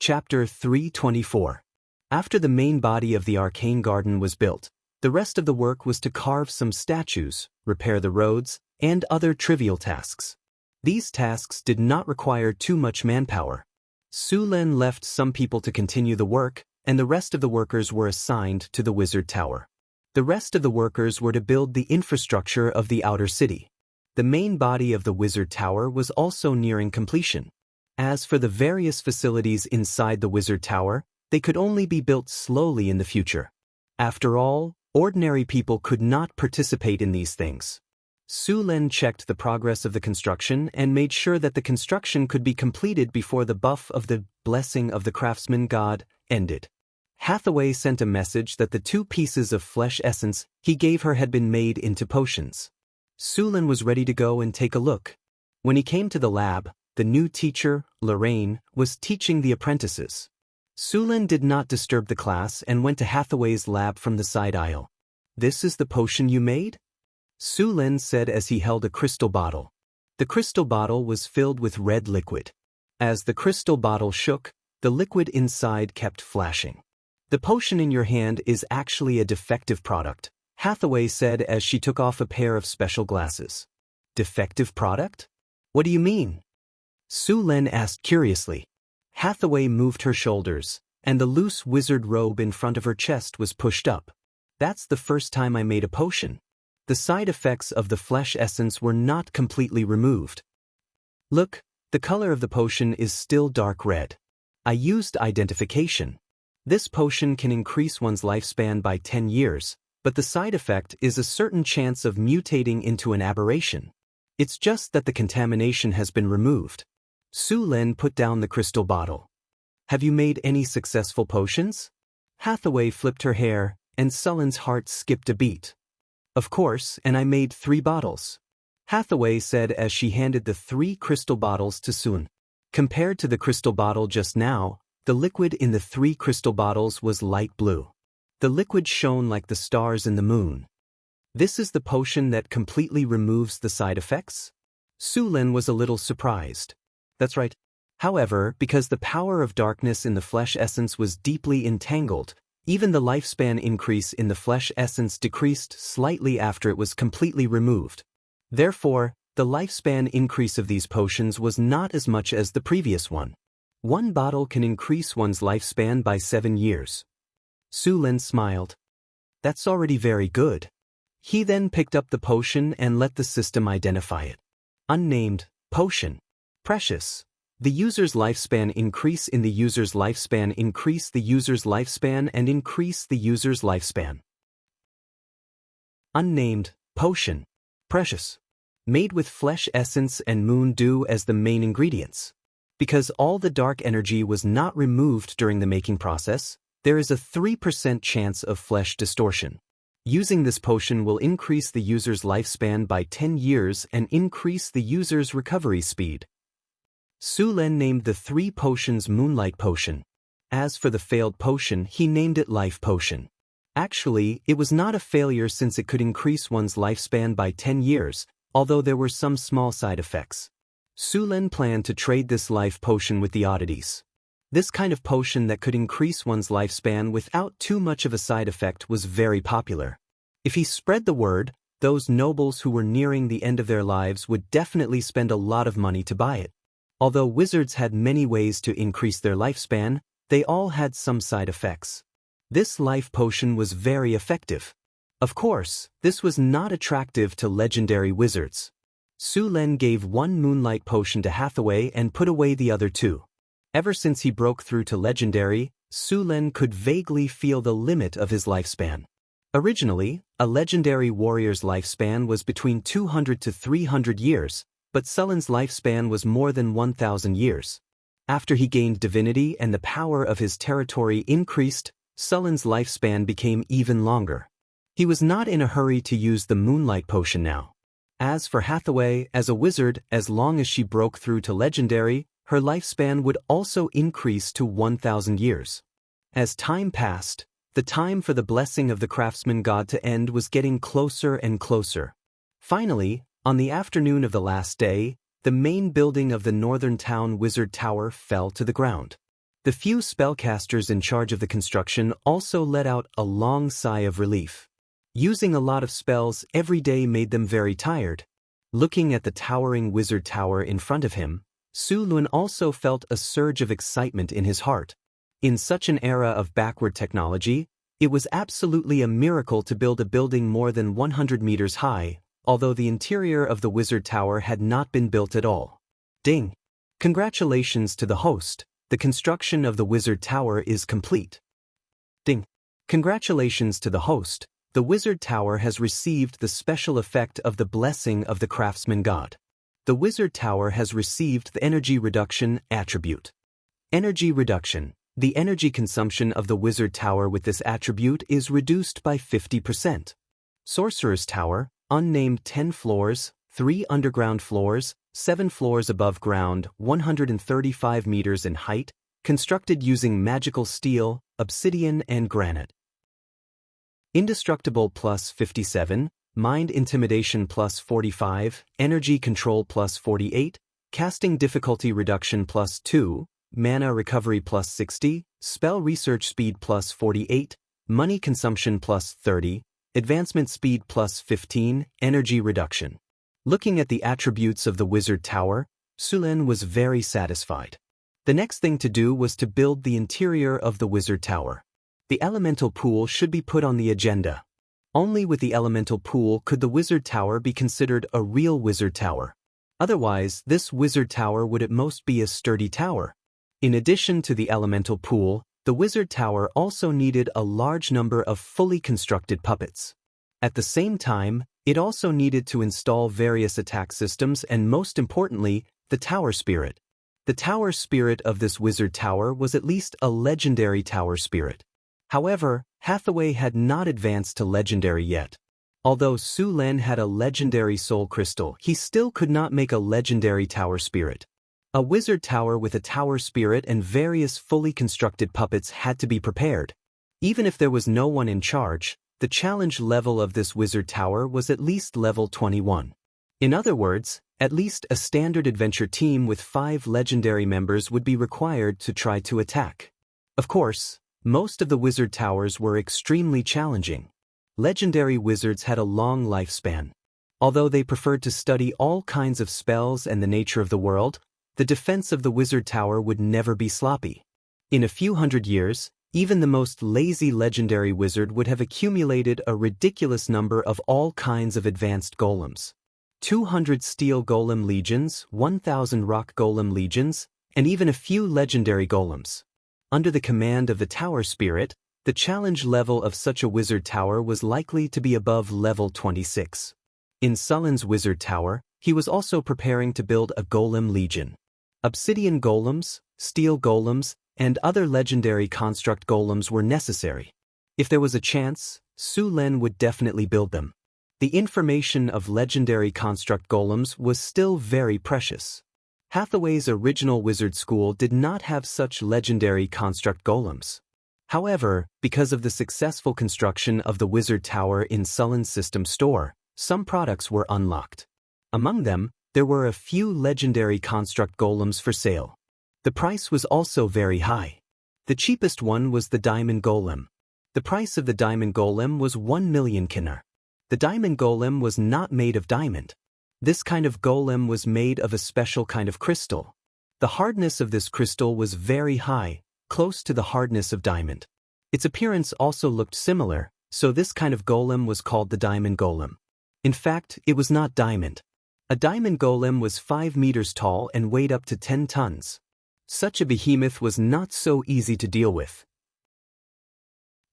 Chapter 324. After the main body of the arcane garden was built, the rest of the work was to carve some statues, repair the roads, and other trivial tasks. These tasks did not require too much manpower. Su Lin left some people to continue the work, and the rest of the workers were assigned to the wizard tower. The rest of the workers were to build the infrastructure of the outer city. The main body of the wizard tower was also nearing completion. As for the various facilities inside the wizard tower, they could only be built slowly in the future. After all, ordinary people could not participate in these things. Su Lin checked the progress of the construction and made sure that the construction could be completed before the buff of the blessing of the craftsman god ended. Hathaway sent a message that the 2 pieces of flesh essence he gave her had been made into potions. Su Lin was ready to go and take a look. When he came to the lab, the new teacher, Lorraine, was teaching the apprentices. Su Lin did not disturb the class and went to Hathaway's lab from the side aisle. "This is the potion you made?" Su Lin said as he held a crystal bottle. The crystal bottle was filled with red liquid. As the crystal bottle shook, the liquid inside kept flashing. "The potion in your hand is actually a defective product," Hathaway said as she took off a pair of special glasses. "Defective product? What do you mean?" Su Lin asked curiously. Hathaway moved her shoulders, and the loose wizard robe in front of her chest was pushed up. "That's the first time I made a potion. The side effects of the flesh essence were not completely removed. Look, the color of the potion is still dark red. I used identification. This potion can increase one's lifespan by 10 years, but the side effect is a certain chance of mutating into an aberration. It's just that the contamination has been removed." Su Lin put down the crystal bottle. "Have you made any successful potions?" Hathaway flipped her hair, and Sullen's heart skipped a beat. "Of course, and I made 3 bottles," Hathaway said as she handed the 3 crystal bottles to Sun. Compared to the crystal bottle just now, the liquid in the 3 crystal bottles was light blue. The liquid shone like the stars in the moon. "This is the potion that completely removes the side effects?" Su Lin was a little surprised. "That's right. However, because the power of darkness in the flesh essence was deeply entangled, even the lifespan increase in the flesh essence decreased slightly after it was completely removed. Therefore, the lifespan increase of these potions was not as much as the previous one. 1 bottle can increase one's lifespan by 7 years. Su Lin smiled. "That's already very good." He then picked up the potion and let the system identify it. Unnamed, potion. Precious. The user's lifespan increase in the user's lifespan increase the user's lifespan and increase the user's lifespan. Unnamed, potion. Precious. Made with flesh essence and moon dew as the main ingredients. Because all the dark energy was not removed during the making process, there is a 3% chance of flesh distortion. Using this potion will increase the user's lifespan by 10 years and increase the user's recovery speed. Su Lin named the 3 potions Moonlight Potion. As for the failed potion, he named it Life Potion. Actually, it was not a failure since it could increase one's lifespan by 10 years, although there were some small side effects. Su Lin planned to trade this life potion with the oddities. This kind of potion that could increase one's lifespan without too much of a side effect was very popular. If he spread the word, those nobles who were nearing the end of their lives would definitely spend a lot of money to buy it. Although wizards had many ways to increase their lifespan, they all had some side effects. This life potion was very effective. Of course, this was not attractive to legendary wizards. Su Lin gave 1 Moonlight Potion to Hathaway and put away the other 2. Ever since he broke through to legendary, Su Lin could vaguely feel the limit of his lifespan. Originally, a legendary warrior's lifespan was between 200 to 300 years, but Sullen's lifespan was more than 1,000 years. After he gained divinity and the power of his territory increased, Sullen's lifespan became even longer. He was not in a hurry to use the Moonlight Potion now. As for Hathaway, as a wizard, as long as she broke through to legendary, her lifespan would also increase to 1,000 years. As time passed, the time for the blessing of the craftsman god to end was getting closer and closer. Finally, on the afternoon of the last day, the main building of the northern town wizard tower fell to the ground. The few spellcasters in charge of the construction also let out a long sigh of relief. Using a lot of spells every day made them very tired. Looking at the towering wizard tower in front of him, Su Lun also felt a surge of excitement in his heart. In such an era of backward technology, it was absolutely a miracle to build a building more than 100 meters high, although the interior of the wizard tower had not been built at all. Ding! Congratulations to the host, the construction of the wizard tower is complete. Ding! Congratulations to the host, the wizard tower has received the special effect of the blessing of the craftsman god. The wizard tower has received the energy reduction attribute. Energy reduction. The energy consumption of the wizard tower with this attribute is reduced by 50%. Sorcerer's tower, unnamed 10 floors, 3 underground floors, 7 floors above ground, 135 meters in height, constructed using magical steel, obsidian and granite. Indestructible plus 57, mind intimidation plus 45, energy control plus 48, casting difficulty reduction plus 2, mana recovery plus 60, spell research speed plus 48, money consumption plus 30, advancement speed plus 15, energy reduction. Looking at the attributes of the wizard tower, Su Lun was very satisfied. The next thing to do was to build the interior of the wizard tower. The elemental pool should be put on the agenda. Only with the elemental pool could the wizard tower be considered a real wizard tower. Otherwise, this wizard tower would at most be a sturdy tower. In addition to the elemental pool, the wizard tower also needed a large number of fully constructed puppets. At the same time, it also needed to install various attack systems and most importantly, the tower spirit. The tower spirit of this wizard tower was at least a legendary tower spirit. However, Hathaway had not advanced to legendary yet. Although Su Lun had a legendary soul crystal, he still could not make a legendary tower spirit. A wizard tower with a tower spirit and various fully constructed puppets had to be prepared. Even if there was no one in charge, the challenge level of this wizard tower was at least level 21. In other words, at least a standard adventure team with 5 legendary members would be required to try to attack. Of course, most of the wizard towers were extremely challenging. Legendary wizards had a long lifespan. Although they preferred to study all kinds of spells and the nature of the world, the defense of the wizard tower would never be sloppy. In a few hundred years, even the most lazy legendary wizard would have accumulated a ridiculous number of all kinds of advanced golems. 200 steel golem legions, 1,000 rock golem legions, and even a few legendary golems. Under the command of the tower spirit, the challenge level of such a wizard tower was likely to be above level 26. In Sullen's wizard tower, he was also preparing to build a golem legion. Obsidian golems, steel golems, and other legendary construct golems were necessary. If there was a chance, Su Lun would definitely build them. The information of legendary construct golems was still very precious. Hathaway's original wizard school did not have such legendary construct golems. However, because of the successful construction of the wizard tower in Sullen's system store, some products were unlocked. Among them, there were a few legendary construct golems for sale. The price was also very high. The cheapest one was the diamond golem. The price of the diamond golem was 1 million kinar. The diamond golem was not made of diamond. This kind of golem was made of a special kind of crystal. The hardness of this crystal was very high, close to the hardness of diamond. Its appearance also looked similar, so this kind of golem was called the diamond golem. In fact, it was not diamond. A diamond golem was 5 meters tall and weighed up to 10 tons. Such a behemoth was not so easy to deal with.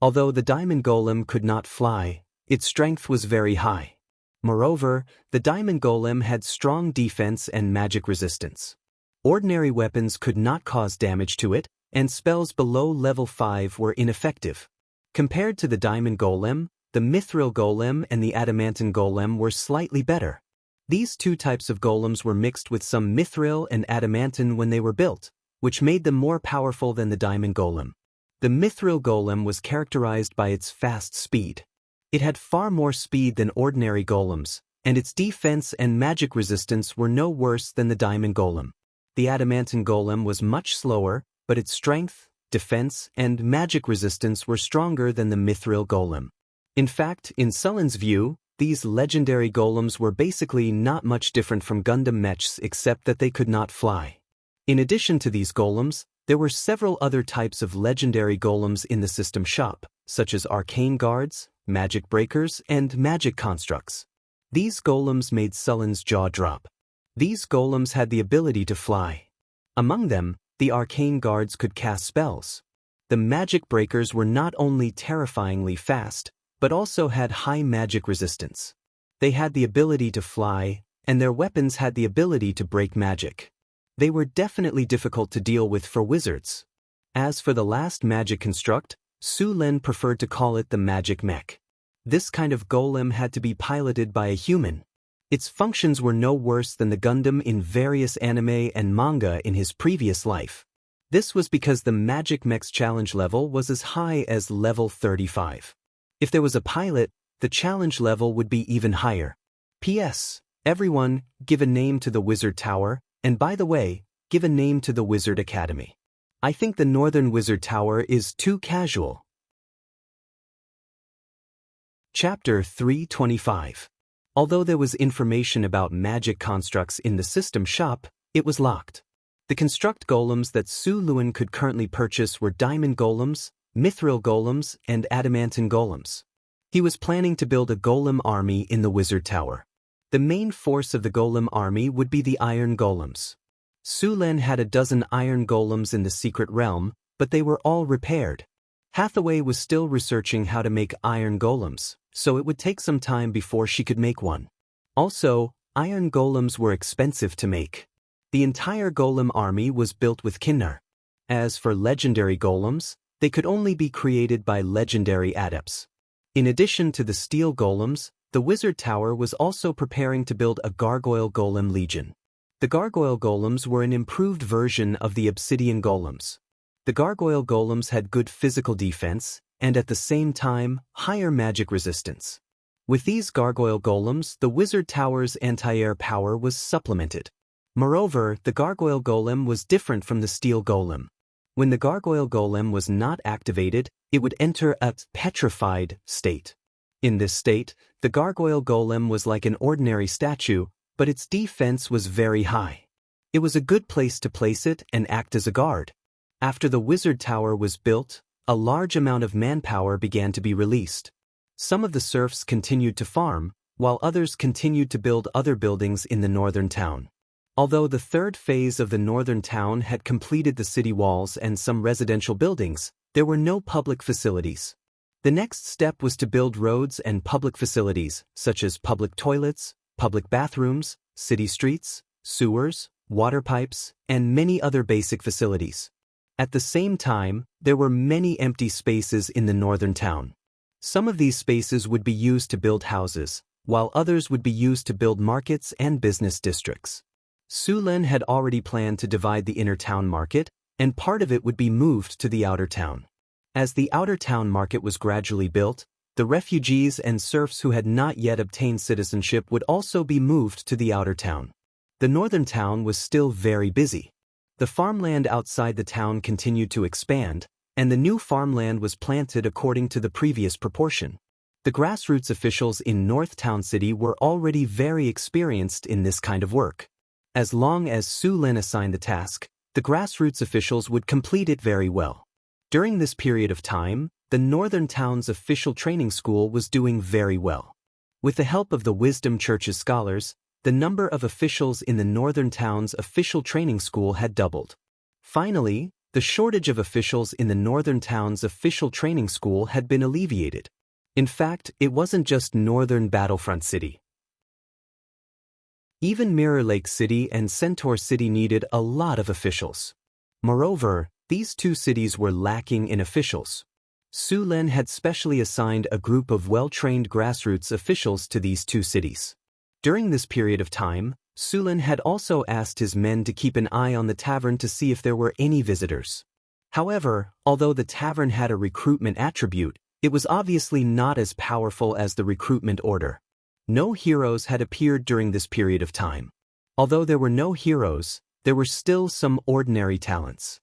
Although the diamond golem could not fly, its strength was very high. Moreover, the diamond golem had strong defense and magic resistance. Ordinary weapons could not cause damage to it, and spells below level 5 were ineffective. Compared to the diamond golem, the mithril golem and the adamantine golem were slightly better. These two types of golems were mixed with some mithril and adamantine when they were built, which made them more powerful than the diamond golem. The mithril golem was characterized by its fast speed. It had far more speed than ordinary golems, and its defense and magic resistance were no worse than the diamond golem. The adamantine golem was much slower, but its strength, defense, and magic resistance were stronger than the mithril golem. In fact, in Sullen's view, these legendary golems were basically not much different from Gundam mechs except that they could not fly. In addition to these golems, there were several other types of legendary golems in the system shop, such as arcane guards, magic breakers, and magic constructs. These golems made Sullen's jaw drop. These golems had the ability to fly. Among them, the arcane guards could cast spells. The magic breakers were not only terrifyingly fast, but also had high magic resistance. They had the ability to fly, and their weapons had the ability to break magic. They were definitely difficult to deal with for wizards. As for the last magic construct, Su Lin preferred to call it the magic mech. This kind of golem had to be piloted by a human. Its functions were no worse than the Gundam in various anime and manga in his previous life. This was because the magic mech's challenge level was as high as level 35. If there was a pilot, the challenge level would be even higher. P.S. Everyone, give a name to the Wizard Tower, and by the way, give a name to the Wizard Academy. I think the Northern Wizard Tower is too casual. Chapter 325. Although there was information about magic constructs in the system shop, it was locked. The construct golems that Su Lin could currently purchase were diamond golems, mithril golems, and adamantine golems. He was planning to build a golem army in the Wizard Tower. The main force of the golem army would be the iron golems. Su Lin had a dozen iron golems in the secret realm, but they were all repaired. Hathaway was still researching how to make iron golems, so it would take some time before she could make one. Also, iron golems were expensive to make. The entire golem army was built with Kinnar. As for legendary golems, they could only be created by legendary adepts. In addition to the steel golems, the Wizard Tower was also preparing to build a gargoyle golem legion. The gargoyle golems were an improved version of the obsidian golems. The gargoyle golems had good physical defense, and at the same time, higher magic resistance. With these gargoyle golems, the Wizard Tower's anti-air power was supplemented. Moreover, the gargoyle golem was different from the steel golem. When the gargoyle golem was not activated, it would enter a petrified state. In this state, the gargoyle golem was like an ordinary statue, but its defense was very high. It was a good place to place it and act as a guard. After the Wizard Tower was built, a large amount of manpower began to be released. Some of the serfs continued to farm, while others continued to build other buildings in the northern town. Although the third phase of the northern town had completed the city walls and some residential buildings, there were no public facilities. The next step was to build roads and public facilities, such as public toilets, public bathrooms, city streets, sewers, water pipes, and many other basic facilities. At the same time, there were many empty spaces in the northern town. Some of these spaces would be used to build houses, while others would be used to build markets and business districts. Su Lin had already planned to divide the inner town market, and part of it would be moved to the outer town. As the outer town market was gradually built, the refugees and serfs who had not yet obtained citizenship would also be moved to the outer town. The northern town was still very busy. The farmland outside the town continued to expand, and the new farmland was planted according to the previous proportion. The grassroots officials in North Town City were already very experienced in this kind of work. As long as Su Lin assigned the task, the grassroots officials would complete it very well. During this period of time, the Northern Town's official training school was doing very well. With the help of the Wisdom Church's scholars, the number of officials in the Northern Town's official training school had doubled. Finally, the shortage of officials in the Northern Town's official training school had been alleviated. In fact, it wasn't just Northern Battlefront City. Even Mirror Lake City and Centaur City needed a lot of officials. Moreover, these two cities were lacking in officials. Su Lin had specially assigned a group of well-trained grassroots officials to these two cities. During this period of time, Su Lin had also asked his men to keep an eye on the tavern to see if there were any visitors. However, although the tavern had a recruitment attribute, it was obviously not as powerful as the recruitment order. No heroes had appeared during this period of time. Although there were no heroes, there were still some ordinary talents.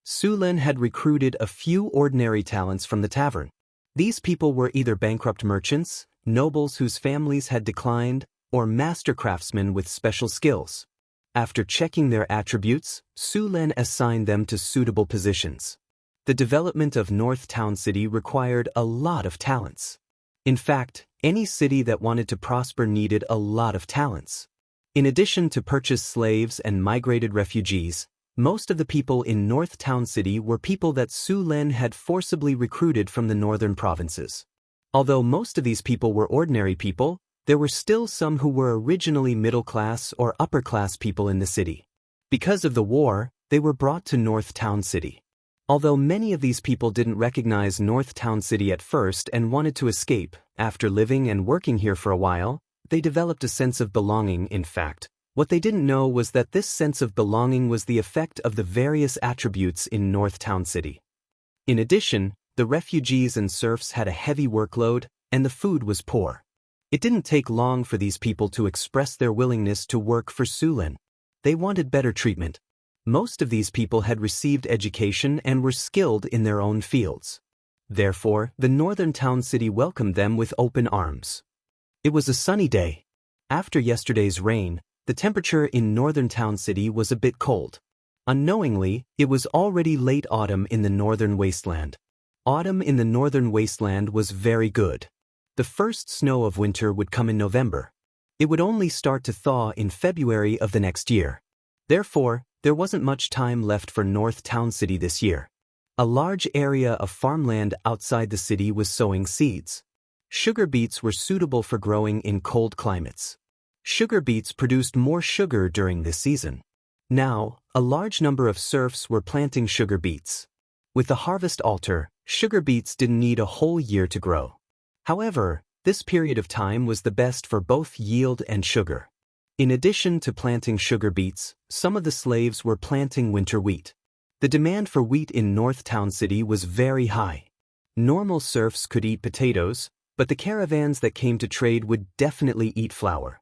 Su Lin had recruited a few ordinary talents from the tavern. These people were either bankrupt merchants, nobles whose families had declined, or master craftsmen with special skills. After checking their attributes, Su Lin assigned them to suitable positions. The development of North Town City required a lot of talents. In fact, any city that wanted to prosper needed a lot of talents. In addition to purchased slaves and migrated refugees, most of the people in North Town City were people that Su Lin had forcibly recruited from the northern provinces. Although most of these people were ordinary people, there were still some who were originally middle-class or upper-class people in the city. Because of the war, they were brought to North Town City. Although many of these people didn't recognize North Town City at first and wanted to escape, after living and working here for a while, they developed a sense of belonging. In fact, what they didn't know was that this sense of belonging was the effect of the various attributes in North Town City. In addition, the refugees and serfs had a heavy workload, and the food was poor. It didn't take long for these people to express their willingness to work for Su Lin. They wanted better treatment. Most of these people had received education and were skilled in their own fields. Therefore, the northern town city welcomed them with open arms. It was a sunny day. After yesterday's rain, the temperature in northern town city was a bit cold. Unknowingly, it was already late autumn in the northern wasteland. Autumn in the northern wasteland was very good. The first snow of winter would come in November. It would only start to thaw in February of the next year. Therefore, there wasn't much time left for North Town City this year. A large area of farmland outside the city was sowing seeds. Sugar beets were suitable for growing in cold climates. Sugar beets produced more sugar during this season. Now, a large number of serfs were planting sugar beets. With the harvest altar, sugar beets didn't need a whole year to grow. However, this period of time was the best for both yield and sugar. In addition to planting sugar beets, some of the slaves were planting winter wheat. The demand for wheat in North Town City was very high. Normal serfs could eat potatoes, but the caravans that came to trade would definitely eat flour.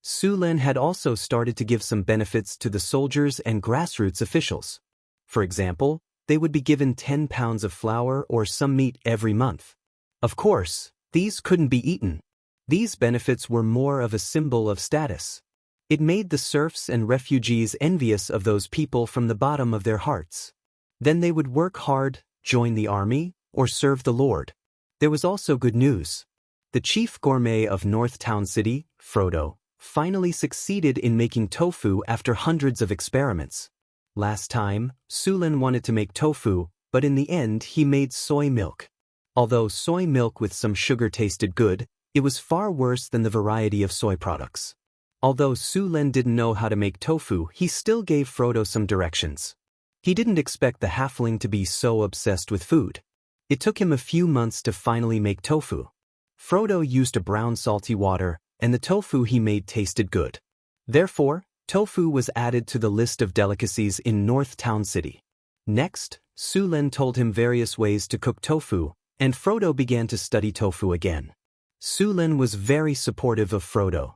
Su Lin had also started to give some benefits to the soldiers and grassroots officials. For example, they would be given 10 pounds of flour or some meat every month. Of course, these couldn't be eaten. These benefits were more of a symbol of status. It made the serfs and refugees envious of those people from the bottom of their hearts. Then they would work hard, join the army, or serve the Lord. There was also good news. The chief gourmet of North Town City, Frodo, finally succeeded in making tofu after hundreds of experiments. Last time, Su Lin wanted to make tofu, but in the end he made soy milk. Although soy milk with some sugar tasted good, it was far worse than the variety of soy products. Although Su Lin didn't know how to make tofu, he still gave Frodo some directions. He didn't expect the halfling to be so obsessed with food. It took him a few months to finally make tofu. Frodo used a brown salty water, and the tofu he made tasted good. Therefore, tofu was added to the list of delicacies in North Town City. Next, Su Lin told him various ways to cook tofu, and Frodo began to study tofu again. Su Lin was very supportive of Frodo.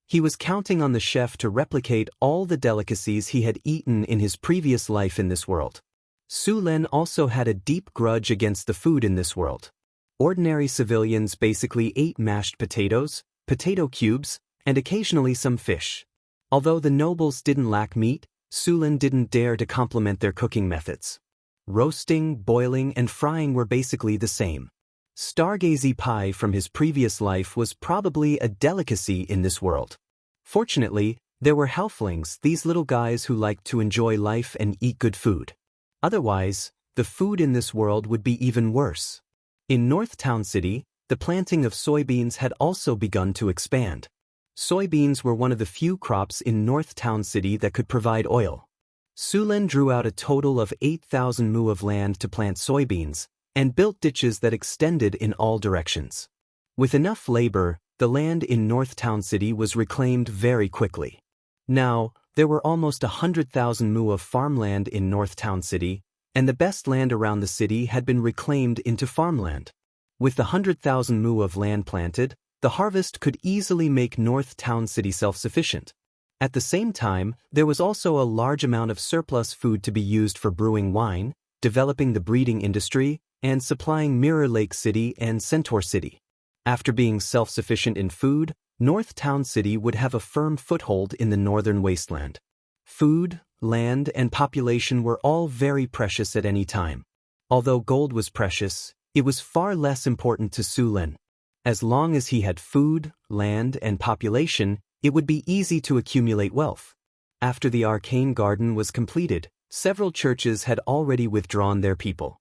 He was counting on the chef to replicate all the delicacies he had eaten in his previous life in this world. Su Lin also had a deep grudge against the food in this world. Ordinary civilians basically ate mashed potatoes, potato cubes, and occasionally some fish. Although the nobles didn't lack meat, Su Lin didn't dare to compliment their cooking methods. Roasting, boiling, and frying were basically the same. Stargazy pie from his previous life was probably a delicacy in this world. Fortunately, there were halflings, these little guys who liked to enjoy life and eat good food. Otherwise, the food in this world would be even worse. In North Town City, the planting of soybeans had also begun to expand. Soybeans were one of the few crops in North Town City that could provide oil. Su Lin drew out a total of 8,000 mu of land to plant soybeans, and built ditches that extended in all directions. With enough labor, the land in North Town City was reclaimed very quickly. Now, there were almost 100,000 mu of farmland in North Town City, and the best land around the city had been reclaimed into farmland. With the 100,000 mu of land planted, the harvest could easily make North Town City self-sufficient. At the same time, there was also a large amount of surplus food to be used for brewing wine, developing the breeding industry, and supplying Mirror Lake City and Centaur City. After being self-sufficient in food, North Town City would have a firm foothold in the northern wasteland. Food, land, and population were all very precious at any time. Although gold was precious, it was far less important to Su Lin. As long as he had food, land, and population, it would be easy to accumulate wealth. After the Arcane Garden was completed, several churches had already withdrawn their people.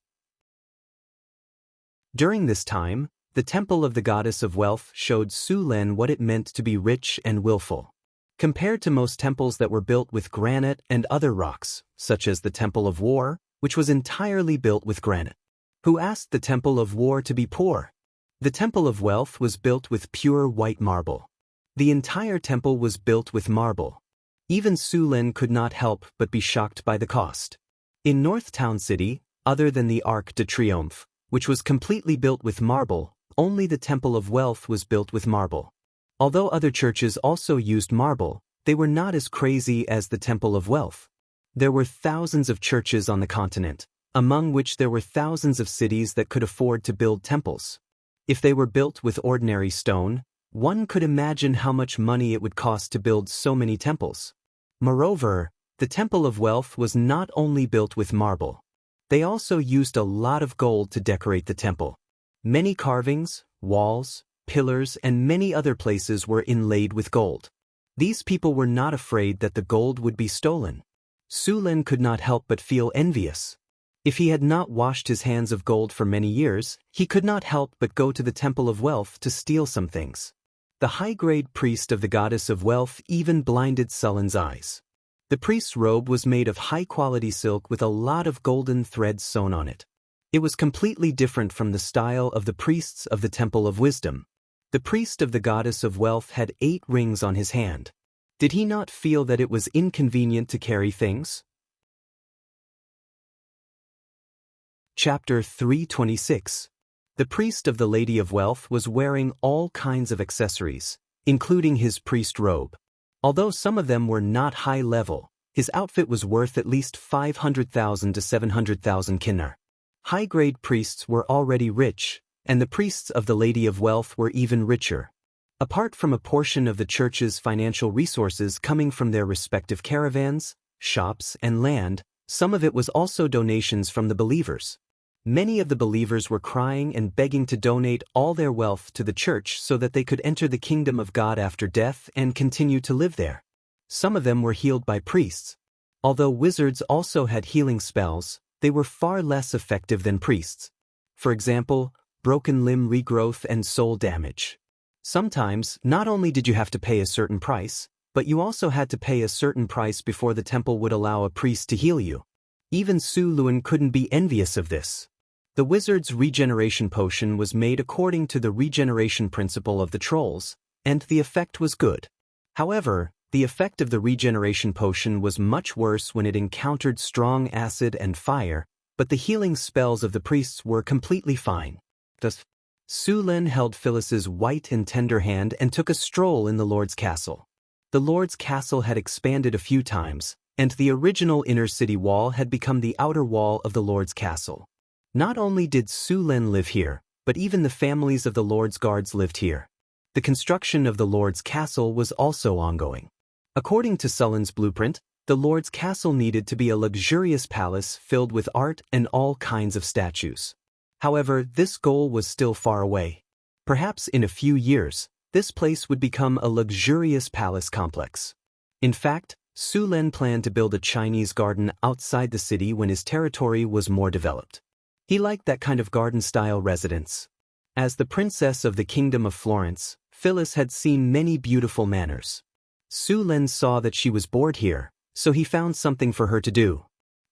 During this time, the Temple of the Goddess of Wealth showed Su Lin what it meant to be rich and willful. Compared to most temples that were built with granite and other rocks, such as the Temple of War, which was entirely built with granite. Who asked the Temple of War to be poor? The Temple of Wealth was built with pure white marble. The entire temple was built with marble. Even Su Lin could not help but be shocked by the cost. In North Town City, other than the Arc de Triomphe, which was completely built with marble, only the Temple of Wealth was built with marble. Although other churches also used marble, they were not as crazy as the Temple of Wealth. There were thousands of churches on the continent, among which there were thousands of cities that could afford to build temples. If they were built with ordinary stone, one could imagine how much money it would cost to build so many temples. Moreover, the Temple of Wealth was not only built with marble. They also used a lot of gold to decorate the temple. Many carvings, walls, pillars, and many other places were inlaid with gold. These people were not afraid that the gold would be stolen. Su Lin could not help but feel envious. If he had not washed his hands of gold for many years, he could not help but go to the Temple of Wealth to steal some things. The high-grade priest of the Goddess of Wealth even blinded Su Lin's eyes. The priest's robe was made of high-quality silk with a lot of golden threads sewn on it. It was completely different from the style of the priests of the Temple of Wisdom. The priest of the Goddess of Wealth had 8 rings on his hand. Did he not feel that it was inconvenient to carry things? Chapter 326. The priest of the Lady of Wealth was wearing all kinds of accessories, including his priest robe. Although some of them were not high level, his outfit was worth at least 500,000 to 700,000 kinar. High-grade priests were already rich, and the priests of the Lady of Wealth were even richer. Apart from a portion of the church's financial resources coming from their respective caravans, shops, and land, some of it was also donations from the believers. Many of the believers were crying and begging to donate all their wealth to the church so that they could enter the kingdom of God after death and continue to live there. Some of them were healed by priests. Although wizards also had healing spells, they were far less effective than priests. For example, broken limb regrowth and soul damage. Sometimes, not only did you have to pay a certain price, but you also had to pay a certain price before the temple would allow a priest to heal you. Even Su Lin couldn't be envious of this. The wizard's regeneration potion was made according to the regeneration principle of the trolls, and the effect was good. However, the effect of the regeneration potion was much worse when it encountered strong acid and fire, but the healing spells of the priests were completely fine. Thus, Su Lin held Phyllis's white and tender hand and took a stroll in the Lord's castle. The Lord's castle had expanded a few times, and the original inner city wall had become the outer wall of the Lord's castle. Not only did Su Lin live here, but even the families of the Lord's guards lived here. The construction of the Lord's castle was also ongoing. According to Su Lin's blueprint, the Lord's castle needed to be a luxurious palace filled with art and all kinds of statues. However, this goal was still far away. Perhaps in a few years, this place would become a luxurious palace complex. In fact, Su Lin planned to build a Chinese garden outside the city when his territory was more developed. He liked that kind of garden-style residence. As the princess of the Kingdom of Florence, Phyllis had seen many beautiful manors. Su Lin saw that she was bored here, so he found something for her to do.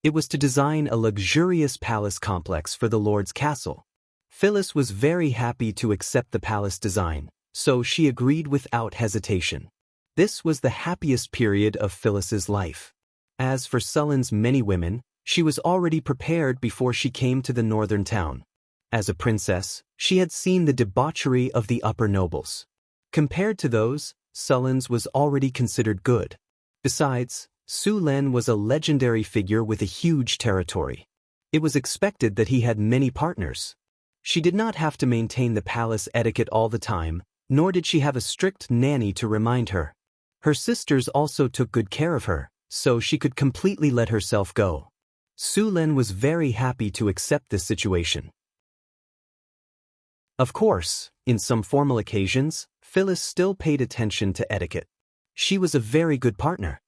It was to design a luxurious palace complex for the Lord's castle. Phyllis was very happy to accept the palace design, so she agreed without hesitation. This was the happiest period of Phyllis's life. As for Su Lin's many women, she was already prepared before she came to the northern town. As a princess, she had seen the debauchery of the upper nobles. Compared to those, Su Lin's was already considered good. Besides, Su Len was a legendary figure with a huge territory. It was expected that he had many partners. She did not have to maintain the palace etiquette all the time, nor did she have a strict nanny to remind her. Her sisters also took good care of her, so she could completely let herself go. Su Len was very happy to accept this situation. Of course, in some formal occasions, Phyllis still paid attention to etiquette. She was a very good partner.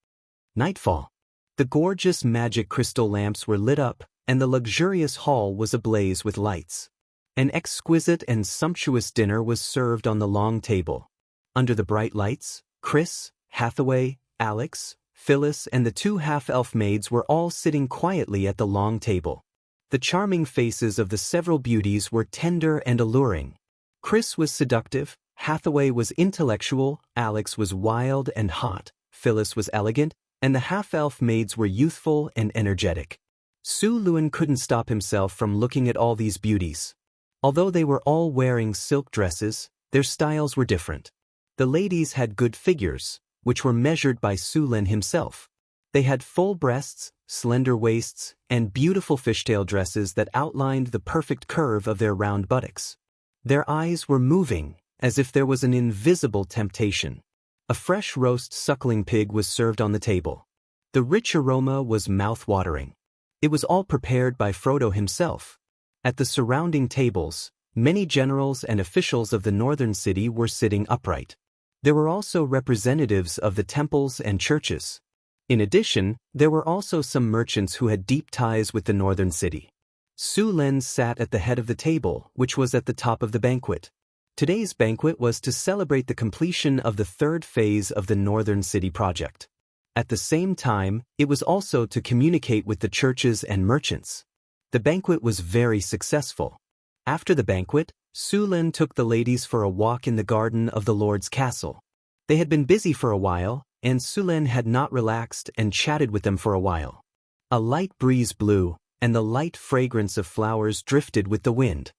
Nightfall. The gorgeous magic crystal lamps were lit up, and the luxurious hall was ablaze with lights. An exquisite and sumptuous dinner was served on the long table. Under the bright lights, Chris, Hathaway, Alex, Phyllis and the two half-elf maids were all sitting quietly at the long table. The charming faces of the several beauties were tender and alluring. Chris was seductive, Hathaway was intellectual, Alex was wild and hot, Phyllis was elegant, and the half-elf maids were youthful and energetic. Su Luen couldn't stop himself from looking at all these beauties. Although they were all wearing silk dresses, their styles were different. The ladies had good figures, which were measured by Su Len himself. They had full breasts, slender waists, and beautiful fishtail dresses that outlined the perfect curve of their round buttocks. Their eyes were moving, as if there was an invisible temptation. A fresh roast suckling pig was served on the table. The rich aroma was mouth-watering. It was all prepared by Frodo himself. At the surrounding tables, many generals and officials of the northern city were sitting upright. There were also representatives of the temples and churches. In addition, there were also some merchants who had deep ties with the northern city. Su Len sat at the head of the table, which was at the top of the banquet. Today's banquet was to celebrate the completion of the third phase of the Northern City project. At the same time, it was also to communicate with the churches and merchants. The banquet was very successful. After the banquet, Su Len took the ladies for a walk in the garden of the Lord's castle. They had been busy for a while, and Su Len had not relaxed and chatted with them for a while. A light breeze blew, and the light fragrance of flowers drifted with the wind.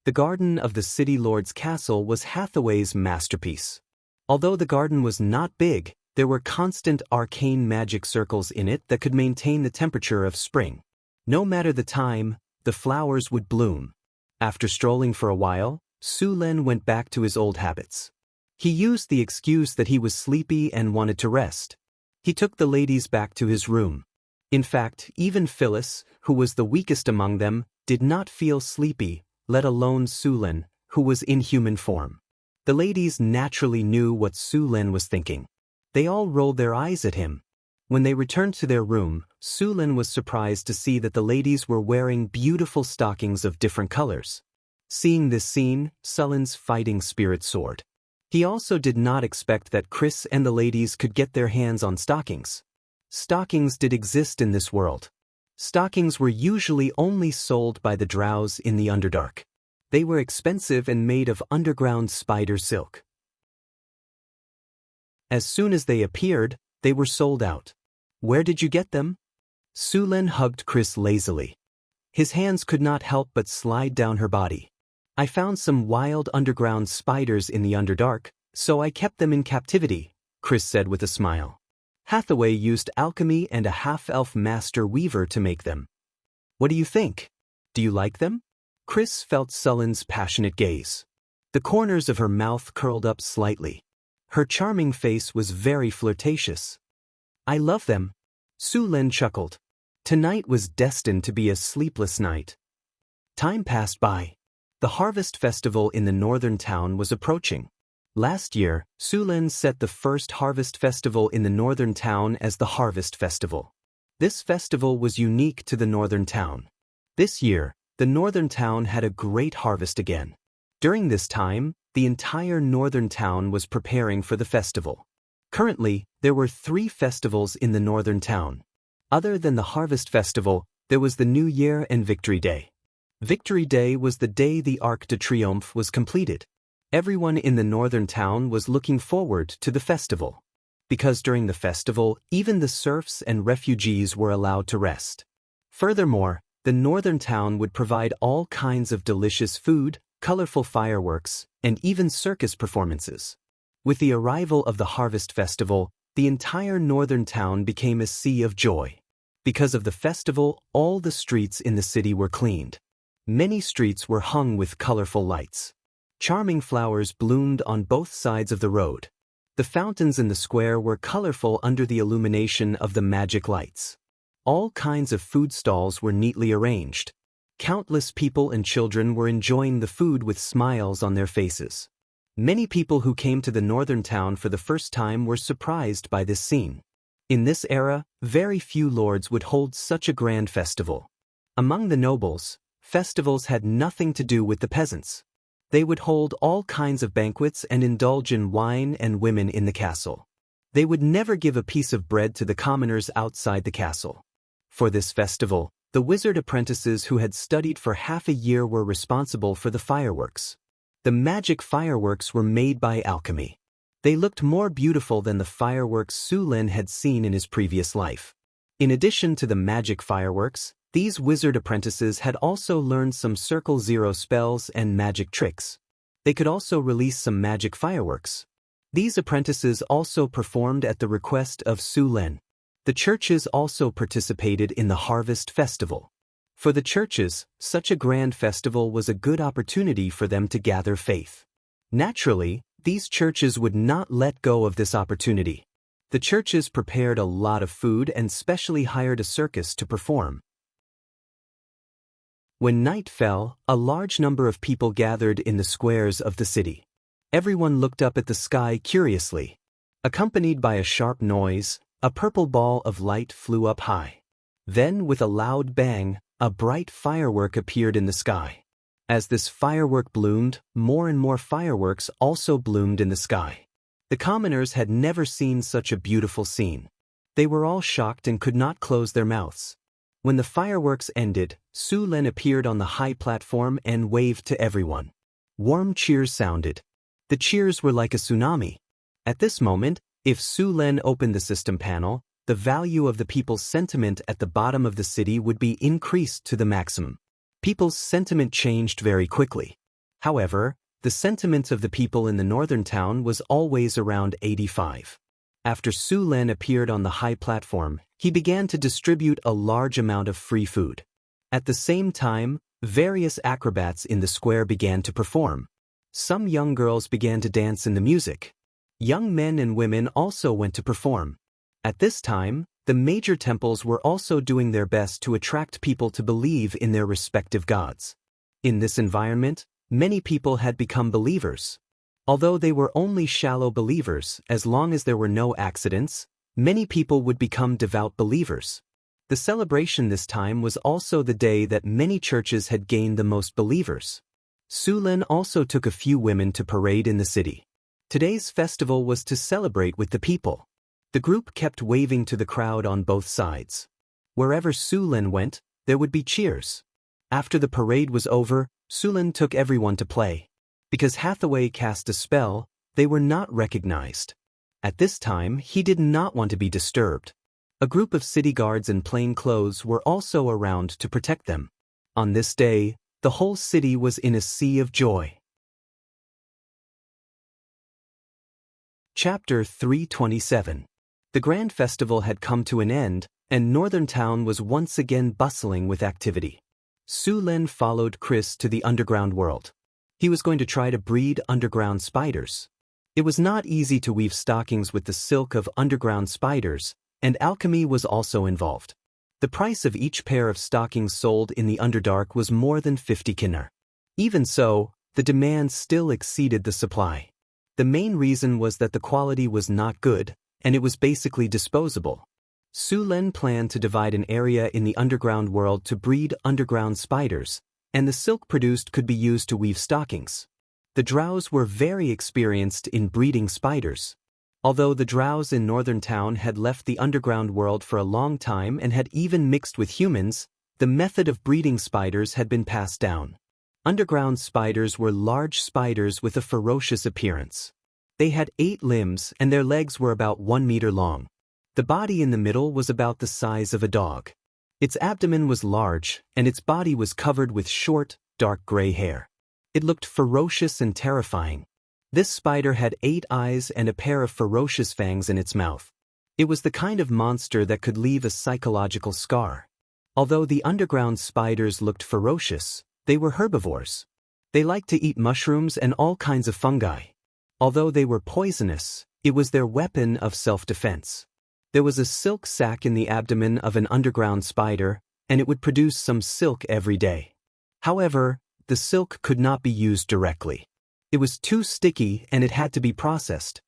The garden of the city lord's castle was Hathaway's masterpiece. Although the garden was not big, there were constant arcane magic circles in it that could maintain the temperature of spring. No matter the time, the flowers would bloom. After strolling for a while, Su Len went back to his old habits. He used the excuse that he was sleepy and wanted to rest. He took the ladies back to his room. In fact, even Phyllis, who was the weakest among them, did not feel sleepy, let alone Su Len, who was in human form. The ladies naturally knew what Su Len was thinking. They all rolled their eyes at him. When they returned to their room, Su Len was surprised to see that the ladies were wearing beautiful stockings of different colors. Seeing this scene, Sullen's fighting spirit soared. He also did not expect that Chris and the ladies could get their hands on stockings. Stockings did exist in this world. Stockings were usually only sold by the drows in the Underdark. They were expensive and made of underground spider silk. As soon as they appeared, they were sold out. Where did you get them? Su Len hugged Chris lazily. His hands could not help but slide down her body. I found some wild underground spiders in the Underdark, so I kept them in captivity, Chris said with a smile. Hathaway used alchemy and a half-elf master weaver to make them. What do you think? Do you like them? Chris felt Sullen's passionate gaze. The corners of her mouth curled up slightly. Her charming face was very flirtatious. I love them. Su Len chuckled. Tonight was destined to be a sleepless night. Time passed by. The harvest festival in the northern town was approaching. Last year, Su Len set the first harvest festival in the northern town as the Harvest Festival. This festival was unique to the northern town. This year, the northern town had a great harvest again. During this time, the entire northern town was preparing for the festival. Currently, there were 3 festivals in the northern town. Other than the Harvest Festival, there was the New Year and Victory Day. Victory Day was the day the Arc de Triomphe was completed. Everyone in the northern town was looking forward to the festival. Because during the festival, even the serfs and refugees were allowed to rest. Furthermore, the northern town would provide all kinds of delicious food, colorful fireworks, and even circus performances. With the arrival of the Harvest Festival, the entire northern town became a sea of joy. Because of the festival, all the streets in the city were cleaned. Many streets were hung with colorful lights. Charming flowers bloomed on both sides of the road. The fountains in the square were colorful under the illumination of the magic lights. All kinds of food stalls were neatly arranged. Countless people and children were enjoying the food with smiles on their faces. Many people who came to the northern town for the first time were surprised by this scene. In this era, very few lords would hold such a grand festival. Among the nobles, festivals had nothing to do with the peasants. They would hold all kinds of banquets and indulge in wine and women in the castle. They would never give a piece of bread to the commoners outside the castle. For this festival, the wizard apprentices who had studied for half a year were responsible for the fireworks. The magic fireworks were made by alchemy. They looked more beautiful than the fireworks Su Lin had seen in his previous life. In addition to the magic fireworks, these wizard apprentices had also learned some Circle Zero spells and magic tricks. They could also release some magic fireworks. These apprentices also performed at the request of Su Lin. The churches also participated in the harvest festival. For the churches, such a grand festival was a good opportunity for them to gather faith. Naturally, these churches would not let go of this opportunity. The churches prepared a lot of food and specially hired a circus to perform. When night fell, a large number of people gathered in the squares of the city. Everyone looked up at the sky curiously. Accompanied by a sharp noise, a purple ball of light flew up high. Then, with a loud bang, a bright firework appeared in the sky. As this firework bloomed, more and more fireworks also bloomed in the sky. The commoners had never seen such a beautiful scene. They were all shocked and could not close their mouths. When the fireworks ended, Su Lin appeared on the high platform and waved to everyone. Warm cheers sounded. The cheers were like a tsunami. At this moment, if Su Lin opened the system panel, the value of the people's sentiment at the bottom of the city would be increased to the maximum. People's sentiment changed very quickly. However, the sentiment of the people in the northern town was always around 85. After Su Lin appeared on the high platform, he began to distribute a large amount of free food. At the same time, various acrobats in the square began to perform. Some young girls began to dance in the music. Young men and women also went to perform. At this time, the major temples were also doing their best to attract people to believe in their respective gods. In this environment, many people had become believers. Although they were only shallow believers, as long as there were no accidents, many people would become devout believers. The celebration this time was also the day that many churches had gained the most believers. Su Lin also took a few women to parade in the city. Today's festival was to celebrate with the people. The group kept waving to the crowd on both sides. Wherever Su Lin went, there would be cheers. After the parade was over, Su Lin took everyone to play. Because Hathaway cast a spell, they were not recognized. At this time, he did not want to be disturbed. A group of city guards in plain clothes were also around to protect them. On this day, the whole city was in a sea of joy. Chapter 327. The grand festival had come to an end, and Northern Town was once again bustling with activity. Su Lin followed Chris to the underground world. He was going to try to breed underground spiders. It was not easy to weave stockings with the silk of underground spiders, and alchemy was also involved. The price of each pair of stockings sold in the Underdark was more than 50 kinar. Even so, the demand still exceeded the supply. The main reason was that the quality was not good, and it was basically disposable. Su Lin planned to divide an area in the underground world to breed underground spiders, and the silk produced could be used to weave stockings. The drows were very experienced in breeding spiders. Although the drows in Northern Town had left the underground world for a long time and had even mixed with humans, the method of breeding spiders had been passed down. Underground spiders were large spiders with a ferocious appearance. They had 8 limbs and their legs were about 1 meter long. The body in the middle was about the size of a dog. Its abdomen was large, and its body was covered with short, dark gray hair. It looked ferocious and terrifying. This spider had 8 eyes and a pair of ferocious fangs in its mouth. It was the kind of monster that could leave a psychological scar. Although the underground spiders looked ferocious, they were herbivores. They liked to eat mushrooms and all kinds of fungi. Although they were poisonous, it was their weapon of self-defense. There was a silk sac in the abdomen of an underground spider, and it would produce some silk every day. However, the silk could not be used directly. It was too sticky and it had to be processed.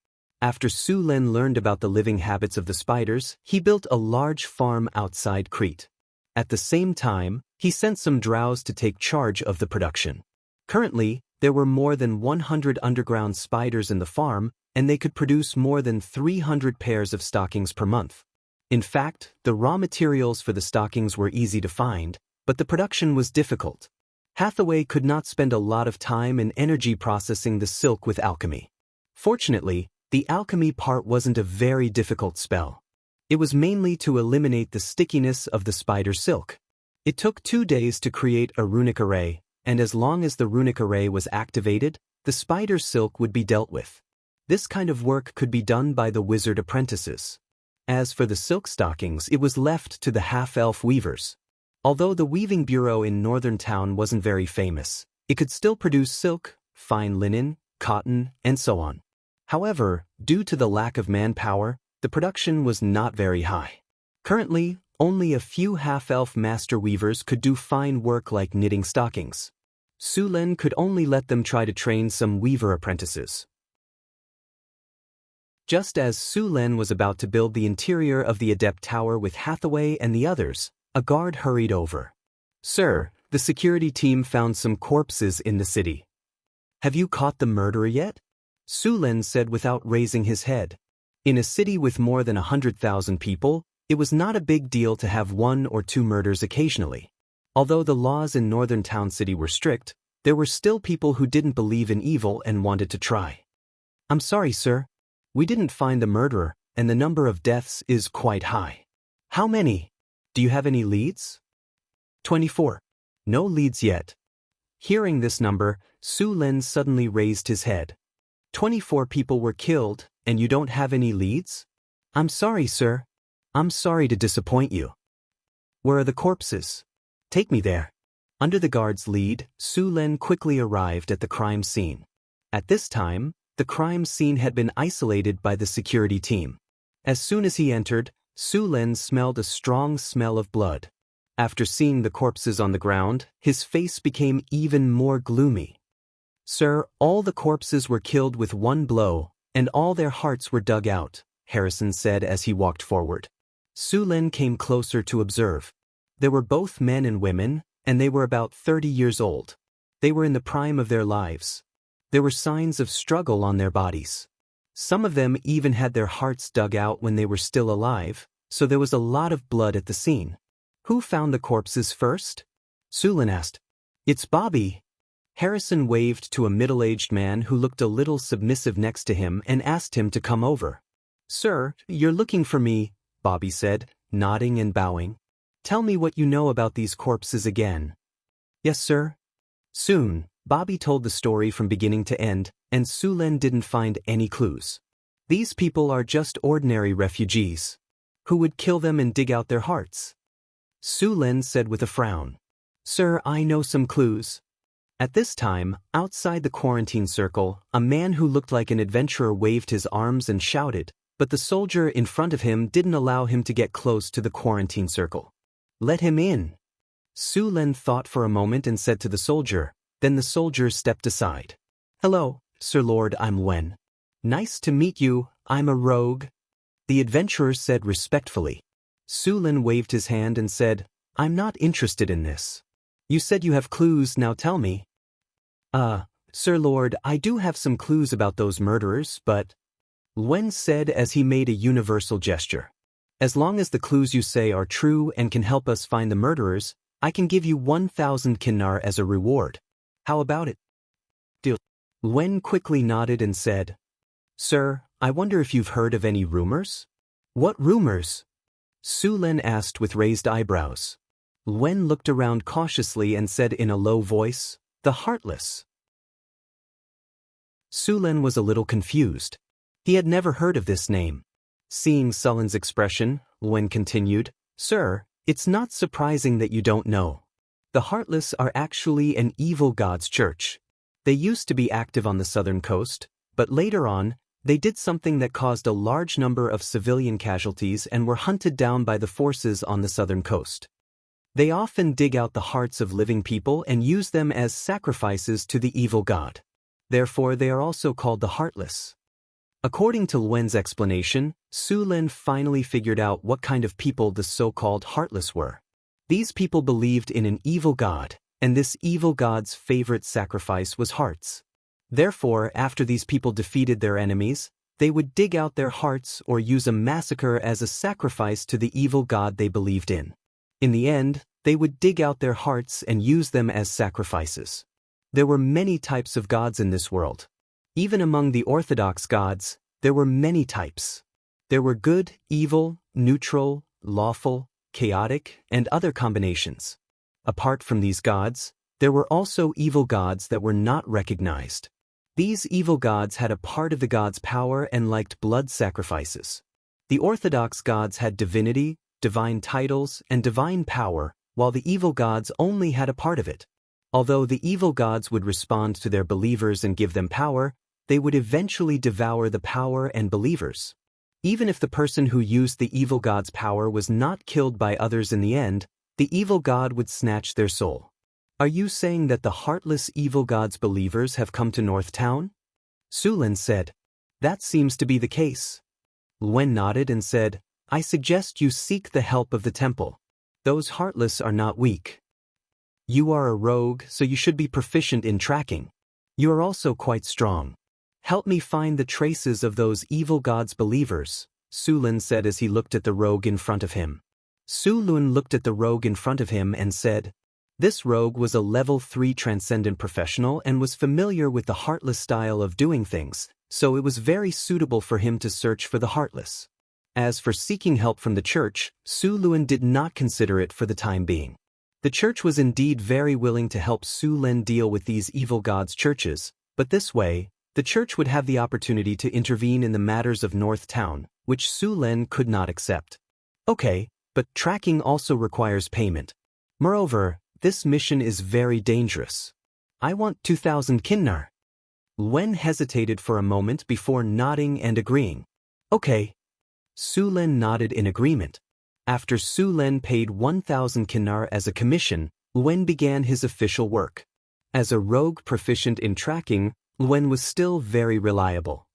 After Su Lin learned about the living habits of the spiders, he built a large farm outside Crete. At the same time, he sent some drows to take charge of the production. Currently, there were more than 100 underground spiders in the farm, and they could produce more than 300 pairs of stockings per month. In fact, the raw materials for the stockings were easy to find, but the production was difficult. Hathaway could not spend a lot of time and energy processing the silk with alchemy. Fortunately, the alchemy part wasn't a very difficult spell. It was mainly to eliminate the stickiness of the spider silk. It took 2 days to create a runic array, and as long as the runic array was activated, the spider silk would be dealt with. This kind of work could be done by the wizard apprentices. As for the silk stockings, it was left to the half-elf weavers. Although the weaving bureau in Northern Town wasn't very famous, it could still produce silk, fine linen, cotton, and so on. However, due to the lack of manpower, the production was not very high. Currently, only a few half-elf master weavers could do fine work like knitting stockings. Su Lin could only let them try to train some weaver apprentices. Just as Su Lin was about to build the interior of the Adept Tower with Hathaway and the others, a guard hurried over. "Sir, the security team found some corpses in the city. Have you caught the murderer yet?" Su Lin said without raising his head. In a city with more than 100,000 people, it was not a big deal to have 1 or 2 murders occasionally. Although the laws in Northern Town City were strict, there were still people who didn't believe in evil and wanted to try. "I'm sorry, sir. We didn't find the murderer, and the number of deaths is quite high." "How many? Do you have any leads?" 24. "No leads yet." Hearing this number, Su Lin suddenly raised his head. 24 people were killed, and you don't have any leads? "I'm sorry, sir. I'm sorry to disappoint you." "Where are the corpses? Take me there." Under the guard's lead, Su Lin quickly arrived at the crime scene. At this time, the crime scene had been isolated by the security team. As soon as he entered, Su Lin smelled a strong smell of blood. After seeing the corpses on the ground, his face became even more gloomy. "Sir, all the corpses were killed with 1 blow, and all their hearts were dug out," Harrison said as he walked forward. Su Lin came closer to observe. There were both men and women, and they were about 30 years old. They were in the prime of their lives. There were signs of struggle on their bodies. Some of them even had their hearts dug out when they were still alive, so there was a lot of blood at the scene. "Who found the corpses first?" Su Lin asked. "It's Bobby." Harrison waved to a middle-aged man who looked a little submissive next to him and asked him to come over. "Sir, you're looking for me," Bobby said, nodding and bowing. "Tell me what you know about these corpses again." "Yes, sir." Soon, Bobby told the story from beginning to end, and Su Lin didn't find any clues. "These people are just ordinary refugees. Who would kill them and dig out their hearts?" Su Lin said with a frown. "Sir, I know some clues." At this time, outside the quarantine circle, a man who looked like an adventurer waved his arms and shouted, but the soldier in front of him didn't allow him to get close to the quarantine circle. "Let him in." Su Lin thought for a moment and said to the soldier. Then the soldier stepped aside. "Hello, Sir Lord, I'm Wen." "Nice to meet you, I'm a rogue," the adventurer said respectfully. Su Lin waved his hand and said, "I'm not interested in this. You said you have clues, now tell me." Sir Lord, I do have some clues about those murderers, but," Wen said as he made a universal gesture. "As long as the clues you say are true and can help us find the murderers, I can give you 1,000 kinar as a reward. How about it?" "Deal." Wen quickly nodded and said, "Sir, I wonder if you've heard of any rumors?" "What rumors?" Su Lin asked with raised eyebrows. Wen looked around cautiously and said in a low voice, "The Heartless." Su Lin was a little confused. He had never heard of this name. Seeing Sullen's expression, Wen continued, "Sir, it's not surprising that you don't know. The Heartless are actually an evil god's church. They used to be active on the southern coast, but later on, they did something that caused a large number of civilian casualties and were hunted down by the forces on the southern coast. They often dig out the hearts of living people and use them as sacrifices to the evil god. Therefore, they are also called the Heartless." According to Wen's explanation, Su Lin finally figured out what kind of people the so-called Heartless were. These people believed in an evil god, and this evil god's favorite sacrifice was hearts. Therefore, after these people defeated their enemies, they would dig out their hearts or use a massacre as a sacrifice to the evil god they believed in. In the end, they would dig out their hearts and use them as sacrifices. There were many types of gods in this world. Even among the orthodox gods, there were many types. There were good, evil, neutral, lawful, chaotic, and other combinations. Apart from these gods, there were also evil gods that were not recognized. These evil gods had a part of the god's power and liked blood sacrifices. The orthodox gods had divinity, divine titles, and divine power, while the evil gods only had a part of it. Although the evil gods would respond to their believers and give them power, they would eventually devour the power and believers. Even if the person who used the evil god's power was not killed by others in the end, the evil god would snatch their soul. Are you saying that the heartless evil god's believers have come to North Town? Su Lin said. That seems to be the case. Wen nodded and said, I suggest you seek the help of the temple. Those heartless are not weak. You are a rogue, so you should be proficient in tracking. You are also quite strong. Help me find the traces of those evil gods' believers, Su Lin said as he looked at the rogue in front of him. Su Lin looked at the rogue in front of him and said, this rogue was a level 3 transcendent professional and was familiar with the heartless style of doing things, so it was very suitable for him to search for the heartless. As for seeking help from the church, Su Lin did not consider it for the time being. The church was indeed very willing to help Su Lin deal with these evil gods' churches, but this way, the church would have the opportunity to intervene in the matters of North Town, which Su Lin could not accept. Okay, but tracking also requires payment. Moreover, this mission is very dangerous. I want 2,000 kinnar. Wen hesitated for a moment before nodding and agreeing. Okay. Su Lin nodded in agreement. After Su Lin paid 1,000 kinnar as a commission, Wen began his official work. As a rogue proficient in tracking, Wen was still very reliable.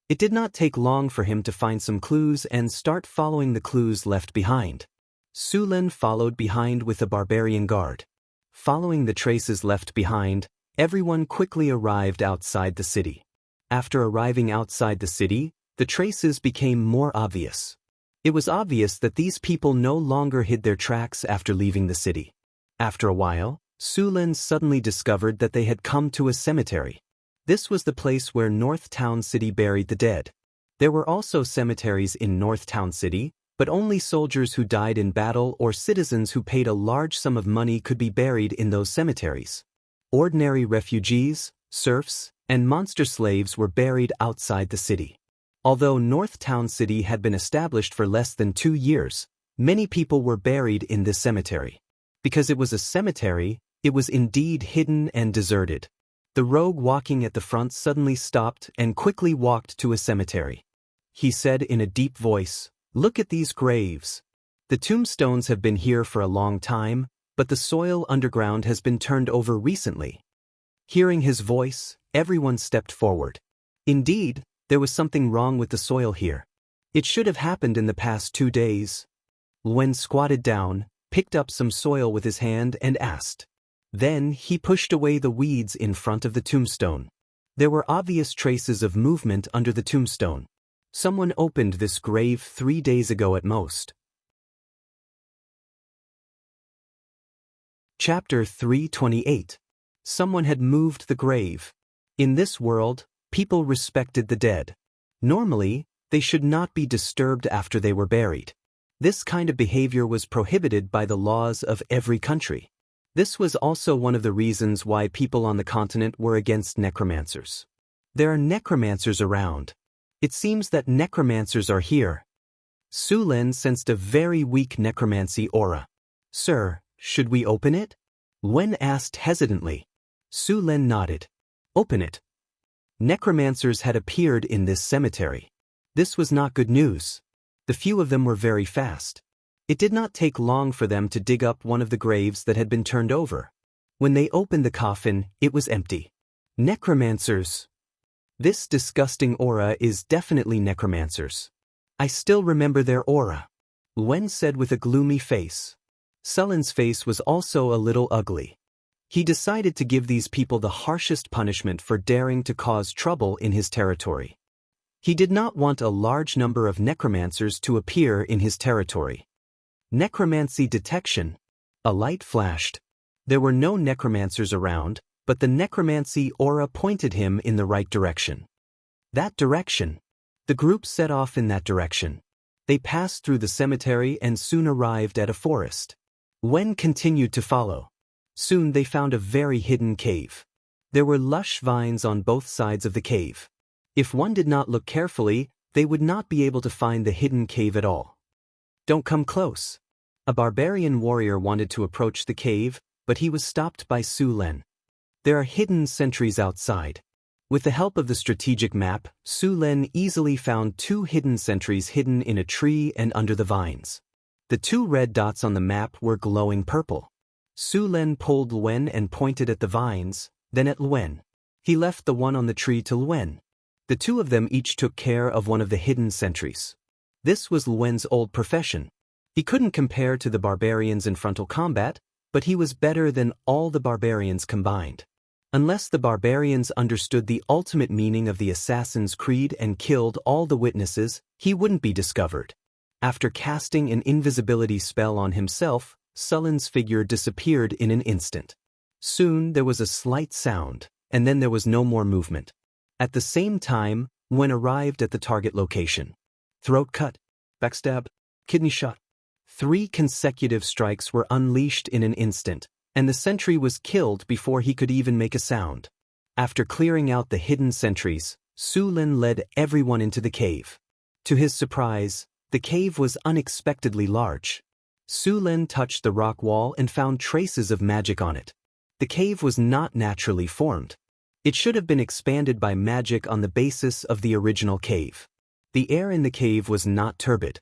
It did not take long for him to find some clues and start following the clues left behind. Su Lin followed behind with a barbarian guard. Following the traces left behind, everyone quickly arrived outside the city. After arriving outside the city, the traces became more obvious. It was obvious that these people no longer hid their tracks after leaving the city. After a while, Su Lin suddenly discovered that they had come to a cemetery. This was the place where North Town City buried the dead. There were also cemeteries in North Town City, but only soldiers who died in battle or citizens who paid a large sum of money could be buried in those cemeteries. Ordinary refugees, serfs, and monster slaves were buried outside the city. Although North Town City had been established for less than 2 years, many people were buried in this cemetery. Because it was a cemetery, it was indeed hidden and deserted. The rogue walking at the front suddenly stopped and quickly walked to a cemetery. He said in a deep voice, "Look at these graves. The tombstones have been here for a long time, but the soil underground has been turned over recently." Hearing his voice, everyone stepped forward. Indeed, there was something wrong with the soil here. It should have happened in the past 2 days. Wen squatted down, picked up some soil with his hand and asked. Then he pushed away the weeds in front of the tombstone. There were obvious traces of movement under the tombstone. Someone opened this grave 3 days ago at most. Chapter 328. Someone had moved the grave. In this world, people respected the dead. Normally, they should not be disturbed after they were buried. This kind of behavior was prohibited by the laws of every country. This was also one of the reasons why people on the continent were against necromancers. There are necromancers around. It seems that necromancers are here. Su Len sensed a very weak necromancy aura. Sir, should we open it? Wen asked hesitantly. Su Len nodded. Open it. Necromancers had appeared in this cemetery. This was not good news. The few of them were very fast. It did not take long for them to dig up one of the graves that had been turned over. When they opened the coffin, it was empty. Necromancers. This disgusting aura is definitely necromancers. I still remember their aura. Wen said with a gloomy face. Sullen's face was also a little ugly. He decided to give these people the harshest punishment for daring to cause trouble in his territory. He did not want a large number of necromancers to appear in his territory. Necromancy detection. A light flashed. There were no necromancers around, but the necromancy aura pointed him in the right direction. That direction. The group set off in that direction. They passed through the cemetery and soon arrived at a forest. Wen continued to follow. Soon they found a very hidden cave. There were lush vines on both sides of the cave. If one did not look carefully, they would not be able to find the hidden cave at all. Don't come close. A barbarian warrior wanted to approach the cave, but he was stopped by Su Len. There are hidden sentries outside. With the help of the strategic map, Su Len easily found 2 hidden sentries hidden in a tree and under the vines. The 2 red dots on the map were glowing purple. Su Len pulled Luen and pointed at the vines, then at Luen. He left the one on the tree to Luen. The 2 of them each took care of one of the hidden sentries. This was Luen's old profession. He couldn't compare to the barbarians in frontal combat, but he was better than all the barbarians combined. Unless the barbarians understood the ultimate meaning of the Assassin's Creed and killed all the witnesses, he wouldn't be discovered. After casting an invisibility spell on himself, Sullen's figure disappeared in an instant. Soon there was a slight sound, and then there was no more movement. At the same time, Wen arrived at the target location. Throat cut, backstab, kidney shot. 3 consecutive strikes were unleashed in an instant, and the sentry was killed before he could even make a sound. After clearing out the hidden sentries, Su Len led everyone into the cave. To his surprise, the cave was unexpectedly large. Su Len touched the rock wall and found traces of magic on it. The cave was not naturally formed. It should have been expanded by magic on the basis of the original cave. The air in the cave was not turbid.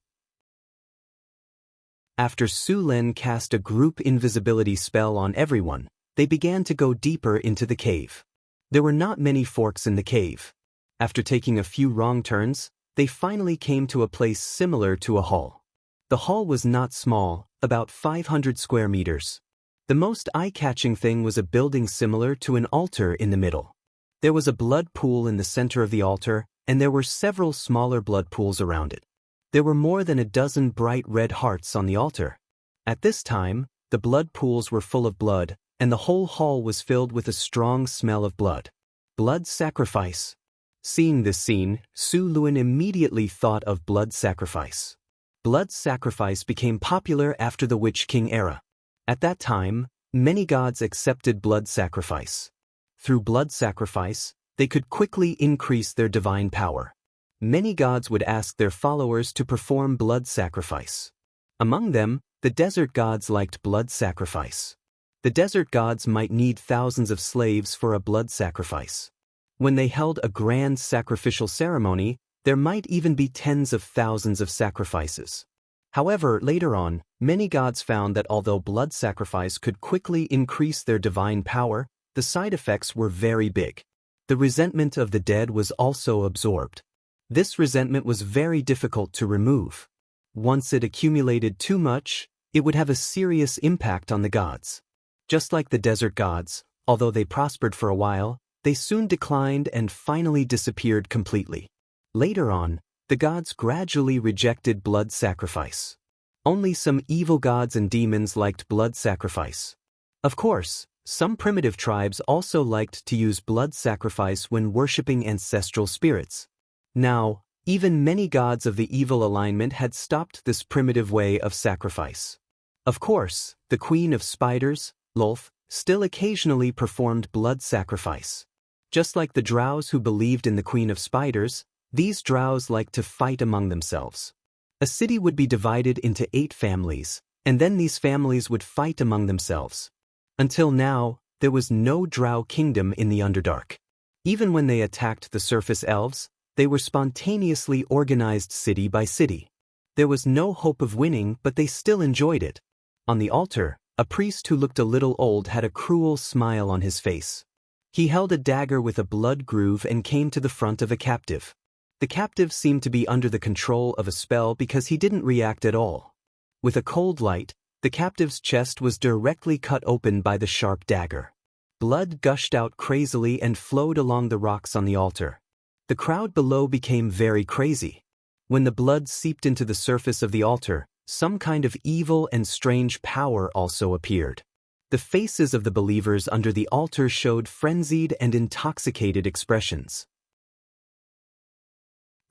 After Su Len cast a group invisibility spell on everyone, they began to go deeper into the cave. There were not many forks in the cave. After taking a few wrong turns, they finally came to a place similar to a hall. The hall was not small, about 500 square meters. The most eye-catching thing was a building similar to an altar in the middle. There was a blood pool in the center of the altar, and there were several smaller blood pools around it. There were more than a dozen bright red hearts on the altar. At this time, the blood pools were full of blood, and the whole hall was filled with a strong smell of blood. Blood sacrifice. Seeing this scene, Su Luen immediately thought of blood sacrifice. Blood sacrifice became popular after the Witch King era. At that time, many gods accepted blood sacrifice. Through blood sacrifice, they could quickly increase their divine power. Many gods would ask their followers to perform blood sacrifice. Among them, the desert gods liked blood sacrifice. The desert gods might need thousands of slaves for a blood sacrifice. When they held a grand sacrificial ceremony, there might even be tens of thousands of sacrifices. However, later on, many gods found that although blood sacrifice could quickly increase their divine power, the side effects were very big. The resentment of the dead was also absorbed. This resentment was very difficult to remove. Once it accumulated too much, it would have a serious impact on the gods. Just like the desert gods, although they prospered for a while, they soon declined and finally disappeared completely. Later on, the gods gradually rejected blood sacrifice. Only some evil gods and demons liked blood sacrifice. Of course, some primitive tribes also liked to use blood sacrifice when worshipping ancestral spirits. Now, even many gods of the evil alignment had stopped this primitive way of sacrifice. Of course, the Queen of Spiders, Lolth, still occasionally performed blood sacrifice. Just like the drows who believed in the Queen of Spiders, These drows liked to fight among themselves. A city would be divided into 8 families, and then these families would fight among themselves. Until now, there was no drow kingdom in the Underdark. Even when they attacked the surface elves, they were spontaneously organized city by city. There was no hope of winning, but they still enjoyed it. On the altar, a priest who looked a little old had a cruel smile on his face. He held a dagger with a blood groove and came to the front of a captive. The captive seemed to be under the control of a spell because he didn't react at all. With a cold light, the captive's chest was directly cut open by the sharp dagger. Blood gushed out crazily and flowed along the rocks on the altar. The crowd below became very crazy. When the blood seeped into the surface of the altar, some kind of evil and strange power also appeared. The faces of the believers under the altar showed frenzied and intoxicated expressions.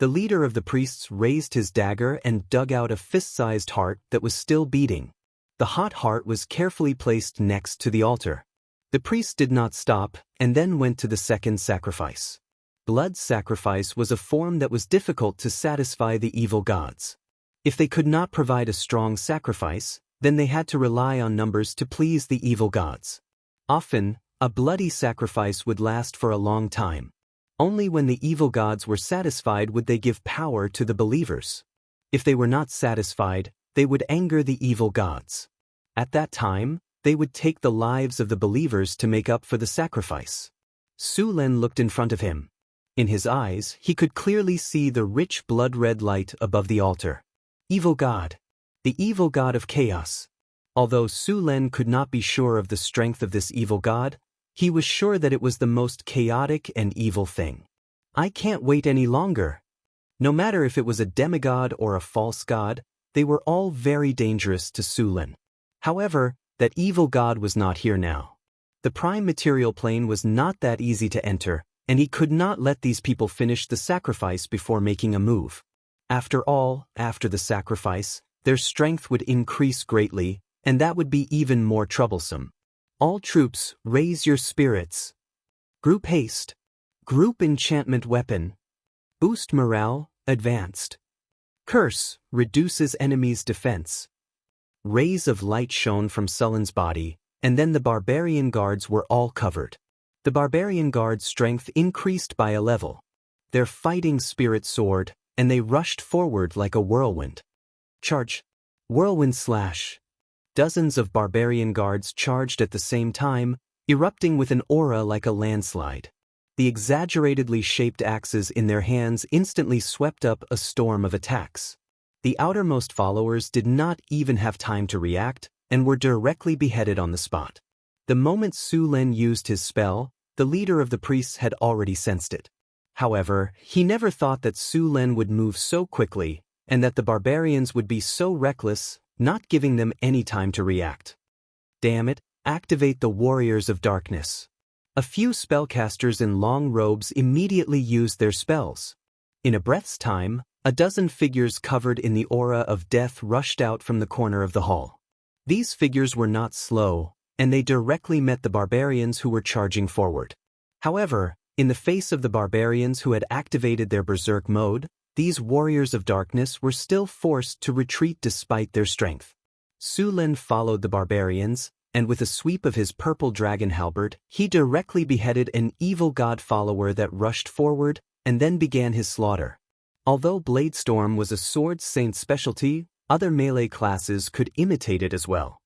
The leader of the priests raised his dagger and dug out a fist-sized heart that was still beating. The hot heart was carefully placed next to the altar. The priest did not stop and then went to the second sacrifice. Blood sacrifice was a form that was difficult to satisfy the evil gods. If they could not provide a strong sacrifice, then they had to rely on numbers to please the evil gods. Often, a bloody sacrifice would last for a long time. Only when the evil gods were satisfied would they give power to the believers. If they were not satisfied, they would anger the evil gods. At that time, they would take the lives of the believers to make up for the sacrifice. Su Len looked in front of him. In his eyes, he could clearly see the rich blood-red light above the altar. Evil god. The evil god of chaos. Although Su Len could not be sure of the strength of this evil god, he was sure that it was the most chaotic and evil thing. I can't wait any longer. No matter if it was a demigod or a false god, they were all very dangerous to Su Len. However, that evil god was not here now. The prime material plane was not that easy to enter, and he could not let these people finish the sacrifice before making a move. After all, after the sacrifice, their strength would increase greatly, and that would be even more troublesome. All troops, raise your spirits. Group haste. Group enchantment weapon. Boost morale, advanced. Curse, reduces enemy's defense. Rays of light shone from Sullen's body, and then the barbarian guards were all covered. The barbarian guards' strength increased by a level. Their fighting spirit soared, and they rushed forward like a whirlwind. Charge. Whirlwind slash. Dozens of barbarian guards charged at the same time, erupting with an aura like a landslide. The exaggeratedly shaped axes in their hands instantly swept up a storm of attacks. The outermost followers did not even have time to react, and were directly beheaded on the spot. The moment Su Len used his spell, the leader of the priests had already sensed it. However, he never thought that Su Len would move so quickly, and that the barbarians would be so reckless, not giving them any time to react. Damn it, activate the Warriors of Darkness. A few spellcasters in long robes immediately used their spells. In a breath's time, a dozen figures covered in the aura of death rushed out from the corner of the hall. These figures were not slow, and they directly met the barbarians who were charging forward. However, in the face of the barbarians who had activated their berserk mode, these warriors of darkness were still forced to retreat despite their strength. Su Len followed the barbarians, and with a sweep of his purple dragon halberd, he directly beheaded an evil god follower that rushed forward, and then began his slaughter. Although Bladestorm was a sword saint specialty, other melee classes could imitate it as well.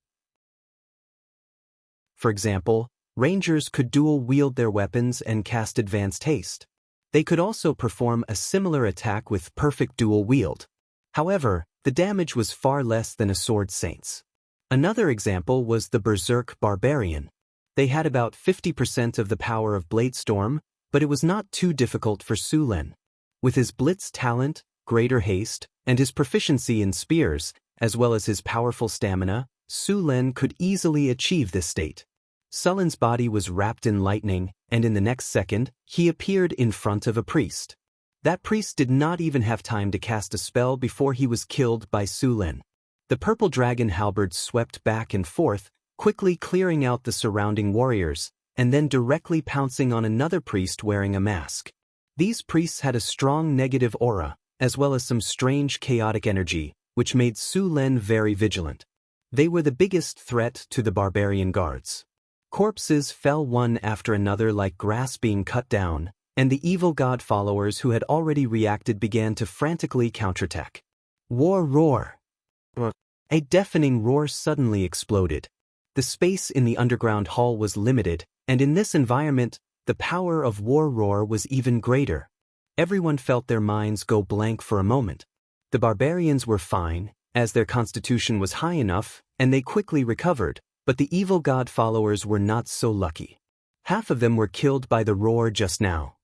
For example, rangers could dual-wield their weapons and cast advanced haste. They could also perform a similar attack with perfect dual wield. However, the damage was far less than a sword saint's. Another example was the Berserk Barbarian. They had about 50% of the power of Bladestorm, but it was not too difficult for Su Len. With his Blitz talent, greater haste, and his proficiency in spears, as well as his powerful stamina, Su Len could easily achieve this state. Sullen's body was wrapped in lightning, and in the next second, he appeared in front of a priest. That priest did not even have time to cast a spell before he was killed by Su Len. The purple dragon halberd swept back and forth, quickly clearing out the surrounding warriors, and then directly pouncing on another priest wearing a mask. These priests had a strong negative aura, as well as some strange chaotic energy, which made Su Len very vigilant. They were the biggest threat to the barbarian guards. Corpses fell one after another like grass being cut down, and the evil god followers who had already reacted began to frantically counterattack. War roar! A deafening roar suddenly exploded. The space in the underground hall was limited, and in this environment, the power of war roar was even greater. Everyone felt their minds go blank for a moment. The barbarians were fine, as their constitution was high enough, and they quickly recovered, but the evil god followers were not so lucky. Half of them were killed by the roar just now.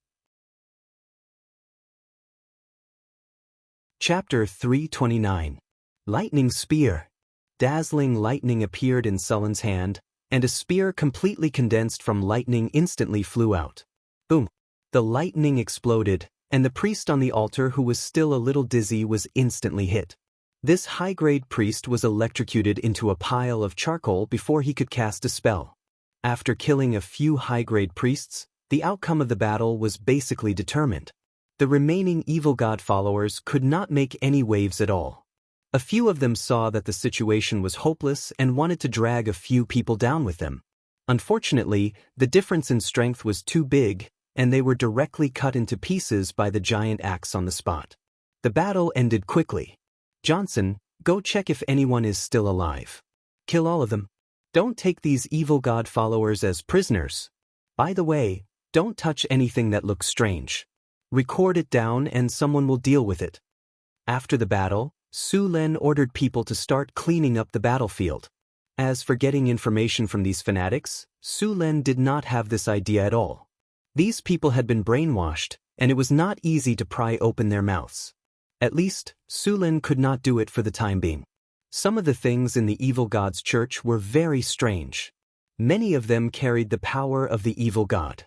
Chapter 329. Lightning Spear. Dazzling lightning appeared in Sullen's hand, and a spear completely condensed from lightning instantly flew out. Boom! The lightning exploded, and the priest on the altar, who was still a little dizzy, was instantly hit. This high-grade priest was electrocuted into a pile of charcoal before he could cast a spell. After killing a few high-grade priests, the outcome of the battle was basically determined. The remaining evil god followers could not make any waves at all. A few of them saw that the situation was hopeless and wanted to drag a few people down with them. Unfortunately, the difference in strength was too big, and they were directly cut into pieces by the giant axe on the spot. The battle ended quickly. Johnson, go check if anyone is still alive. Kill all of them. Don't take these evil god followers as prisoners. By the way, don't touch anything that looks strange. Record it down and someone will deal with it. After the battle, Su Len ordered people to start cleaning up the battlefield. As for getting information from these fanatics, Su Len did not have this idea at all. These people had been brainwashed, and it was not easy to pry open their mouths. At least, Su Len could not do it for the time being. Some of the things in the evil god's church were very strange. Many of them carried the power of the evil god.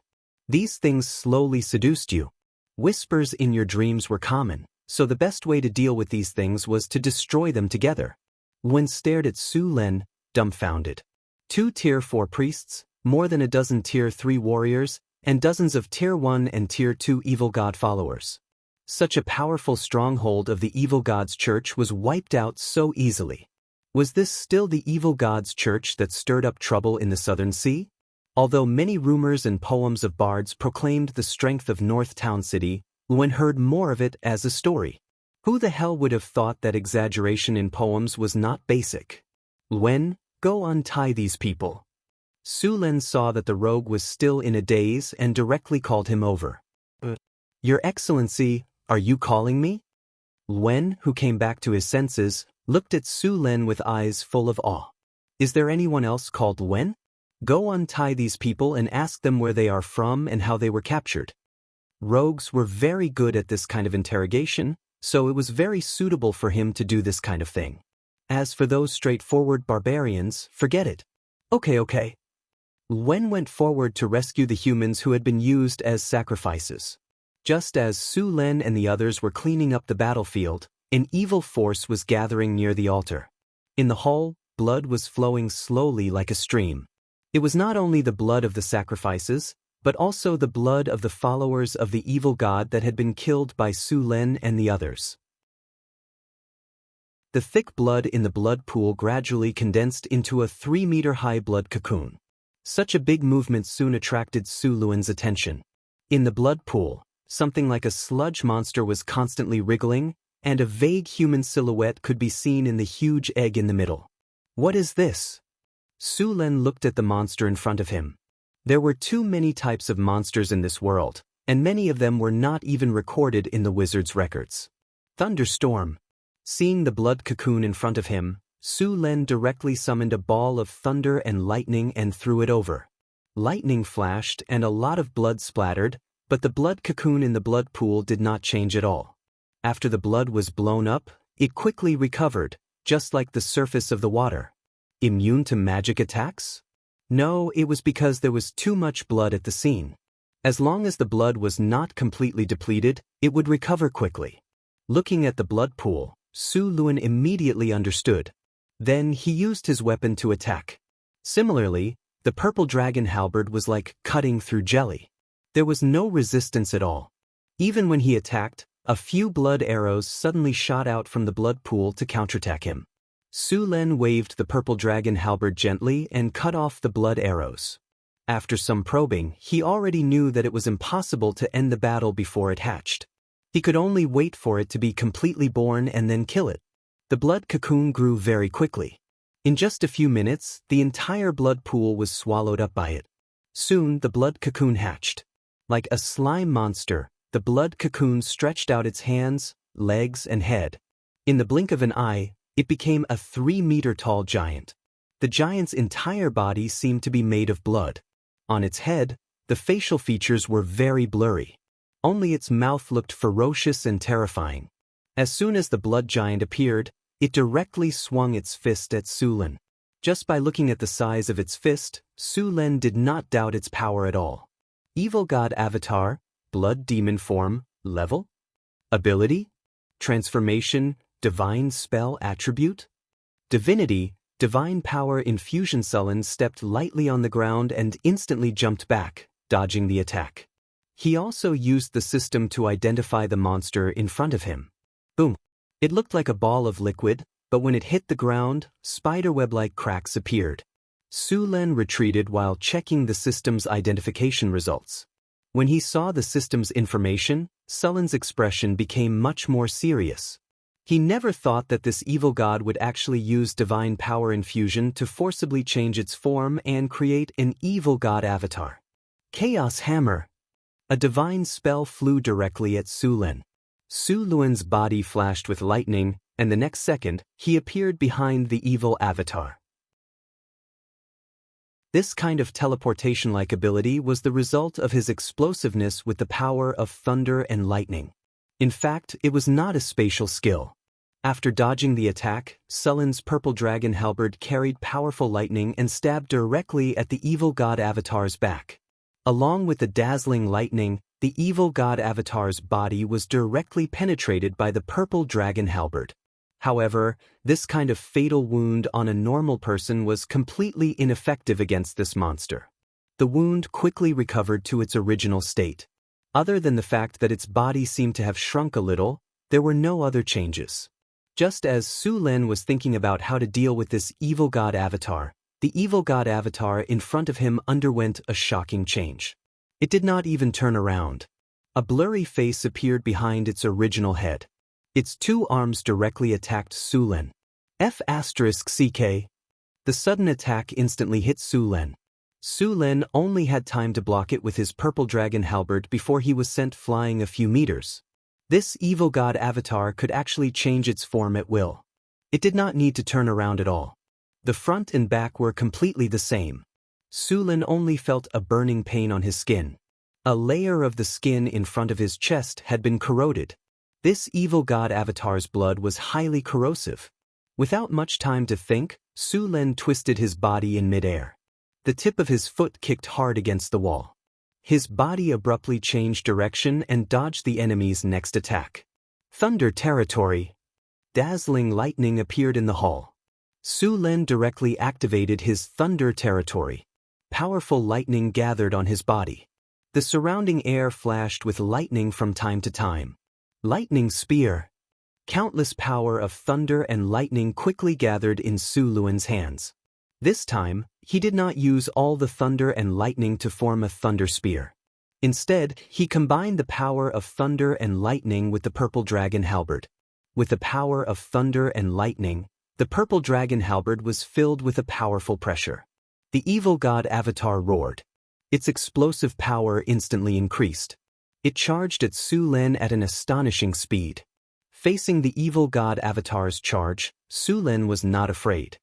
These things slowly seduced you. Whispers in your dreams were common, so the best way to deal with these things was to destroy them together. Wen stared at Su Len, dumbfounded. 2 Tier 4 priests, more than a dozen Tier 3 warriors, and dozens of Tier 1 and Tier 2 evil god followers. Such a powerful stronghold of the evil god's church was wiped out so easily. Was this still the evil god's church that stirred up trouble in the Southern Sea? Although many rumors and poems of bards proclaimed the strength of North Town City, Wen heard more of it as a story. Who the hell would have thought that exaggeration in poems was not basic? Wen, go untie these people. Su Len saw that the rogue was still in a daze and directly called him over. Your Excellency, are you calling me? Wen, who came back to his senses, looked at Su Len with eyes full of awe. Is there anyone else called Wen? Go untie these people and ask them where they are from and how they were captured. Rogues were very good at this kind of interrogation, so it was very suitable for him to do this kind of thing. As for those straightforward barbarians, forget it. Okay. Wen went forward to rescue the humans who had been used as sacrifices. Just as Su Len and the others were cleaning up the battlefield, an evil force was gathering near the altar. In the hall, blood was flowing slowly like a stream. It was not only the blood of the sacrifices, but also the blood of the followers of the evil god that had been killed by Su Len and the others. The thick blood in the blood pool gradually condensed into a 3-meter-high blood cocoon. Such a big movement soon attracted Su Luan's attention. In the blood pool, something like a sludge monster was constantly wriggling, and a vague human silhouette could be seen in the huge egg in the middle. What is this? Su Len looked at the monster in front of him. There were too many types of monsters in this world, and many of them were not even recorded in the wizard's records. Thunderstorm. Seeing the blood cocoon in front of him, Su Len directly summoned a ball of thunder and lightning and threw it over. Lightning flashed and a lot of blood splattered, but the blood cocoon in the blood pool did not change at all. After the blood was blown up, it quickly recovered, just like the surface of the water. Immune to magic attacks? No, it was because there was too much blood at the scene. As long as the blood was not completely depleted, it would recover quickly. Looking at the blood pool, Su Luan immediately understood. Then he used his weapon to attack. Similarly, the purple dragon halberd was like cutting through jelly. There was no resistance at all. Even when he attacked, a few blood arrows suddenly shot out from the blood pool to counterattack him. Su Len waved the purple dragon halberd gently and cut off the blood arrows. After some probing, he already knew that it was impossible to end the battle before it hatched. He could only wait for it to be completely born and then kill it. The blood cocoon grew very quickly. In just a few minutes, the entire blood pool was swallowed up by it. Soon, the blood cocoon hatched. Like a slime monster, the blood cocoon stretched out its hands, legs, and head. In the blink of an eye, it became a 3-meter-tall giant. The giant's entire body seemed to be made of blood. On its head, the facial features were very blurry. Only its mouth looked ferocious and terrifying. As soon as the blood giant appeared, it directly swung its fist at Su Len. Just by looking at the size of its fist, Su Len did not doubt its power at all. Evil God Avatar, Blood Demon Form, Level? Ability? Transformation, Divine Spell Attribute? Divinity, Divine Power Infusion. Su Len stepped lightly on the ground and instantly jumped back, dodging the attack. He also used the system to identify the monster in front of him. Boom! It looked like a ball of liquid, but when it hit the ground, spiderweb-like cracks appeared. Su Len retreated while checking the system's identification results. When he saw the system's information, Su Len's expression became much more serious. He never thought that this evil god would actually use divine power infusion to forcibly change its form and create an evil god avatar. Chaos Hammer! A divine spell flew directly at Su Len. Su Len's body flashed with lightning, and the next second, he appeared behind the evil avatar. This kind of teleportation-like ability was the result of his explosiveness with the power of thunder and lightning. In fact, it was not a spatial skill. After dodging the attack, Su Len's purple dragon halberd carried powerful lightning and stabbed directly at the evil god avatar's back. Along with the dazzling lightning, the evil god avatar's body was directly penetrated by the purple dragon halberd. However, this kind of fatal wound on a normal person was completely ineffective against this monster. The wound quickly recovered to its original state. Other than the fact that its body seemed to have shrunk a little, there were no other changes. Just as Su Len was thinking about how to deal with this evil god avatar, the evil god avatar in front of him underwent a shocking change. It did not even turn around. A blurry face appeared behind its original head. Its two arms directly attacked Su Len. F***CK. The sudden attack instantly hit Su Len. Su Len only had time to block it with his purple dragon halberd before he was sent flying a few meters. This evil god avatar could actually change its form at will. It did not need to turn around at all. The front and back were completely the same. Su Len only felt a burning pain on his skin. A layer of the skin in front of his chest had been corroded. This evil god avatar's blood was highly corrosive. Without much time to think, Su Len twisted his body in midair. The tip of his foot kicked hard against the wall. His body abruptly changed direction and dodged the enemy's next attack. Thunder territory. Dazzling lightning appeared in the hall. Su Len directly activated his thunder territory. Powerful lightning gathered on his body. The surrounding air flashed with lightning from time to time. Lightning spear. Countless power of thunder and lightning quickly gathered in Su Len's hands. This time, he did not use all the thunder and lightning to form a thunder spear. Instead, he combined the power of thunder and lightning with the purple dragon halberd. With the power of thunder and lightning, the purple dragon halberd was filled with a powerful pressure. The evil god avatar roared. Its explosive power instantly increased. It charged at Su Len at an astonishing speed. Facing the evil god avatar's charge, Su Len was not afraid.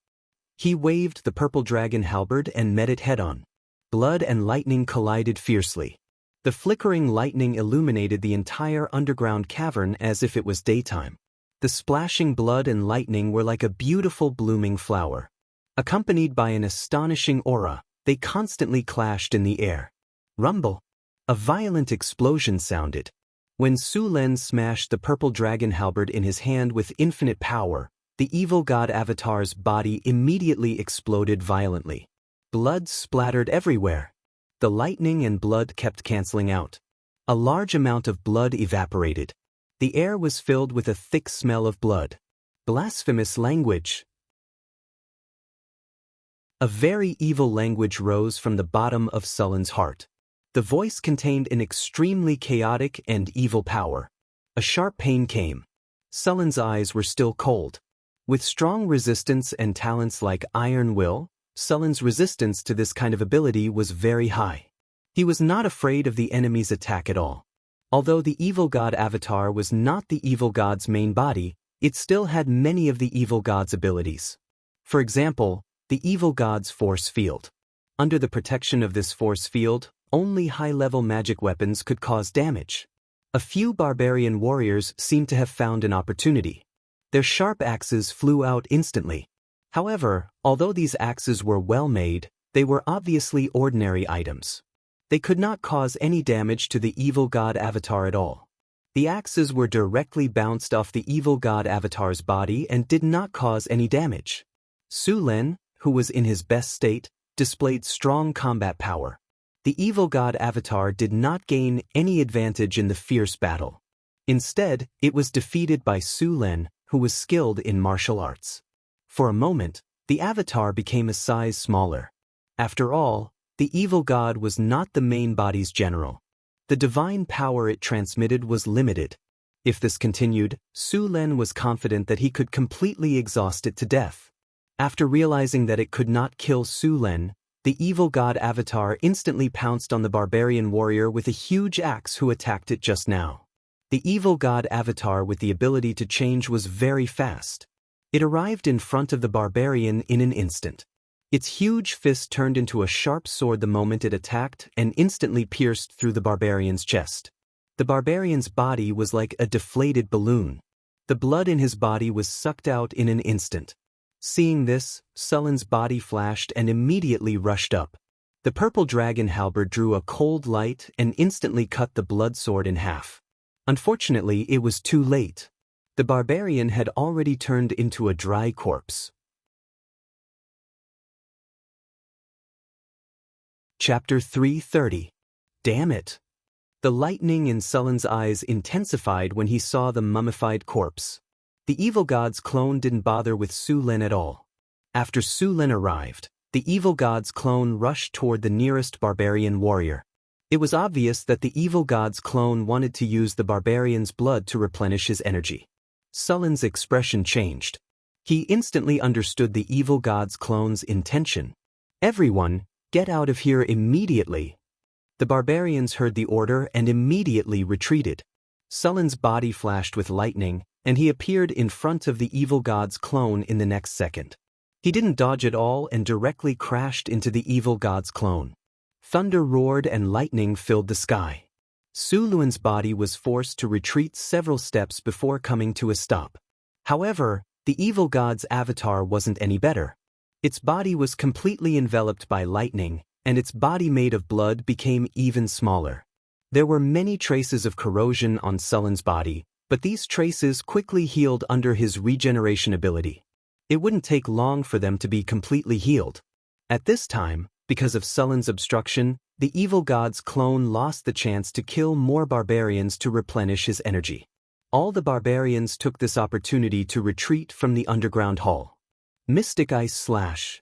He waved the purple dragon halberd and met it head-on. Blood and lightning collided fiercely. The flickering lightning illuminated the entire underground cavern as if it was daytime. The splashing blood and lightning were like a beautiful blooming flower. Accompanied by an astonishing aura, they constantly clashed in the air. Rumble! A violent explosion sounded. When Su Len smashed the purple dragon halberd in his hand with infinite power, the evil god avatar's body immediately exploded violently. Blood splattered everywhere. The lightning and blood kept canceling out. A large amount of blood evaporated. The air was filled with a thick smell of blood. Blasphemous language. A very evil language rose from the bottom of Sullen's heart. The voice contained an extremely chaotic and evil power. A sharp pain came. Sullen's eyes were still cold. With strong resistance and talents like iron will, Sullen's resistance to this kind of ability was very high. He was not afraid of the enemy's attack at all. Although the evil god avatar was not the evil god's main body, it still had many of the evil god's abilities. For example, the evil god's force field. Under the protection of this force field, only high-level magic weapons could cause damage. A few barbarian warriors seemed to have found an opportunity. Their sharp axes flew out instantly. However, although these axes were well made, they were obviously ordinary items. They could not cause any damage to the evil god avatar at all. The axes were directly bounced off the evil god avatar's body and did not cause any damage. Su Len, who was in his best state, displayed strong combat power. The evil god avatar did not gain any advantage in the fierce battle. Instead, it was defeated by Su Len, who was skilled in martial arts. For a moment, the avatar became a size smaller. After all, the evil god was not the main body's general. The divine power it transmitted was limited. If this continued, Su Len was confident that he could completely exhaust it to death. After realizing that it could not kill Su Len, the evil god avatar instantly pounced on the barbarian warrior with a huge axe who attacked it just now. The evil god avatar with the ability to change was very fast. It arrived in front of the barbarian in an instant. Its huge fist turned into a sharp sword the moment it attacked and instantly pierced through the barbarian's chest. The barbarian's body was like a deflated balloon. The blood in his body was sucked out in an instant. Seeing this, Sullen's body flashed and immediately rushed up. The purple dragon halberd drew a cold light and instantly cut the blood sword in half. Unfortunately, it was too late. The barbarian had already turned into a dry corpse. Chapter 330. Damn it! The lightning in Sullen's eyes intensified when he saw the mummified corpse. The evil god's clone didn't bother with Su Len at all. After Su Len arrived, the evil god's clone rushed toward the nearest barbarian warrior. It was obvious that the evil god's clone wanted to use the barbarian's blood to replenish his energy. Sullen's expression changed. He instantly understood the evil god's clone's intention. "Everyone, get out of here immediately!" The barbarians heard the order and immediately retreated. Sullen's body flashed with lightning, and he appeared in front of the evil god's clone in the next second. He didn't dodge at all and directly crashed into the evil god's clone. Thunder roared and lightning filled the sky. Su Luan's body was forced to retreat several steps before coming to a stop. However, the evil god's avatar wasn't any better. Its body was completely enveloped by lightning, and its body made of blood became even smaller. There were many traces of corrosion on Sullen's body, but these traces quickly healed under his regeneration ability. It wouldn't take long for them to be completely healed. At this time, because of Sullen's obstruction, the evil god's clone lost the chance to kill more barbarians to replenish his energy. All the barbarians took this opportunity to retreat from the underground hall. Mystic Ice Slash.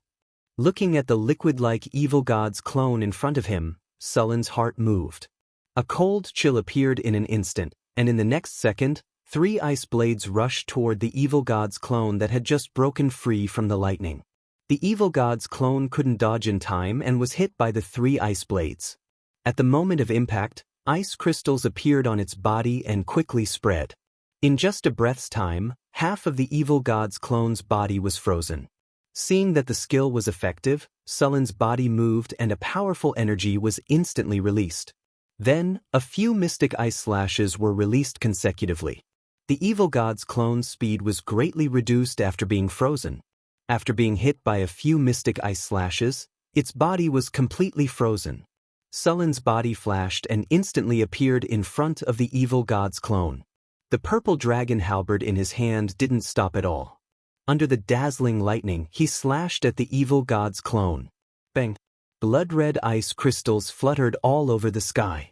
Looking at the liquid-like evil god's clone in front of him, Sullen's heart moved. A cold chill appeared in an instant, and in the next second, 3 ice blades rushed toward the evil god's clone that had just broken free from the lightning. The evil god's clone couldn't dodge in time and was hit by the 3 ice blades. At the moment of impact, ice crystals appeared on its body and quickly spread. In just a breath's time, half of the evil god's clone's body was frozen. Seeing that the skill was effective, Sullen's body moved and a powerful energy was instantly released. Then, a few mystic ice slashes were released consecutively. The evil god's clone's speed was greatly reduced after being frozen. After being hit by a few mystic ice slashes, its body was completely frozen. Sullen's body flashed and instantly appeared in front of the evil god's clone. The purple dragon halberd in his hand didn't stop at all. Under the dazzling lightning, he slashed at the evil god's clone. Bang! Blood-red ice crystals fluttered all over the sky.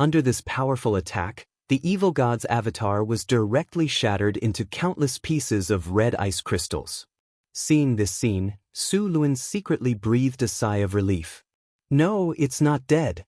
Under this powerful attack, the evil god's avatar was directly shattered into countless pieces of red ice crystals. Seeing this scene, Su Lun secretly breathed a sigh of relief. No, it's not dead.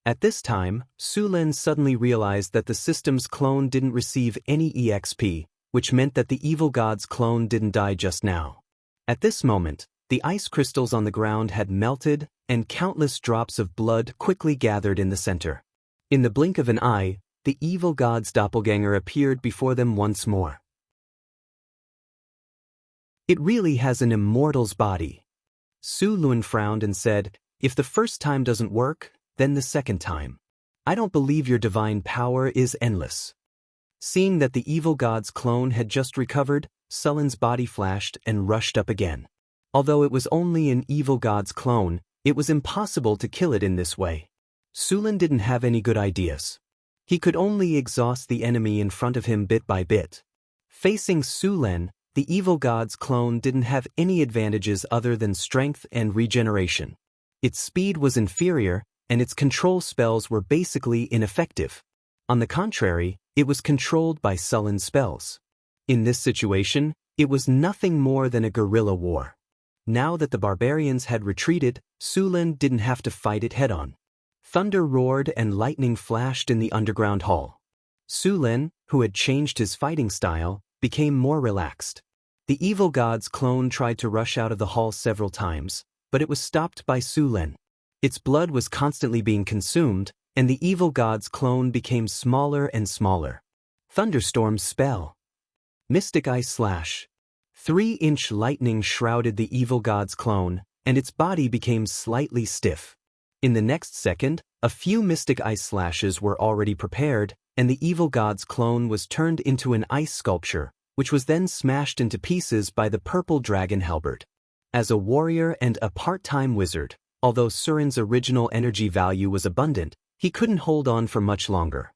At this time, Su Lun suddenly realized that the system's clone didn't receive any EXP, which meant that the evil god's clone didn't die just now. At this moment, the ice crystals on the ground had melted, and countless drops of blood quickly gathered in the center. In the blink of an eye, the evil god's doppelganger appeared before them once more. It really has an immortal's body. Su Lun frowned and said, if the first time doesn't work, then the second time. I don't believe your divine power is endless. Seeing that the evil god's clone had just recovered, Sullen's body flashed and rushed up again. Although it was only an evil god's clone, it was impossible to kill it in this way. Su Lun didn't have any good ideas. He could only exhaust the enemy in front of him bit by bit. Facing Su Lun, the evil god's clone didn't have any advantages other than strength and regeneration. Its speed was inferior, and its control spells were basically ineffective. On the contrary, it was controlled by sullen spells. In this situation, it was nothing more than a guerrilla war. Now that the barbarians had retreated, Su Lun didn't have to fight it head-on. Thunder roared and lightning flashed in the underground hall. Su Lun, who had changed his fighting style, became more relaxed. The evil god's clone tried to rush out of the hall several times, but it was stopped by Su Lun. Its blood was constantly being consumed, and the evil god's clone became smaller and smaller. Thunderstorm spell. Mystic Ice Slash. 3-inch lightning shrouded the evil god's clone, and its body became slightly stiff. In the next second, a few mystic ice slashes were already prepared, and the evil god's clone was turned into an ice sculpture, which was then smashed into pieces by the purple dragon halberd. As a warrior and a part-time wizard, although Surin's original energy value was abundant, he couldn't hold on for much longer.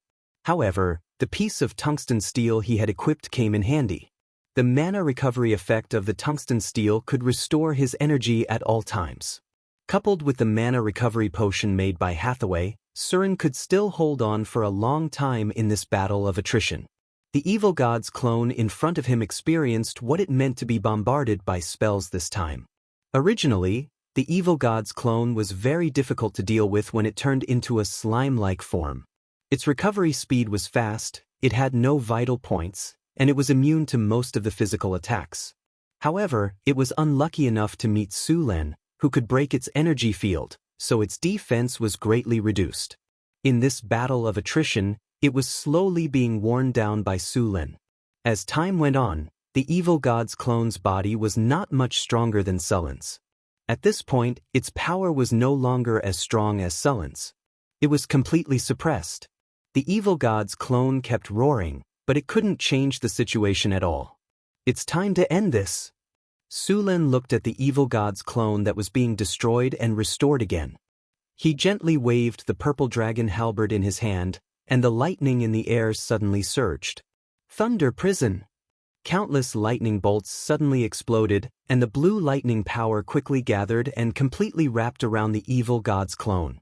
However, the piece of tungsten steel he had equipped came in handy. The mana recovery effect of the tungsten steel could restore his energy at all times. Coupled with the mana recovery potion made by Hathaway, Surin could still hold on for a long time in this battle of attrition. The evil god's clone in front of him experienced what it meant to be bombarded by spells this time. Originally, the evil god's clone was very difficult to deal with when it turned into a slime-like form. Its recovery speed was fast, it had no vital points, and it was immune to most of the physical attacks. However, it was unlucky enough to meet Su Lun, who could break its energy field, so its defense was greatly reduced. In this battle of attrition, it was slowly being worn down by Su Lun. As time went on, the evil god's clone's body was not much stronger than Sullen's. At this point, its power was no longer as strong as Sullen's. It was completely suppressed. The evil god's clone kept roaring, but it couldn't change the situation at all. It's time to end this. Su Lun looked at the evil god's clone that was being destroyed and restored again. He gently waved the purple dragon halberd in his hand, and the lightning in the air suddenly surged. Thunder prison! Countless lightning bolts suddenly exploded, and the blue lightning power quickly gathered and completely wrapped around the evil god's clone.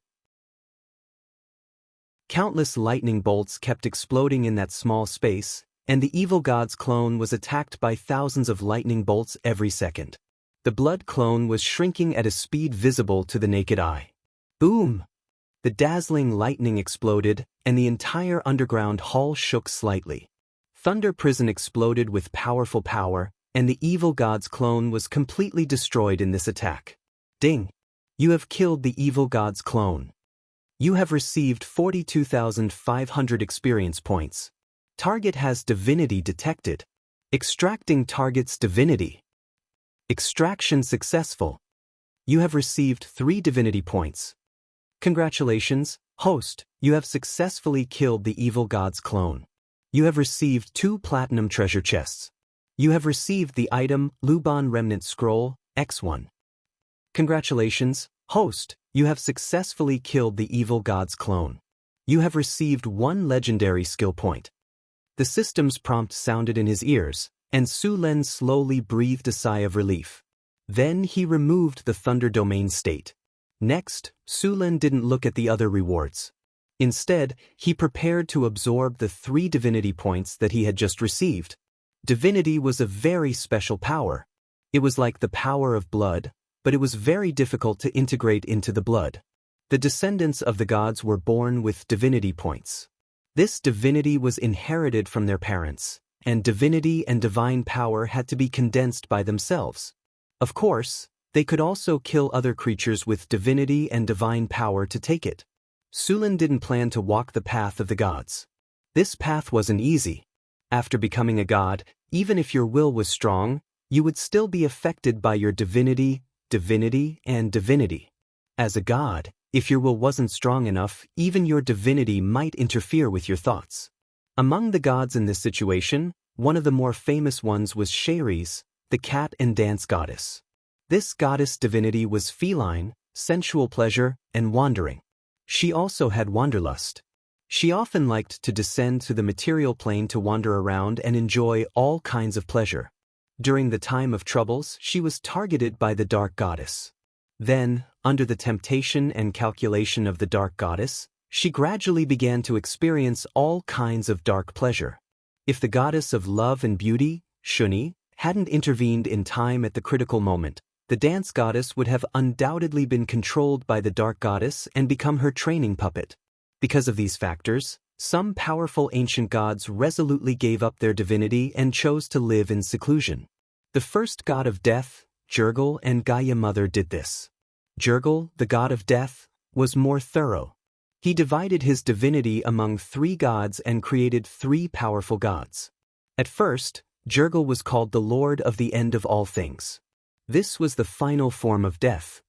Countless lightning bolts kept exploding in that small space, and the evil god's clone was attacked by thousands of lightning bolts every second. The blood clone was shrinking at a speed visible to the naked eye. Boom! The dazzling lightning exploded, and the entire underground hall shook slightly. Thunder prison exploded with powerful power, and the evil god's clone was completely destroyed in this attack. Ding! You have killed the evil god's clone. You have received 42,500 experience points. Target has divinity detected. Extracting target's divinity. Extraction successful. You have received 3 divinity points. Congratulations, host, you have successfully killed the evil god's clone. You have received 2 platinum treasure chests. You have received the item Luban Remnant Scroll, X1. Congratulations, host, you have successfully killed the evil god's clone. You have received 1 legendary skill point. The system's prompt sounded in his ears, and Su Lun slowly breathed a sigh of relief. Then he removed the Thunder Domain state. Next, Su Lun didn't look at the other rewards. Instead, he prepared to absorb the 3 divinity points that he had just received. Divinity was a very special power. It was like the power of blood, but it was very difficult to integrate into the blood. The descendants of the gods were born with divinity points. This divinity was inherited from their parents, and divinity and divine power had to be condensed by themselves. Of course, they could also kill other creatures with divinity and divine power to take it. Sulin didn't plan to walk the path of the gods. This path wasn't easy. After becoming a god, even if your will was strong, you would still be affected by your divinity, and divinity. As a god, if your will wasn't strong enough, even your divinity might interfere with your thoughts. Among the gods in this situation, one of the more famous ones was Xeres, the cat and dance goddess. This goddess divinity was feline, sensual pleasure, and wandering. She also had wanderlust. She often liked to descend to the material plane to wander around and enjoy all kinds of pleasure. During the time of troubles, she was targeted by the dark goddess. Then, under the temptation and calculation of the dark goddess, she gradually began to experience all kinds of dark pleasure. If the goddess of love and beauty, Shuni, hadn't intervened in time at the critical moment, the dance goddess would have undoubtedly been controlled by the dark goddess and become her training puppet. Because of these factors, some powerful ancient gods resolutely gave up their divinity and chose to live in seclusion. The first god of death, Jurgal, and Gaia Mother did this. Jurgal, the god of death, was more thorough. He divided his divinity among 3 gods and created 3 powerful gods. At first, Jurgal was called the Lord of the End of all things. This was the final form of death.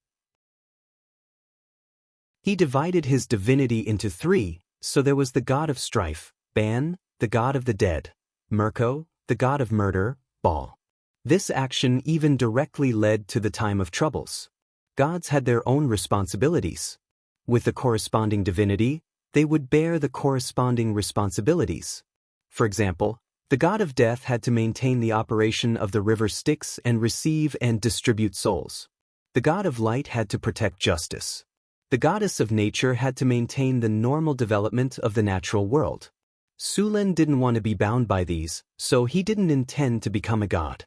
He divided his divinity into 3, so there was the god of strife, Ban, the god of the dead, Mirko, the god of murder, Baal. This action even directly led to the time of troubles. Gods had their own responsibilities. With the corresponding divinity, they would bear the corresponding responsibilities. For example, the god of death had to maintain the operation of the river Styx and receive and distribute souls. The god of light had to protect justice. The goddess of nature had to maintain the normal development of the natural world. Sulin didn't want to be bound by these, so he didn't intend to become a god.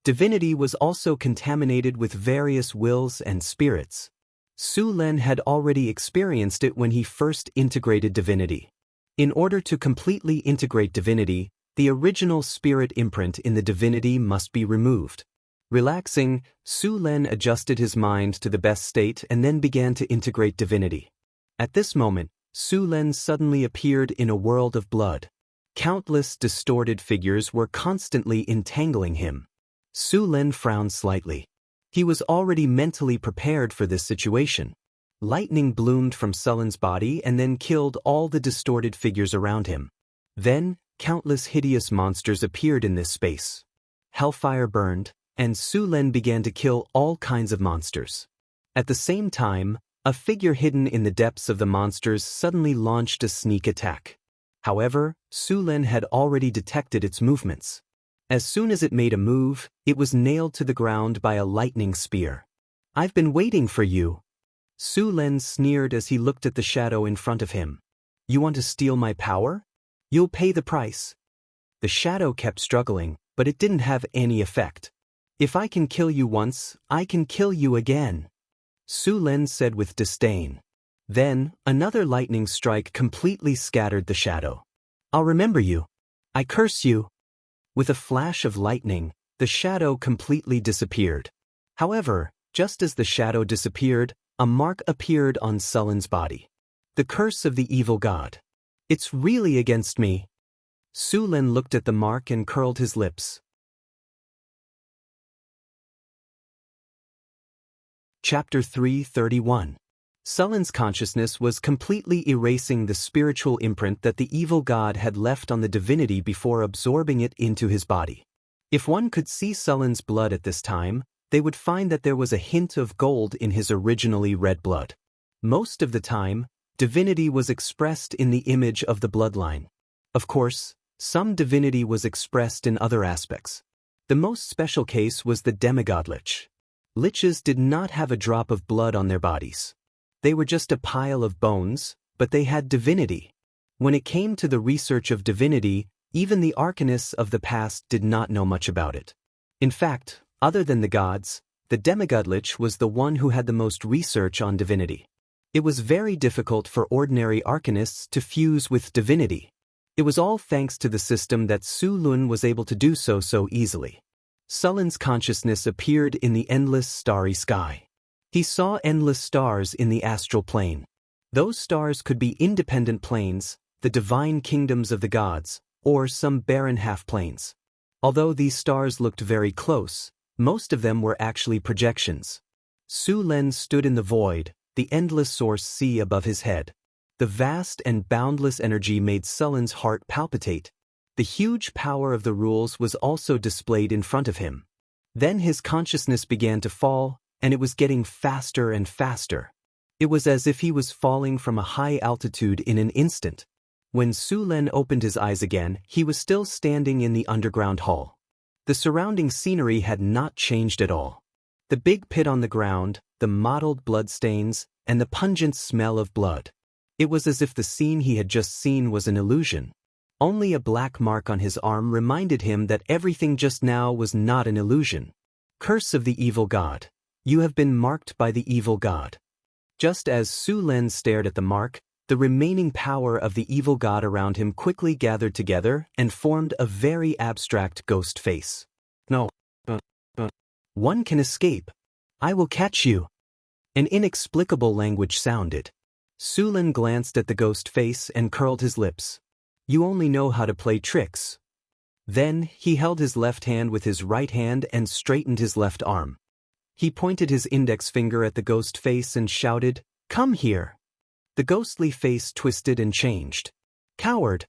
Divinity was also contaminated with various wills and spirits. Sulin had already experienced it when he first integrated divinity. In order to completely integrate divinity, the original spirit imprint in the divinity must be removed. Relaxing, Sulin adjusted his mind to the best state and then began to integrate divinity. At this moment, Sulin suddenly appeared in a world of blood. Countless distorted figures were constantly entangling him. Sulin frowned slightly. He was already mentally prepared for this situation. Lightning bloomed from Sulin's body and then killed all the distorted figures around him. Then, countless hideous monsters appeared in this space. Hellfire burned, and Sulin began to kill all kinds of monsters. At the same time, a figure hidden in the depths of the monsters suddenly launched a sneak attack. However, Sulin had already detected its movements. As soon as it made a move, it was nailed to the ground by a lightning spear. "I've been waiting for you." Sulin sneered as he looked at the shadow in front of him. "You want to steal my power? You'll pay the price." The shadow kept struggling, but it didn't have any effect. "If I can kill you once, I can kill you again," Sulin said with disdain. Then, another lightning strike completely scattered the shadow. "I'll remember you. I curse you." With a flash of lightning, the shadow completely disappeared. However, just as the shadow disappeared, a mark appeared on Sulin's body. The curse of the evil god. "It's really against me." Sulin looked at the mark and curled his lips. Chapter 331. Sulin's consciousness was completely erasing the spiritual imprint that the evil god had left on the divinity before absorbing it into his body. If one could see Sulin's blood at this time, they would find that there was a hint of gold in his originally red blood. Most of the time, divinity was expressed in the image of the bloodline. Of course, some divinity was expressed in other aspects. The most special case was the demigod lich. Liches did not have a drop of blood on their bodies. They were just a pile of bones, but they had divinity. When it came to the research of divinity, even the arcanists of the past did not know much about it. In fact, other than the gods, the demigodlich was the one who had the most research on divinity. It was very difficult for ordinary arcanists to fuse with divinity. It was all thanks to the system that Su Lun was able to do so easily. Sullen's consciousness appeared in the endless starry sky. He saw endless stars in the astral plane. Those stars could be independent planes, the divine kingdoms of the gods, or some barren half-planes. Although these stars looked very close, most of them were actually projections. Su Lun stood in the void, the endless source sea above his head. The vast and boundless energy made Sullen's heart palpitate. The huge power of the rules was also displayed in front of him. Then his consciousness began to fall, and it was getting faster and faster. It was as if he was falling from a high altitude in an instant. When Su Lun opened his eyes again, he was still standing in the underground hall. The surrounding scenery had not changed at all. The big pit on the ground, the mottled bloodstains, and the pungent smell of blood. It was as if the scene he had just seen was an illusion. Only a black mark on his arm reminded him that everything just now was not an illusion. Curse of the evil god. You have been marked by the evil god. Just as Su Lun stared at the mark, the remaining power of the evil god around him quickly gathered together and formed a very abstract ghost face. No. One can escape. I will catch you. An inexplicable language sounded. Su Lun glanced at the ghost face and curled his lips. You only know how to play tricks. Then, he held his left hand with his right hand and straightened his left arm. He pointed his index finger at the ghost face and shouted, "Come here." The ghostly face twisted and changed. Coward!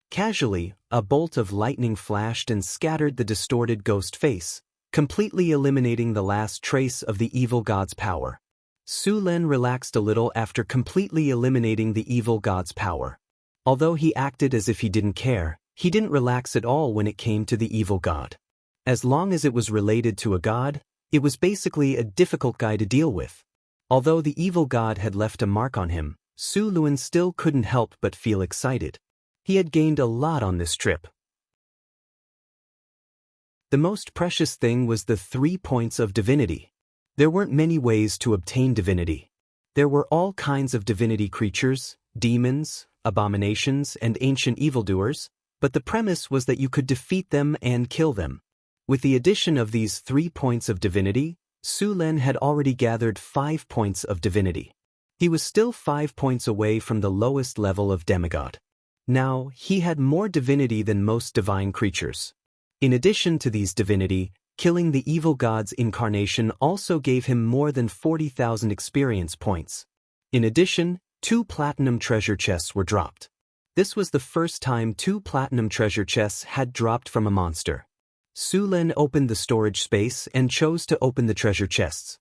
Casually, a bolt of lightning flashed and scattered the distorted ghost face, completely eliminating the last trace of the evil god's power. Su Lun relaxed a little after completely eliminating the evil god's power. Although he acted as if he didn't care, he didn't relax at all when it came to the evil god. As long as it was related to a god, it was basically a difficult guy to deal with. Although the evil god had left a mark on him, Su Lun still couldn't help but feel excited. He had gained a lot on this trip. The most precious thing was the 3 points of divinity. There weren't many ways to obtain divinity. There were all kinds of divinity creatures, demons, abominations, and ancient evildoers, but the premise was that you could defeat them and kill them. With the addition of these 3 points of divinity, Su Lun had already gathered 5 points of divinity. He was still 5 points away from the lowest level of demigod. Now, he had more divinity than most divine creatures. In addition to these divinity, killing the evil god's incarnation also gave him more than 40,000 experience points. In addition, 2 platinum treasure chests were dropped. This was the first time 2 platinum treasure chests had dropped from a monster. Su Lun opened the storage space and chose to open the treasure chests.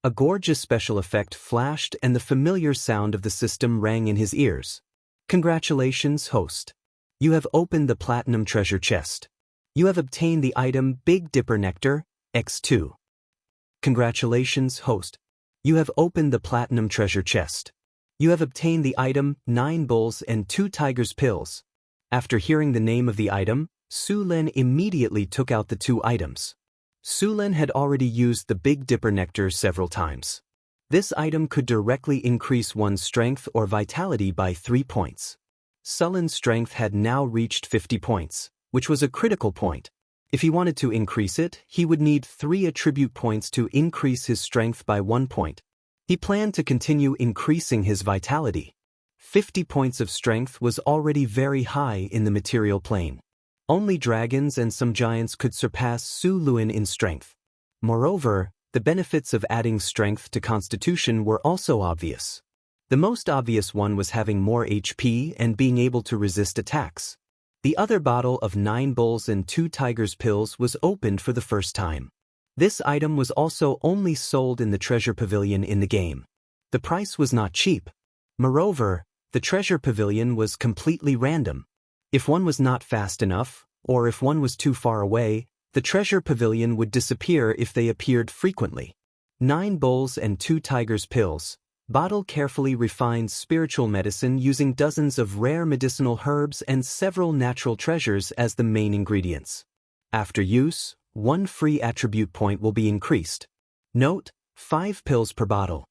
A gorgeous special effect flashed and the familiar sound of the system rang in his ears. Congratulations, host. You have opened the platinum treasure chest. You have obtained the item Big Dipper Nectar, X2. Congratulations, host. You have opened the platinum treasure chest. You have obtained the item 9 Bulls and 2 Tigers Pills. After hearing the name of the item, Su Lun immediately took out the 2 items. Su Lun had already used the Big Dipper Nectar several times. This item could directly increase one's strength or vitality by 3 points. Sullen's strength had now reached 50 points, which was a critical point. If he wanted to increase it, he would need 3 attribute points to increase his strength by 1 point. He planned to continue increasing his vitality. 50 points of strength was already very high in the material plane. Only dragons and some giants could surpass Su Lun in strength. Moreover, the benefits of adding strength to constitution were also obvious. The most obvious one was having more HP and being able to resist attacks. The other bottle of 9 Bulls and 2 Tigers Pills was opened for the first time. This item was also only sold in the treasure pavilion in the game. The price was not cheap. Moreover, the treasure pavilion was completely random. If one was not fast enough, or if one was too far away, the treasure pavilion would disappear if they appeared frequently. 9 Bulls and 2 Tigers Pills. Bottle carefully refines spiritual medicine using dozens of rare medicinal herbs and several natural treasures as the main ingredients. After use, 1 free attribute point will be increased. Note: 5 pills per bottle.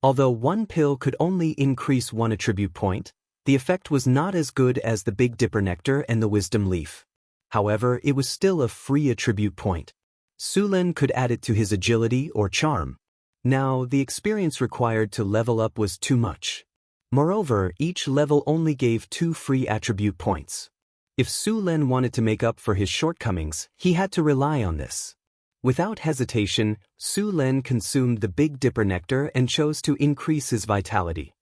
Although 1 pill could only increase 1 attribute point, the effect was not as good as the Big Dipper nectar and the wisdom leaf. However, it was still a free attribute point. Sulen could add it to his agility or charm. Now, the experience required to level up was too much. Moreover, each level only gave 2 free attribute points. If Sulen wanted to make up for his shortcomings, he had to rely on this. Without hesitation, Sulen consumed the Big Dipper nectar and chose to increase his vitality.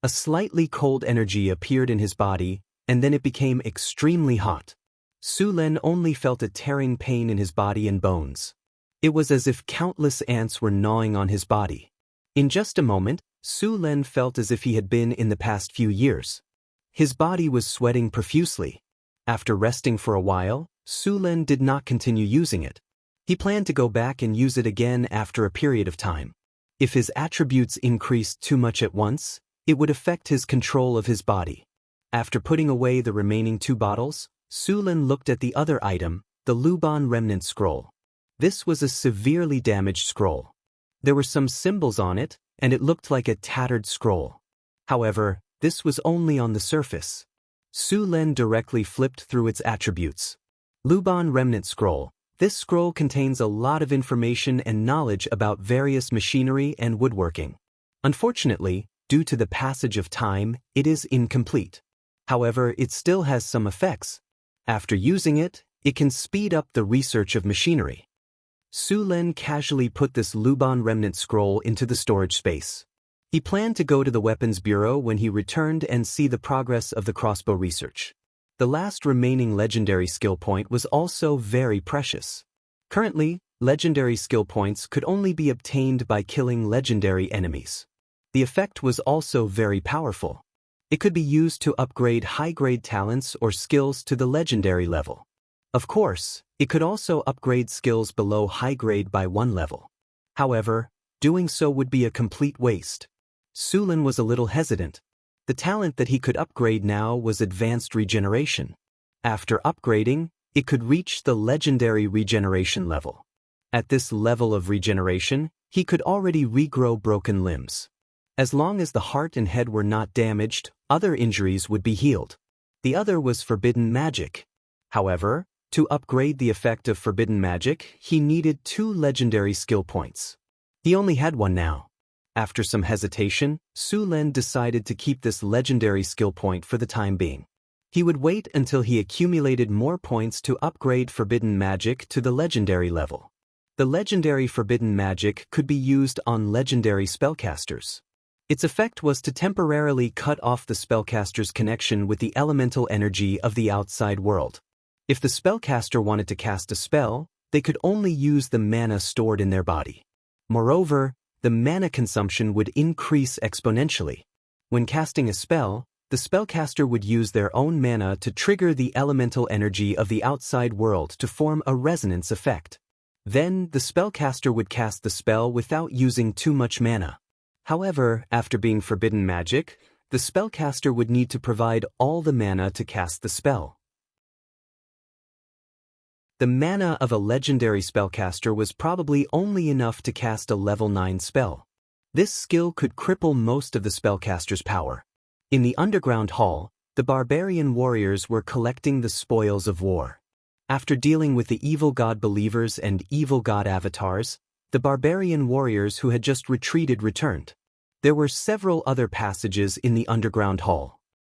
A slightly cold energy appeared in his body, and then it became extremely hot. Sulen only felt a tearing pain in his body and bones. It was as if countless ants were gnawing on his body. In just a moment, Sulen felt as if he had been in the past few years. His body was sweating profusely. After resting for a while, Sulen did not continue using it. He planned to go back and use it again after a period of time. If his attributes increased too much at once, it would affect his control of his body. After putting away the remaining 2 bottles, Sulen looked at the other item, the Luban Remnant Scroll. This was a severely damaged scroll. There were some symbols on it, and it looked like a tattered scroll. However, this was only on the surface. Sulen directly flipped through its attributes. Luban Remnant Scroll. This scroll contains a lot of information and knowledge about various machinery and woodworking. Unfortunately, due to the passage of time, it is incomplete. However, it still has some effects. After using it, it can speed up the research of machinery. Sulen casually put this Luban Remnant Scroll into the storage space. He planned to go to the Weapons Bureau when he returned and see the progress of the crossbow research. The last remaining legendary skill point was also very precious. Currently, legendary skill points could only be obtained by killing legendary enemies. The effect was also very powerful. It could be used to upgrade high-grade talents or skills to the legendary level. Of course, it could also upgrade skills below high grade by 1 level. However, doing so would be a complete waste. Sulen was a little hesitant. The talent that he could upgrade now was Advanced Regeneration. After upgrading, it could reach the legendary regeneration level. At this level of regeneration, he could already regrow broken limbs. As long as the heart and head were not damaged, other injuries would be healed. The other was Forbidden Magic. However, to upgrade the effect of Forbidden Magic, he needed 2 legendary skill points. He only had 1 now. After some hesitation, Sulen decided to keep this legendary skill point for the time being. He would wait until he accumulated more points to upgrade Forbidden Magic to the legendary level. The legendary Forbidden Magic could be used on legendary spellcasters. Its effect was to temporarily cut off the spellcaster's connection with the elemental energy of the outside world. If the spellcaster wanted to cast a spell, they could only use the mana stored in their body. Moreover, the mana consumption would increase exponentially. When casting a spell, the spellcaster would use their own mana to trigger the elemental energy of the outside world to form a resonance effect. Then, the spellcaster would cast the spell without using too much mana. However, after being Forbidden Magic, the spellcaster would need to provide all the mana to cast the spell. The mana of a legendary spellcaster was probably only enough to cast a level 9 spell. This skill could cripple most of the spellcaster's power. In the underground hall, the barbarian warriors were collecting the spoils of war. After dealing with the evil god believers and evil god avatars, the barbarian warriors who had just retreated returned. There were several other passages in the underground hall.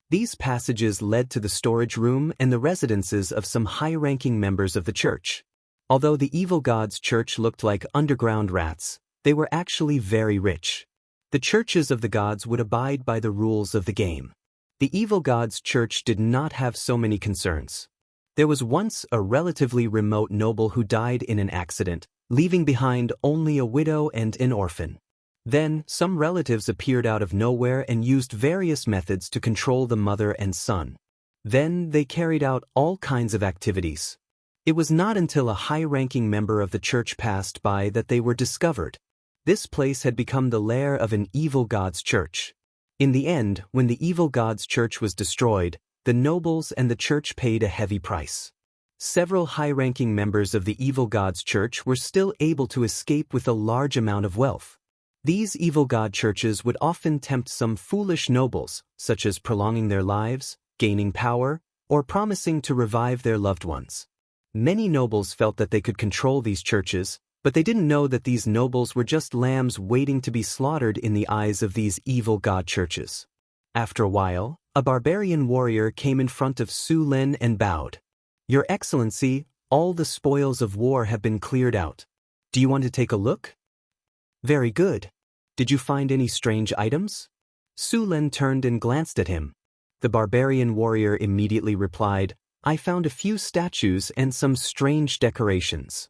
These passages led to the storage room and the residences of some high-ranking members of the church. Although the evil god's church looked like underground rats, they were actually very rich. The churches of the gods would abide by the rules of the game. The evil god's church did not have so many concerns. There was once a relatively remote noble who died in an accident, leaving behind only a widow and an orphan. Then, some relatives appeared out of nowhere and used various methods to control the mother and son. Then, they carried out all kinds of activities. It was not until a high-ranking member of the church passed by that they were discovered. This place had become the lair of an evil god's church. In the end, when the evil god's church was destroyed, the nobles and the church paid a heavy price. Several high-ranking members of the evil god's church were still able to escape with a large amount of wealth. These evil god churches would often tempt some foolish nobles, such as prolonging their lives, gaining power, or promising to revive their loved ones. Many nobles felt that they could control these churches, but they didn't know that these nobles were just lambs waiting to be slaughtered in the eyes of these evil god churches. After a while, a barbarian warrior came in front of Su Lin and bowed. "Your Excellency, all the spoils of war have been cleared out. Do you want to take a look?" "Very good. Did you find any strange items?" Su Lin turned and glanced at him. The barbarian warrior immediately replied, "I found a few statues and some strange decorations."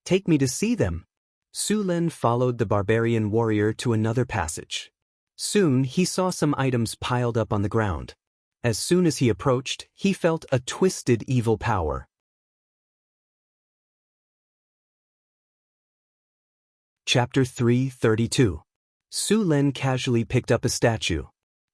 "Take me to see them." Su Lin followed the barbarian warrior to another passage. Soon he saw some items piled up on the ground. As soon as he approached, he felt a twisted evil power. Chapter 332. Su Lin casually picked up a statue.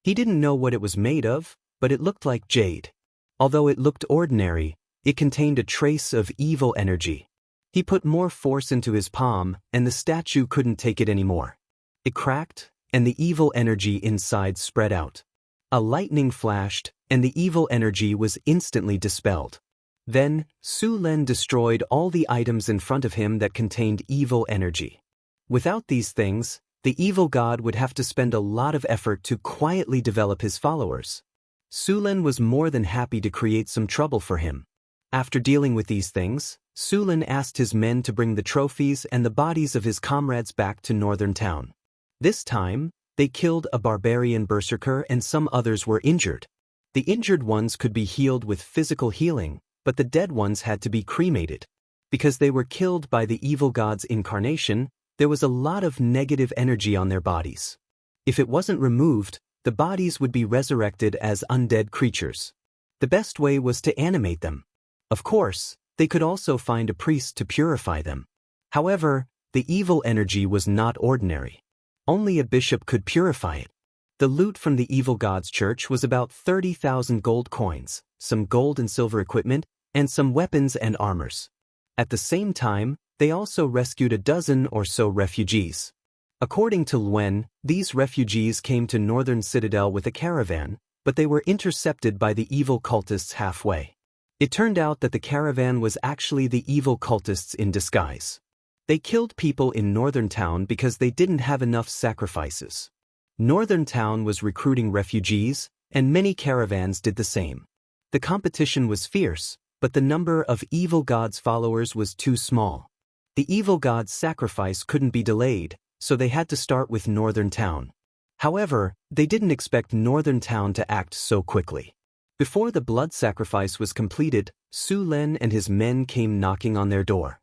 He didn't know what it was made of, but it looked like jade. Although it looked ordinary, it contained a trace of evil energy. He put more force into his palm, and the statue couldn't take it anymore. It cracked, and the evil energy inside spread out. A lightning flashed, and the evil energy was instantly dispelled. Then, Su Lin destroyed all the items in front of him that contained evil energy. Without these things, the evil god would have to spend a lot of effort to quietly develop his followers. Su Lin was more than happy to create some trouble for him. After dealing with these things, Su Lin asked his men to bring the trophies and the bodies of his comrades back to Northern Town. This time, they killed a barbarian berserker and some others were injured. The injured ones could be healed with physical healing, but the dead ones had to be cremated. Because they were killed by the evil god's incarnation, there was a lot of negative energy on their bodies. If it wasn't removed, the bodies would be resurrected as undead creatures. The best way was to animate them. Of course, they could also find a priest to purify them. However, the evil energy was not ordinary. Only a bishop could purify it. The loot from the evil god's church was about 30,000 gold coins, some gold and silver equipment, and some weapons and armors. At the same time, they also rescued a dozen or so refugees. According to Luen, these refugees came to Northern Citadel with a caravan, but they were intercepted by the evil cultists halfway. It turned out that the caravan was actually the evil cultists in disguise. They killed people in Northern Town because they didn't have enough sacrifices. Northern Town was recruiting refugees, and many caravans did the same. The competition was fierce, but the number of evil god's followers was too small. The evil god's sacrifice couldn't be delayed, so they had to start with Northern Town. However, they didn't expect Northern Town to act so quickly. Before the blood sacrifice was completed, Su Lin and his men came knocking on their door.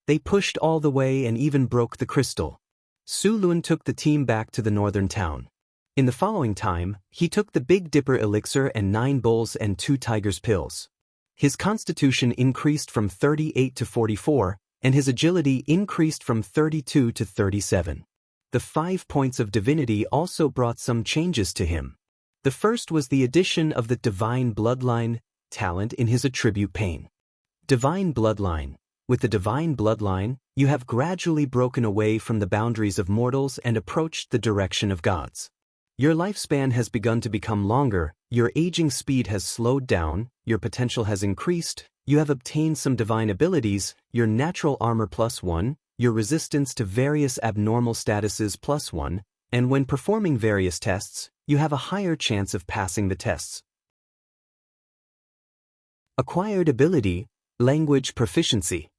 They pushed all the way and even broke the crystal. Su Lin took the team back to the Northern Town. In the following time, he took the Big Dipper elixir and 9 bulls and 2 tigers pills. His constitution increased from 38 to 44, and his agility increased from 32 to 37. The 5 points of divinity also brought some changes to him. The first was the addition of the divine bloodline talent in his attribute pane. Divine bloodline. With the divine bloodline, you have gradually broken away from the boundaries of mortals and approached the direction of gods. Your lifespan has begun to become longer, your aging speed has slowed down, your potential has increased, you have obtained some divine abilities, your natural armor +1, your resistance to various abnormal statuses +1, and when performing various tests, you have a higher chance of passing the tests. Acquired ability, language proficiency.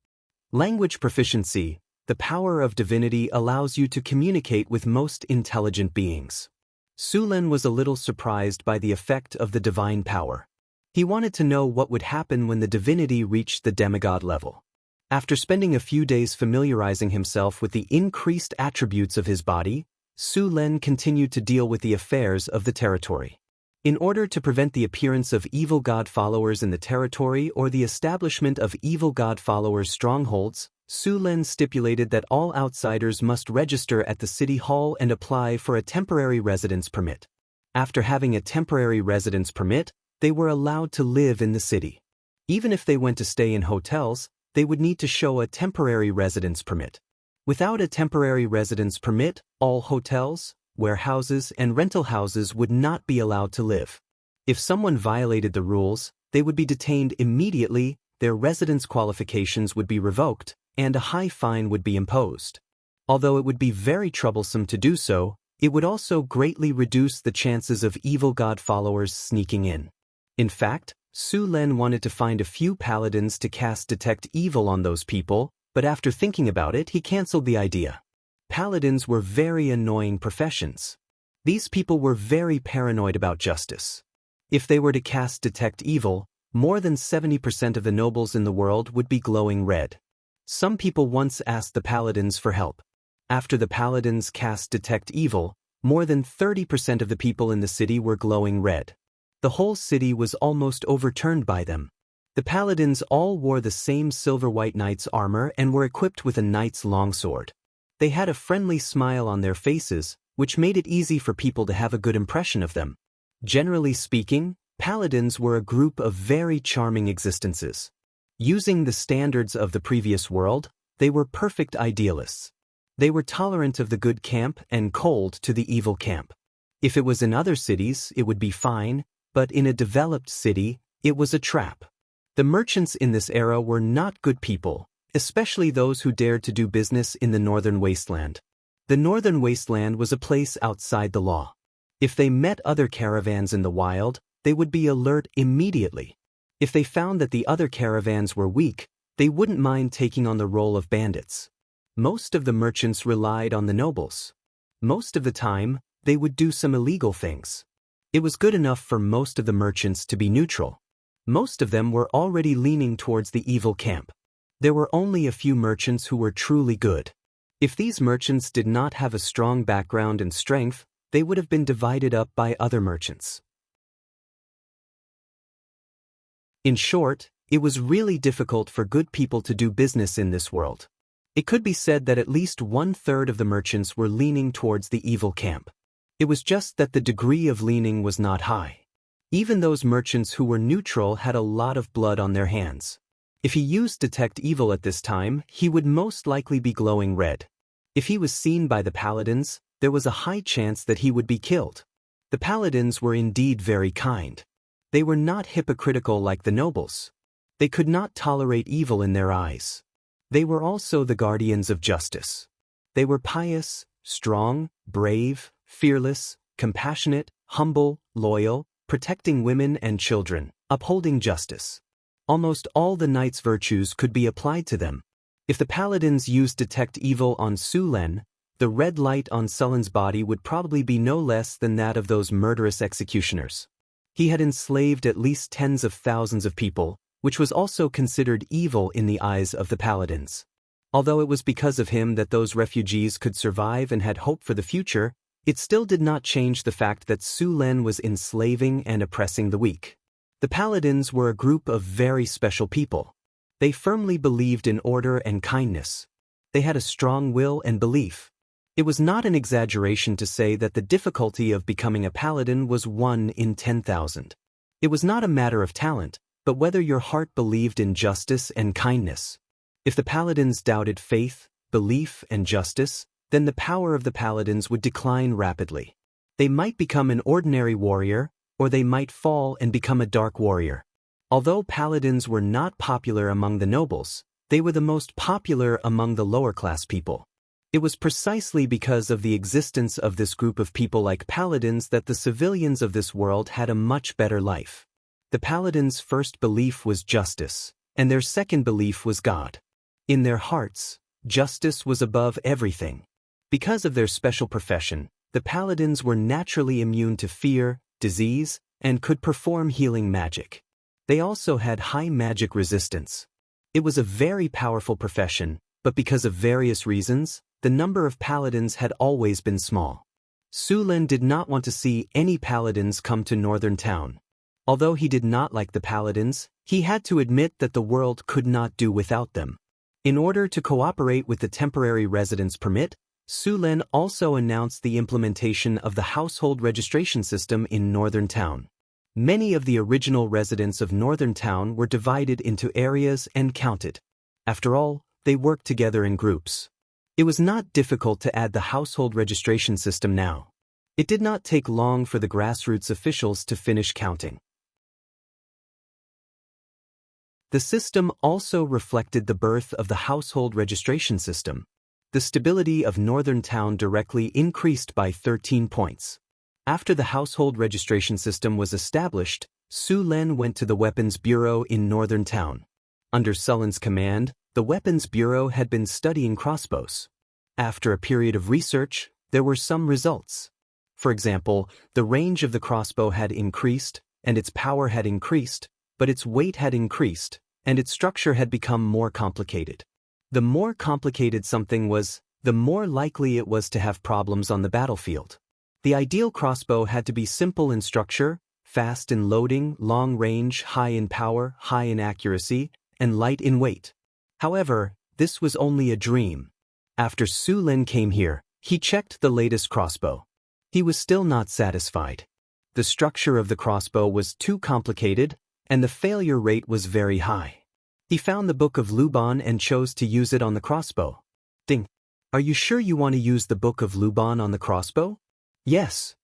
Language proficiency, the power of divinity allows you to communicate with most intelligent beings. Su Lin was a little surprised by the effect of the divine power. He wanted to know what would happen when the divinity reached the demigod level. After spending a few days familiarizing himself with the increased attributes of his body, Su Lin continued to deal with the affairs of the territory. In order to prevent the appearance of evil god followers in the territory or the establishment of evil god followers' strongholds, Su Len stipulated that all outsiders must register at the city hall and apply for a temporary residence permit. After having a temporary residence permit, they were allowed to live in the city. Even if they went to stay in hotels, they would need to show a temporary residence permit. Without a temporary residence permit, all hotels, warehouses, and rental houses would not be allowed to live. If someone violated the rules, they would be detained immediately, their residence qualifications would be revoked, and a high fine would be imposed. Although it would be very troublesome to do so, it would also greatly reduce the chances of evil god followers sneaking in. In fact, Su Len wanted to find a few paladins to cast Detect Evil on those people, but after thinking about it, he cancelled the idea. Paladins were very annoying professions. These people were very paranoid about justice. If they were to cast Detect Evil, more than 70% of the nobles in the world would be glowing red. Some people once asked the paladins for help. After the paladins cast Detect Evil, more than 30% of the people in the city were glowing red. The whole city was almost overturned by them. The paladins all wore the same silver-white knight's armor and were equipped with a knight's longsword. They had a friendly smile on their faces, which made it easy for people to have a good impression of them. Generally speaking, paladins were a group of very charming existences. Using the standards of the previous world, they were perfect idealists. They were tolerant of the good camp and cold to the evil camp. If it was in other cities, it would be fine, but in a developed city, it was a trap. The merchants in this era were not good people, especially those who dared to do business in the Northern Wasteland. The Northern Wasteland was a place outside the law. If they met other caravans in the wild, they would be alert immediately. If they found that the other caravans were weak, they wouldn't mind taking on the role of bandits. Most of the merchants relied on the nobles. Most of the time, they would do some illegal things. It was good enough for most of the merchants to be neutral. Most of them were already leaning towards the evil camp. There were only a few merchants who were truly good. If these merchants did not have a strong background and strength, they would have been divided up by other merchants. In short, it was really difficult for good people to do business in this world. It could be said that at least 1/3 of the merchants were leaning towards the evil camp. It was just that the degree of leaning was not high. Even those merchants who were neutral had a lot of blood on their hands. If he used Detect Evil at this time, he would most likely be glowing red. If he was seen by the paladins, there was a high chance that he would be killed. The paladins were indeed very kind. They were not hypocritical like the nobles. They could not tolerate evil in their eyes. They were also the guardians of justice. They were pious, strong, brave, fearless, compassionate, humble, loyal, protecting women and children, upholding justice. Almost all the knight's virtues could be applied to them. If the paladins used Detect Evil on Su Len, the red light on Sullen's body would probably be no less than that of those murderous executioners. He had enslaved at least tens of thousands of people, which was also considered evil in the eyes of the paladins. Although it was because of him that those refugees could survive and had hope for the future, it still did not change the fact that Su Len was enslaving and oppressing the weak. The paladins were a group of very special people. They firmly believed in order and kindness. They had a strong will and belief. It was not an exaggeration to say that the difficulty of becoming a paladin was 1 in 10,000. It was not a matter of talent, but whether your heart believed in justice and kindness. If the paladins doubted faith, belief, and justice, then the power of the paladins would decline rapidly. They might become an ordinary warrior, or they might fall and become a dark warrior. Although paladins were not popular among the nobles, they were the most popular among the lower-class people. It was precisely because of the existence of this group of people like paladins that the civilians of this world had a much better life. The paladins' first belief was justice, and their second belief was God. In their hearts, justice was above everything. Because of their special profession, the paladins were naturally immune to fear, disease, and could perform healing magic. They also had high magic resistance. It was a very powerful profession, but because of various reasons, the number of paladins had always been small. Su Len did not want to see any paladins come to Northern Town. Although he did not like the paladins, he had to admit that the world could not do without them. In order to cooperate with the temporary residence permit, Su Len also announced the implementation of the household registration system in Northern Town. Many of the original residents of Northern Town were divided into areas and counted. After all, they worked together in groups. It was not difficult to add the household registration system now. It did not take long for the grassroots officials to finish counting. The system also reflected the birth of the household registration system. The stability of Northern Town directly increased by 13 points. After the household registration system was established, Su Len went to the Weapons Bureau in Northern Town. Under Sullen's command, the Weapons Bureau had been studying crossbows. After a period of research, there were some results. For example, the range of the crossbow had increased, and its power had increased, but its weight had increased, and its structure had become more complicated. The more complicated something was, the more likely it was to have problems on the battlefield. The ideal crossbow had to be simple in structure, fast in loading, long range, high in power, high in accuracy, and light in weight. However, this was only a dream. After Su Len came here, he checked the latest crossbow. He was still not satisfied. The structure of the crossbow was too complicated, and the failure rate was very high. He found the Book of Luban and chose to use it on the crossbow. Ding. Are you sure you want to use the Book of Luban on the crossbow? Yes.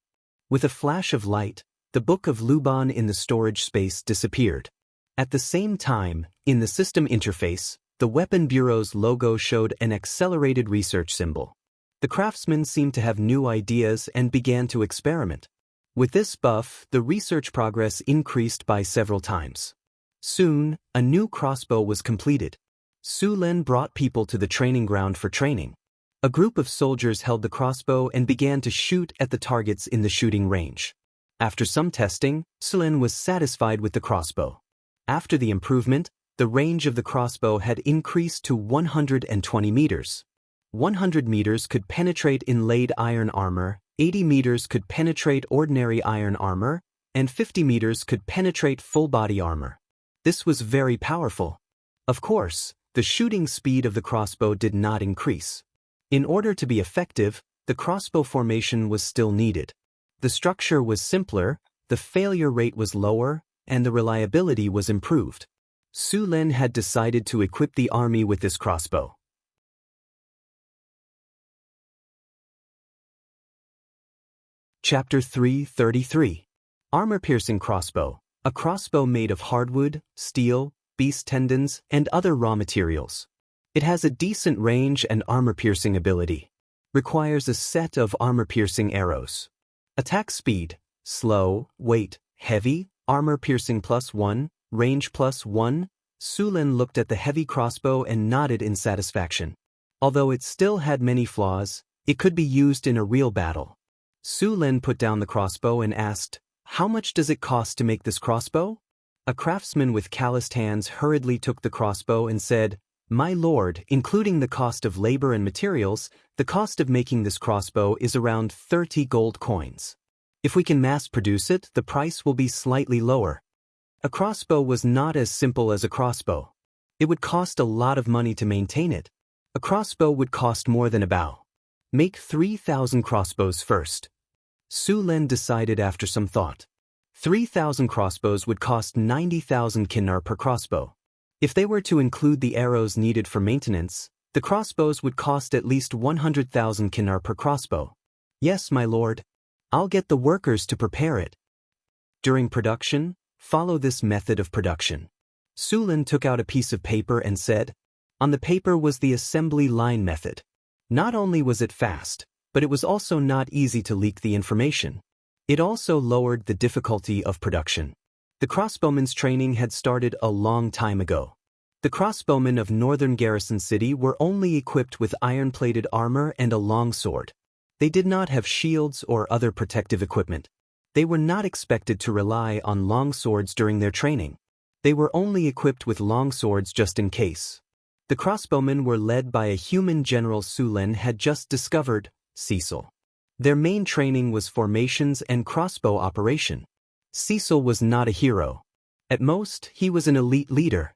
With a flash of light, the Book of Luban in the storage space disappeared. At the same time, in the system interface, the Weapon Bureau's logo showed an accelerated research symbol. The craftsmen seemed to have new ideas and began to experiment. With this buff, the research progress increased by several times. Soon, a new crossbow was completed. Su Len brought people to the training ground for training. A group of soldiers held the crossbow and began to shoot at the targets in the shooting range. After some testing, Su Len was satisfied with the crossbow. After the improvement, the range of the crossbow had increased to 120 meters. 100 meters could penetrate inlaid iron armor, 80 meters could penetrate ordinary iron armor, and 50 meters could penetrate full-body armor. This was very powerful. Of course, the shooting speed of the crossbow did not increase. In order to be effective, the crossbow formation was still needed. The structure was simpler, the failure rate was lower, and the reliability was improved. Su Len had decided to equip the army with this crossbow. Chapter 333. Armor-piercing crossbow. A crossbow made of hardwood, steel, beast tendons, and other raw materials. It has a decent range and armor-piercing ability. Requires a set of armor-piercing arrows. Attack speed, slow, weight, heavy, armor-piercing +1, range +1. Su Len looked at the heavy crossbow and nodded in satisfaction. Although it still had many flaws, it could be used in a real battle. Su Len put down the crossbow and asked, "How much does it cost to make this crossbow?" A craftsman with calloused hands hurriedly took the crossbow and said, "My lord, including the cost of labor and materials, the cost of making this crossbow is around 30 gold coins. If we can mass produce it, the price will be slightly lower." A crossbow was not as simple as a crossbow. It would cost a lot of money to maintain it. A crossbow would cost more than a bow. Make 3,000 crossbows first. Su Len decided after some thought. 3,000 crossbows would cost 90,000 kinar per crossbow. If they were to include the arrows needed for maintenance, the crossbows would cost at least 100,000 kinar per crossbow. "Yes, my lord. I'll get the workers to prepare it." During production, follow this method of production. Su Len took out a piece of paper and said, on the paper was the assembly line method. Not only was it fast, but it was also not easy to leak the information. It also lowered the difficulty of production. The crossbowmen's training had started a long time ago. The crossbowmen of Northern Garrison City were only equipped with iron-plated armor and a long sword. They did not have shields or other protective equipment. They were not expected to rely on long swords during their training. They were only equipped with long swords just in case. The crossbowmen were led by a human general Su Len had just discovered, Cecil. Their main training was formations and crossbow operation. Cecil was not a hero. At most, he was an elite leader.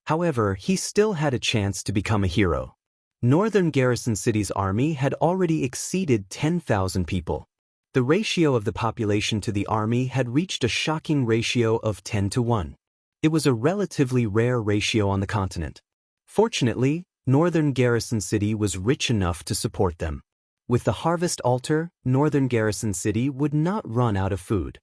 However, he still had a chance to become a hero. Northern Garrison City's army had already exceeded 10,000 people. The ratio of the population to the army had reached a shocking ratio of 10 to 1. It was a relatively rare ratio on the continent. Fortunately, Northern Garrison City was rich enough to support them. With the harvest altar, Northern Garrison City would not run out of food.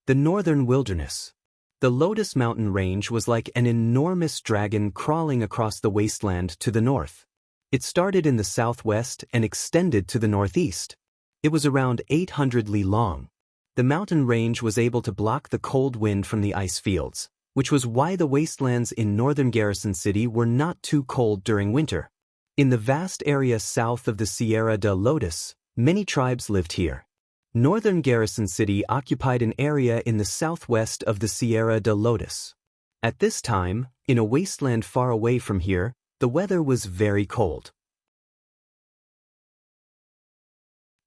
The Northern Wilderness. The Lotus Mountain Range was like an enormous dragon crawling across the wasteland to the north. It started in the southwest and extended to the northeast. It was around 800 li long. The mountain range was able to block the cold wind from the ice fields, which was why the wastelands in Northern Garrison City were not too cold during winter. In the vast area south of the Sierra de Lotus, many tribes lived here. Northern Garrison City occupied an area in the southwest of the Sierra de Lotus. At this time, in a wasteland far away from here, the weather was very cold.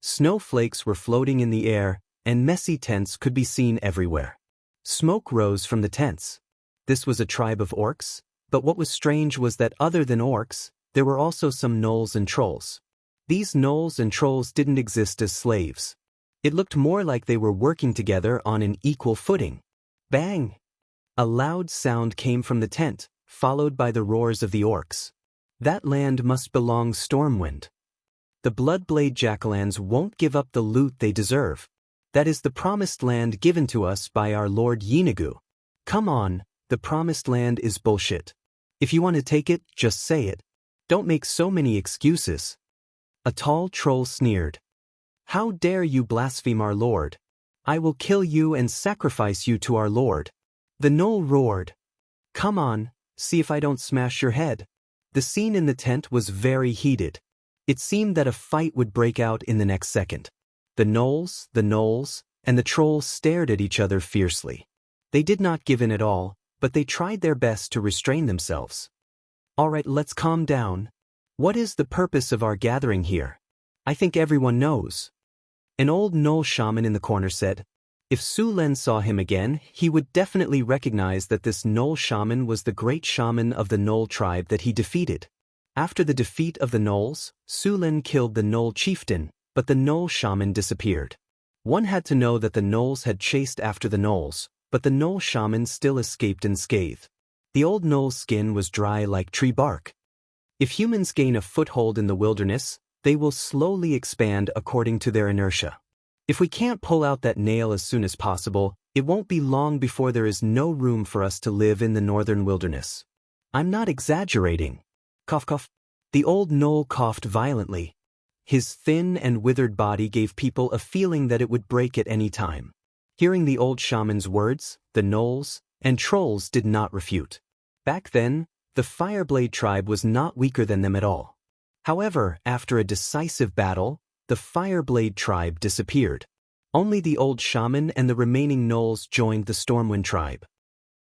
Snowflakes were floating in the air, and messy tents could be seen everywhere. Smoke rose from the tents. This was a tribe of orcs, but what was strange was that other than orcs, there were also some gnolls and trolls. These gnolls and trolls didn't exist as slaves. It looked more like they were working together on an equal footing. Bang! A loud sound came from the tent, followed by the roars of the orcs. That land must belong Stormwind. The Bloodblade Jackalans won't give up the loot they deserve. That is the promised land given to us by our Lord Yinagu. Come on, the promised land is bullshit. If you want to take it, just say it. Don't make so many excuses. A tall troll sneered. How dare you blaspheme our Lord? I will kill you and sacrifice you to our Lord. The gnoll roared. Come on, see if I don't smash your head. The scene in the tent was very heated. It seemed that a fight would break out in the next second. The gnolls, and the trolls stared at each other fiercely. They did not give in at all, but they tried their best to restrain themselves. All right, let's calm down. What is the purpose of our gathering here? I think everyone knows. An old gnoll shaman in the corner said. If Su Len saw him again, he would definitely recognize that this gnoll shaman was the great shaman of the gnoll tribe that he defeated. After the defeat of the gnolls, Su Len killed the gnoll chieftain, but the gnoll shaman disappeared. One had to know that the gnolls had chased after the gnolls, but the gnoll shaman still escaped unscathed. The old gnoll's skin was dry like tree bark. If humans gain a foothold in the wilderness, they will slowly expand according to their inertia. If we can't pull out that nail as soon as possible, it won't be long before there is no room for us to live in the northern wilderness. I'm not exaggerating. Cough cough. The old gnoll coughed violently. His thin and withered body gave people a feeling that it would break at any time. Hearing the old shaman's words, the gnolls and trolls did not refute. Back then, the Fireblade tribe was not weaker than them at all. However, after a decisive battle, the Fireblade tribe disappeared. Only the old shaman and the remaining gnolls joined the Stormwind tribe.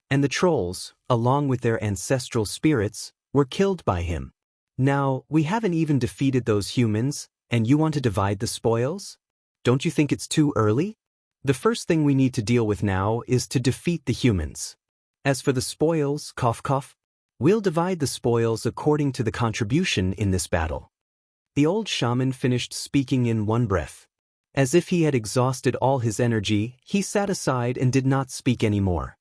And the trolls, along with their ancestral spirits, were killed by him. Now, we haven't even defeated those humans, and you want to divide the spoils? Don't you think it's too early? The first thing we need to deal with now is to defeat the humans. As for the spoils, cough cough, we'll divide the spoils according to the contribution in this battle. The old shaman finished speaking in one breath. As if he had exhausted all his energy, he sat aside and did not speak anymore.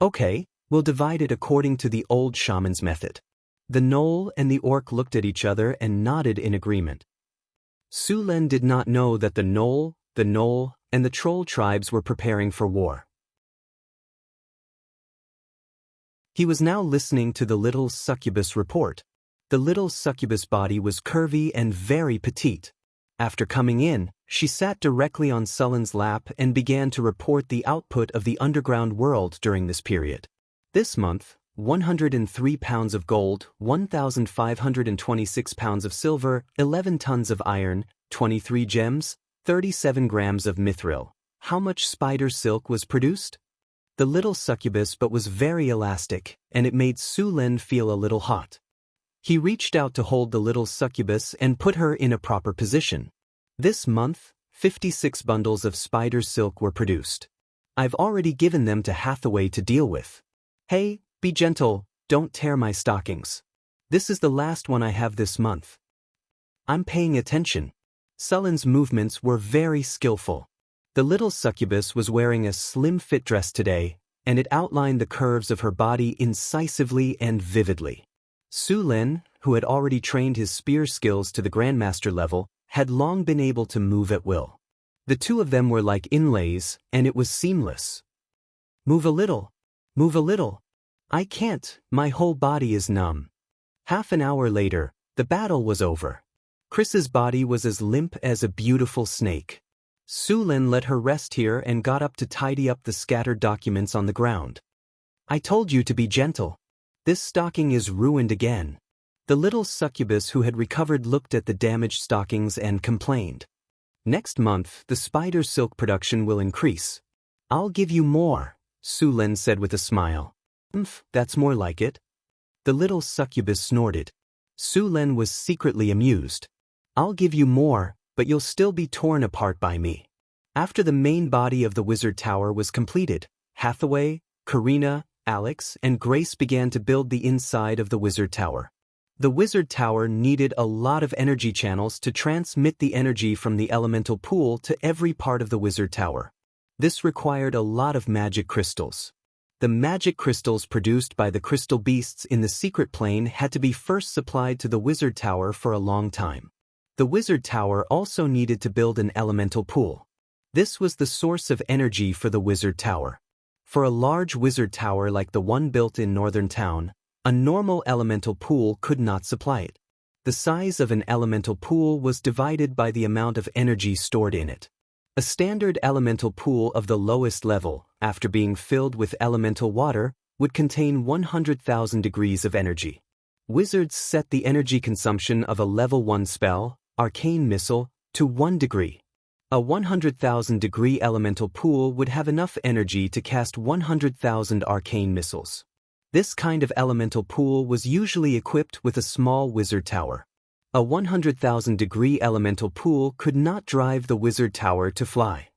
Okay, we'll divide it according to the old shaman's method. The gnoll and the orc looked at each other and nodded in agreement. Su Len did not know that the gnoll, and the troll tribes were preparing for war. He was now listening to the little succubus report. The little succubus body was curvy and very petite. After coming in, she sat directly on Sullen's lap and began to report the output of the underground world during this period. This month, 103 pounds of gold, 1,526 pounds of silver, 11 tons of iron, 23 gems, 37 grams of mithril. How much spider silk was produced? The little succubus but was very elastic, and it made Su Len feel a little hot. He reached out to hold the little succubus and put her in a proper position. This month, 56 bundles of spider silk were produced. I've already given them to Hathaway to deal with. Hey, be gentle, don't tear my stockings. This is the last one I have this month. I'm paying attention. Sullen's movements were very skillful. The little succubus was wearing a slim-fit dress today, and it outlined the curves of her body incisively and vividly. Su Lin, who had already trained his spear skills to the Grandmaster level, had long been able to move at will. The two of them were like inlays, and it was seamless. Move a little. Move a little. I can't, my whole body is numb. Half an hour later, the battle was over. Chris's body was as limp as a beautiful snake. Su Lin let her rest here and got up to tidy up the scattered documents on the ground. I told you to be gentle. This stocking is ruined again. The little succubus who had recovered looked at the damaged stockings and complained. Next month, the spider silk production will increase. I'll give you more, Su Lin said with a smile. That's more like it. The little succubus snorted. Su Lin was secretly amused. I'll give you more, but you'll still be torn apart by me. After the main body of the wizard tower was completed, Hathaway, Karina, Alex, and Grace began to build the inside of the wizard tower. The wizard tower needed a lot of energy channels to transmit the energy from the elemental pool to every part of the wizard tower. This required a lot of magic crystals. The magic crystals produced by the crystal beasts in the secret plane had to be first supplied to the wizard tower for a long time. The wizard tower also needed to build an elemental pool. This was the source of energy for the wizard tower. For a large wizard tower like the one built in Northern Town, a normal elemental pool could not supply it. The size of an elemental pool was divided by the amount of energy stored in it. A standard elemental pool of the lowest level, after being filled with elemental water, would contain 100,000 degrees of energy. Wizards set the energy consumption of a level 1 spell, Arcane Missile, to 1 degree. A 100,000 degree elemental pool would have enough energy to cast 100,000 arcane missiles. This kind of elemental pool was usually equipped with a small wizard tower. A 100,000 degree elemental pool could not drive the wizard tower to fly.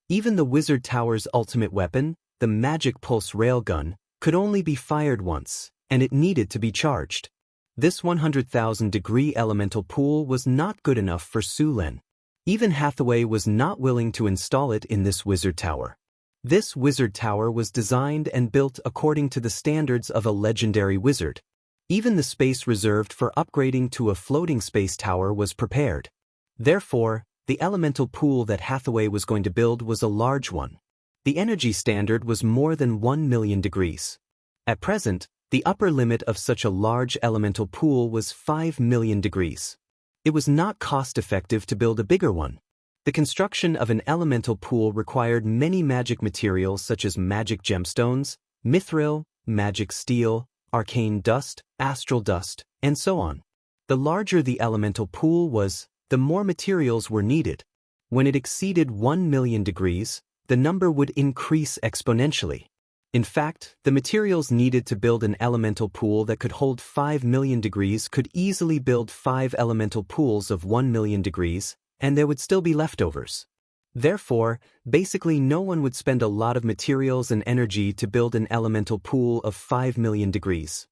Even the wizard tower's ultimate weapon, the magic pulse railgun, could only be fired once, and it needed to be charged. This 100,000 degree elemental pool was not good enough for Su Lin. Even Hathaway was not willing to install it in this wizard tower. This wizard tower was designed and built according to the standards of a legendary wizard. Even the space reserved for upgrading to a floating space tower was prepared. Therefore, the elemental pool that Hathaway was going to build was a large one. The energy standard was more than 1 million degrees. At present, the upper limit of such a large elemental pool was 5 million degrees. It was not cost-effective to build a bigger one. The construction of an elemental pool required many magic materials such as magic gemstones, mithril, magic steel, arcane dust, astral dust, and so on. The larger the elemental pool was, the more materials were needed. When it exceeded 1 million degrees, the number would increase exponentially. In fact, the materials needed to build an elemental pool that could hold 5 million degrees could easily build 5 elemental pools of 1 million degrees, and there would still be leftovers. Therefore, basically no one would spend a lot of materials and energy to build an elemental pool of 5 million degrees.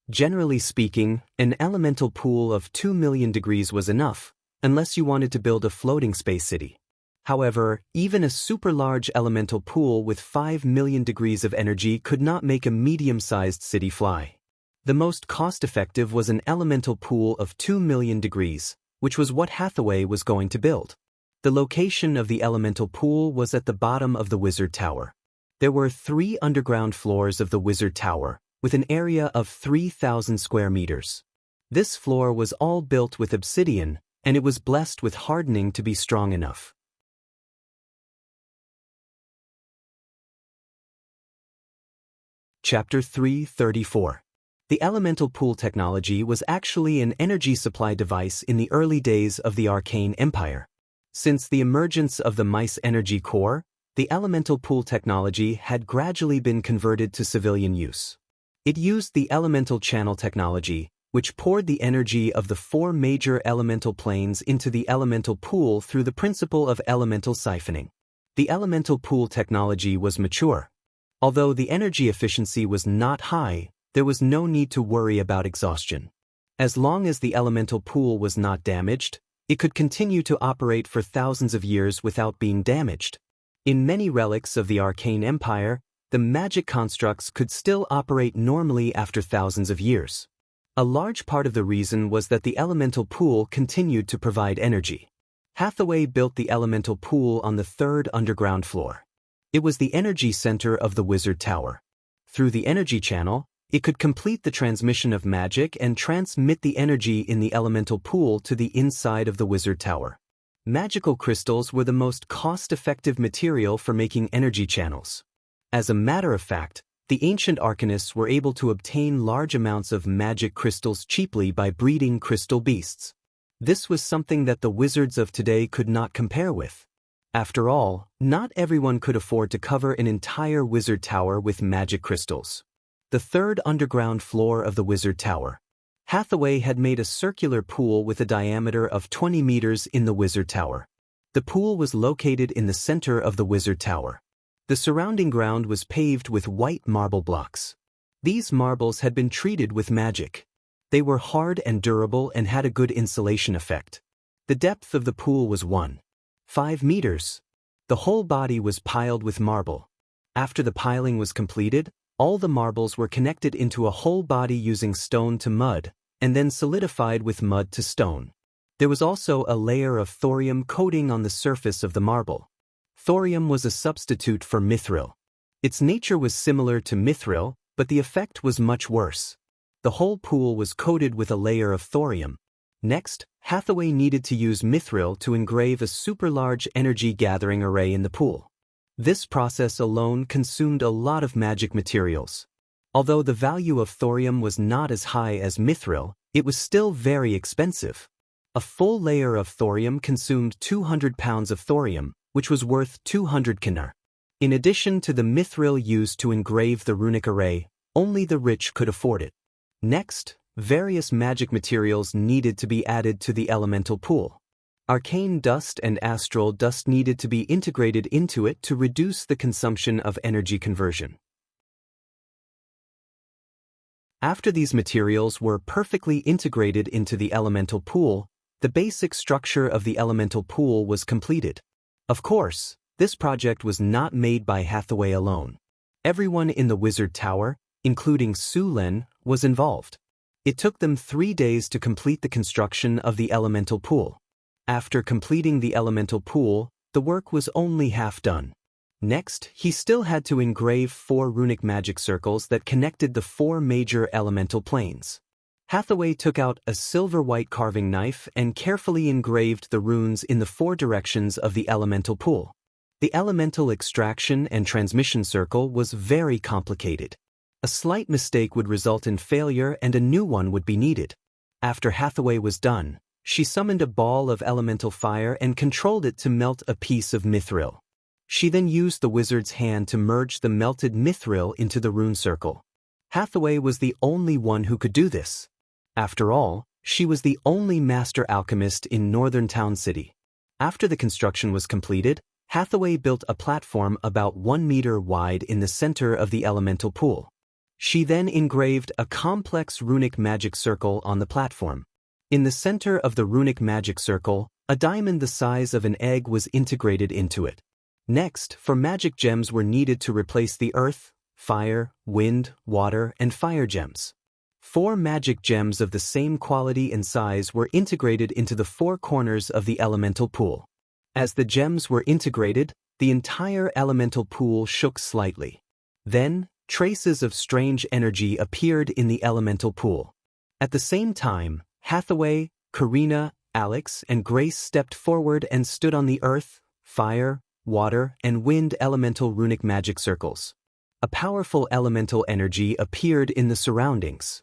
Generally speaking, an elemental pool of 2 million degrees was enough, unless you wanted to build a floating space city. However, even a super-large elemental pool with 5 million degrees of energy could not make a medium-sized city fly. The most cost-effective was an elemental pool of 2 million degrees, which was what Hathaway was going to build. The location of the elemental pool was at the bottom of the wizard tower. There were 3 underground floors of the wizard tower, with an area of 3,000 square meters. This floor was all built with obsidian, and it was blessed with hardening to be strong enough. Chapter 334. The elemental pool technology was actually an energy supply device in the early days of the Arcane Empire. Since the emergence of the Mice Energy Core, the elemental pool technology had gradually been converted to civilian use. It used the elemental channel technology, which poured the energy of the 4 major elemental planes into the elemental pool through the principle of elemental siphoning. The elemental pool technology was mature. Although the energy efficiency was not high, there was no need to worry about exhaustion. As long as the elemental pool was not damaged, it could continue to operate for thousands of years without being damaged. In many relics of the Arcane Empire, the magic constructs could still operate normally after thousands of years. A large part of the reason was that the elemental pool continued to provide energy. Hathaway built the elemental pool on the third underground floor. It was the energy center of the Wizard Tower. Through the energy channel, it could complete the transmission of magic and transmit the energy in the elemental pool to the inside of the Wizard Tower. Magical crystals were the most cost-effective material for making energy channels. As a matter of fact, the ancient arcanists were able to obtain large amounts of magic crystals cheaply by breeding crystal beasts. This was something that the wizards of today could not compare with. After all, not everyone could afford to cover an entire wizard tower with magic crystals. The third underground floor of the Wizard Tower. Hathaway had made a circular pool with a diameter of 20 meters in the Wizard Tower. The pool was located in the center of the Wizard Tower. The surrounding ground was paved with white marble blocks. These marbles had been treated with magic. They were hard and durable and had a good insulation effect. The depth of the pool was 1.5 meters. The whole body was piled with marble. After the piling was completed, all the marbles were connected into a whole body using stone to mud, and then solidified with mud to stone. There was also a layer of thorium coating on the surface of the marble. Thorium was a substitute for mithril. Its nature was similar to mithril, but the effect was much worse. The whole pool was coated with a layer of thorium. Next, Hathaway needed to use mithril to engrave a super-large energy-gathering array in the pool. This process alone consumed a lot of magic materials. Although the value of thorium was not as high as mithril, it was still very expensive. A full layer of thorium consumed 200 pounds of thorium, which was worth 200 kinar. In addition to the mithril used to engrave the runic array, only the rich could afford it. Next, various magic materials needed to be added to the elemental pool. Arcane dust and astral dust needed to be integrated into it to reduce the consumption of energy conversion. After these materials were perfectly integrated into the elemental pool, the basic structure of the elemental pool was completed. Of course, this project was not made by Hathaway alone. Everyone in the Wizard Tower, including Su Len, was involved. It took them 3 days to complete the construction of the elemental pool. After completing the elemental pool, the work was only half done. Next, he still had to engrave 4 runic magic circles that connected the 4 major elemental planes. Hathaway took out a silver-white carving knife and carefully engraved the runes in the 4 directions of the elemental pool. The elemental extraction and transmission circle was very complicated. A slight mistake would result in failure and a new one would be needed. After Hathaway was done, she summoned a ball of elemental fire and controlled it to melt a piece of mithril. She then used the wizard's hand to merge the melted mithril into the rune circle. Hathaway was the only one who could do this. After all, she was the only master alchemist in Northern Town City. After the construction was completed, Hathaway built a platform about 1 meter wide in the center of the elemental pool. She then engraved a complex runic magic circle on the platform. In the center of the runic magic circle, a diamond the size of an egg was integrated into it. Next, 4 magic gems were needed to replace the earth, fire, wind, water, and fire gems. 4 magic gems of the same quality and size were integrated into the 4 corners of the elemental pool. As the gems were integrated, the entire elemental pool shook slightly. Then, traces of strange energy appeared in the elemental pool. At the same time, Hathaway, Karina, Alex, and Grace stepped forward and stood on the earth, fire, water, and wind elemental runic magic circles. A powerful elemental energy appeared in the surroundings.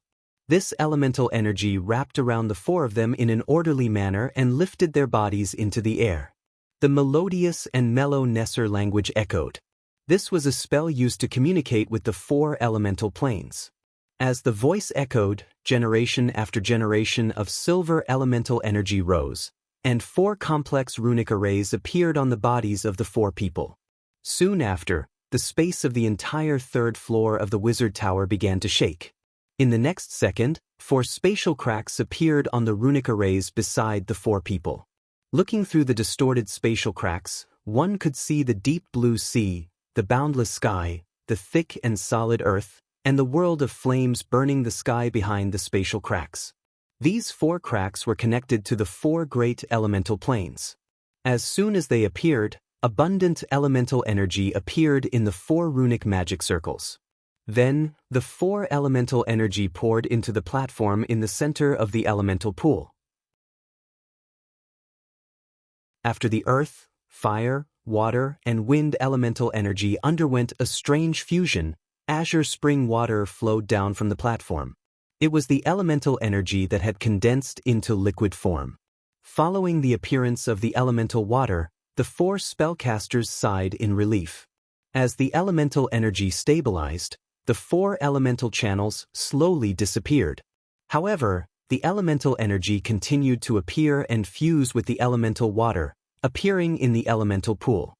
This elemental energy wrapped around the 4 of them in an orderly manner and lifted their bodies into the air. The melodious and mellow Nesser language echoed. This was a spell used to communicate with the 4 elemental planes. As the voice echoed, generation after generation of silver elemental energy rose, and 4 complex runic arrays appeared on the bodies of the 4 people. Soon after, the space of the entire third floor of the wizard tower began to shake. In the next second, 4 spatial cracks appeared on the runic arrays beside the 4 people. Looking through the distorted spatial cracks, one could see the deep blue sea, the boundless sky, the thick and solid earth, and the world of flames burning the sky behind the spatial cracks. These 4 cracks were connected to the 4 great elemental planes. As soon as they appeared, abundant elemental energy appeared in the 4 runic magic circles. Then, the 4 elemental energy poured into the platform in the center of the elemental pool. After the earth, fire, water, and wind elemental energy underwent a strange fusion, azure spring water flowed down from the platform. It was the elemental energy that had condensed into liquid form. Following the appearance of the elemental water, the 4 spellcasters sighed in relief. As the elemental energy stabilized, the 4 elemental channels slowly disappeared. However, the elemental energy continued to appear and fuse with the elemental water, appearing in the elemental pool.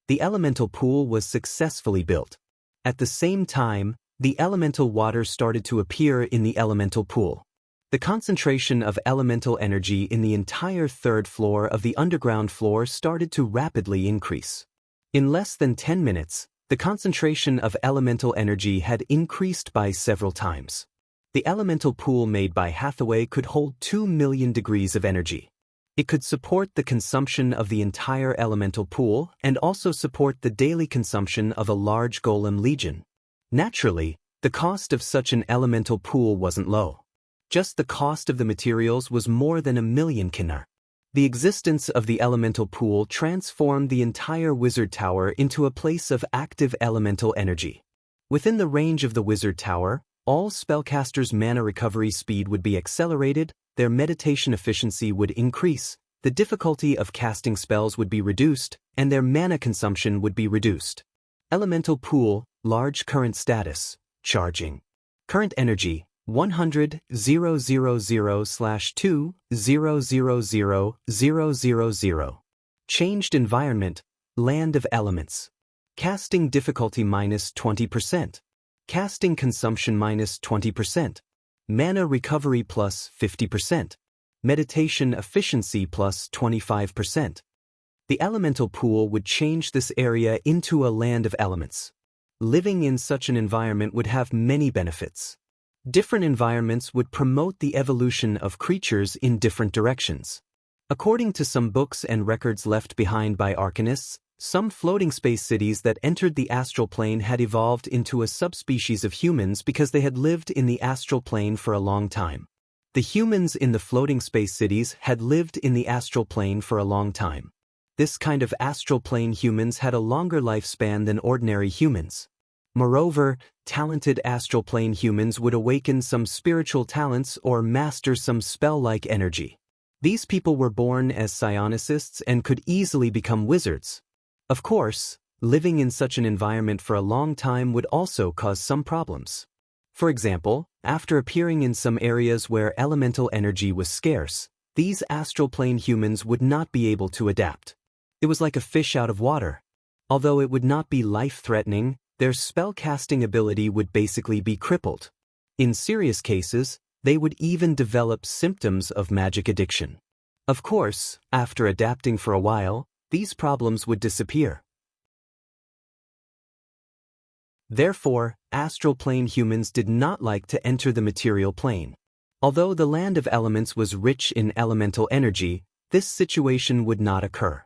The elemental pool was successfully built. At the same time, the elemental water started to appear in the elemental pool. The concentration of elemental energy in the entire third floor of the underground floor started to rapidly increase. In less than 10 minutes, the concentration of elemental energy had increased by several times. The elemental pool made by Hathaway could hold 2 million degrees of energy. It could support the consumption of the entire elemental pool and also support the daily consumption of a large golem legion. Naturally, the cost of such an elemental pool wasn't low. Just the cost of the materials was more than 1 million kinar. The existence of the elemental pool transformed the entire wizard tower into a place of active elemental energy. Within the range of the wizard tower, all spellcasters' mana recovery speed would be accelerated, their meditation efficiency would increase, the difficulty of casting spells would be reduced, and their mana consumption would be reduced. Elemental pool, large current status, charging. Current energy, 100,000/2,000,000. Changed environment, land of elements. Casting difficulty -20%. Casting consumption -20%. Mana recovery +50%. Meditation efficiency +25%. The elemental pool would change this area into a land of elements. Living in such an environment would have many benefits. Different environments would promote the evolution of creatures in different directions. According to some books and records left behind by arcanists, some floating space cities that entered the astral plane had evolved into a subspecies of humans because they had lived in the astral plane for a long time. The humans in the floating space cities had lived in the astral plane for a long time. This kind of astral plane humans had a longer lifespan than ordinary humans. Moreover, talented astral plane humans would awaken some spiritual talents or master some spell-like energy. These people were born as psionists and could easily become wizards. Of course, living in such an environment for a long time would also cause some problems. For example, after appearing in some areas where elemental energy was scarce, these astral plane humans would not be able to adapt. It was like a fish out of water. Although it would not be life-threatening, their spell-casting ability would basically be crippled. In serious cases, they would even develop symptoms of magic addiction. Of course, after adapting for a while, these problems would disappear. Therefore, astral plane humans did not like to enter the material plane. Although the land of elements was rich in elemental energy, this situation would not occur.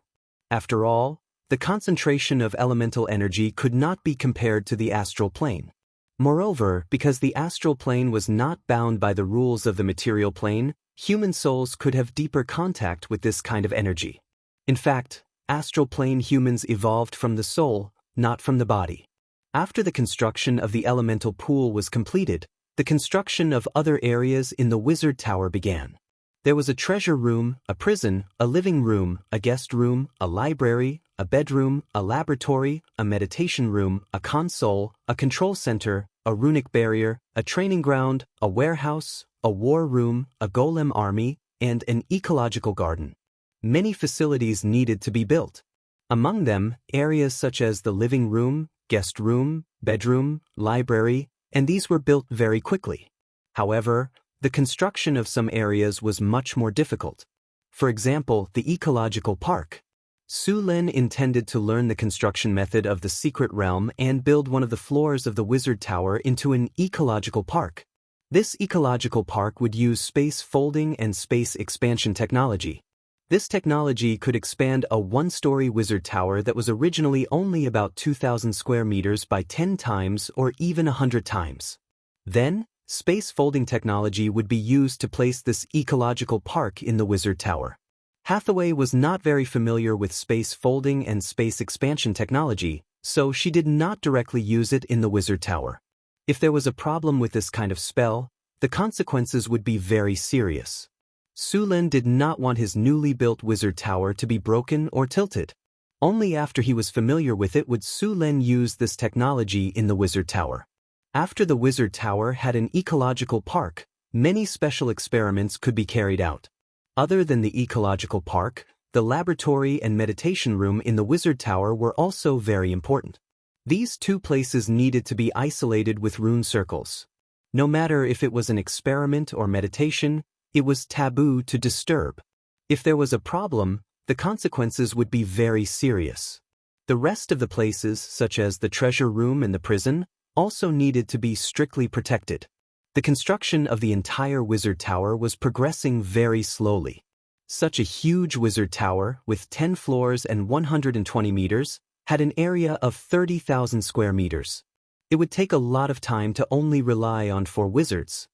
After all, the concentration of elemental energy could not be compared to the astral plane. Moreover, because the astral plane was not bound by the rules of the material plane, human souls could have deeper contact with this kind of energy. In fact, astral plane humans evolved from the soul, not from the body. After the construction of the elemental pool was completed, the construction of other areas in the wizard tower began. There was a treasure room, a prison, a living room, a guest room, a library, a bedroom, a laboratory, a meditation room, a console, a control center, a runic barrier, a training ground, a warehouse, a war room, a golem army, and an ecological garden. Many facilities needed to be built. Among them, areas such as the living room, guest room, bedroom, library, and these were built very quickly. However, the construction of some areas was much more difficult. For example, the ecological park. Su Lin intended to learn the construction method of the secret realm and build one of the floors of the wizard tower into an ecological park. This ecological park would use space folding and space expansion technology. This technology could expand a one-story wizard tower that was originally only about 2,000 square meters by 10 times or even 100 times. Then, space folding technology would be used to place this ecological park in the wizard tower. Hathaway was not very familiar with space folding and space expansion technology, so she did not directly use it in the wizard tower. If there was a problem with this kind of spell, the consequences would be very serious. Su Lin did not want his newly built wizard tower to be broken or tilted. Only after he was familiar with it would Su Lin use this technology in the wizard tower. After the wizard tower had an ecological park, many special experiments could be carried out. Other than the ecological park, the laboratory and meditation room in the wizard tower were also very important. These two places needed to be isolated with rune circles. No matter if it was an experiment or meditation, it was taboo to disturb. If there was a problem, the consequences would be very serious. The rest of the places, such as the treasure room and the prison, also needed to be strictly protected. The construction of the entire wizard tower was progressing very slowly. Such a huge wizard tower, with 10 floors and 120 meters, had an area of 30,000 square meters. It would take a lot of time to only rely on 4 wizards.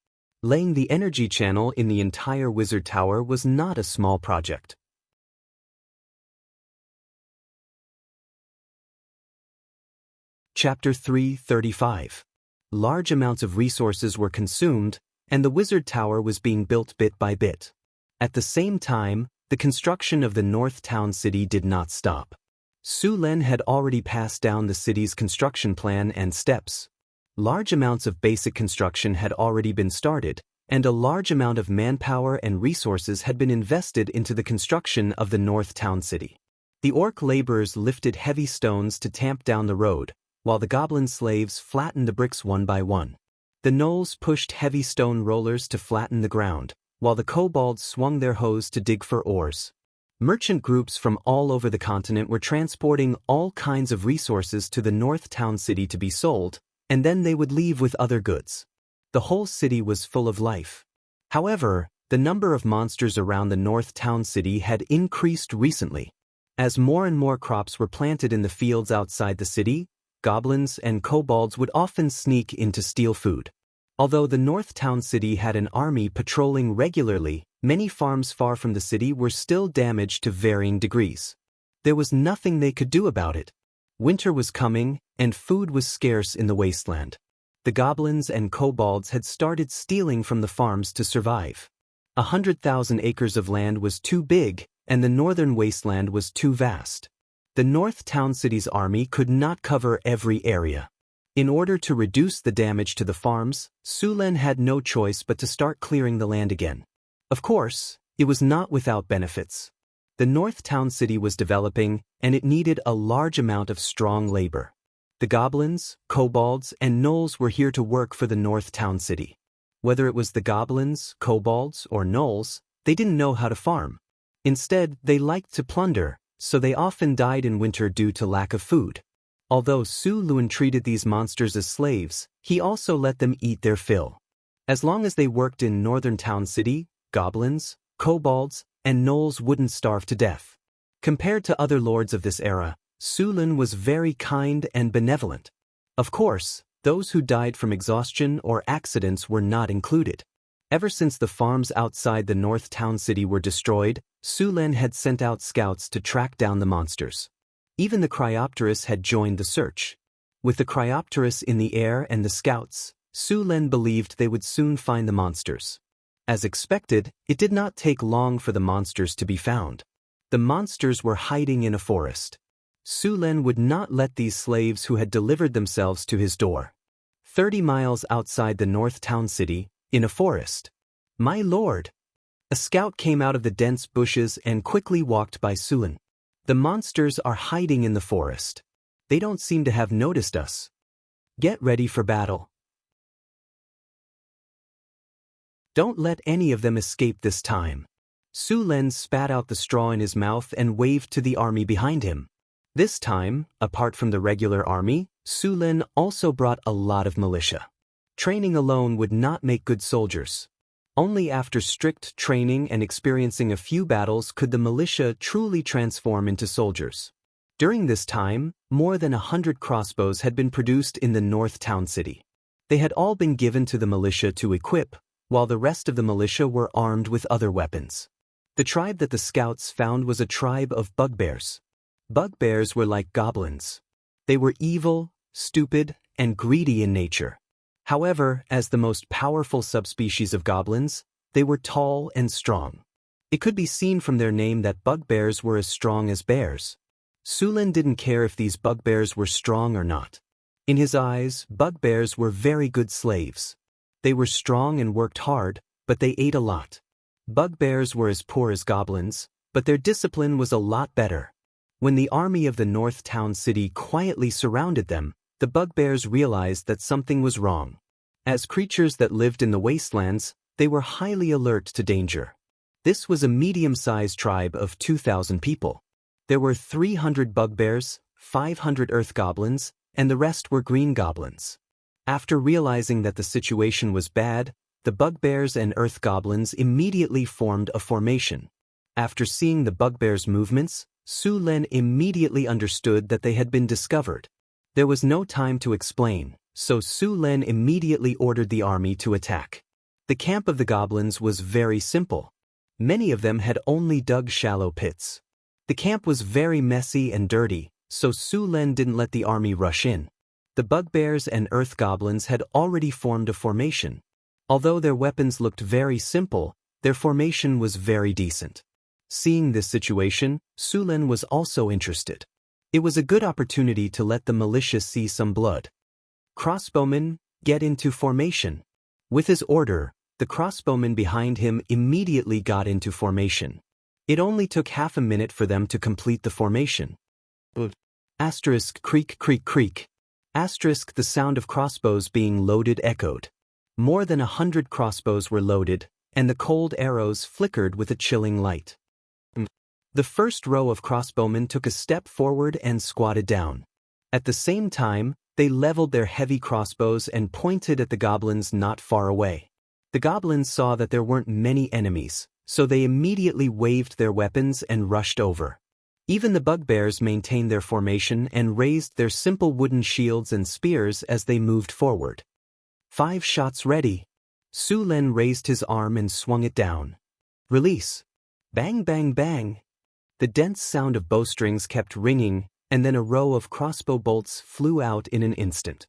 Laying the energy channel in the entire wizard tower was not a small project. Chapter 335. Large amounts of resources were consumed, and the wizard tower was being built bit by bit. At the same time, the construction of the North Town City did not stop. Su Lin had already passed down the city's construction plan and steps. Large amounts of basic construction had already been started, and a large amount of manpower and resources had been invested into the construction of the North Town City. The orc laborers lifted heavy stones to tamp down the road, while the goblin slaves flattened the bricks one by one. The gnolls pushed heavy stone rollers to flatten the ground, while the kobolds swung their hoes to dig for ores. Merchant groups from all over the continent were transporting all kinds of resources to the North Town City to be sold, and then they would leave with other goods. The whole city was full of life. However, the number of monsters around the North Town City had increased recently. As more and more crops were planted in the fields outside the city, goblins and kobolds would often sneak in to steal food. Although the North Town City had an army patrolling regularly, many farms far from the city were still damaged to varying degrees. There was nothing they could do about it. Winter was coming, and food was scarce in the wasteland. The goblins and kobolds had started stealing from the farms to survive. 100,000 acres of land was too big, and the northern wasteland was too vast. The North Town City's army could not cover every area. In order to reduce the damage to the farms, Su Lin had no choice but to start clearing the land again. Of course, it was not without benefits. The North Town City was developing, and it needed a large amount of strong labor. The goblins, kobolds, and gnolls were here to work for the North Town City. Whether it was the goblins, kobolds, or gnolls, they didn't know how to farm. Instead, they liked to plunder, so they often died in winter due to lack of food. Although Su Lin treated these monsters as slaves, he also let them eat their fill. As long as they worked in Northern Town City, goblins, kobolds, and gnolls wouldn't starve to death. Compared to other lords of this era, Su Lin was very kind and benevolent. Of course, those who died from exhaustion or accidents were not included. Ever since the farms outside the North Town City were destroyed, Su Lin had sent out scouts to track down the monsters. Even the Cryopterus had joined the search. With the Cryopterus in the air and the scouts, Su Lin believed they would soon find the monsters. As expected, it did not take long for the monsters to be found. The monsters were hiding in a forest. Su Lin would not let these slaves who had delivered themselves to his door. 30 miles outside the North Town City, in a forest. "My lord!" A scout came out of the dense bushes and quickly walked by Su Lin. "The monsters are hiding in the forest." They don't seem to have noticed us. Get ready for battle. Don't let any of them escape this time. Su Len spat out the straw in his mouth and waved to the army behind him. This time, apart from the regular army, Su Len also brought a lot of militia. Training alone would not make good soldiers. Only after strict training and experiencing a few battles could the militia truly transform into soldiers. During this time, more than 100 crossbows had been produced in the North Town City. They had all been given to the militia to equip, while the rest of the militia were armed with other weapons. The tribe that the scouts found was a tribe of bugbears. Bugbears were like goblins. They were evil, stupid, and greedy in nature. However, as the most powerful subspecies of goblins, they were tall and strong. It could be seen from their name that bugbears were as strong as bears. Su Len didn't care if these bugbears were strong or not. In his eyes, bugbears were very good slaves. They were strong and worked hard, but they ate a lot. Bugbears were as poor as goblins, but their discipline was a lot better. When the army of the North Town City quietly surrounded them, the bugbears realized that something was wrong. As creatures that lived in the wastelands, they were highly alert to danger. This was a medium-sized tribe of 2,000 people. There were 300 bugbears, 500 earth goblins, and the rest were green goblins. After realizing that the situation was bad, the bugbears and earth goblins immediately formed a formation. After seeing the bugbears' movements, Su Len immediately understood that they had been discovered. There was no time to explain, so Su Len immediately ordered the army to attack. The camp of the goblins was very simple. Many of them had only dug shallow pits. The camp was very messy and dirty, so Su Len didn't let the army rush in. The bugbears and earth goblins had already formed a formation. Although their weapons looked very simple, their formation was very decent. Seeing this situation, Su Len was also interested. It was a good opportunity to let the militia see some blood. Crossbowmen, get into formation. With his order, the crossbowmen behind him immediately got into formation. It only took half a minute for them to complete the formation. Asterisk creak creak creak. Asterisk the sound of crossbows being loaded echoed. More than 100 crossbows were loaded, and the cold arrows flickered with a chilling light. The first row of crossbowmen took a step forward and squatted down. At the same time, they leveled their heavy crossbows and pointed at the goblins not far away. The goblins saw that there weren't many enemies, so they immediately waved their weapons and rushed over. Even the bugbears maintained their formation and raised their simple wooden shields and spears as they moved forward. 5 shots ready. Su Len raised his arm and swung it down. Release. Bang bang bang. The dense sound of bowstrings kept ringing, and then a row of crossbow bolts flew out in an instant.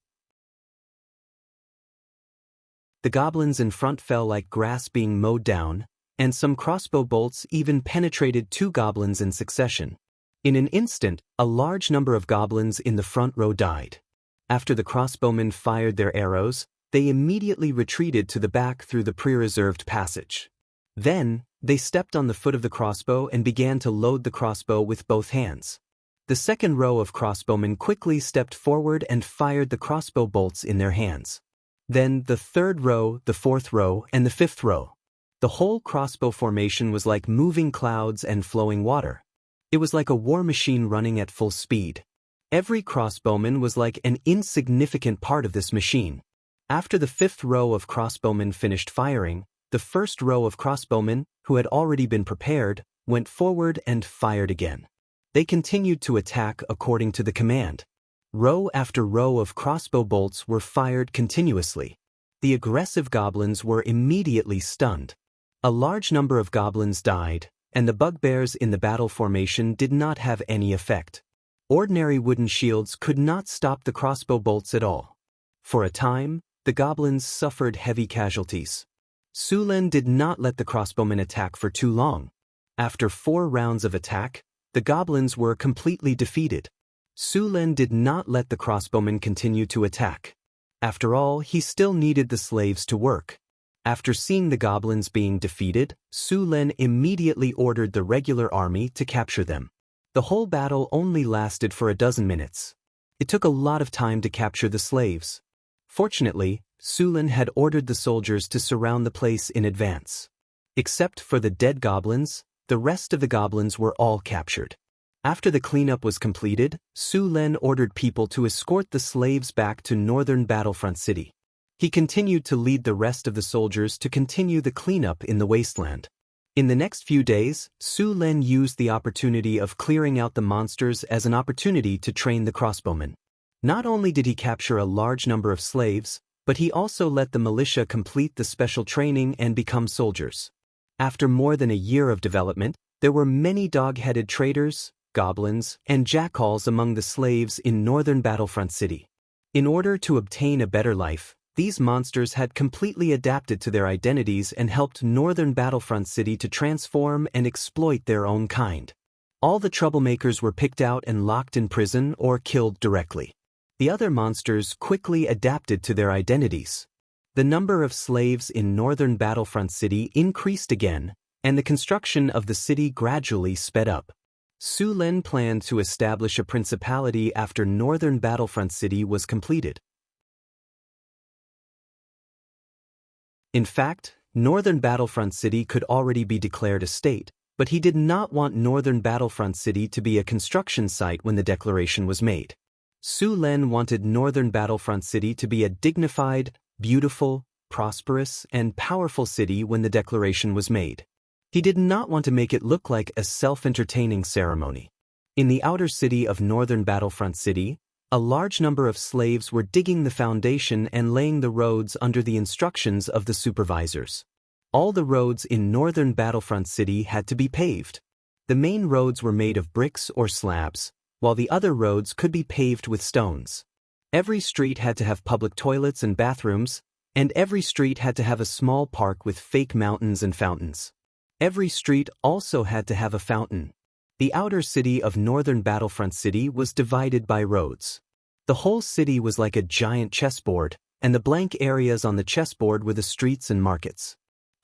The goblins in front fell like grass being mowed down, and some crossbow bolts even penetrated 2 goblins in succession. In an instant, a large number of goblins in the front row died. After the crossbowmen fired their arrows, they immediately retreated to the back through the pre-reserved passage. Then, they stepped on the foot of the crossbow and began to load the crossbow with both hands. The second row of crossbowmen quickly stepped forward and fired the crossbow bolts in their hands. Then the third row, the fourth row, and the fifth row. The whole crossbow formation was like moving clouds and flowing water. It was like a war machine running at full speed. Every crossbowman was like an insignificant part of this machine. After the fifth row of crossbowmen finished firing, the first row of crossbowmen, who had already been prepared, went forward and fired again. They continued to attack according to the command. Row after row of crossbow bolts were fired continuously. The aggressive goblins were immediately stunned. A large number of goblins died, and the bugbears in the battle formation did not have any effect. Ordinary wooden shields could not stop the crossbow bolts at all. For a time, the goblins suffered heavy casualties. Su Len did not let the crossbowmen attack for too long. After 4 rounds of attack, the goblins were completely defeated. Su Len did not let the crossbowmen continue to attack. After all, he still needed the slaves to work. After seeing the goblins being defeated, Su Len immediately ordered the regular army to capture them. The whole battle only lasted for a dozen minutes. It took a lot of time to capture the slaves. Fortunately, Sulin had ordered the soldiers to surround the place in advance. Except for the dead goblins, the rest of the goblins were all captured. After the cleanup was completed, Su Len ordered people to escort the slaves back to northern Battlefront City. He continued to lead the rest of the soldiers to continue the cleanup in the wasteland. In the next few days, Su Len used the opportunity of clearing out the monsters as an opportunity to train the crossbowmen. Not only did he capture a large number of slaves, but he also let the militia complete the special training and become soldiers. After more than a year of development, there were many dog-headed traders, goblins, and jackals among the slaves in northern Battlefront City. In order to obtain a better life, these monsters had completely adapted to their identities and helped northern Battlefront City to transform and exploit their own kind. All the troublemakers were picked out and locked in prison or killed directly. The other monsters quickly adapted to their identities. The number of slaves in northern Battlefront City increased again, and the construction of the city gradually sped up. Su Len planned to establish a principality after northern Battlefront City was completed. In fact, northern Battlefront City could already be declared a state, but he did not want northern Battlefront City to be a construction site when the declaration was made. Su Len wanted northern Battlefront City to be a dignified, beautiful, prosperous, and powerful city when the declaration was made. He did not want to make it look like a self-entertaining ceremony. In the outer city of northern Battlefront City, a large number of slaves were digging the foundation and laying the roads under the instructions of the supervisors. All the roads in northern Battlefront City had to be paved. The main roads were made of bricks or slabs, while the other roads could be paved with stones. Every street had to have public toilets and bathrooms, and every street had to have a small park with fake mountains and fountains. Every street also had to have a fountain. The outer city of northern Battlefront City was divided by roads. The whole city was like a giant chessboard, and the blank areas on the chessboard were the streets and markets.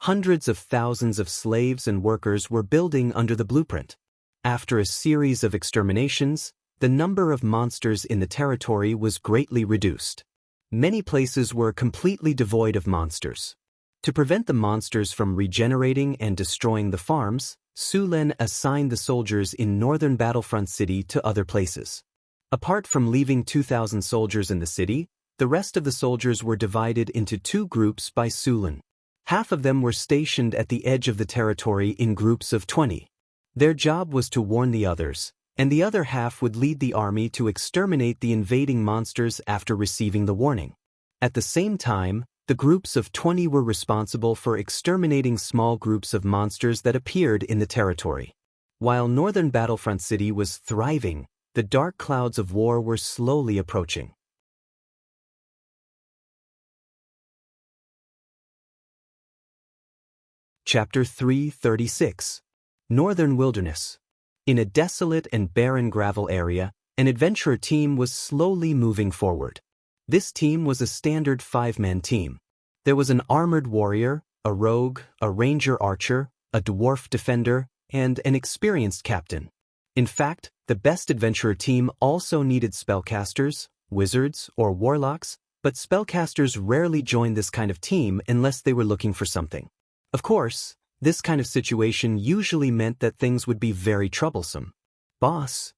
Hundreds of thousands of slaves and workers were building under the blueprint. After a series of exterminations, the number of monsters in the territory was greatly reduced. Many places were completely devoid of monsters. To prevent the monsters from regenerating and destroying the farms, Su Len assigned the soldiers in northern Battlefront City to other places. Apart from leaving 2,000 soldiers in the city, the rest of the soldiers were divided into two groups by Su Len. Half of them were stationed at the edge of the territory in groups of 20. Their job was to warn the others, and the other half would lead the army to exterminate the invading monsters after receiving the warning. At the same time, the groups of 20 were responsible for exterminating small groups of monsters that appeared in the territory. While northern Battlefront City was thriving, the dark clouds of war were slowly approaching. Chapter 336. Northern Wilderness. In a desolate and barren gravel area, an adventurer team was slowly moving forward. This team was a standard 5-man team. There was an armored warrior, a rogue, a ranger archer, a dwarf defender, and an experienced captain. In fact, the best adventurer team also needed spellcasters, wizards, or warlocks, but spellcasters rarely joined this kind of team unless they were looking for something. Of course, this kind of situation usually meant that things would be very troublesome. Boss,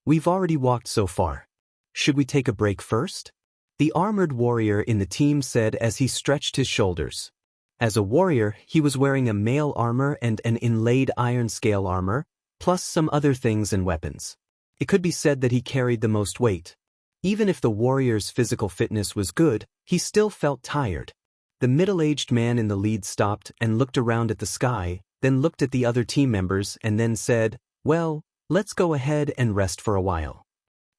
we've already walked so far. Should we take a break first? The armored warrior in the team said as he stretched his shoulders. As a warrior, he was wearing a mail armor and an inlaid iron scale armor, plus some other things and weapons. It could be said that he carried the most weight. Even if the warrior's physical fitness was good, he still felt tired. The middle-aged man in the lead stopped and looked around at the sky, then looked at the other team members and then said, "Well, let's go ahead and rest for a while."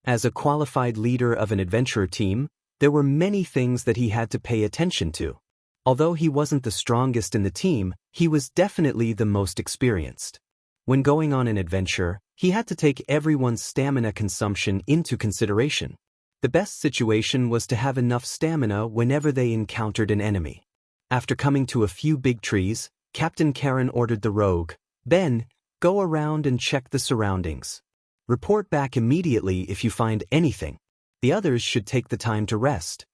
As a qualified leader of an adventurer team, there were many things that he had to pay attention to. Although he wasn't the strongest in the team, he was definitely the most experienced. When going on an adventure, he had to take everyone's stamina consumption into consideration. The best situation was to have enough stamina whenever they encountered an enemy. After coming to a few big trees, Captain Karen ordered the rogue, "Ben, go around and check the surroundings. Report back immediately if you find anything." The others should take the time to rest.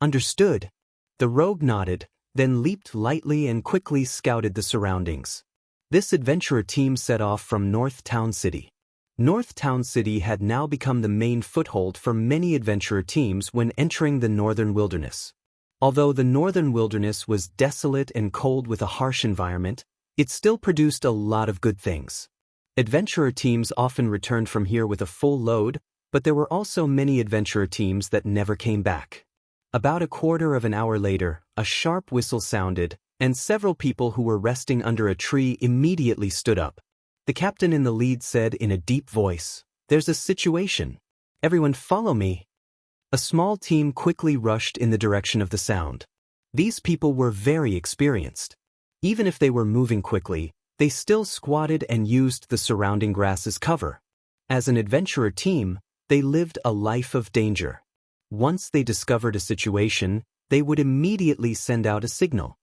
Understood. The rogue nodded, then leaped lightly and quickly scouted the surroundings. This adventurer team set off from North Town City. North Town City had now become the main foothold for many adventurer teams when entering the northern wilderness. Although the northern wilderness was desolate and cold with a harsh environment, it still produced a lot of good things. Adventurer teams often returned from here with a full load, but there were also many adventurer teams that never came back. About a quarter of an hour later, a sharp whistle sounded, and several people who were resting under a tree immediately stood up. The captain in the lead said in a deep voice, "There's a situation. Everyone follow me." A small team quickly rushed in the direction of the sound. These people were very experienced. Even if they were moving quickly, they still squatted and used the surrounding grass as cover. As an adventurer team, they lived a life of danger. Once they discovered a situation, they would immediately send out a signal.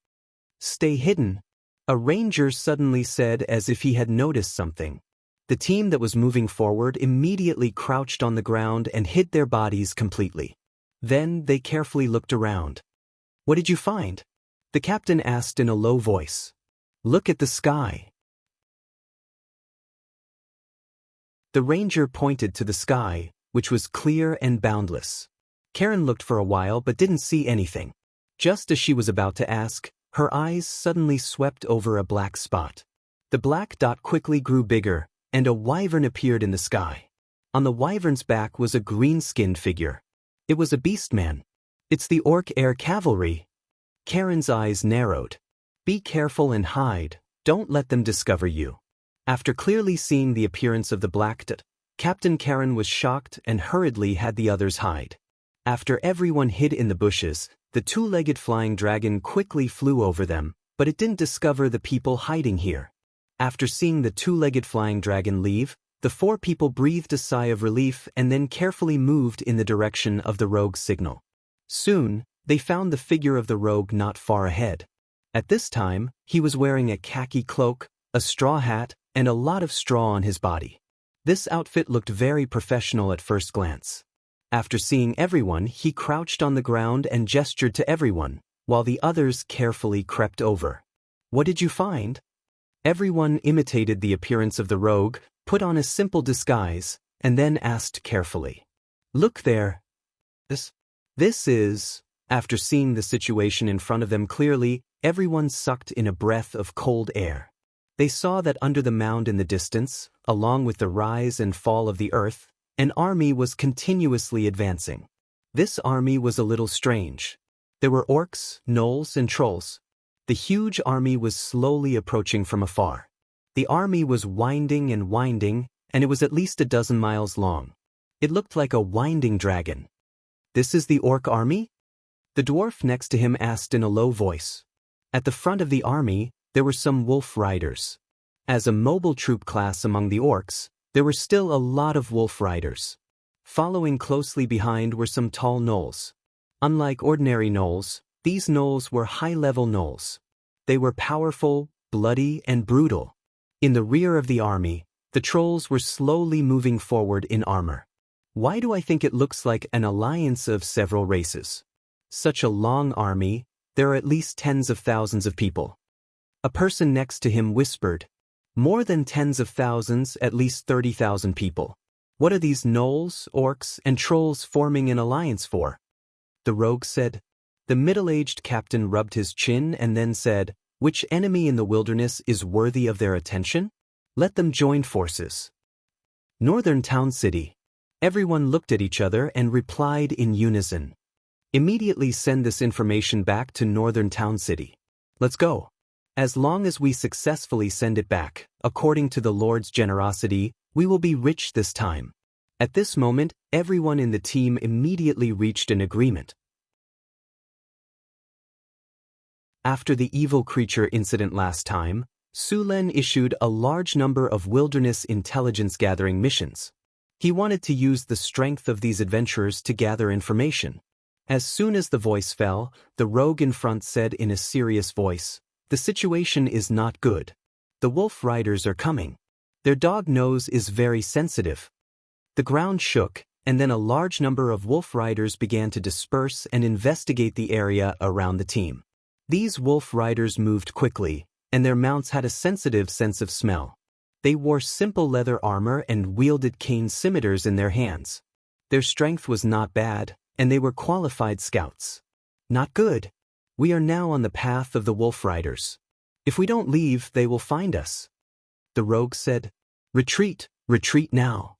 "Stay hidden," a ranger suddenly said as if he had noticed something. The team that was moving forward immediately crouched on the ground and hid their bodies completely. Then they carefully looked around. "What did you find?" the captain asked in a low voice. "Look at the sky." The ranger pointed to the sky, which was clear and boundless. Karen looked for a while but didn't see anything. Just as she was about to ask, her eyes suddenly swept over a black spot. The black dot quickly grew bigger, and a wyvern appeared in the sky. On the wyvern's back was a green-skinned figure. It was a beastman. "It's the orc air cavalry." Karen's eyes narrowed. "Be careful and hide, don't let them discover you." After clearly seeing the appearance of the black dot, Captain Karen was shocked and hurriedly had the others hide. After everyone hid in the bushes, the two-legged flying dragon quickly flew over them, but it didn't discover the people hiding here. After seeing the two-legged flying dragon leave, the four people breathed a sigh of relief and then carefully moved in the direction of the rogue's signal. Soon, they found the figure of the rogue not far ahead. At this time, he was wearing a khaki cloak, a straw hat, and a lot of straw on his body. This outfit looked very professional at first glance. After seeing everyone, he crouched on the ground and gestured to everyone, while the others carefully crept over. "What did you find?" Everyone imitated the appearance of the rogue, put on a simple disguise, and then asked carefully. "Look there. This is..." After seeing the situation in front of them clearly, everyone sucked in a breath of cold air. They saw that under the mound in the distance, along with the rise and fall of the earth, an army was continuously advancing. This army was a little strange. There were orcs, gnolls, and trolls. The huge army was slowly approaching from afar. The army was winding and winding, and it was at least a dozen miles long. It looked like a winding dragon. "This is the orc army?" The dwarf next to him asked in a low voice. At the front of the army, there were some wolf riders. As a mobile troop class among the orcs, there were still a lot of wolf riders. Following closely behind were some tall gnolls. Unlike ordinary gnolls, these gnolls were high-level gnolls. They were powerful, bloody, and brutal. In the rear of the army, the trolls were slowly moving forward in armor. Why do I think it looks like an alliance of several races? Such a long army, there are at least tens of thousands of people. A person next to him whispered, "More than tens of thousands, at least 30,000 people. What are these gnolls, orcs, and trolls forming an alliance for?" The rogue said. The middle-aged captain rubbed his chin and then said, "Which enemy in the wilderness is worthy of their attention? Let them join forces." Northern Town City. Everyone looked at each other and replied in unison. "Immediately send this information back to Northern Town City. Let's go. As long as we successfully send it back, according to the Lord's generosity, we will be rich this time." At this moment, everyone in the team immediately reached an agreement. After the evil creature incident last time, Sulen issued a large number of wilderness intelligence-gathering missions. He wanted to use the strength of these adventurers to gather information. As soon as the voice fell, the rogue in front said in a serious voice, "The situation is not good. The wolf riders are coming. Their dog nose is very sensitive." The ground shook, and then a large number of wolf riders began to disperse and investigate the area around the team. These wolf riders moved quickly, and their mounts had a sensitive sense of smell. They wore simple leather armor and wielded cane scimitars in their hands. Their strength was not bad, and they were qualified scouts. Not good. We are now on the path of the wolf riders. If we don't leave, they will find us. The rogue said, "Retreat, retreat now."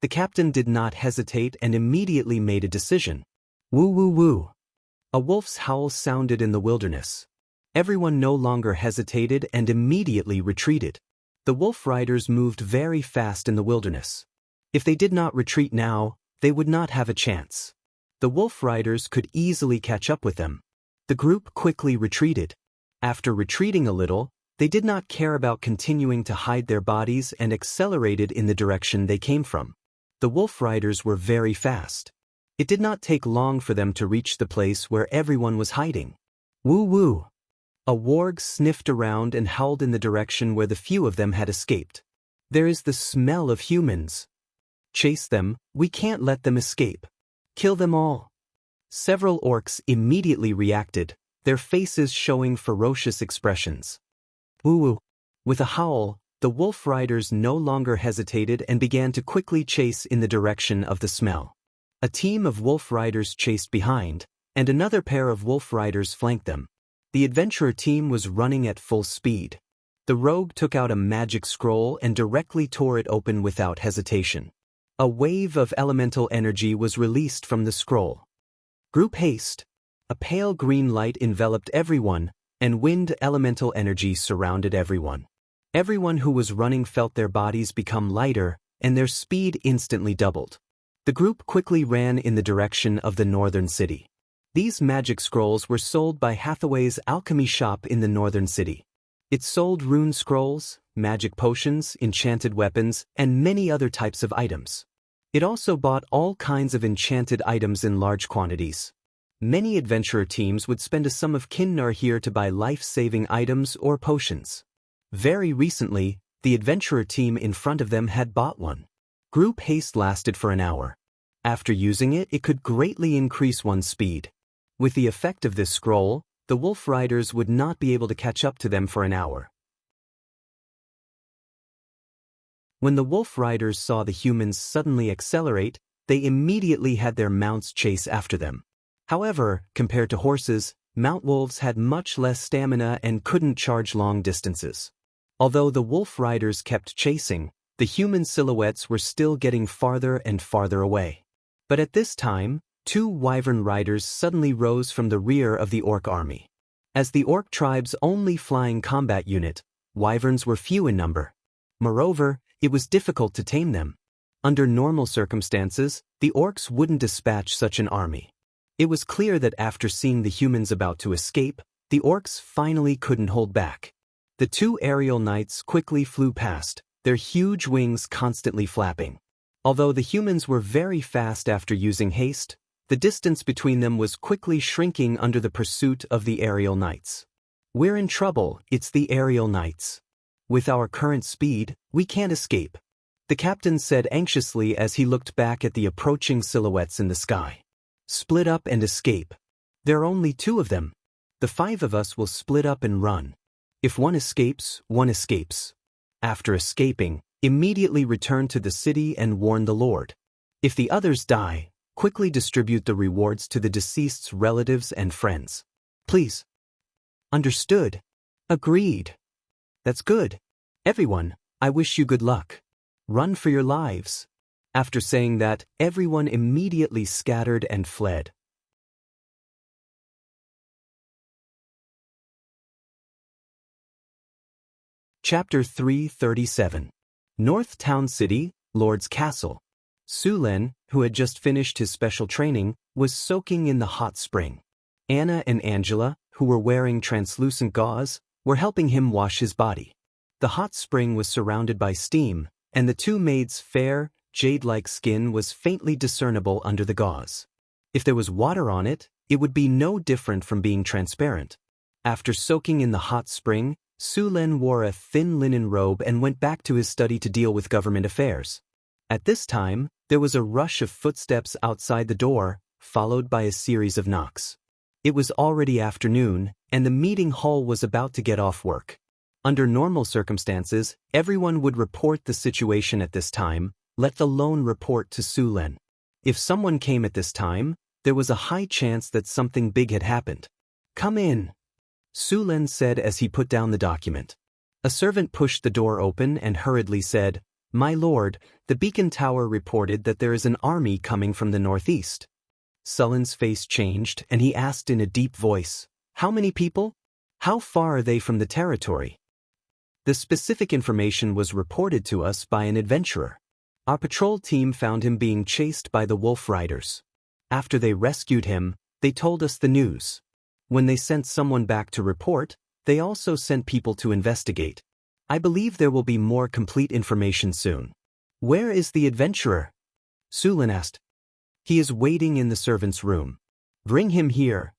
The captain did not hesitate and immediately made a decision. Woo woo woo. A wolf's howl sounded in the wilderness. Everyone no longer hesitated and immediately retreated. The wolf riders moved very fast in the wilderness. If they did not retreat now, they would not have a chance. The wolf riders could easily catch up with them. The group quickly retreated. After retreating a little, they did not care about continuing to hide their bodies and accelerated in the direction they came from. The wolf riders were very fast. It did not take long for them to reach the place where everyone was hiding. Woo woo. A warg sniffed around and howled in the direction where the few of them had escaped. There is the smell of humans. Chase them, we can't let them escape. Kill them all. Several orcs immediately reacted, their faces showing ferocious expressions. Woo-woo. With a howl, the wolf riders no longer hesitated and began to quickly chase in the direction of the smell. A team of wolf riders chased behind, and another pair of wolf riders flanked them. The adventurer team was running at full speed. The rogue took out a magic scroll and directly tore it open without hesitation. A wave of elemental energy was released from the scroll. Group haste. A pale green light enveloped everyone, and wind elemental energy surrounded everyone. Everyone who was running felt their bodies become lighter, and their speed instantly doubled. The group quickly ran in the direction of the northern city. These magic scrolls were sold by Hathaway's alchemy shop in the northern city. It sold rune scrolls, magic potions, enchanted weapons, and many other types of items. It also bought all kinds of enchanted items in large quantities. Many adventurer teams would spend a sum of kinnar here to buy life-saving items or potions. Very recently, the adventurer team in front of them had bought one. Group haste lasted for an hour. After using it, it could greatly increase one's speed. With the effect of this scroll, the wolf riders would not be able to catch up to them for an hour. When the wolf riders saw the humans suddenly accelerate, they immediately had their mounts chase after them. However, compared to horses, mount wolves had much less stamina and couldn't charge long distances. Although the wolf riders kept chasing, the human silhouettes were still getting farther and farther away. But at this time, two wyvern riders suddenly rose from the rear of the orc army. As the orc tribe's only flying combat unit, wyverns were few in number. Moreover, it was difficult to tame them. Under normal circumstances, the orcs wouldn't dispatch such an army. It was clear that after seeing the humans about to escape, the orcs finally couldn't hold back. The two aerial knights quickly flew past, their huge wings constantly flapping. Although the humans were very fast after using haste, the distance between them was quickly shrinking under the pursuit of the aerial knights. We're in trouble, it's the aerial knights. With our current speed, we can't escape, the captain said anxiously as he looked back at the approaching silhouettes in the sky. Split up and escape. There are only two of them. The five of us will split up and run. If one escapes, one escapes. After escaping, immediately return to the city and warn the Lord. If the others die, quickly distribute the rewards to the deceased's relatives and friends. Please. Understood. Agreed. That's good. Everyone, I wish you good luck. Run for your lives. After saying that, everyone immediately scattered and fled. Chapter 337. North Town City, Lord's Castle. Sulen, who had just finished his special training, was soaking in the hot spring. Anna and Angela, who were wearing translucent gauze, were helping him wash his body. The hot spring was surrounded by steam, and the two maids' fair, jade-like skin was faintly discernible under the gauze. If there was water on it, it would be no different from being transparent. After soaking in the hot spring, Sulen wore a thin linen robe and went back to his study to deal with government affairs. At this time, there was a rush of footsteps outside the door, followed by a series of knocks. It was already afternoon, and the meeting hall was about to get off work. Under normal circumstances, everyone would report the situation at this time, let alone report to Su Len. If someone came at this time, there was a high chance that something big had happened. "Come in," Su Len said as he put down the document. A servant pushed the door open and hurriedly said, "My lord, the beacon tower reported that there is an army coming from the northeast." Su Len's face changed and he asked in a deep voice, "How many people? How far are they from the territory?" The specific information was reported to us by an adventurer. Our patrol team found him being chased by the wolf riders. After they rescued him, they told us the news. When they sent someone back to report, they also sent people to investigate. I believe there will be more complete information soon. "Where is the adventurer?" Su Len asked. "He is waiting in the servant's room." "Bring him here."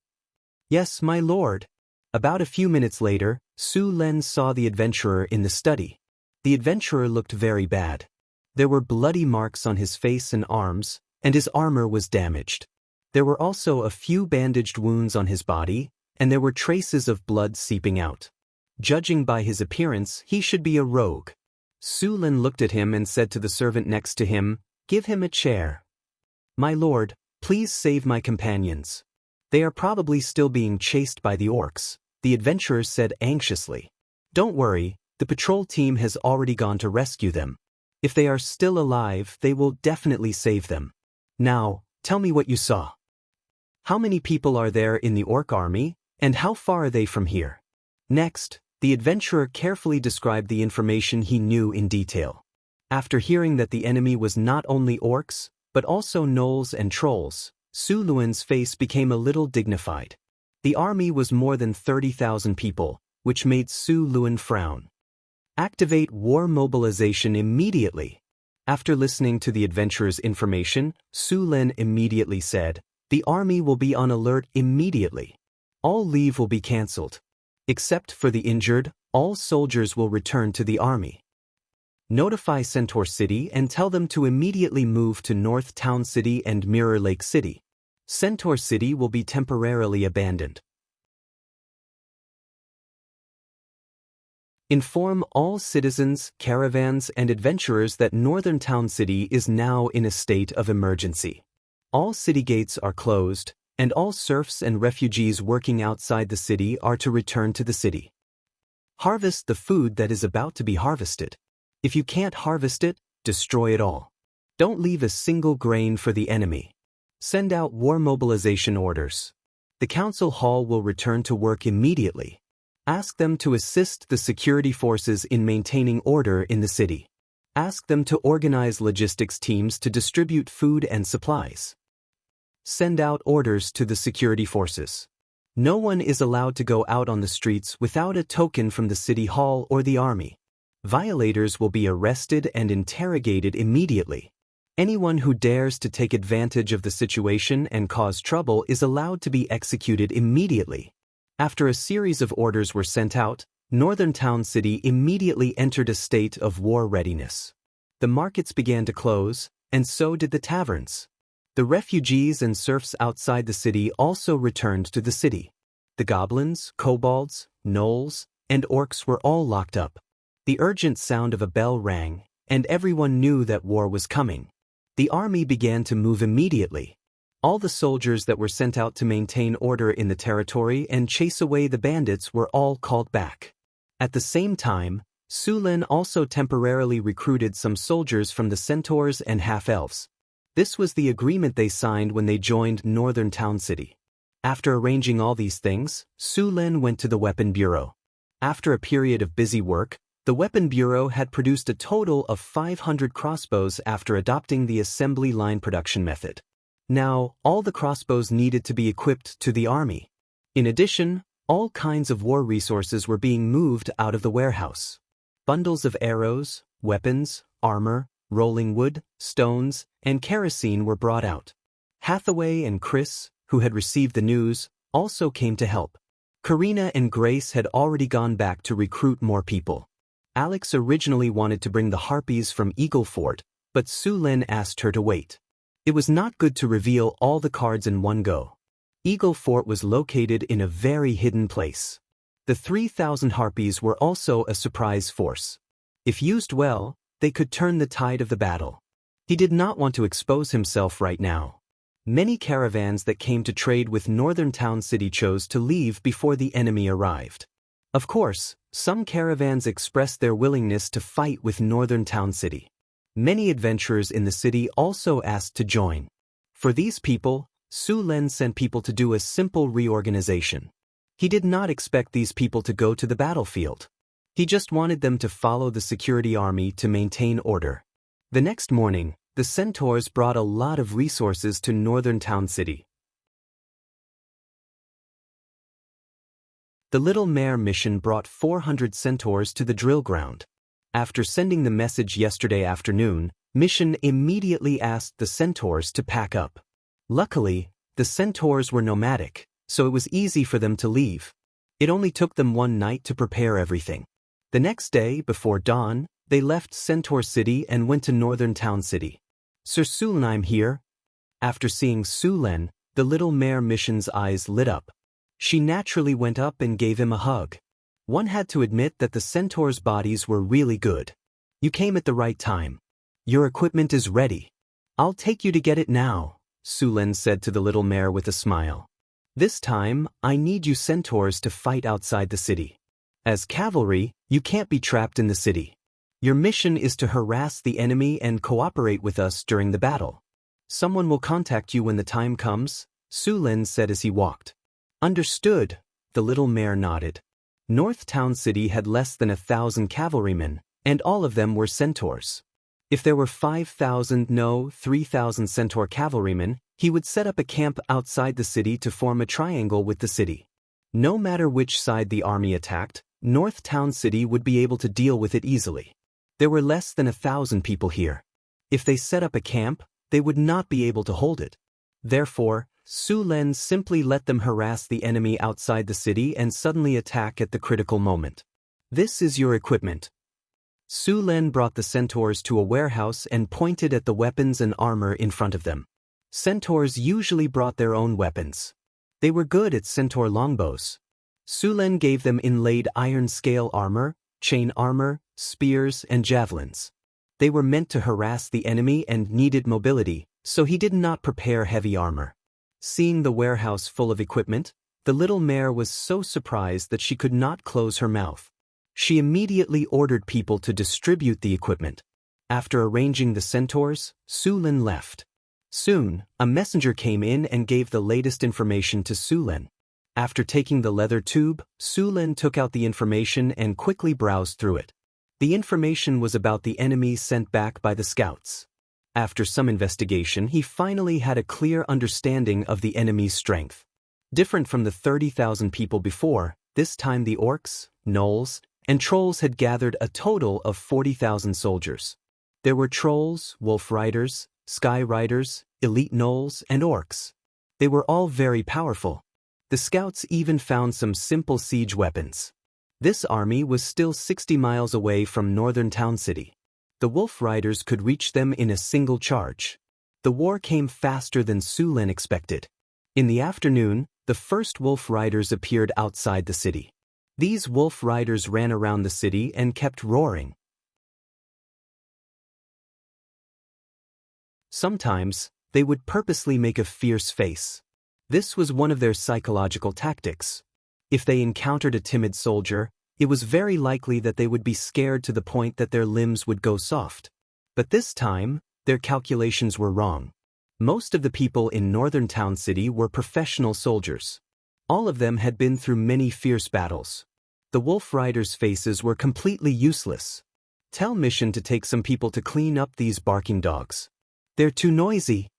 "Yes, my lord." About a few minutes later, Su Len saw the adventurer in the study. The adventurer looked very bad. There were bloody marks on his face and arms, and his armor was damaged. There were also a few bandaged wounds on his body, and there were traces of blood seeping out. Judging by his appearance, he should be a rogue. Su Len looked at him and said to the servant next to him, "Give him a chair." "My lord, please save my companions. They are probably still being chased by the orcs," the adventurer said anxiously. "Don't worry, the patrol team has already gone to rescue them. If they are still alive, they will definitely save them. Now, tell me what you saw. How many people are there in the orc army, and how far are they from here?" Next, the adventurer carefully described the information he knew in detail. After hearing that the enemy was not only orcs, but also gnolls and trolls, Su Len's face became a little dignified. The army was more than 30,000 people, which made Su Len frown. "Activate war mobilization immediately." After listening to the adventurer's information, Su Len immediately said, "The army will be on alert immediately. All leave will be cancelled. Except for the injured, all soldiers will return to the army. Notify Centaur City and tell them to immediately move to North Town City and Mirror Lake City. Centaur City will be temporarily abandoned. Inform all citizens, caravans, and adventurers that Northern Town City is now in a state of emergency. All city gates are closed, and all serfs and refugees working outside the city are to return to the city. Harvest the food that is about to be harvested. If you can't harvest it, destroy it all. Don't leave a single grain for the enemy. Send out war mobilization orders. The council hall will return to work immediately. Ask them to assist the security forces in maintaining order in the city. Ask them to organize logistics teams to distribute food and supplies. Send out orders to the security forces. No one is allowed to go out on the streets without a token from the city hall or the army. Violators will be arrested and interrogated immediately. Anyone who dares to take advantage of the situation and cause trouble is allowed to be executed immediately. After a series of orders were sent out, Northern Town City immediately entered a state of war readiness. The markets began to close, and so did the taverns. The refugees and serfs outside the city also returned to the city. The goblins, kobolds, gnolls, and orcs were all locked up. The urgent sound of a bell rang, and everyone knew that war was coming. The army began to move immediately. All the soldiers that were sent out to maintain order in the territory and chase away the bandits were all called back. At the same time, Su Len also temporarily recruited some soldiers from the centaurs and half-elves. This was the agreement they signed when they joined Northern Town City. After arranging all these things, Su Len went to the Weapon Bureau. After a period of busy work, the Weapon Bureau had produced a total of 500 crossbows after adopting the assembly line production method. Now, all the crossbows needed to be equipped to the army. In addition, all kinds of war resources were being moved out of the warehouse. Bundles of arrows, weapons, armor, rolling wood, stones, and kerosene were brought out. Hathaway and Chris, who had received the news, also came to help. Karina and Grace had already gone back to recruit more people. Alex originally wanted to bring the harpies from Eagle Fort, but Su Lin asked her to wait. It was not good to reveal all the cards in one go. Eagle Fort was located in a very hidden place. The 3,000 harpies were also a surprise force. If used well, they could turn the tide of the battle. He did not want to expose himself right now. Many caravans that came to trade with Northern Town City chose to leave before the enemy arrived. Of course, some caravans expressed their willingness to fight with Northern Town City. Many adventurers in the city also asked to join. For these people, Su Lin sent people to do a simple reorganization. He did not expect these people to go to the battlefield. He just wanted them to follow the security army to maintain order. The next morning, the centaurs brought a lot of resources to Northern Town City. The Little Mare mission brought 400 centaurs to the drill ground. After sending the message yesterday afternoon, Mission immediately asked the centaurs to pack up. Luckily, the centaurs were nomadic, so it was easy for them to leave. It only took them one night to prepare everything. The next day, before dawn, they left Centaur City and went to Northern Town City. Sir Su Lin, I'm here. After seeing Su Lin, the Little Mare Mission's eyes lit up. She naturally went up and gave him a hug. One had to admit that the centaurs' bodies were really good. You came at the right time. Your equipment is ready. I'll take you to get it now, Su Lin said to the Little Mare with a smile. This time, I need you centaurs to fight outside the city. As cavalry, you can't be trapped in the city. Your mission is to harass the enemy and cooperate with us during the battle. Someone will contact you when the time comes, Su Lin said as he walked. Understood, the Little Mare nodded. North Town City had less than 1,000 cavalrymen, and all of them were centaurs. If there were 3,000 centaur cavalrymen, he would set up a camp outside the city to form a triangle with the city. No matter which side the army attacked, North Town City would be able to deal with it easily. There were less than 1,000 people here. If they set up a camp, they would not be able to hold it. Therefore, Su Lin simply let them harass the enemy outside the city and suddenly attack at the critical moment. This is your equipment. Su Lin brought the centaurs to a warehouse and pointed at the weapons and armor in front of them. Centaurs usually brought their own weapons. They were good at centaur longbows. Su Lin gave them inlaid iron scale armor, chain armor, spears, and javelins. They were meant to harass the enemy and needed mobility, so he did not prepare heavy armor. Seeing the warehouse full of equipment, the Little Mare was so surprised that she could not close her mouth. She immediately ordered people to distribute the equipment. After arranging the centaurs, Su Lin left. Soon, a messenger came in and gave the latest information to Su Lin. After taking the leather tube, Su Lin took out the information and quickly browsed through it. The information was about the enemy sent back by the scouts. After some investigation, he finally had a clear understanding of the enemy's strength. Different from the 30,000 people before, this time the orcs, gnolls, and trolls had gathered a total of 40,000 soldiers. There were trolls, wolf riders, sky riders, elite gnolls, and orcs. They were all very powerful. The scouts even found some simple siege weapons. This army was still 60 miles away from Northern Town City. The wolf riders could reach them in a single charge. The war came faster than Su Lin expected. In the afternoon, the first wolf riders appeared outside the city. These wolf riders ran around the city and kept roaring. Sometimes, they would purposely make a fierce face. This was one of their psychological tactics. If they encountered a timid soldier, it was very likely that they would be scared to the point that their limbs would go soft. But this time, their calculations were wrong. Most of the people in Northern Town City were professional soldiers. All of them had been through many fierce battles. The wolf riders' faces were completely useless. Tell Mission to take some people to clean up these barking dogs. They're too noisy,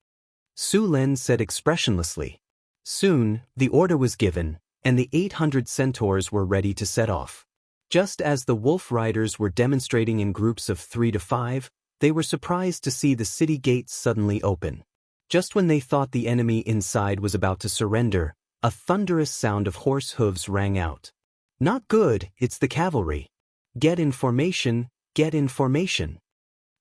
Su Lin said expressionlessly. Soon, the order was given, and the 800 centaurs were ready to set off. Just as the wolf riders were demonstrating in groups of 3 to 5, they were surprised to see the city gates suddenly open. Just when they thought the enemy inside was about to surrender, a thunderous sound of horse hooves rang out. Not good, it's the cavalry. Get in formation, get in formation.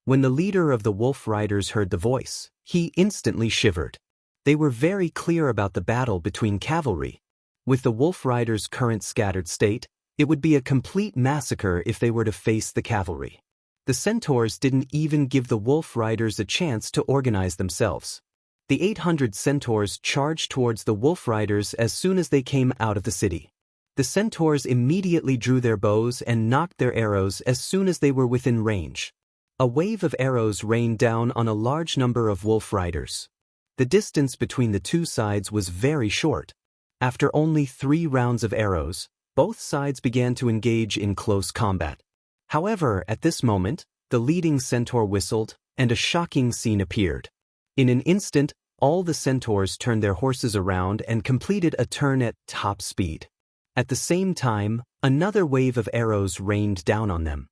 When the leader of the wolf riders heard the voice, he instantly shivered. They were very clear about the battle between cavalry. With the wolf riders' current scattered state, it would be a complete massacre if they were to face the cavalry. The centaurs didn't even give the wolf riders a chance to organize themselves. The 800 centaurs charged towards the wolf riders as soon as they came out of the city. The centaurs immediately drew their bows and nocked their arrows as soon as they were within range. A wave of arrows rained down on a large number of wolf riders. The distance between the two sides was very short. After only 3 rounds of arrows, both sides began to engage in close combat. However, at this moment, the leading centaur whistled, and a shocking scene appeared. In an instant, all the centaurs turned their horses around and completed a turn at top speed. At the same time, another wave of arrows rained down on them.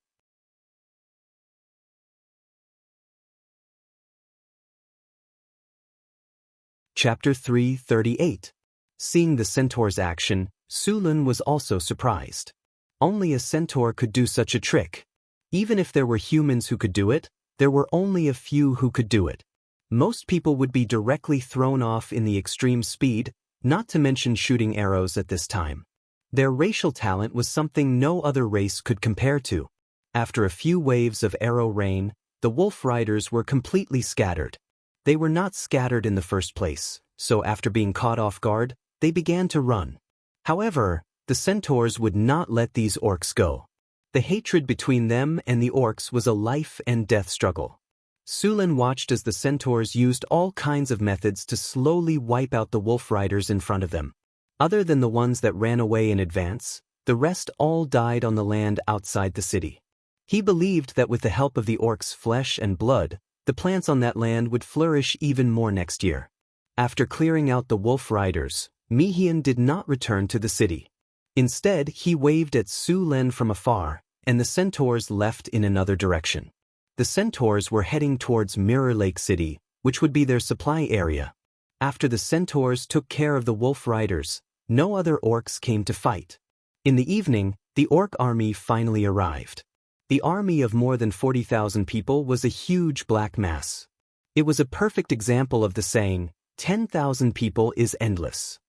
Chapter 338. Seeing the centaur's action, Sulin was also surprised. Only a centaur could do such a trick. Even if there were humans who could do it, there were only a few who could do it. Most people would be directly thrown off in the extreme speed, not to mention shooting arrows at this time. Their racial talent was something no other race could compare to. After a few waves of arrow rain, the wolf riders were completely scattered. They were not scattered in the first place, so after being caught off guard, they began to run. However, the centaurs would not let these orcs go. The hatred between them and the orcs was a life and death struggle. Sulin watched as the centaurs used all kinds of methods to slowly wipe out the wolf riders in front of them. Other than the ones that ran away in advance, the rest all died on the land outside the city. He believed that with the help of the orcs' flesh and blood, the plants on that land would flourish even more next year. After clearing out the wolf riders, Mihian did not return to the city. Instead, he waved at Sulin from afar, and the centaurs left in another direction. The centaurs were heading towards Mirror Lake City, which would be their supply area. After the centaurs took care of the wolf riders, no other orcs came to fight. In the evening, the orc army finally arrived. The army of more than 40,000 people was a huge black mass. It was a perfect example of the saying, 10,000 people is endless.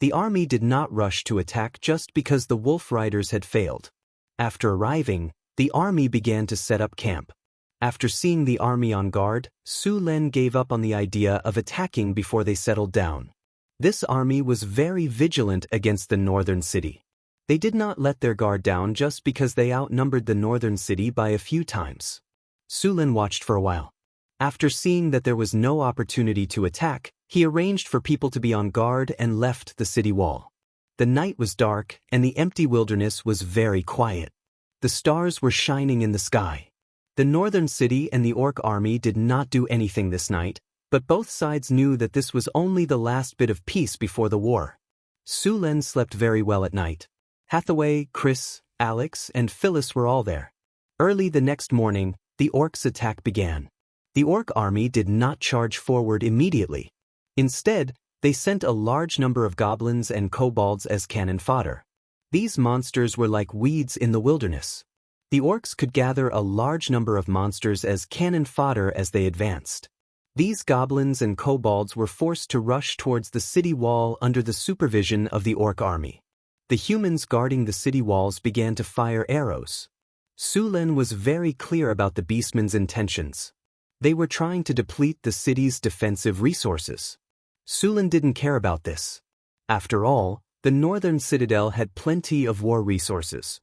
The army did not rush to attack just because the wolf riders had failed. After arriving, the army began to set up camp. After seeing the army on guard, Sulin gave up on the idea of attacking before they settled down. This army was very vigilant against the northern city. They did not let their guard down just because they outnumbered the northern city by a few times. Sulin watched for a while. After seeing that there was no opportunity to attack, he arranged for people to be on guard and left the city wall. The night was dark, and the empty wilderness was very quiet. The stars were shining in the sky. The northern city and the orc army did not do anything this night, but both sides knew that this was only the last bit of peace before the war. Sulin slept very well at night. Hathaway, Chris, Alex, and Phyllis were all there. Early the next morning, the orcs' attack began. The orc army did not charge forward immediately. Instead, they sent a large number of goblins and kobolds as cannon fodder. These monsters were like weeds in the wilderness. The orcs could gather a large number of monsters as cannon fodder as they advanced. These goblins and kobolds were forced to rush towards the city wall under the supervision of the orc army. The humans guarding the city walls began to fire arrows. Sulin was very clear about the beastmen's intentions. They were trying to deplete the city's defensive resources. Sulin didn't care about this. After all, the northern citadel had plenty of war resources.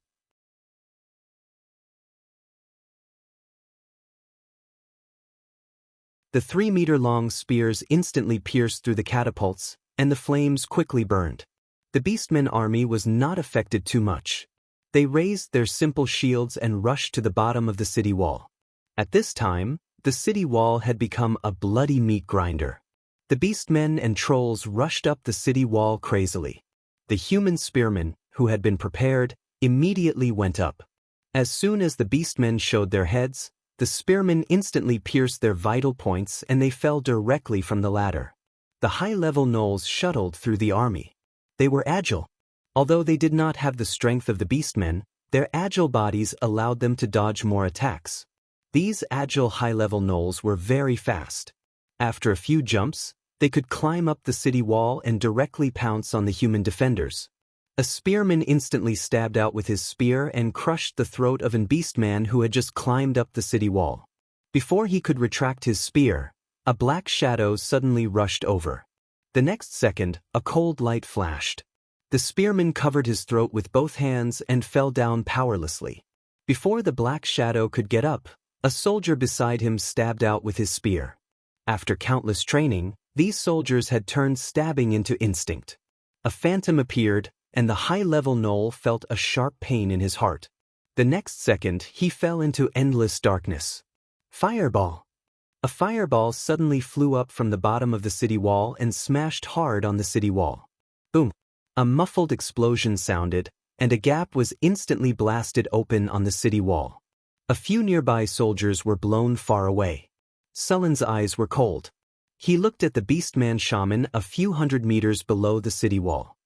The 3-meter-long spears instantly pierced through the catapults, and the flames quickly burned. The beastmen army was not affected too much. They raised their simple shields and rushed to the bottom of the city wall. At this time, the city wall had become a bloody meat grinder. The beastmen and trolls rushed up the city wall crazily. The human spearmen, who had been prepared, immediately went up. As soon as the beastmen showed their heads, the spearmen instantly pierced their vital points and they fell directly from the ladder. The high-level gnolls shuttled through the army. They were agile. Although they did not have the strength of the beastmen, their agile bodies allowed them to dodge more attacks. These agile high-level gnolls were very fast. After a few jumps, they could climb up the city wall and directly pounce on the human defenders. A spearman instantly stabbed out with his spear and crushed the throat of an beastman who had just climbed up the city wall. Before he could retract his spear, a black shadow suddenly rushed over. The next second, a cold light flashed. The spearman covered his throat with both hands and fell down powerlessly. Before the black shadow could get up, a soldier beside him stabbed out with his spear. After countless training, these soldiers had turned stabbing into instinct. A phantom appeared, and the high-level gnoll felt a sharp pain in his heart. The next second, he fell into endless darkness. Fireball! A fireball suddenly flew up from the bottom of the city wall and smashed hard on the city wall. Boom! A muffled explosion sounded, and a gap was instantly blasted open on the city wall. A few nearby soldiers were blown far away. Sullen's eyes were cold. He looked at the beastman shaman a few hundred meters below the city wall.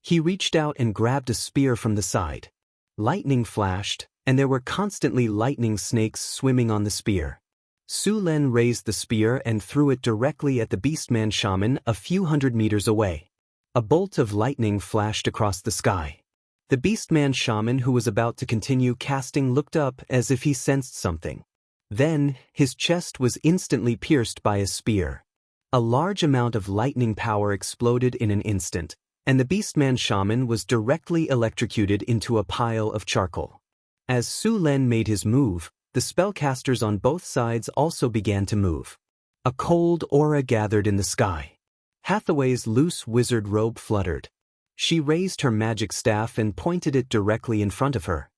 He reached out and grabbed a spear from the side. Lightning flashed, and there were constantly lightning snakes swimming on the spear. Su Len raised the spear and threw it directly at the beastman shaman a few hundred meters away. A bolt of lightning flashed across the sky. The beastman shaman who was about to continue casting looked up as if he sensed something. Then, his chest was instantly pierced by a spear. A large amount of lightning power exploded in an instant, and the beastman shaman was directly electrocuted into a pile of charcoal. As Su Len made his move, the spellcasters on both sides also began to move. A cold aura gathered in the sky. Hathaway's loose wizard robe fluttered. She raised her magic staff and pointed it directly in front of her.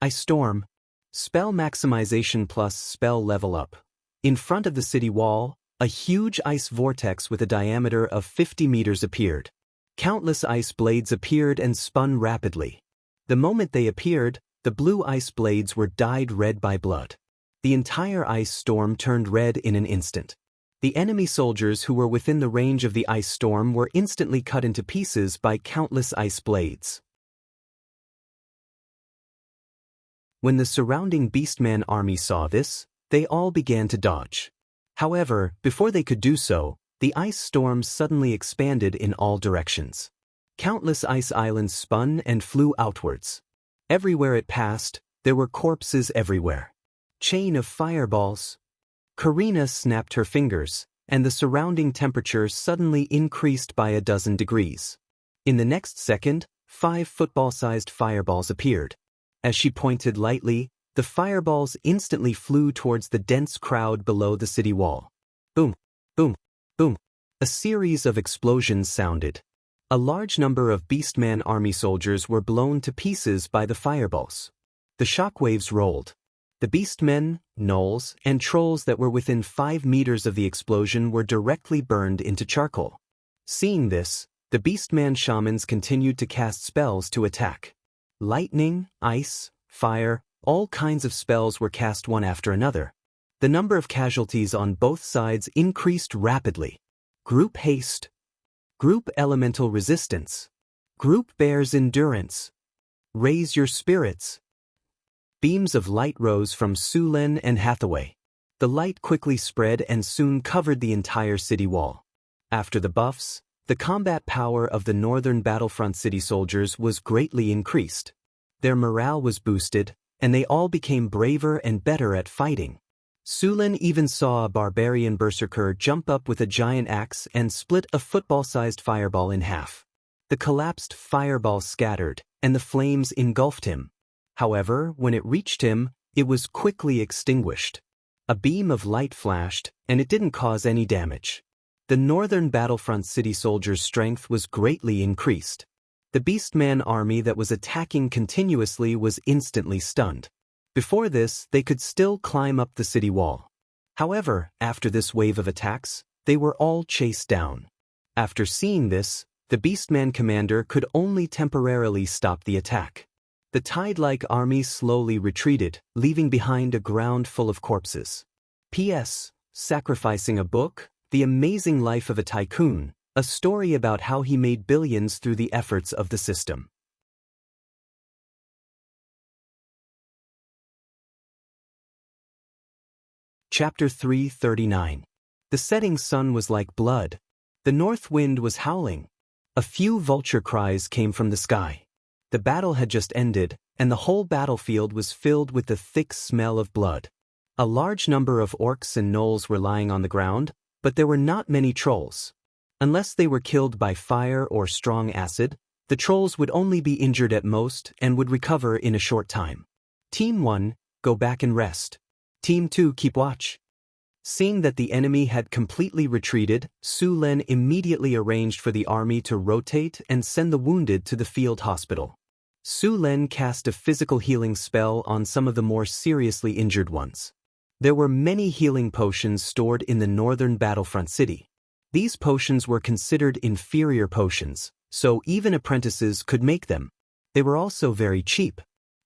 I storm. Spell maximization plus spell level up. In front of the city wall, a huge ice vortex with a diameter of 50 meters appeared. Countless ice blades appeared and spun rapidly. The moment they appeared, the blue ice blades were dyed red by blood. The entire ice storm turned red in an instant. The enemy soldiers who were within the range of the ice storm were instantly cut into pieces by countless ice blades. When the surrounding beastman army saw this, they all began to dodge. However, before they could do so, the ice storm suddenly expanded in all directions. Countless ice islands spun and flew outwards. Everywhere it passed, there were corpses everywhere. Chain of fireballs. Karina snapped her fingers, and the surrounding temperature suddenly increased by 12 degrees. In the next second, 5 football-sized fireballs appeared. As she pointed lightly, the fireballs instantly flew towards the dense crowd below the city wall. Boom, boom, boom. A series of explosions sounded. A large number of beastman army soldiers were blown to pieces by the fireballs. The shockwaves rolled. The beastmen, gnolls, and trolls that were within 5 meters of the explosion were directly burned into charcoal. Seeing this, the beastman shamans continued to cast spells to attack. Lightning, ice, fire, all kinds of spells were cast one after another. The number of casualties on both sides increased rapidly. Group haste. Group elemental resistance. Group bears endurance. Raise your spirits. Beams of light rose from Su Len and Hathaway. The light quickly spread and soon covered the entire city wall. After the buffs, the combat power of the northern battlefront city soldiers was greatly increased. Their morale was boosted, and they all became braver and better at fighting. Su Len even saw a barbarian berserker jump up with a giant axe and split a football-sized fireball in half. The collapsed fireball scattered, and the flames engulfed him. However, when it reached him, it was quickly extinguished. A beam of light flashed, and it didn't cause any damage. The northern battlefront city soldiers' strength was greatly increased. The beastman army that was attacking continuously was instantly stunned. Before this, they could still climb up the city wall. However, after this wave of attacks, they were all chased down. After seeing this, the beastman commander could only temporarily stop the attack. The tide-like army slowly retreated, leaving behind a ground full of corpses. P.S. Sacrificing a book, The Amazing Life of a Tycoon, a story about how he made billions through the efforts of the system. Chapter 339. The setting sun was like blood. The north wind was howling. A few vulture cries came from the sky. The battle had just ended, and the whole battlefield was filled with the thick smell of blood. A large number of orcs and gnolls were lying on the ground, but there were not many trolls. Unless they were killed by fire or strong acid, the trolls would only be injured at most and would recover in a short time. Team 1, go back and rest. Team 2, keep watch. Seeing that the enemy had completely retreated, Su Len immediately arranged for the army to rotate and send the wounded to the field hospital. Su Len cast a physical healing spell on some of the more seriously injured ones. There were many healing potions stored in the northern battlefront city. These potions were considered inferior potions, so even apprentices could make them. They were also very cheap.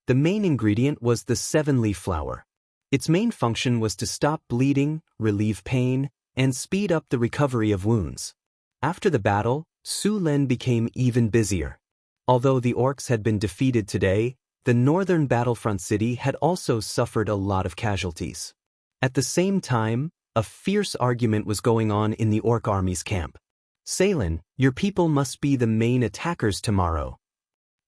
The main ingredient was the 7-leaf flower. Its main function was to stop bleeding, relieve pain, and speed up the recovery of wounds. After the battle, Su Len became even busier. Although the orcs had been defeated today, the northern battlefront city had also suffered a lot of casualties. At the same time, a fierce argument was going on in the orc army's camp. Salen, your people must be the main attackers tomorrow.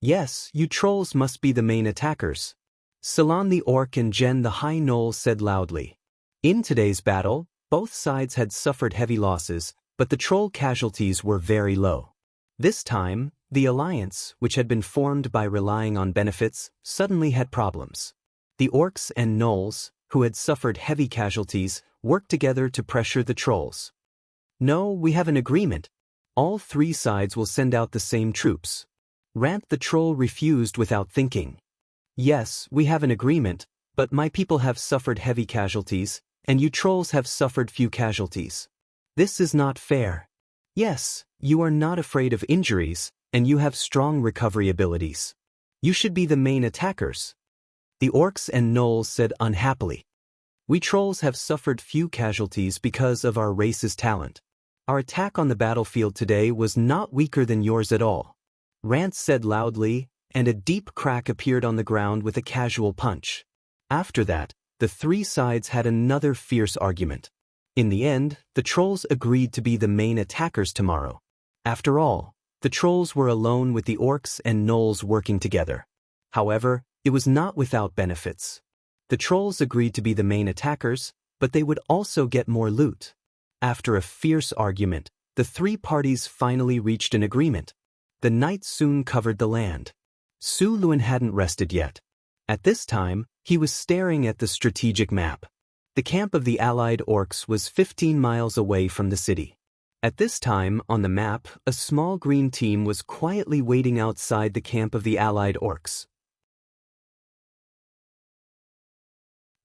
Yes, you trolls must be the main attackers. Salon the orc and Jen the high gnoll said loudly. In today's battle, both sides had suffered heavy losses, but the troll casualties were very low. This time, the alliance, which had been formed by relying on benefits, suddenly had problems. The orcs and gnolls, who had suffered heavy casualties, worked together to pressure the trolls. No, we have an agreement. All three sides will send out the same troops. Rant the troll refused without thinking. Yes, we have an agreement, but my people have suffered heavy casualties, and you trolls have suffered few casualties. This is not fair. Yes, you are not afraid of injuries, and you have strong recovery abilities. You should be the main attackers. The orcs and gnolls said unhappily. We trolls have suffered few casualties because of our race's talent. Our attack on the battlefield today was not weaker than yours at all. Rant said loudly, and a deep crack appeared on the ground with a casual punch. After that, the three sides had another fierce argument. In the end, the trolls agreed to be the main attackers tomorrow. After all, the trolls were alone with the orcs and gnolls working together. However, it was not without benefits. The trolls agreed to be the main attackers, but they would also get more loot. After a fierce argument, the three parties finally reached an agreement. The night soon covered the land. Su Luen hadn't rested yet. At this time, he was staring at the strategic map. The camp of the allied orcs was 15 miles away from the city. At this time, on the map, a small green team was quietly waiting outside the camp of the allied orcs.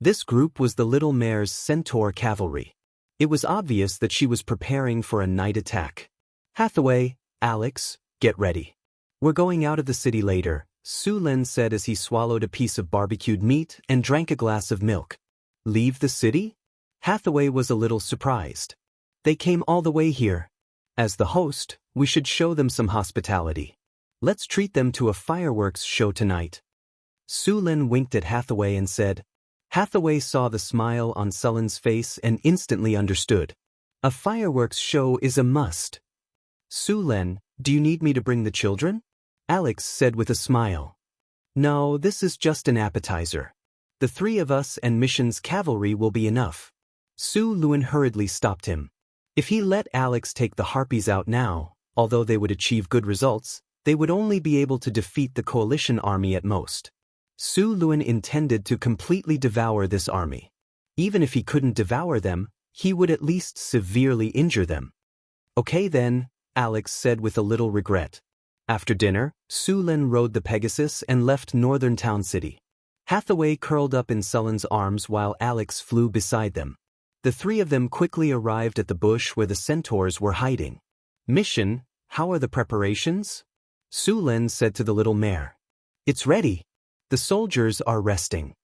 This group was the Little Mare's centaur cavalry. It was obvious that she was preparing for a night attack. Hathaway, Alex, get ready. We're going out of the city later, Su Len said as he swallowed a piece of barbecued meat and drank a glass of milk. Leave the city? Hathaway was a little surprised. They came all the way here. As the host, we should show them some hospitality. Let's treat them to a fireworks show tonight. Su Len winked at Hathaway and said. Hathaway saw the smile on Sullen's face and instantly understood. A fireworks show is a must. Su Len, do you need me to bring the children? Alex said with a smile. No, this is just an appetizer. The three of us and Mission's cavalry will be enough. Su Luen hurriedly stopped him. If he let Alex take the harpies out now, although they would achieve good results, they would only be able to defeat the coalition army at most. Su Luen intended to completely devour this army. Even if he couldn't devour them, he would at least severely injure them. Okay then, Alex said with a little regret. After dinner, Su Len rode the Pegasus and left northern town city. Hathaway curled up in Sullen's arms while Alex flew beside them. The three of them quickly arrived at the bush where the centaurs were hiding. Mission, how are the preparations? Su Len said to the little mare. It's ready. The soldiers are resting.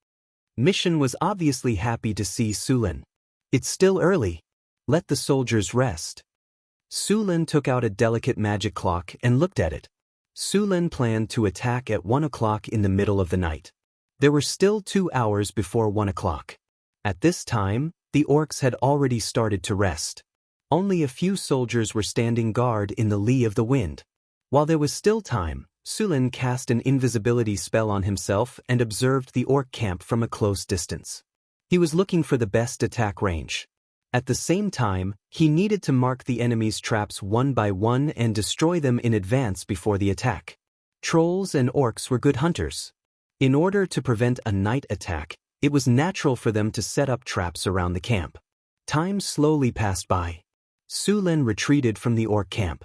Mission was obviously happy to see Su Len. It's still early. Let the soldiers rest. Su Len took out a delicate magic clock and looked at it. Su Len planned to attack at 1 o'clock in the middle of the night. There were still 2 hours before 1 o'clock. At this time, The orcs had already started to rest. Only a few soldiers were standing guard in the lee of the wind. While there was still time, Sulin cast an invisibility spell on himself and observed the orc camp from a close distance. He was looking for the best attack range. At the same time, he needed to mark the enemy's traps one by one and destroy them in advance before the attack. Trolls and orcs were good hunters. In order to prevent a night attack, it was natural for them to set up traps around the camp. Time slowly passed by. Sulin retreated from the orc camp.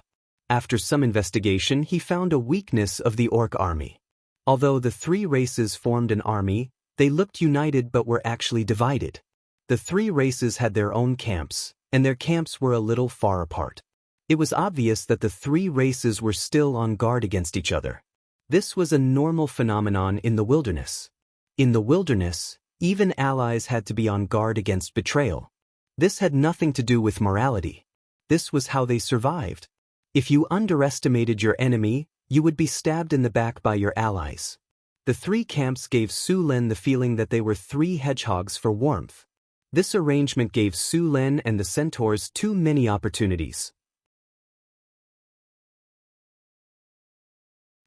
After some investigation, he found a weakness of the orc army. Although the three races formed an army, they looked united but were actually divided. The three races had their own camps, and their camps were a little far apart. It was obvious that the three races were still on guard against each other. This was a normal phenomenon in the wilderness. In the wilderness, even allies had to be on guard against betrayal. This had nothing to do with morality. This was how they survived. If you underestimated your enemy, you would be stabbed in the back by your allies. The three camps gave Sulin the feeling that they were three hedgehogs for warmth. This arrangement gave Sulin and the centaurs too many opportunities.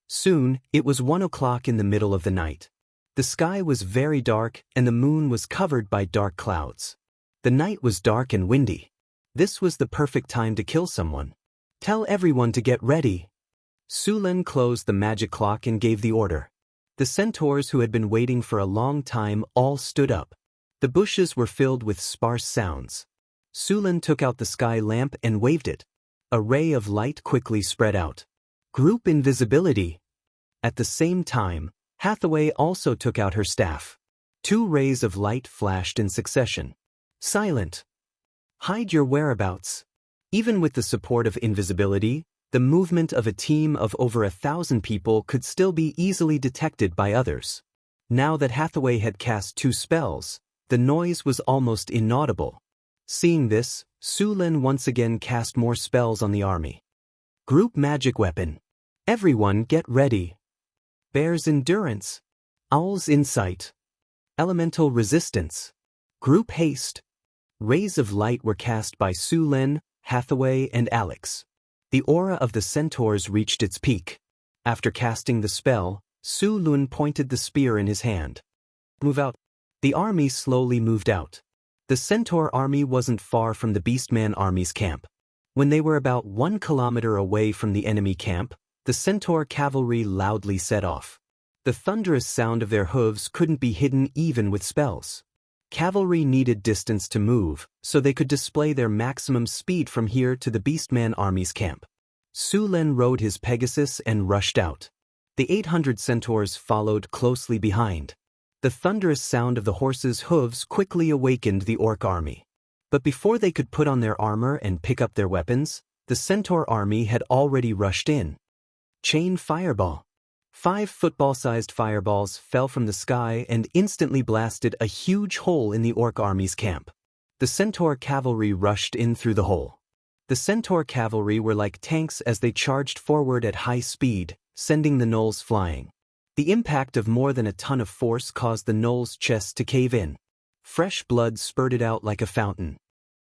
Soon, it was 1 o'clock in the middle of the night. The sky was very dark and the moon was covered by dark clouds. The night was dark and windy. This was the perfect time to kill someone. Tell everyone to get ready. Sulin closed the magic clock and gave the order. The centaurs who had been waiting for a long time all stood up. The bushes were filled with sparse sounds. Sulin took out the sky lamp and waved it. A ray of light quickly spread out. Group invisibility. At the same time, Hathaway also took out her staff. 2 rays of light flashed in succession. Silent. Hide your whereabouts. Even with the support of invisibility, the movement of a team of over 1,000 people could still be easily detected by others. Now that Hathaway had cast 2 spells, the noise was almost inaudible. Seeing this, Sulin once again cast more spells on the army. Group magic weapon. Everyone get ready. Bear's endurance. Owl's insight. Elemental resistance. Group haste. Rays of light were cast by Sulin, Hathaway, and Alex. The aura of the centaurs reached its peak. After casting the spell, Sulin pointed the spear in his hand. Move out. The army slowly moved out. The centaur army wasn't far from the beastman army's camp. When they were about 1 kilometer away from the enemy camp, the centaur cavalry loudly set off. The thunderous sound of their hooves couldn't be hidden even with spells. Cavalry needed distance to move, so they could display their maximum speed from here to the beastman army's camp. Sulin rode his Pegasus and rushed out. The 800 centaurs followed closely behind. The thunderous sound of the horses' hooves quickly awakened the orc army. But before they could put on their armor and pick up their weapons, the centaur army had already rushed in. Chain fireball. 5 football-sized fireballs fell from the sky and instantly blasted a huge hole in the orc army's camp. The centaur cavalry rushed in through the hole. The centaur cavalry were like tanks as they charged forward at high speed, sending the gnolls flying. The impact of more than a ton of force caused the gnolls' chests to cave in. Fresh blood spurted out like a fountain.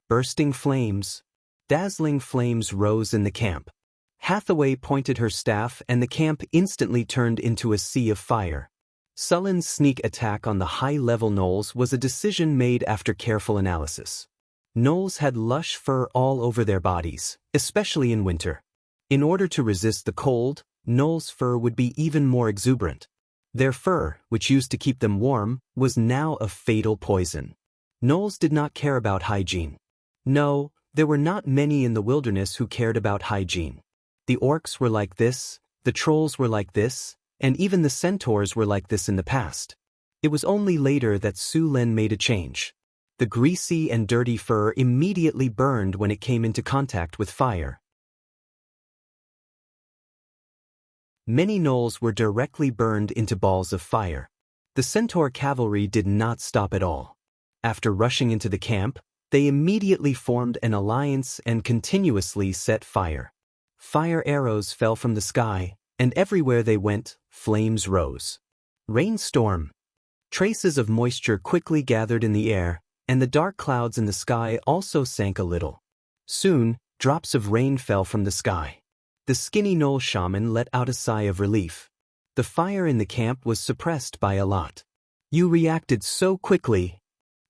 Bursting flames. Dazzling flames rose in the camp. Hathaway pointed her staff and the camp instantly turned into a sea of fire. Sulin's sneak attack on the high-level gnolls was a decision made after careful analysis. Gnolls had lush fur all over their bodies, especially in winter. In order to resist the cold, gnolls' fur would be even more exuberant. Their fur, which used to keep them warm, was now a fatal poison. Gnolls did not care about hygiene. No, there were not many in the wilderness who cared about hygiene. The orcs were like this, the trolls were like this, and even the centaurs were like this in the past. It was only later that Sulin made a change. The greasy and dirty fur immediately burned when it came into contact with fire. Many gnolls were directly burned into balls of fire. The centaur cavalry did not stop at all. After rushing into the camp, they immediately formed an alliance and continuously set fire. Fire arrows fell from the sky, and everywhere they went, flames rose. Rainstorm. Traces of moisture quickly gathered in the air, and the dark clouds in the sky also sank a little. Soon, drops of rain fell from the sky. The skinny knoll shaman let out a sigh of relief. The fire in the camp was suppressed by a lot. "You reacted so quickly,"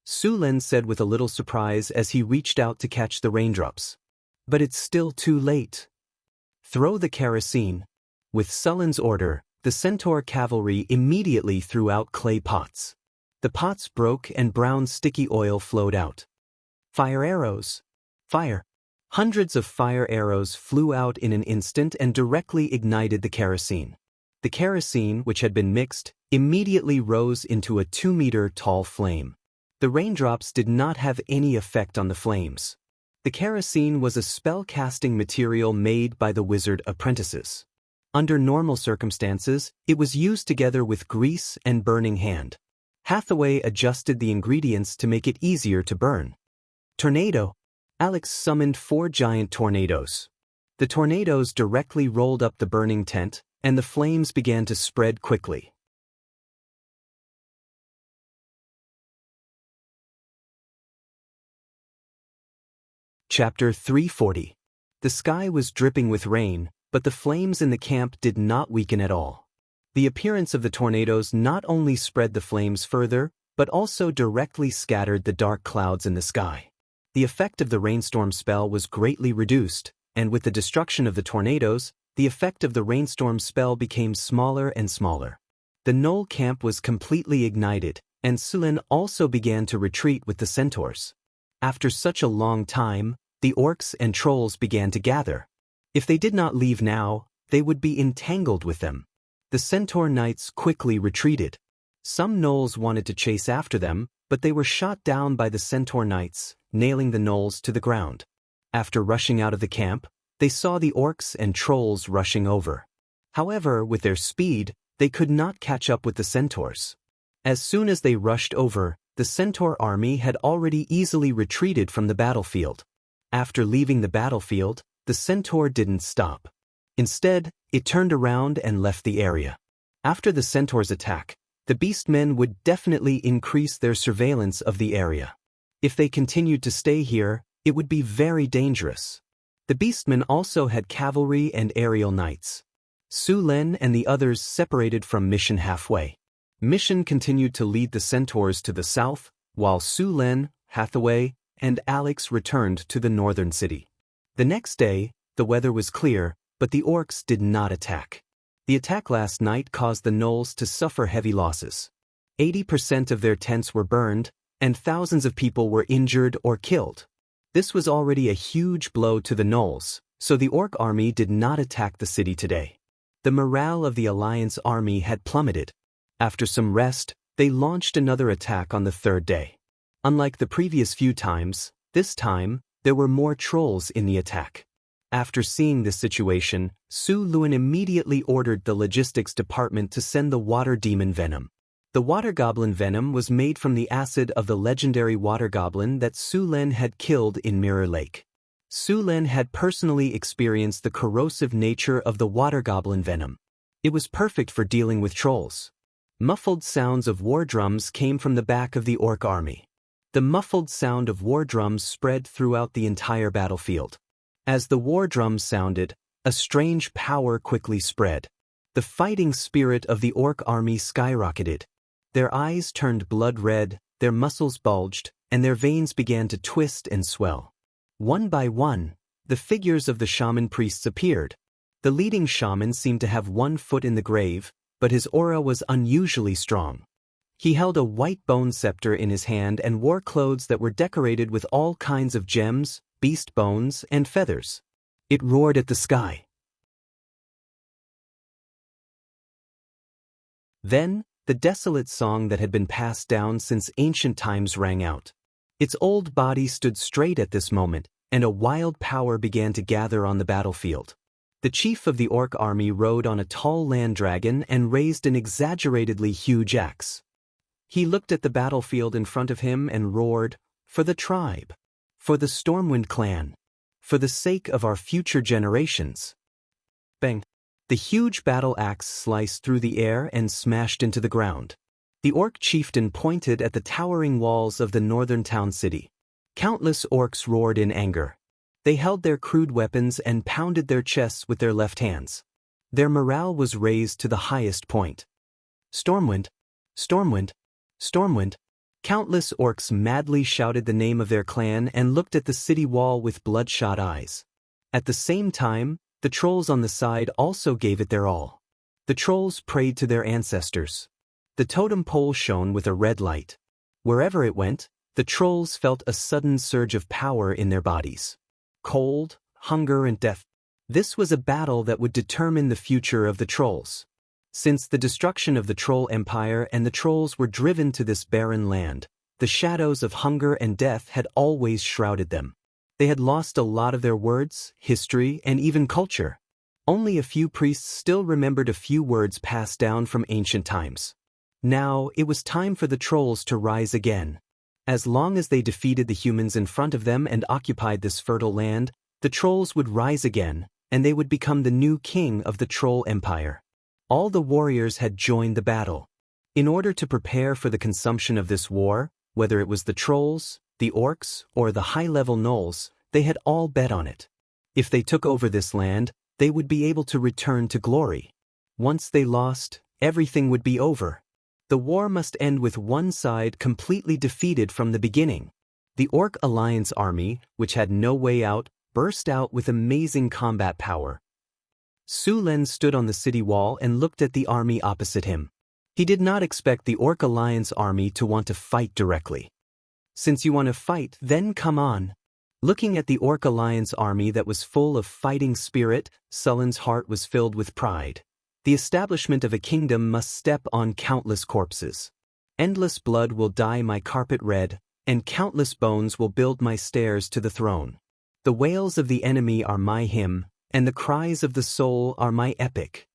Su Len said with a little surprise as he reached out to catch the raindrops. "But it's still too late. Throw the kerosene." With Sulen's order, the centaur cavalry immediately threw out clay pots. The pots broke and brown sticky oil flowed out. "Fire arrows! Fire!" Hundreds of fire arrows flew out in an instant and directly ignited the kerosene. The kerosene, which had been mixed, immediately rose into a 2-meter-tall flame. The raindrops did not have any effect on the flames. The kerosene was a spell-casting material made by the wizard apprentices. Under normal circumstances, it was used together with grease and burning hand. Hathaway adjusted the ingredients to make it easier to burn. Tornado! Alex summoned 4 giant tornadoes. The tornadoes directly rolled up the burning tent, and the flames began to spread quickly. Chapter 340. The sky was dripping with rain, but the flames in the camp did not weaken at all. The appearance of the tornadoes not only spread the flames further, but also directly scattered the dark clouds in the sky. The effect of the rainstorm spell was greatly reduced, and with the destruction of the tornadoes, the effect of the rainstorm spell became smaller and smaller. The knoll camp was completely ignited, and Sulen also began to retreat with the centaurs. After such a long time, the orcs and trolls began to gather. If they did not leave now, they would be entangled with them. The centaur knights quickly retreated. Some gnolls wanted to chase after them, but they were shot down by the centaur knights, nailing the gnolls to the ground. After rushing out of the camp, they saw the orcs and trolls rushing over. However, with their speed, they could not catch up with the centaurs. As soon as they rushed over, the centaur army had already easily retreated from the battlefield. After leaving the battlefield, the centaur didn't stop. Instead, it turned around and left the area. After the centaur's attack, the beastmen would definitely increase their surveillance of the area. If they continued to stay here, it would be very dangerous. The beastmen also had cavalry and aerial knights. Su Len and the others separated from Mission halfway. Mission continued to lead the centaurs to the south, while Su Len, Hathaway, and Alex returned to the northern city. The next day, the weather was clear, but the orcs did not attack. The attack last night caused the gnolls to suffer heavy losses. 80% of their tents were burned, and thousands of people were injured or killed. This was already a huge blow to the gnolls, so the orc army did not attack the city today. The morale of the Alliance army had plummeted. After some rest, they launched another attack on the 3rd day. Unlike the previous few times, this time, there were more trolls in the attack. After seeing this situation, Su Luen immediately ordered the logistics department to send the water demon venom. The water goblin venom was made from the acid of the legendary water goblin that Su Len had killed in Mirror Lake. Su Len had personally experienced the corrosive nature of the water goblin venom. It was perfect for dealing with trolls. Muffled sounds of war drums came from the back of the orc army. The muffled sound of war drums spread throughout the entire battlefield. As the war drums sounded, a strange power quickly spread. The fighting spirit of the orc army skyrocketed. Their eyes turned blood red, their muscles bulged, and their veins began to twist and swell. One by one, the figures of the shaman priests appeared. The leading shaman seemed to have 1 foot in the grave, but his aura was unusually strong. He held a white bone scepter in his hand and wore clothes that were decorated with all kinds of gems, beast bones, and feathers. It roared at the sky. Then, the desolate song that had been passed down since ancient times rang out. Its old body stood straight at this moment, and a wild power began to gather on the battlefield. The chief of the orc army rode on a tall land dragon and raised an exaggeratedly huge axe. He looked at the battlefield in front of him and roared, "For the tribe! For the Stormwind clan! For the sake of our future generations!" Bang! The huge battle axe sliced through the air and smashed into the ground. The orc chieftain pointed at the towering walls of the northern town city. Countless orcs roared in anger. They held their crude weapons and pounded their chests with their left hands. Their morale was raised to the highest point. Stormwind! Stormwind! Stormwind! Countless orcs madly shouted the name of their clan and looked at the city wall with bloodshot eyes. At the same time, the trolls on the side also gave it their all. The trolls prayed to their ancestors. The totem pole shone with a red light. Wherever it went, the trolls felt a sudden surge of power in their bodies. Cold, hunger and death. This was a battle that would determine the future of the trolls. Since the destruction of the Troll Empire and the trolls were driven to this barren land, the shadows of hunger and death had always shrouded them. They had lost a lot of their words, history, and even culture. Only a few priests still remembered a few words passed down from ancient times. Now, it was time for the trolls to rise again. As long as they defeated the humans in front of them and occupied this fertile land, the trolls would rise again, and they would become the new king of the Troll Empire. All the warriors had joined the battle. In order to prepare for the consumption of this war, whether it was the trolls, the orcs, or the high-level gnolls, they had all bet on it. If they took over this land, they would be able to return to glory. Once they lost, everything would be over. The war must end with one side completely defeated from the beginning. The Orc Alliance army, which had no way out, burst out with amazing combat power. Su Len stood on the city wall and looked at the army opposite him. He did not expect the Orc Alliance army to want to fight directly. Since you want to fight, then come on. Looking at the Orc Alliance army that was full of fighting spirit, Sullen's heart was filled with pride. The establishment of a kingdom must step on countless corpses. Endless blood will dye my carpet red, and countless bones will build my stairs to the throne. The wails of the enemy are my hymn, and the cries of the soul are my epic.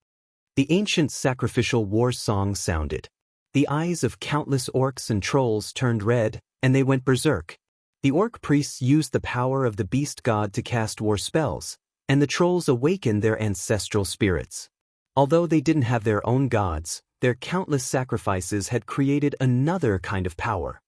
The ancient sacrificial war song sounded. The eyes of countless orcs and trolls turned red, and they went berserk. The orc priests used the power of the beast god to cast war spells, and the trolls awakened their ancestral spirits. Although they didn't have their own gods, their countless sacrifices had created another kind of power.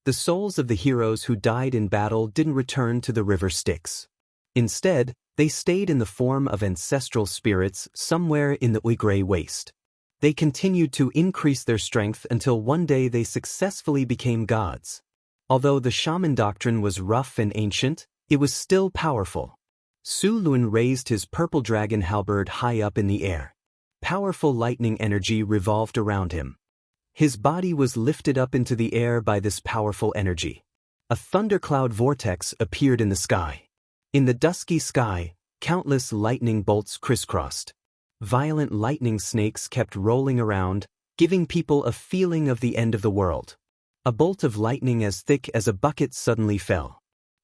The souls of the heroes who died in battle didn't return to the river Styx. Instead, they stayed in the form of ancestral spirits somewhere in the Uigray Waste. They continued to increase their strength until one day they successfully became gods. Although the shaman doctrine was rough and ancient, it was still powerful. Su Lun raised his purple dragon halberd high up in the air. Powerful lightning energy revolved around him. His body was lifted up into the air by this powerful energy. A thundercloud vortex appeared in the sky. In the dusky sky, countless lightning bolts crisscrossed. Violent lightning snakes kept rolling around, giving people a feeling of the end of the world. A bolt of lightning as thick as a bucket suddenly fell.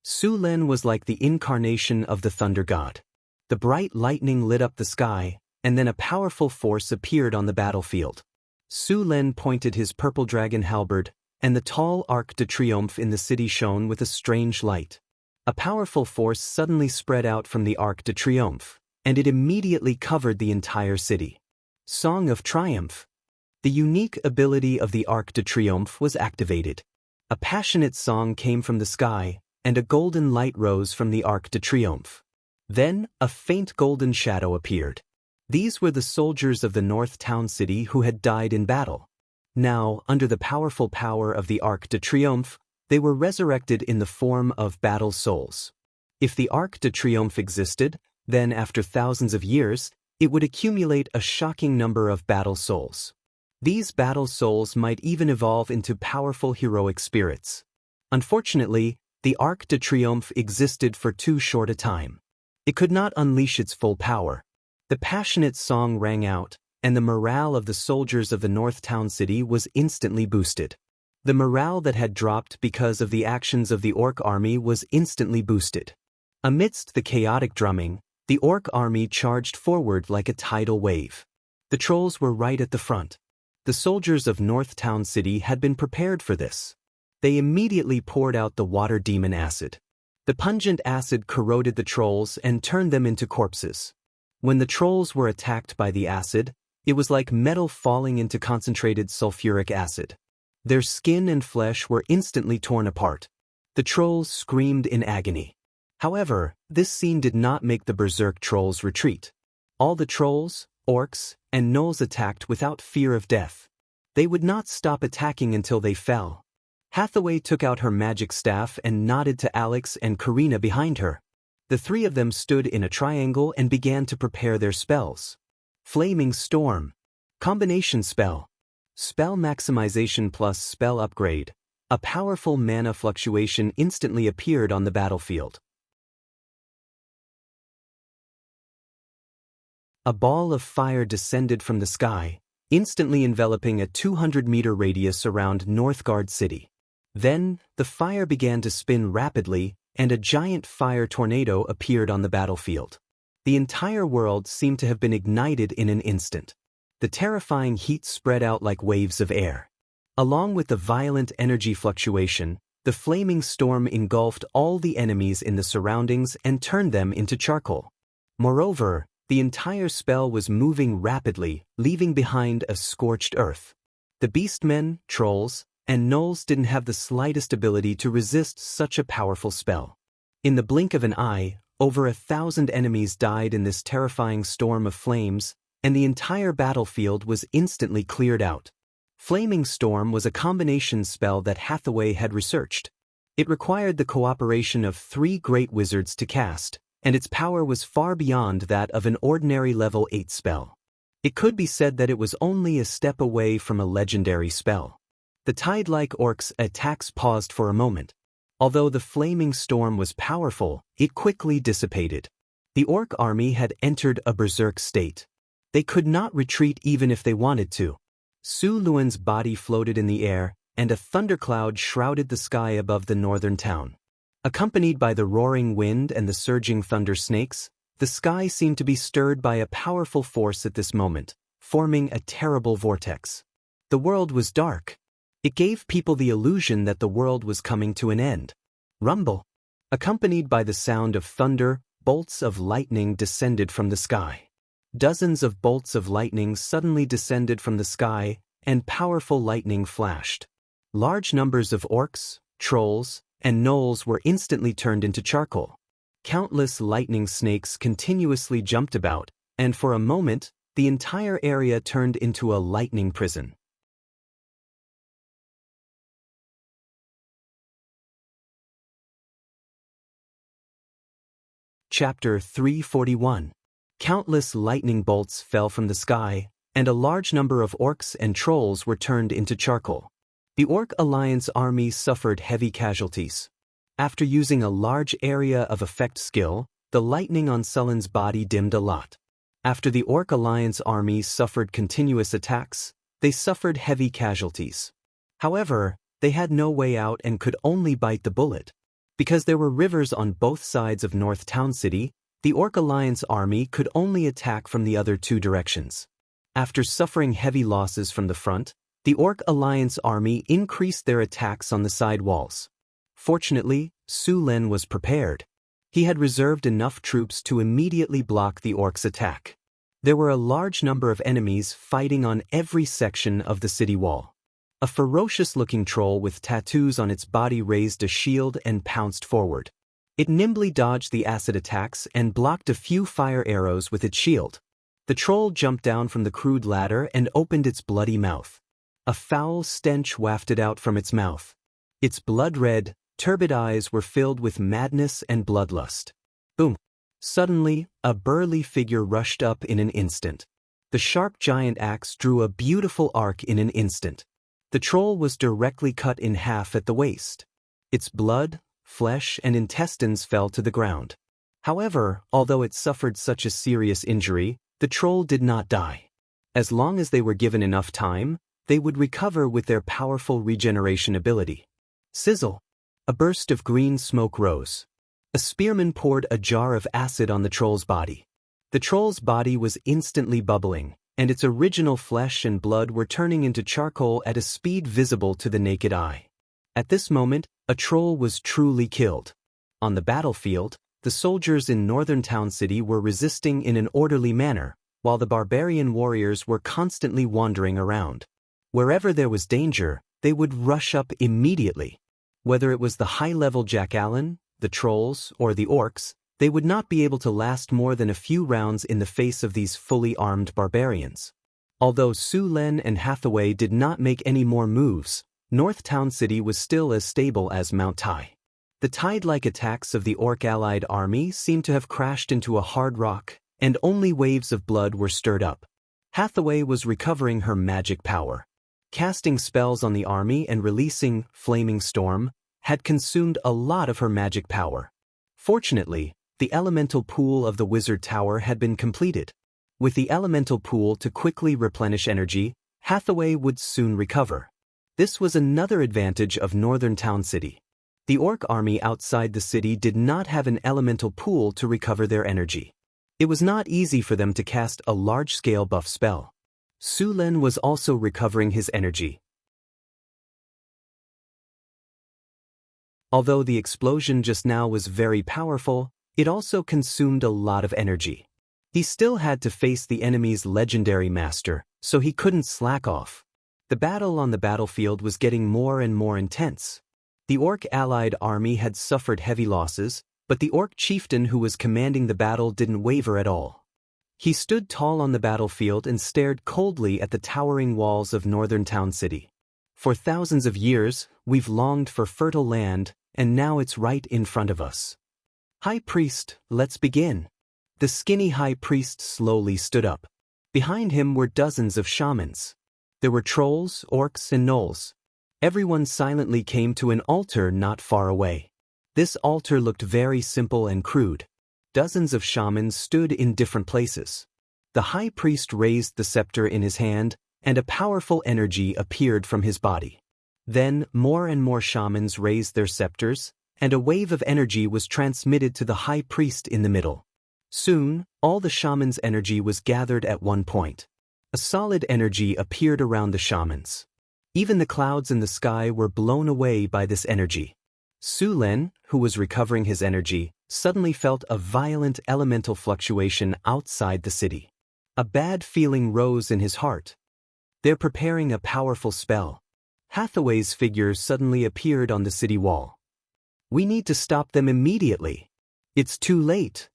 Su Len was like the incarnation of the thunder god. The bright lightning lit up the sky, and then a powerful force appeared on the battlefield. Su Len pointed his purple dragon halberd, and the tall Arc de Triomphe in the city shone with a strange light. A powerful force suddenly spread out from the Arc de Triomphe, and it immediately covered the entire city. Song of Triumph. The unique ability of the Arc de Triomphe was activated. A passionate song came from the sky, and a golden light rose from the Arc de Triomphe. Then, a faint golden shadow appeared. These were the soldiers of the North Town City who had died in battle. Now, under the powerful power of the Arc de Triomphe, they were resurrected in the form of battle souls. If the Arc de Triomphe existed, then after thousands of years, it would accumulate a shocking number of battle souls. These battle souls might even evolve into powerful heroic spirits. Unfortunately, the Arc de Triomphe existed for too short a time. It could not unleash its full power. The passionate song rang out, and the morale of the soldiers of the North Town City was instantly boosted. The morale that had dropped because of the actions of the Orc army was instantly boosted. Amidst the chaotic drumming, the Orc army charged forward like a tidal wave. The trolls were right at the front. The soldiers of North Town City had been prepared for this. They immediately poured out the water demon acid. The pungent acid corroded the trolls and turned them into corpses. When the trolls were attacked by the acid, it was like metal falling into concentrated sulfuric acid. Their skin and flesh were instantly torn apart. The trolls screamed in agony. However, this scene did not make the berserk trolls retreat. All the trolls, orcs, and gnolls attacked without fear of death. They would not stop attacking until they fell. Hathaway took out her magic staff and nodded to Alex and Karina behind her. The three of them stood in a triangle and began to prepare their spells. Flaming Storm. Combination Spell. Spell Maximization plus Spell Upgrade. A powerful mana fluctuation instantly appeared on the battlefield. A ball of fire descended from the sky, instantly enveloping a 200-meter radius around Northgard City. Then, the fire began to spin rapidly, and a giant fire tornado appeared on the battlefield. The entire world seemed to have been ignited in an instant. The terrifying heat spread out like waves of air. Along with the violent energy fluctuation, the flaming storm engulfed all the enemies in the surroundings and turned them into charcoal. Moreover, the entire spell was moving rapidly, leaving behind a scorched earth. The beastmen, trolls, and gnolls didn't have the slightest ability to resist such a powerful spell. In the blink of an eye, over 1,000 enemies died in this terrifying storm of flames, and the entire battlefield was instantly cleared out. Flaming Storm was a combination spell that Hathaway had researched. It required the cooperation of 3 great wizards to cast, and its power was far beyond that of an ordinary level 8 spell. It could be said that it was only a step away from a legendary spell. The tide-like orcs' attacks paused for a moment. Although the flaming storm was powerful, it quickly dissipated. The orc army had entered a berserk state. They could not retreat even if they wanted to. Su Luan's body floated in the air, and a thundercloud shrouded the sky above the northern town. Accompanied by the roaring wind and the surging thunder snakes, the sky seemed to be stirred by a powerful force at this moment, forming a terrible vortex. The world was dark. It gave people the illusion that the world was coming to an end. Rumble. Accompanied by the sound of thunder, bolts of lightning descended from the sky. Dozens of bolts of lightning suddenly descended from the sky, and powerful lightning flashed. Large numbers of orcs, trolls, and gnolls were instantly turned into charcoal. Countless lightning snakes continuously jumped about, and for a moment, the entire area turned into a lightning prison. Chapter 341. Countless lightning bolts fell from the sky, and a large number of orcs and trolls were turned into charcoal. The Orc Alliance army suffered heavy casualties. After using a large area of effect skill, the lightning on Sullen's body dimmed a lot. After the Orc Alliance army suffered continuous attacks, they suffered heavy casualties. However, they had no way out and could only bite the bullet. Because there were rivers on both sides of North Town City, the Orc Alliance army could only attack from the other 2 directions. After suffering heavy losses from the front, the Orc Alliance army increased their attacks on the side walls. Fortunately, Su Len was prepared. He had reserved enough troops to immediately block the orcs' attack. There were a large number of enemies fighting on every section of the city wall. A ferocious-looking troll with tattoos on its body raised a shield and pounced forward. It nimbly dodged the acid attacks and blocked a few fire arrows with its shield. The troll jumped down from the crude ladder and opened its bloody mouth. A foul stench wafted out from its mouth. Its blood-red, turbid eyes were filled with madness and bloodlust. Boom! Suddenly, a burly figure rushed up in an instant. The sharp giant axe drew a beautiful arc in an instant. The troll was directly cut in half at the waist. Its blood, flesh, and intestines fell to the ground. However, although it suffered such a serious injury, the troll did not die. As long as they were given enough time, they would recover with their powerful regeneration ability. Sizzle! A burst of green smoke rose. A spearman poured a jar of acid on the troll's body. The troll's body was instantly bubbling, and its original flesh and blood were turning into charcoal at a speed visible to the naked eye. At this moment, a troll was truly killed. On the battlefield, the soldiers in northern Town City were resisting in an orderly manner, while the barbarian warriors were constantly wandering around. Wherever there was danger, they would rush up immediately. Whether it was the high-level Jackallen, the trolls, or the orcs, they would not be able to last more than a few rounds in the face of these fully armed barbarians. Although Su Len and Hathaway did not make any more moves, North Town City was still as stable as Mount Tai. The tide-like attacks of the Orc-allied army seemed to have crashed into a hard rock, and only waves of blood were stirred up. Hathaway was recovering her magic power. Casting spells on the army and releasing Flaming Storm had consumed a lot of her magic power. Fortunately, the elemental pool of the wizard tower had been completed. With the elemental pool to quickly replenish energy, Hathaway would soon recover. This was another advantage of Northern Town City. The orc army outside the city did not have an elemental pool to recover their energy. It was not easy for them to cast a large-scale buff spell. Su Len was also recovering his energy. Although the explosion just now was very powerful, it also consumed a lot of energy. He still had to face the enemy's legendary master, so he couldn't slack off. The battle on the battlefield was getting more and more intense. The orc-allied army had suffered heavy losses, but the orc chieftain who was commanding the battle didn't waver at all. He stood tall on the battlefield and stared coldly at the towering walls of northern Town City. For thousands of years, we've longed for fertile land, and now it's right in front of us. High Priest, let's begin. The skinny high priest slowly stood up. Behind him were dozens of shamans. There were trolls, orcs, and gnolls. Everyone silently came to an altar not far away. This altar looked very simple and crude. Dozens of shamans stood in different places. The high priest raised the scepter in his hand, and a powerful energy appeared from his body. Then, more and more shamans raised their scepters, and a wave of energy was transmitted to the high priest in the middle. Soon, all the shamans' energy was gathered at one point. A solid energy appeared around the shamans. Even the clouds in the sky were blown away by this energy. Su Len, who was recovering his energy, suddenly felt a violent elemental fluctuation outside the city. A bad feeling rose in his heart. They're preparing a powerful spell. Hathaway's figure suddenly appeared on the city wall. We need to stop them immediately. It's too late,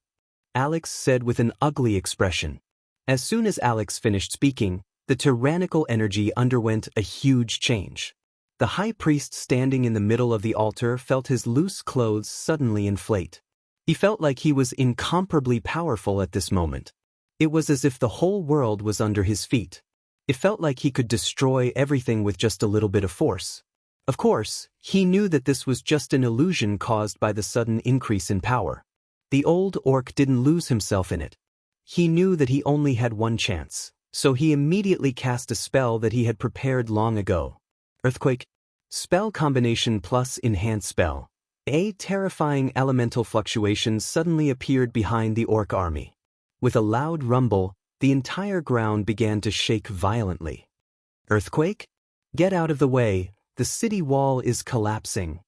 Alex said with an ugly expression. As soon as Alex finished speaking, the tyrannical energy underwent a huge change. The high priest standing in the middle of the altar felt his loose clothes suddenly inflate. He felt like he was incomparably powerful at this moment. It was as if the whole world was under his feet. It felt like he could destroy everything with just a little bit of force. Of course, he knew that this was just an illusion caused by the sudden increase in power. The old orc didn't lose himself in it. He knew that he only had one chance, so he immediately cast a spell that he had prepared long ago. Earthquake. Spell combination plus enhanced spell. A terrifying elemental fluctuation suddenly appeared behind the orc army. With a loud rumble, the entire ground began to shake violently. Earthquake? Get out of the way, the city wall is collapsing.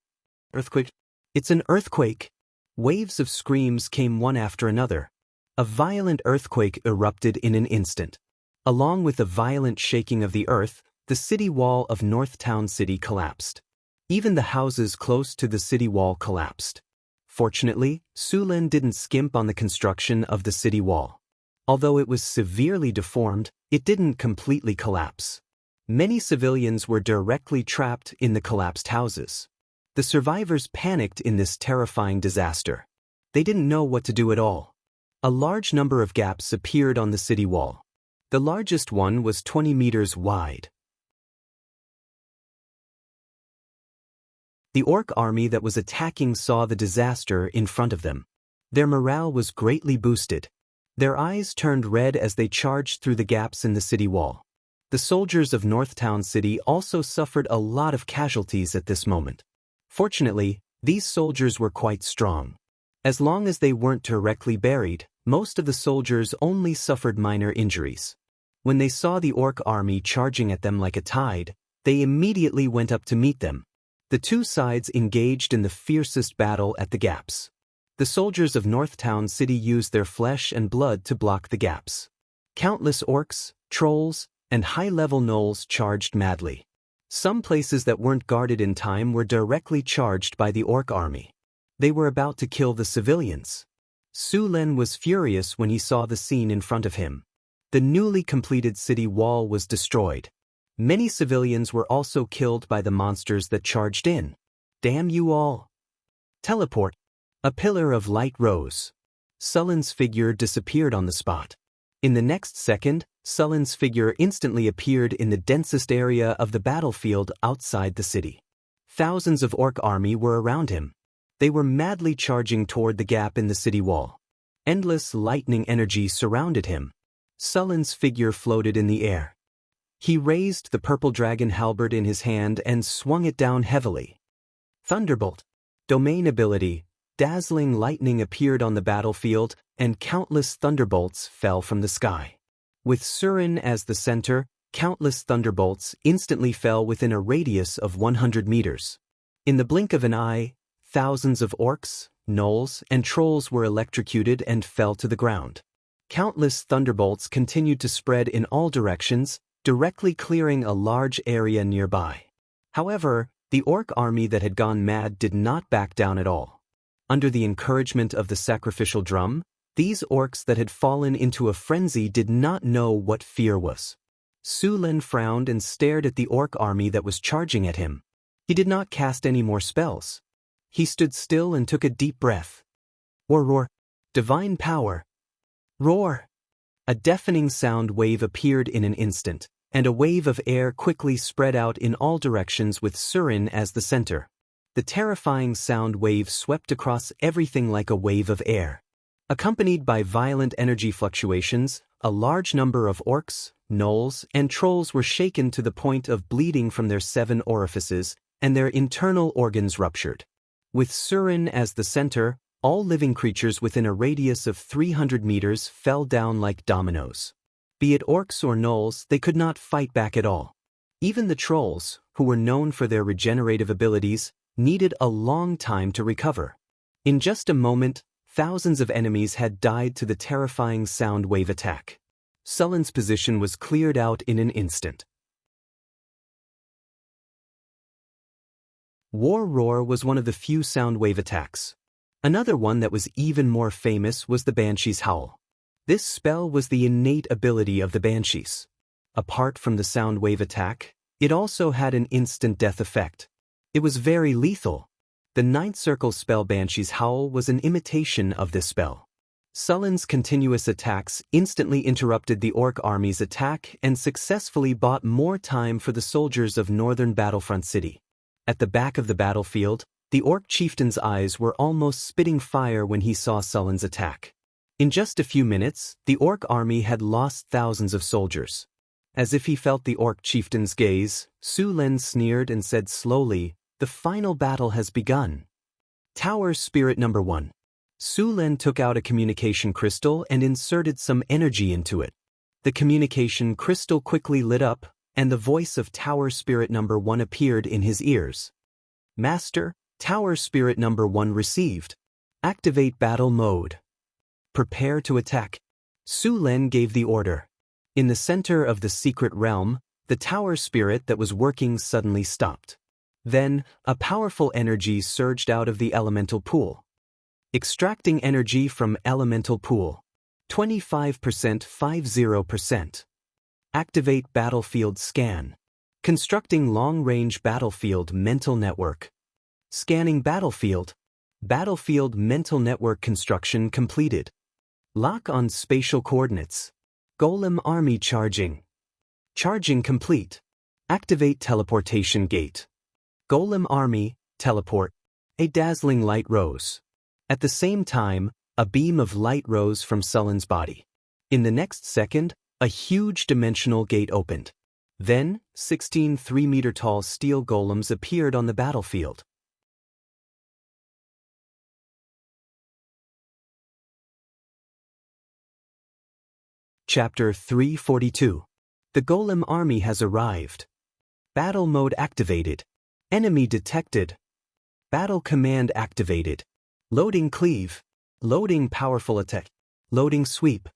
Earthquake? It's an earthquake! Waves of screams came one after another. A violent earthquake erupted in an instant. Along with the violent shaking of the earth, the city wall of North Town City collapsed. Even the houses close to the city wall collapsed. Fortunately, Su Len didn't skimp on the construction of the city wall. Although it was severely deformed, it didn't completely collapse. Many civilians were directly trapped in the collapsed houses. The survivors panicked in this terrifying disaster. They didn't know what to do at all. A large number of gaps appeared on the city wall. The largest one was 20 meters wide. The orc army that was attacking saw the disaster in front of them. Their morale was greatly boosted. Their eyes turned red as they charged through the gaps in the city wall. The soldiers of North Town City also suffered a lot of casualties at this moment. Fortunately, these soldiers were quite strong. As long as they weren't directly buried, most of the soldiers only suffered minor injuries. When they saw the orc army charging at them like a tide, they immediately went up to meet them. The two sides engaged in the fiercest battle at the gaps. The soldiers of Northtown City used their flesh and blood to block the gaps. Countless orcs, trolls, and high-level gnolls charged madly. Some places that weren't guarded in time were directly charged by the orc army. They were about to kill the civilians. Su Len was furious when he saw the scene in front of him. The newly completed city wall was destroyed. Many civilians were also killed by the monsters that charged in. Damn you all! Teleport. A pillar of light rose. Sullen's figure disappeared on the spot. In the next second, Sullen's figure instantly appeared in the densest area of the battlefield outside the city. Thousands of orc army were around him. They were madly charging toward the gap in the city wall. Endless lightning energy surrounded him. Sullen's figure floated in the air. He raised the purple dragon halberd in his hand and swung it down heavily. Thunderbolt. Domain ability. Dazzling lightning appeared on the battlefield, and countless thunderbolts fell from the sky. With Surin as the center, countless thunderbolts instantly fell within a radius of 100 meters. In the blink of an eye, thousands of orcs, gnolls, and trolls were electrocuted and fell to the ground. Countless thunderbolts continued to spread in all directions, directly clearing a large area nearby. However, the orc army that had gone mad did not back down at all. Under the encouragement of the sacrificial drum, these orcs that had fallen into a frenzy did not know what fear was. Su Len frowned and stared at the orc army that was charging at him. He did not cast any more spells. He stood still and took a deep breath. Roar. Divine power. Roar. A deafening sound wave appeared in an instant, and a wave of air quickly spread out in all directions with Surin as the center. The terrifying sound wave swept across everything like a wave of air. Accompanied by violent energy fluctuations, a large number of orcs, gnolls, and trolls were shaken to the point of bleeding from their 7 orifices, and their internal organs ruptured. With Surin as the center, all living creatures within a radius of 300 meters fell down like dominoes. Be it orcs or gnolls, they could not fight back at all. Even the trolls, who were known for their regenerative abilities, needed a long time to recover. In just a moment, thousands of enemies had died to the terrifying sound wave attack. Sullen's position was cleared out in an instant. War Roar was one of the few sound wave attacks. Another one that was even more famous was the Banshee's Howl. This spell was the innate ability of the Banshees. Apart from the sound wave attack, it also had an instant death effect. It was very lethal. The 9th circle spell Banshee's Howl was an imitation of this spell. Sullen's continuous attacks instantly interrupted the orc army's attack and successfully bought more time for the soldiers of northern Battlefront City. At the back of the battlefield, the orc chieftain's eyes were almost spitting fire when he saw Sullen's attack. In just a few minutes, the orc army had lost thousands of soldiers. As if he felt the orc chieftain's gaze, Su Len sneered and said slowly, "The final battle has begun." Tower Spirit Number 1. Su Len took out a communication crystal and inserted some energy into it. The communication crystal quickly lit up, and the voice of Tower Spirit Number 1 appeared in his ears. "Master, Tower Spirit Number 1 received. Activate battle mode. Prepare to attack." Su Len gave the order. In the center of the secret realm, the Tower Spirit that was working suddenly stopped. Then, a powerful energy surged out of the elemental pool. Extracting energy from elemental pool. 25% 50%. Activate battlefield scan. Constructing long-range battlefield mental network. Scanning battlefield. Battlefield mental network construction completed. Lock on spatial coordinates. Golem army charging. Charging complete. Activate teleportation gate. Golem army, teleport. A dazzling light rose. At the same time, a beam of light rose from Sullen's body. In the next second, a huge dimensional gate opened. Then, 16 3-meter-tall steel golems appeared on the battlefield. Chapter 342. The Golem Army has arrived. Battle mode activated. Enemy detected. Battle command activated. Loading cleave. Loading powerful attack. Loading sweep.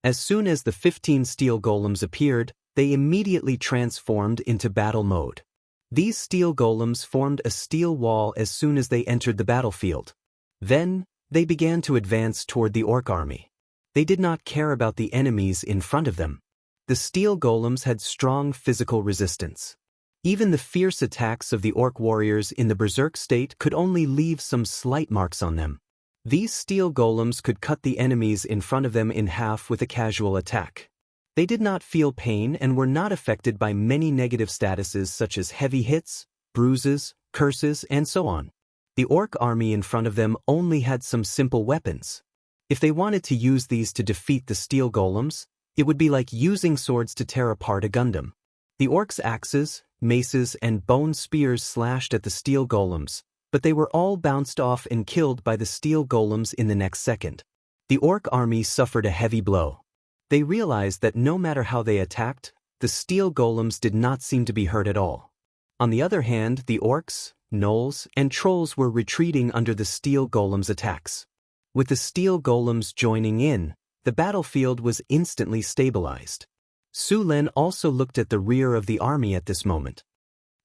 As soon as the 15 steel golems appeared, they immediately transformed into battle mode. These steel golems formed a steel wall as soon as they entered the battlefield. Then, they began to advance toward the orc army. They did not care about the enemies in front of them. The steel golems had strong physical resistance. Even the fierce attacks of the orc warriors in the berserk state could only leave some slight marks on them. These steel golems could cut the enemies in front of them in half with a casual attack. They did not feel pain and were not affected by many negative statuses such as heavy hits, bruises, curses, and so on. The orc army in front of them only had some simple weapons. If they wanted to use these to defeat the steel golems, it would be like using swords to tear apart a Gundam. The orcs' axes, maces, and bone spears slashed at the steel golems, but they were all bounced off and killed by the steel golems in the next second. The orc army suffered a heavy blow. They realized that no matter how they attacked, the steel golems did not seem to be hurt at all. On the other hand, the orcs, gnolls, and trolls were retreating under the steel golems' attacks. With the steel golems joining in, the battlefield was instantly stabilized. Su Len also looked at the rear of the army at this moment.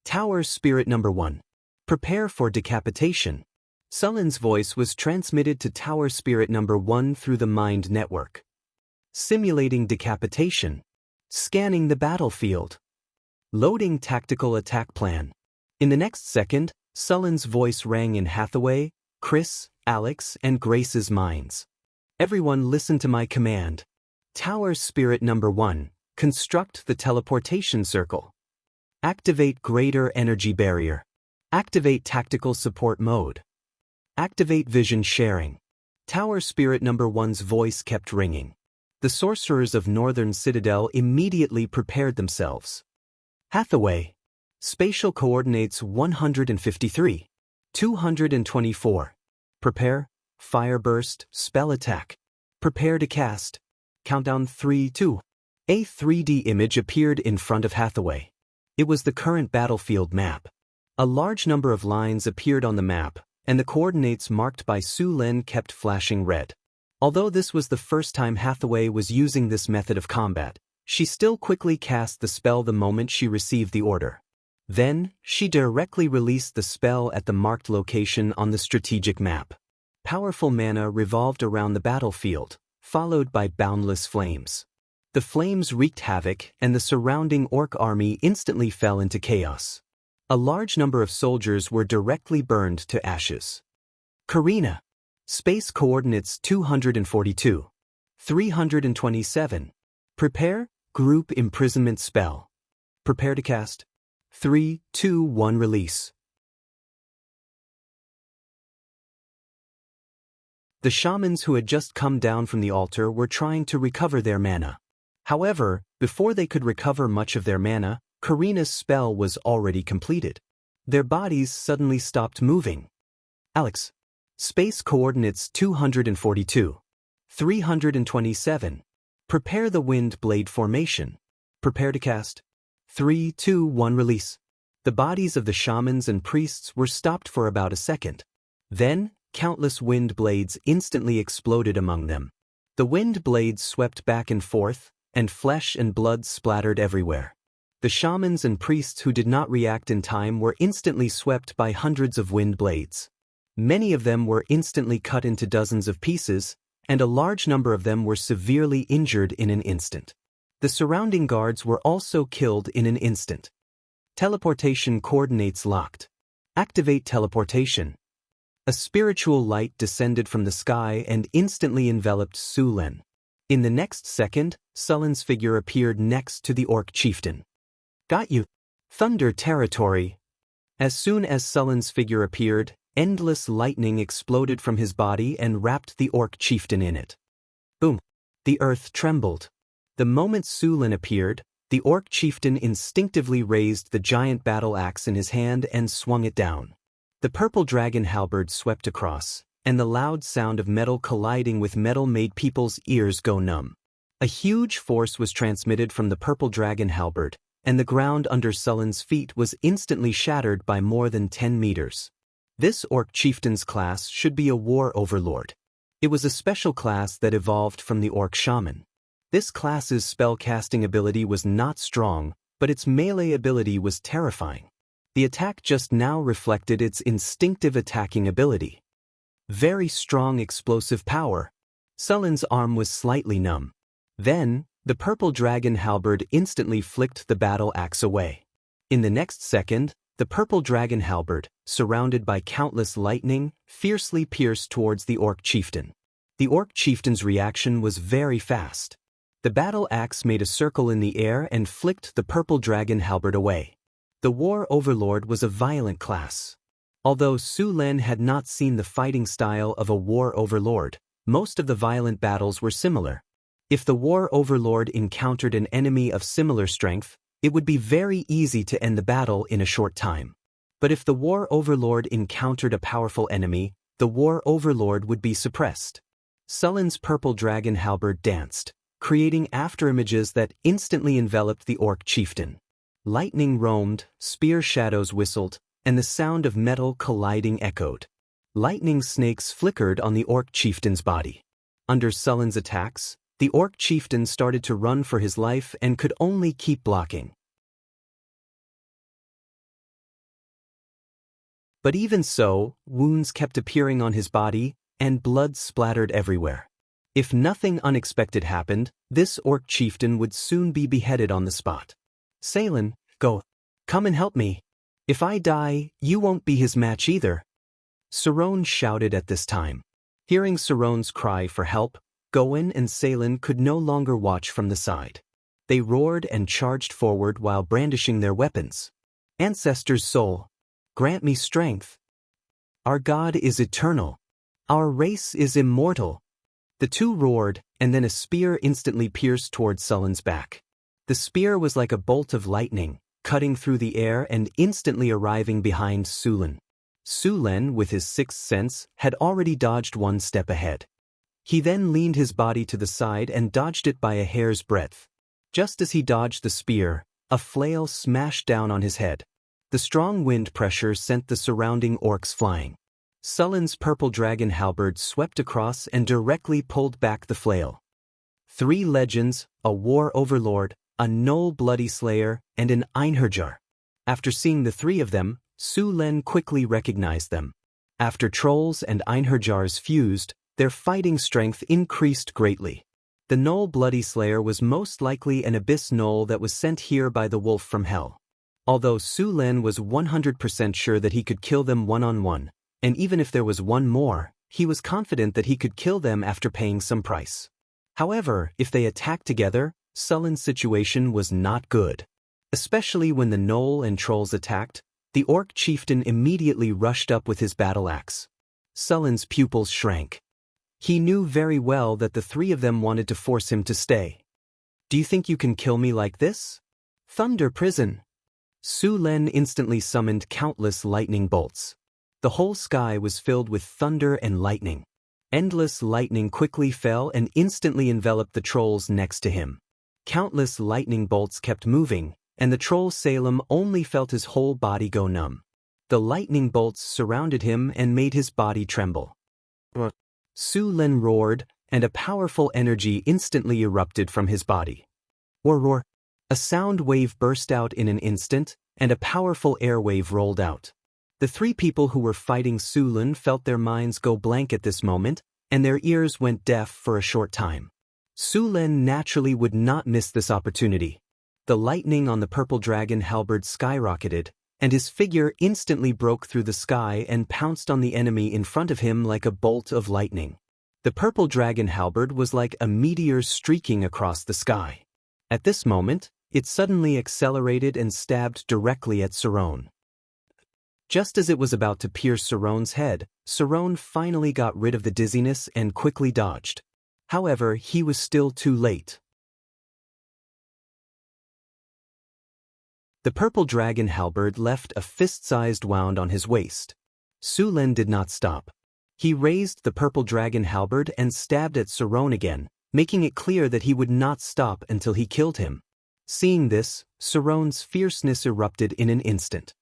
Tower Spirit Number 1. Prepare for decapitation. Sullen's voice was transmitted to Tower Spirit Number 1 through the mind network. Simulating decapitation. Scanning the battlefield. Loading tactical attack plan. In the next second, Sullen's voice rang in Hathaway, Chris, Alex, and Grace's minds. Everyone listen to my command. Tower Spirit Number 1. Construct the teleportation circle. Activate greater energy barrier. Activate tactical support mode. Activate vision sharing. Tower Spirit Number 1's voice kept ringing. The sorcerers of Northern Citadel immediately prepared themselves. Hathaway. Spatial coordinates 153. 224. Prepare. Fire burst. Spell attack. Prepare to cast. Countdown 3, 2. A 3D image appeared in front of Hathaway. It was the current battlefield map. A large number of lines appeared on the map, and the coordinates marked by Su Len kept flashing red. Although this was the first time Hathaway was using this method of combat, she still quickly cast the spell the moment she received the order. Then, she directly released the spell at the marked location on the strategic map. Powerful mana revolved around the battlefield, followed by boundless flames. The flames wreaked havoc, and the surrounding orc army instantly fell into chaos. A large number of soldiers were directly burned to ashes. Karina. Space coordinates 242. 327. Prepare. Group imprisonment spell. Prepare to cast. 3, 2, 1 release. The shamans who had just come down from the altar were trying to recover their mana. However, before they could recover much of their mana, Karina's spell was already completed. Their bodies suddenly stopped moving. Alex. Space coordinates 242. 327. Prepare the wind blade formation. Prepare to cast. 3, 2, 1 release. The bodies of the shamans and priests were stopped for about a second. Then, countless wind blades instantly exploded among them. The wind blades swept back and forth, and flesh and blood splattered everywhere. The shamans and priests who did not react in time were instantly swept by hundreds of wind blades. Many of them were instantly cut into dozens of pieces, and a large number of them were severely injured in an instant. The surrounding guards were also killed in an instant. Teleportation coordinates locked. Activate teleportation. A spiritual light descended from the sky and instantly enveloped Su Len. In the next second, Sullen's figure appeared next to the orc chieftain. Got you. Thunder territory. As soon as Sullen's figure appeared, endless lightning exploded from his body and wrapped the orc chieftain in it. Boom. The earth trembled. The moment Su Len appeared, the orc chieftain instinctively raised the giant battle axe in his hand and swung it down. The purple dragon halberd swept across, and the loud sound of metal colliding with metal made people's ears go numb. A huge force was transmitted from the purple dragon halberd, and the ground under Sullen's feet was instantly shattered by more than 10 meters. This orc chieftain's class should be a war overlord. It was a special class that evolved from the orc shaman. This class's spell-casting ability was not strong, but its melee ability was terrifying. The attack just now reflected its instinctive attacking ability. Very strong explosive power. Sullen's arm was slightly numb. Then, the purple dragon halberd instantly flicked the battle axe away. In the next second, the purple dragon halberd, surrounded by countless lightning, fiercely pierced towards the orc chieftain. The orc chieftain's reaction was very fast. The battle axe made a circle in the air and flicked the purple dragon halberd away. The war overlord was a violent class. Although Su Len had not seen the fighting style of a war overlord, most of the violent battles were similar. If the war overlord encountered an enemy of similar strength, it would be very easy to end the battle in a short time. But if the war overlord encountered a powerful enemy, the war overlord would be suppressed. Sullen's purple dragon halberd danced, creating afterimages that instantly enveloped the orc chieftain. Lightning roamed, spear shadows whistled, and the sound of metal colliding echoed. Lightning snakes flickered on the orc chieftain's body. Under Sullen's attacks, the orc chieftain started to run for his life and could only keep blocking. But even so, wounds kept appearing on his body, and blood splattered everywhere. If nothing unexpected happened, this orc chieftain would soon be beheaded on the spot. Salen, go. Come and help me. If I die, you won't be his match either. Saron shouted at this time. Hearing Saron's cry for help, Goen and Salen could no longer watch from the side. They roared and charged forward while brandishing their weapons. Ancestor's soul, grant me strength. Our God is eternal. Our race is immortal. The two roared, and then a spear instantly pierced towards Sullen's back. The spear was like a bolt of lightning, cutting through the air and instantly arriving behind Su Len. Su Len, with his sixth sense, had already dodged one step ahead. He then leaned his body to the side and dodged it by a hair's breadth. Just as he dodged the spear, a flail smashed down on his head. The strong wind pressure sent the surrounding orcs flying. Sullen's purple dragon halberd swept across and directly pulled back the flail. 3 legends, a war overlord, a Knoll bloody slayer, and an Einherjar. After seeing the 3 of them, Su Len quickly recognized them. After trolls and Einherjars fused, their fighting strength increased greatly. The Knoll bloody slayer was most likely an abyss gnoll that was sent here by the wolf from hell. Although Su Len was 100% sure that he could kill them one-on-one, and even if there was one more, he was confident that he could kill them after paying some price. However, if they attacked together, Sullen's situation was not good. Especially when the Knoll and trolls attacked, the orc chieftain immediately rushed up with his battle axe. Sullen's pupils shrank. He knew very well that the 3 of them wanted to force him to stay. Do you think you can kill me like this? Thunder prison. Su Len instantly summoned countless lightning bolts. The whole sky was filled with thunder and lightning. Endless lightning quickly fell and instantly enveloped the trolls next to him. Countless lightning bolts kept moving, and the troll Salem only felt his whole body go numb. The lightning bolts surrounded him and made his body tremble. What? Su Len roared, and a powerful energy instantly erupted from his body. Roar! A sound wave burst out in an instant, and a powerful air wave rolled out. The 3 people who were fighting Su Len felt their minds go blank at this moment, and their ears went deaf for a short time. Su Len naturally would not miss this opportunity. The lightning on the purple dragon halberd skyrocketed, and his figure instantly broke through the sky and pounced on the enemy in front of him like a bolt of lightning. The purple dragon halberd was like a meteor streaking across the sky. At this moment, it suddenly accelerated and stabbed directly at Saron. Just as it was about to pierce Saron's head, Saron finally got rid of the dizziness and quickly dodged. However, he was still too late. The purple dragon halberd left a fist-sized wound on his waist. Su Len did not stop. He raised the purple dragon halberd and stabbed at Saron again, making it clear that he would not stop until he killed him. Seeing this, Saron's fierceness erupted in an instant.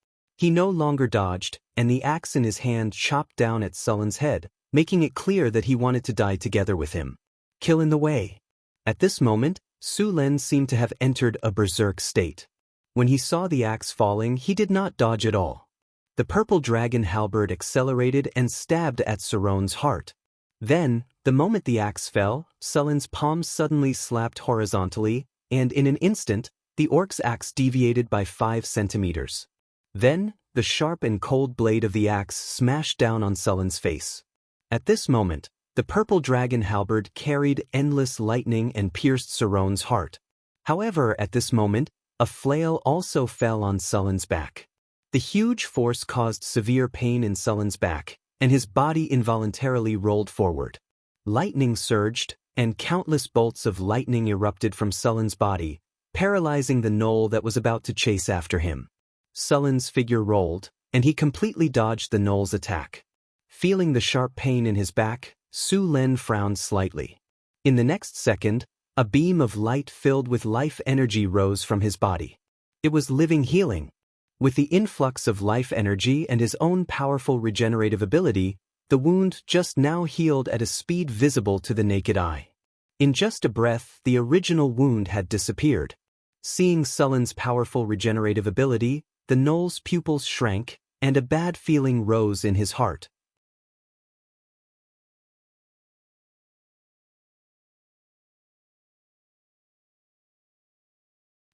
He no longer dodged, and the axe in his hand chopped down at Sullen's head, making it clear that he wanted to die together with him. Kill in the way. At this moment, Su Len seemed to have entered a berserk state. When he saw the axe falling, he did not dodge at all. The purple dragon halberd accelerated and stabbed at Saron's heart. Then, the moment the axe fell, Sullen's palm suddenly slapped horizontally, and in an instant, the orc's axe deviated by 5 centimeters. Then, the sharp and cold blade of the axe smashed down on Sullen's face. At this moment, the purple dragon halberd carried endless lightning and pierced Saron's heart. However, at this moment, a flail also fell on Sullen's back. The huge force caused severe pain in Sullen's back, and his body involuntarily rolled forward. Lightning surged, and countless bolts of lightning erupted from Sullen's body, paralyzing the gnoll that was about to chase after him. Sullen's figure rolled, and he completely dodged the gnoll's attack. Feeling the sharp pain in his back, Su Len frowned slightly. In the next second, a beam of light filled with life energy rose from his body. It was living healing. With the influx of life energy and his own powerful regenerative ability, the wound just now healed at a speed visible to the naked eye. In just a breath, the original wound had disappeared. Seeing Sullen's powerful regenerative ability, the gnoll's pupils shrank, and a bad feeling rose in his heart.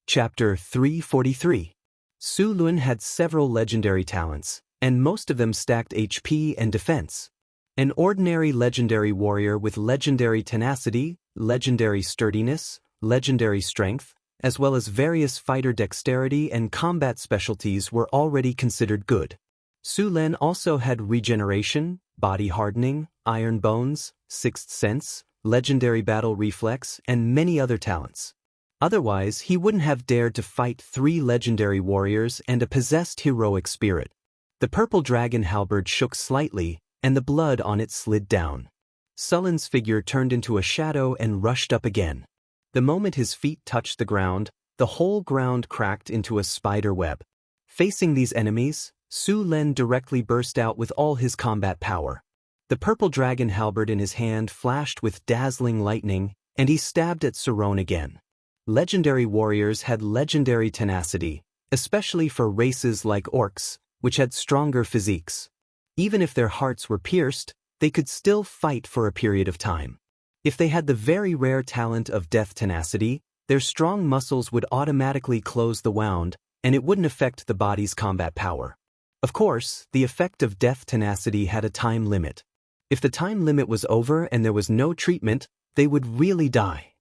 Chapter 343. Su Lun had several legendary talents, and most of them stacked HP and defense. An ordinary legendary warrior with legendary tenacity, legendary sturdiness, legendary strength, as well as various fighter dexterity and combat specialties were already considered good. Su Len also had regeneration, body hardening, iron bones, sixth sense, legendary battle reflex, and many other talents. Otherwise, he wouldn't have dared to fight 3 legendary warriors and a possessed heroic spirit. The purple dragon halberd shook slightly, and the blood on it slid down. Sullen's figure turned into a shadow and rushed up again. The moment his feet touched the ground, the whole ground cracked into a spider web. Facing these enemies, Su Len directly burst out with all his combat power. The purple dragon halberd in his hand flashed with dazzling lightning, and he stabbed at Saron again. Legendary warriors had legendary tenacity, especially for races like orcs, which had stronger physiques. Even if their hearts were pierced, they could still fight for a period of time. If they had the very rare talent of death tenacity, their strong muscles would automatically close the wound, and it wouldn't affect the body's combat power. Of course, the effect of death tenacity had a time limit. If the time limit was over and there was no treatment, they would really die.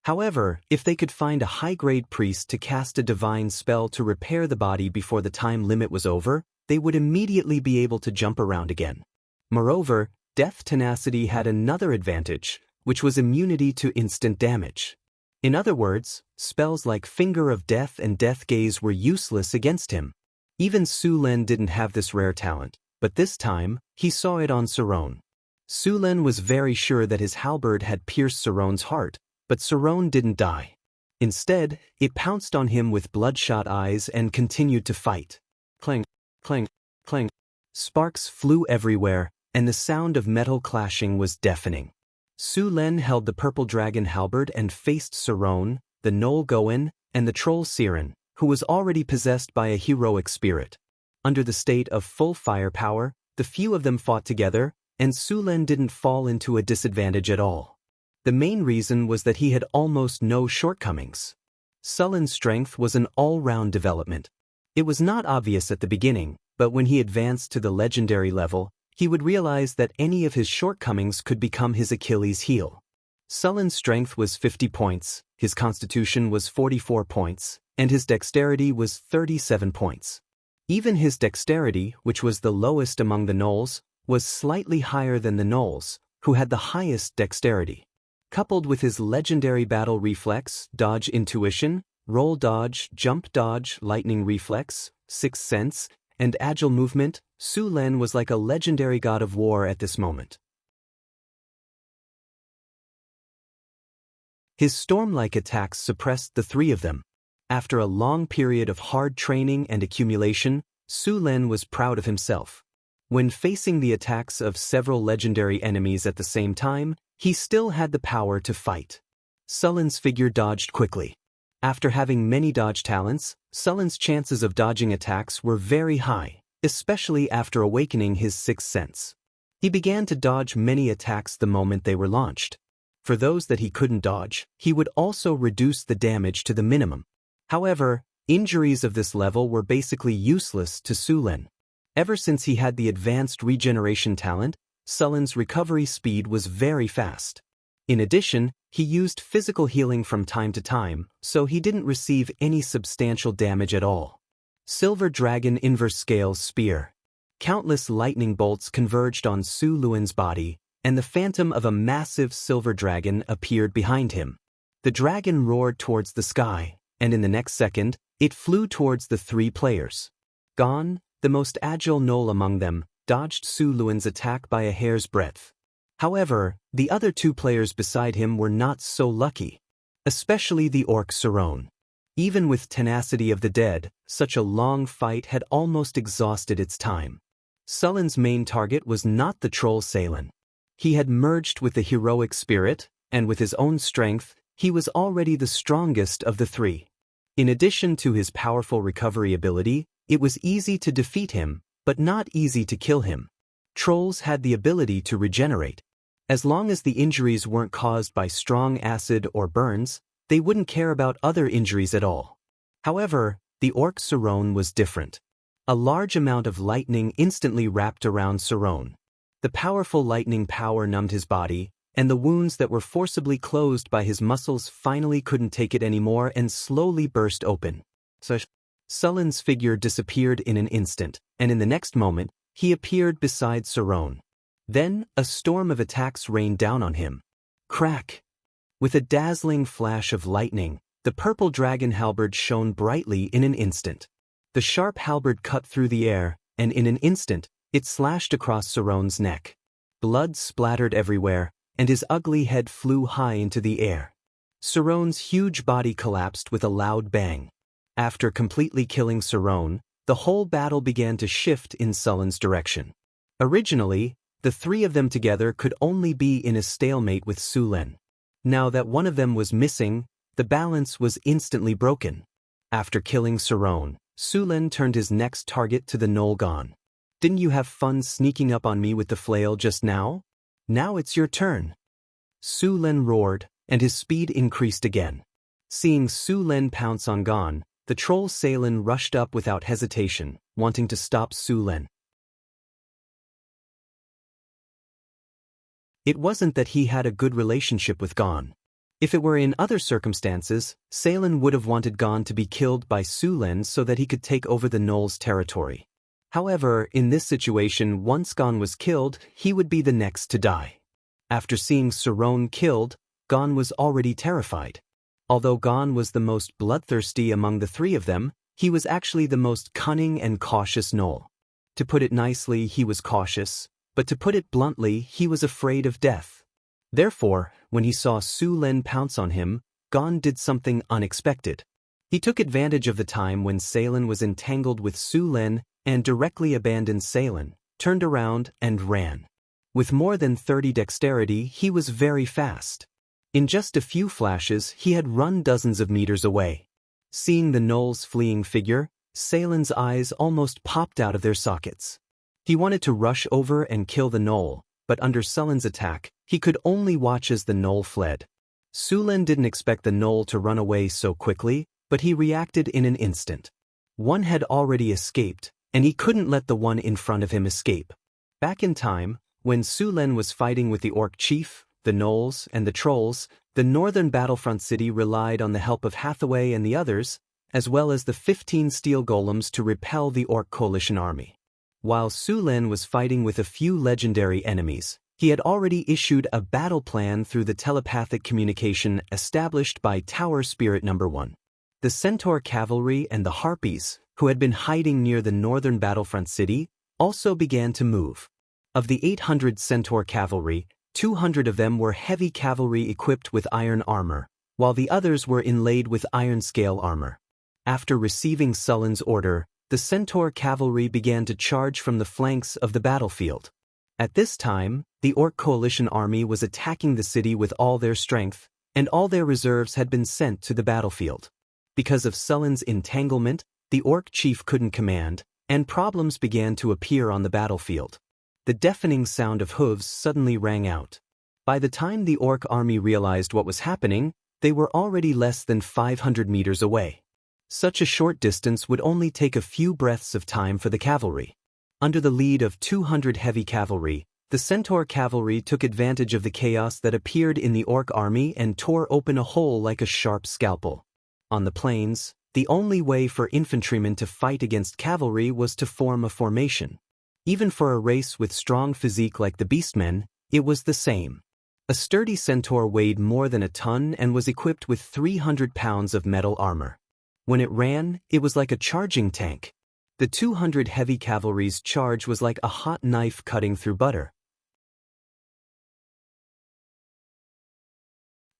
However, if they could find a high-grade priest to cast a divine spell to repair the body before the time limit was over, they would immediately be able to jump around again. Moreover, death tenacity had another advantage, which was immunity to instant damage. In other words, spells like Finger of Death and Death Gaze were useless against him. Even Su Len didn't have this rare talent, but this time, he saw it on Saron. Su Len was very sure that his halberd had pierced Saron's heart, but Saron didn't die. Instead, it pounced on him with bloodshot eyes and continued to fight. Clang, clang, clang. Sparks flew everywhere, and the sound of metal clashing was deafening. Su Len held the purple dragon halberd and faced Saron, the gnoll Goen, and the troll Siren, who was already possessed by a heroic spirit. Under the state of full firepower, the few of them fought together, and Su Len didn't fall into a disadvantage at all. The main reason was that he had almost no shortcomings. Sullen's strength was an all-round development. It was not obvious at the beginning, but when he advanced to the legendary level, he would realize that any of his shortcomings could become his Achilles' heel. Sullen's strength was 50 points, his constitution was 44 points, and his dexterity was 37 points. Even his dexterity, which was the lowest among the gnolls, was slightly higher than the gnolls, who had the highest dexterity. Coupled with his legendary battle reflex, dodge intuition, roll dodge, jump dodge, lightning reflex, sixth sense, and agile movement, Su Len was like a legendary god of war at this moment. His storm-like attacks suppressed the 3 of them. After a long period of hard training and accumulation, Su Lin was proud of himself. When facing the attacks of several legendary enemies at the same time, he still had the power to fight. Su Lin's figure dodged quickly. After having many dodge talents, Su Lin's chances of dodging attacks were very high, especially after awakening his sixth sense. He began to dodge many attacks the moment they were launched. For those that he couldn't dodge, he would also reduce the damage to the minimum. However, injuries of this level were basically useless to Su Lin. Ever since he had the advanced regeneration talent, Su Lin's recovery speed was very fast. In addition, he used physical healing from time to time, so he didn't receive any substantial damage at all. Silver Dragon Inverse Scales Spear. Countless lightning bolts converged on Su Lin's body, and the phantom of a massive silver dragon appeared behind him. The dragon roared towards the sky, and in the next second, it flew towards the three players. Gon, the most agile gnoll among them, dodged Su Lin's attack by a hair's breadth. However, the other two players beside him were not so lucky, especially the orc Saron. Even with tenacity of the dead, such a long fight had almost exhausted its time. Su Lin's main target was not the troll Salen. He had merged with the heroic spirit, and with his own strength, he was already the strongest of the three. In addition to his powerful recovery ability, it was easy to defeat him, but not easy to kill him. Trolls had the ability to regenerate. As long as the injuries weren't caused by strong acid or burns, they wouldn't care about other injuries at all. However, the orc Saron was different. A large amount of lightning instantly wrapped around Saron. The powerful lightning power numbed his body, and the wounds that were forcibly closed by his muscles finally couldn't take it anymore and slowly burst open. Su Lin's figure disappeared in an instant, and in the next moment, he appeared beside Saron. Then, a storm of attacks rained down on him. Crack! With a dazzling flash of lightning, the purple dragon halberd shone brightly in an instant. The sharp halberd cut through the air, and in an instant, it slashed across Saron's neck. Blood splattered everywhere, and his ugly head flew high into the air. Saron's huge body collapsed with a loud bang. After completely killing Saron, the whole battle began to shift in Su Lin's direction. Originally, the three of them together could only be in a stalemate with Su Lin. Now that one of them was missing, the balance was instantly broken. After killing Saron, Su Lin turned his next target to the gnoll Gon. Didn't you have fun sneaking up on me with the flail just now? Now it's your turn. Su Lin roared, and his speed increased again. Seeing Su Lin pounce on Gon, the troll Salen rushed up without hesitation, wanting to stop Su Lin. It wasn't that he had a good relationship with Gon. If it were in other circumstances, Salen would have wanted Gon to be killed by Su Lin so that he could take over the gnoll's territory. However, in this situation, once Gon was killed, he would be the next to die. After seeing Saron killed, Gon was already terrified. Although Gon was the most bloodthirsty among the three of them, he was actually the most cunning and cautious gnoll. To put it nicely, he was cautious, but to put it bluntly, he was afraid of death. Therefore, when he saw Su Lin pounce on him, Gon did something unexpected. He took advantage of the time when Salen was entangled with Su Lin and directly abandoned Salen, turned around and ran. With more than 30 dexterity, he was very fast. In just a few flashes, he had run dozens of meters away. Seeing the gnoll's fleeing figure, Salen's eyes almost popped out of their sockets. He wanted to rush over and kill the gnoll, but under Su Lin's attack, he could only watch as the gnoll fled. Su Lin didn't expect the gnoll to run away so quickly, but he reacted in an instant. One had already escaped, and he couldn't let the one in front of him escape. Back in time, when Su Lin was fighting with the orc chief, the gnolls, and the trolls, the northern battlefront city relied on the help of Hathaway and the others, as well as the 15 steel golems to repel the orc coalition army. While Su Lin was fighting with a few legendary enemies, he had already issued a battle plan through the telepathic communication established by Tower Spirit No. 1. The Centaur Cavalry and the Harpies, who had been hiding near the northern battlefront city, also began to move. Of the 800 Centaur Cavalry, 200 of them were heavy cavalry equipped with iron armor, while the others were inlaid with iron scale armor. After receiving Su Lin's order, the centaur cavalry began to charge from the flanks of the battlefield. At this time, the Orc coalition army was attacking the city with all their strength, and all their reserves had been sent to the battlefield. Because of Sullen's entanglement, the Orc chief couldn't command, and problems began to appear on the battlefield. The deafening sound of hooves suddenly rang out. By the time the Orc army realized what was happening, they were already less than 500 meters away. Such a short distance would only take a few breaths of time for the cavalry. Under the lead of 200 heavy cavalry, the centaur cavalry took advantage of the chaos that appeared in the Orc army and tore open a hole like a sharp scalpel. On the plains, the only way for infantrymen to fight against cavalry was to form a formation. Even for a race with strong physique like the beastmen, it was the same. A sturdy centaur weighed more than a ton and was equipped with 300 pounds of metal armor. When it ran, it was like a charging tank. The 200 heavy cavalry's charge was like a hot knife cutting through butter.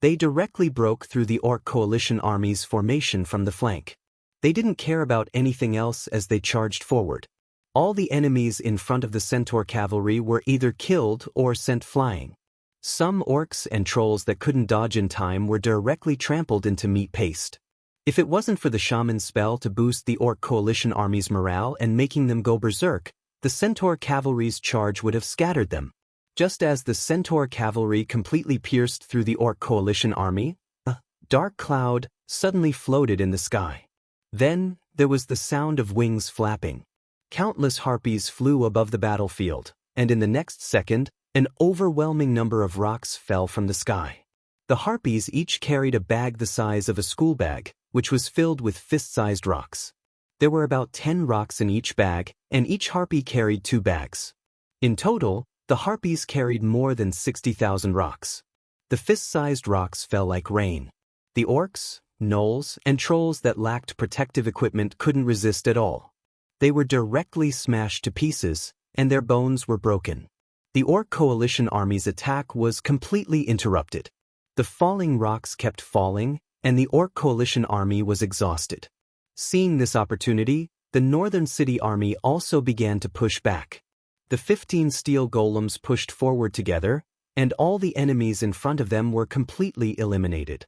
They directly broke through the Orc coalition army's formation from the flank. They didn't care about anything else as they charged forward. All the enemies in front of the centaur cavalry were either killed or sent flying. Some orcs and trolls that couldn't dodge in time were directly trampled into meat paste. If it wasn't for the shaman spell to boost the Orc coalition army's morale and making them go berserk, the centaur cavalry's charge would have scattered them. Just as the centaur cavalry completely pierced through the Orc coalition army, a dark cloud suddenly floated in the sky. Then, there was the sound of wings flapping. Countless harpies flew above the battlefield, and in the next second, an overwhelming number of rocks fell from the sky. The harpies each carried a bag the size of a school bag, which was filled with fist-sized rocks. There were about 10 rocks in each bag, and each harpy carried 2 bags. In total, the harpies carried more than 60,000 rocks. The fist-sized rocks fell like rain. The orcs, gnolls, and trolls that lacked protective equipment couldn't resist at all. They were directly smashed to pieces, and their bones were broken. The Orc coalition army's attack was completely interrupted. The falling rocks kept falling, and the Orc coalition army was exhausted. Seeing this opportunity, the northern city army also began to push back. The 15 steel golems pushed forward together, and all the enemies in front of them were completely eliminated.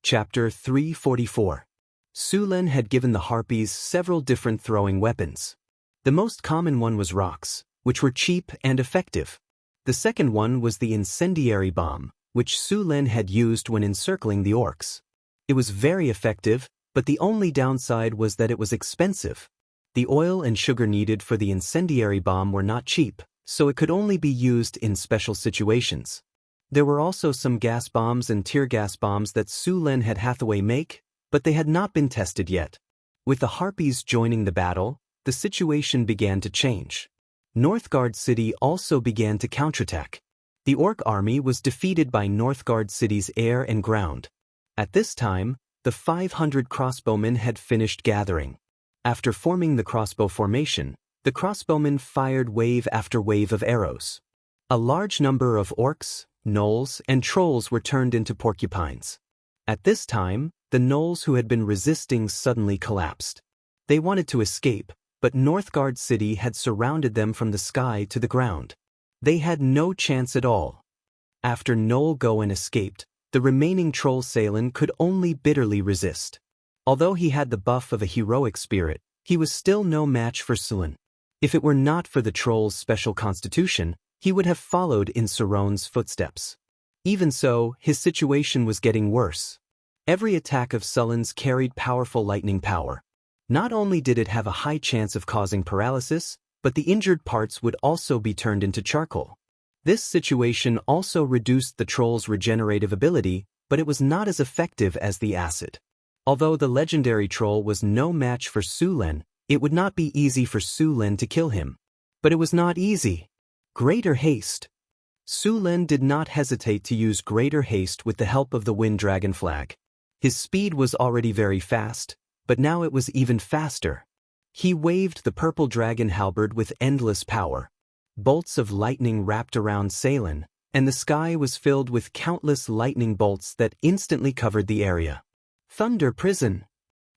Chapter 344. Sulen had given the harpies several different throwing weapons. The most common one was rocks, which were cheap and effective. The second one was the incendiary bomb, which Sulen had used when encircling the orcs. It was very effective, but the only downside was that it was expensive. The oil and sugar needed for the incendiary bomb were not cheap, so it could only be used in special situations. There were also some gas bombs and tear gas bombs that Sulen had Hathaway make, but they had not been tested yet. With the harpies joining the battle, the situation began to change. Northgard City also began to counterattack. The Orc army was defeated by Northgard City's air and ground. At this time, the 500 crossbowmen had finished gathering. After forming the crossbow formation, the crossbowmen fired wave after wave of arrows. A large number of orcs, gnolls, and trolls were turned into porcupines. At this time, the gnolls who had been resisting suddenly collapsed. They wanted to escape, but Northgard City had surrounded them from the sky to the ground. They had no chance at all. After Gnoll Goen escaped, the remaining troll Salen could only bitterly resist. Although he had the buff of a heroic spirit, he was still no match for Sulen. If it were not for the troll's special constitution, he would have followed in Saron's footsteps. Even so, his situation was getting worse. Every attack of Sullen's carried powerful lightning power. Not only did it have a high chance of causing paralysis, but the injured parts would also be turned into charcoal. This situation also reduced the troll's regenerative ability, but it was not as effective as the acid. Although the legendary troll was no match for Sulen, it would not be easy for Sulen to kill him. But it was not easy. Greater haste. Sulen did not hesitate to use greater haste with the help of the Wind Dragon flag. His speed was already very fast, but now it was even faster. He waved the purple dragon halberd with endless power. Bolts of lightning wrapped around Salen, and the sky was filled with countless lightning bolts that instantly covered the area. Thunder Prison.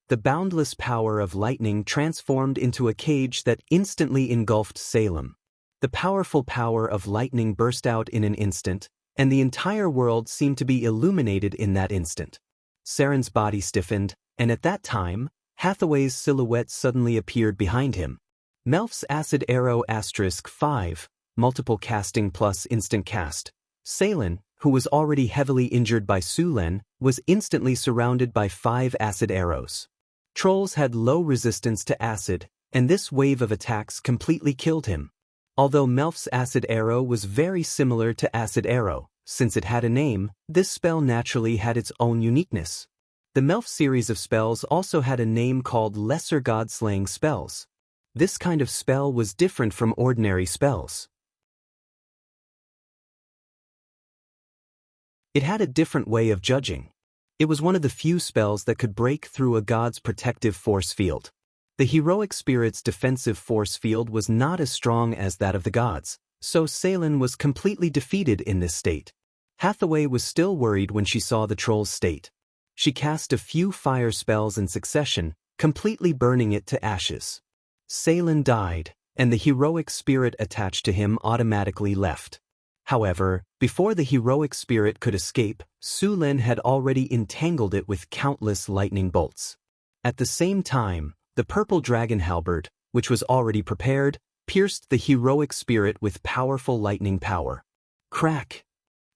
The boundless power of lightning transformed into a cage that instantly engulfed Salem. The powerful power of lightning burst out in an instant, and the entire world seemed to be illuminated in that instant. Saren's body stiffened, and at that time, Hathaway's silhouette suddenly appeared behind him. Melf's acid arrow *5, multiple casting plus instant cast. Salen, who was already heavily injured by Sulen, was instantly surrounded by 5 acid arrows. Trolls had low resistance to acid, and this wave of attacks completely killed him. Although Melf's acid arrow was very similar to acid arrow, since it had a name, this spell naturally had its own uniqueness. The Melf series of spells also had a name called Lesser God-Slaying spells. This kind of spell was different from ordinary spells. It had a different way of judging. It was one of the few spells that could break through a god's protective force field. The heroic spirit's defensive force field was not as strong as that of the gods, so Salen was completely defeated in this state. Hathaway was still worried when she saw the troll's state. She cast a few fire spells in succession, completely burning it to ashes. Salen died, and the heroic spirit attached to him automatically left. However, before the heroic spirit could escape, Sulen had already entangled it with countless lightning bolts. At the same time, the purple dragon halberd, which was already prepared, pierced the heroic spirit with powerful lightning power. Crack!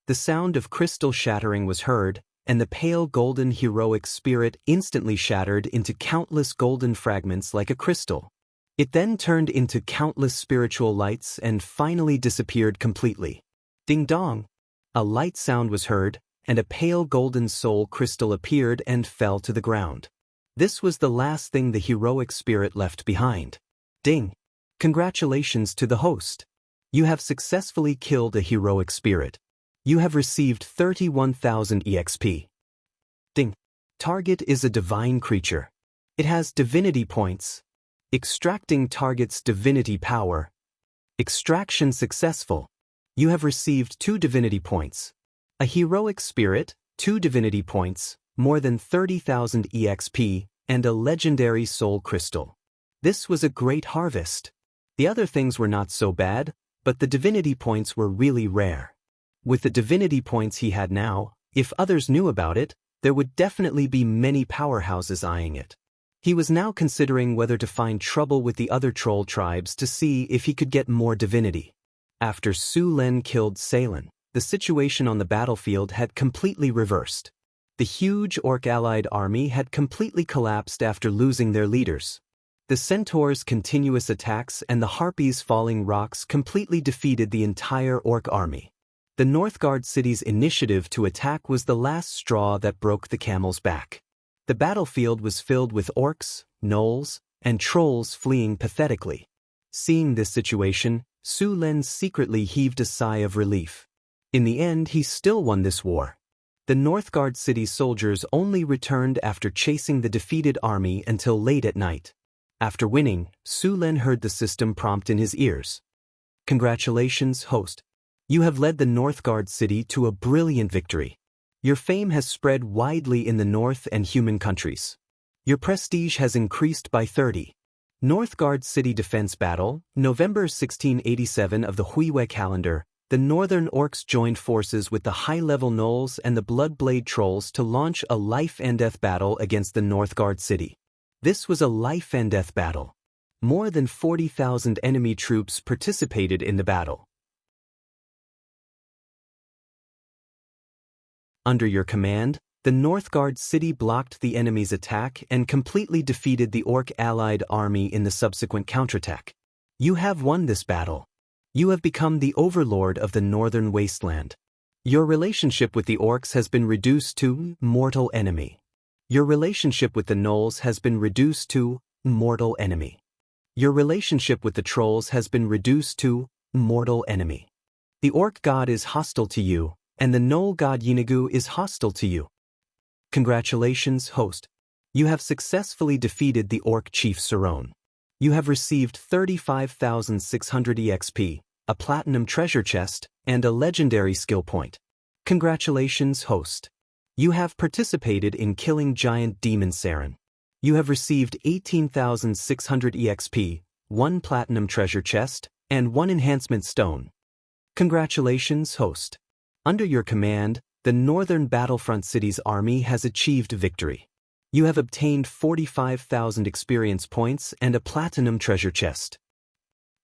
The sound of crystal shattering was heard, and the pale golden heroic spirit instantly shattered into countless golden fragments like a crystal. It then turned into countless spiritual lights and finally disappeared completely. Ding dong! A light sound was heard, and a pale golden soul crystal appeared and fell to the ground. This was the last thing the heroic spirit left behind. Ding! Congratulations to the host. You have successfully killed a heroic spirit. You have received 31,000 EXP. Ding! Target is a divine creature. It has divinity points. Extracting target's divinity power. Extraction successful. You have received 2 divinity points. A heroic spirit, 2 divinity points, more than 30,000 EXP, and a legendary soul crystal. This was a great harvest. The other things were not so bad, but the divinity points were really rare. With the divinity points he had now, if others knew about it, there would definitely be many powerhouses eyeing it. He was now considering whether to find trouble with the other troll tribes to see if he could get more divinity. After Sulen killed Salen, the situation on the battlefield had completely reversed. The huge orc-allied army had completely collapsed after losing their leaders. The centaurs' continuous attacks and the harpies' falling rocks completely defeated the entire orc army. The Northgard city's initiative to attack was the last straw that broke the camel's back. The battlefield was filled with orcs, gnolls, and trolls fleeing pathetically. Seeing this situation, Sulen secretly heaved a sigh of relief. In the end, he still won this war. The Northgard city soldiers only returned after chasing the defeated army until late at night. After winning, Sulen heard the system prompt in his ears. Congratulations, host. You have led the Northgard city to a brilliant victory. Your fame has spread widely in the North and human countries. Your prestige has increased by 30. Northgard City Defense Battle, November 1687 of the Huiwe calendar. The northern orcs joined forces with the high-level gnolls and the Bloodblade trolls to launch a life-and-death battle against the Northgard city. This was a life-and-death battle. More than 40,000 enemy troops participated in the battle. Under your command, the Northgard city blocked the enemy's attack and completely defeated the orc-allied army in the subsequent counterattack. You have won this battle. You have become the overlord of the northern wasteland. Your relationship with the orcs has been reduced to mortal enemy. Your relationship with the gnolls has been reduced to mortal enemy. Your relationship with the trolls has been reduced to mortal enemy. The orc god is hostile to you, and the gnoll god Yinagu is hostile to you. Congratulations, host. You have successfully defeated the orc chief Saron. You have received 35,600 EXP, a platinum treasure chest, and a legendary skill point. Congratulations, host. You have participated in killing giant demon Saren. You have received 18,600 EXP, 1 platinum treasure chest, and 1 enhancement stone. Congratulations, host. Under your command, the Northern Battlefront City's army has achieved victory. You have obtained 45,000 experience points and a platinum treasure chest.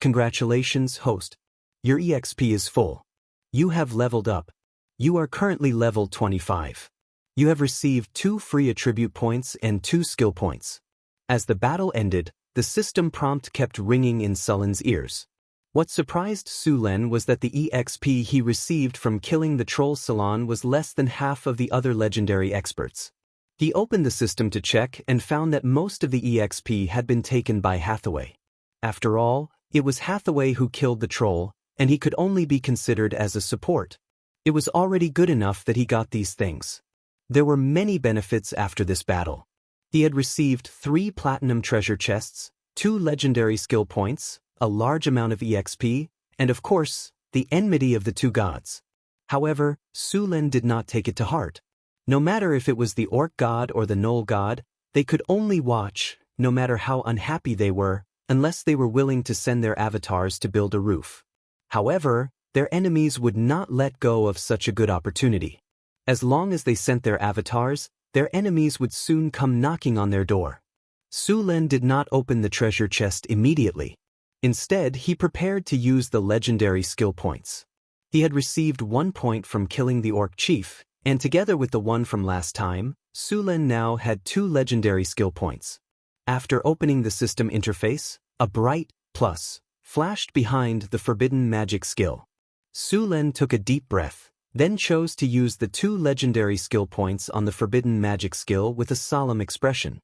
Congratulations, host. Your EXP is full. You have leveled up. You are currently level 25. You have received 2 free attribute points and 2 skill points. As the battle ended, the system prompt kept ringing in Sullen's ears. What surprised Su Len was that the EXP he received from killing the troll salon was less than half of the other legendary experts. He opened the system to check and found that most of the EXP had been taken by Hathaway. After all, it was Hathaway who killed the troll, and he could only be considered as a support. It was already good enough that he got these things. There were many benefits after this battle. He had received 3 platinum treasure chests, 2 legendary skill points, a large amount of EXP, and of course, the enmity of the 2 gods. However, Su Len did not take it to heart. No matter if it was the orc god or the knoll god, they could only watch, no matter how unhappy they were, unless they were willing to send their avatars to build a roof. However, their enemies would not let go of such a good opportunity. As long as they sent their avatars, their enemies would soon come knocking on their door. Su Len did not open the treasure chest immediately. Instead, he prepared to use the legendary skill points. He had received 1 point from killing the orc chief, and together with the 1 from last time, Su Len now had 2 legendary skill points. After opening the system interface, a bright plus flashed behind the forbidden magic skill. Su Len took a deep breath, then chose to use the 2 legendary skill points on the forbidden magic skill with a solemn expression.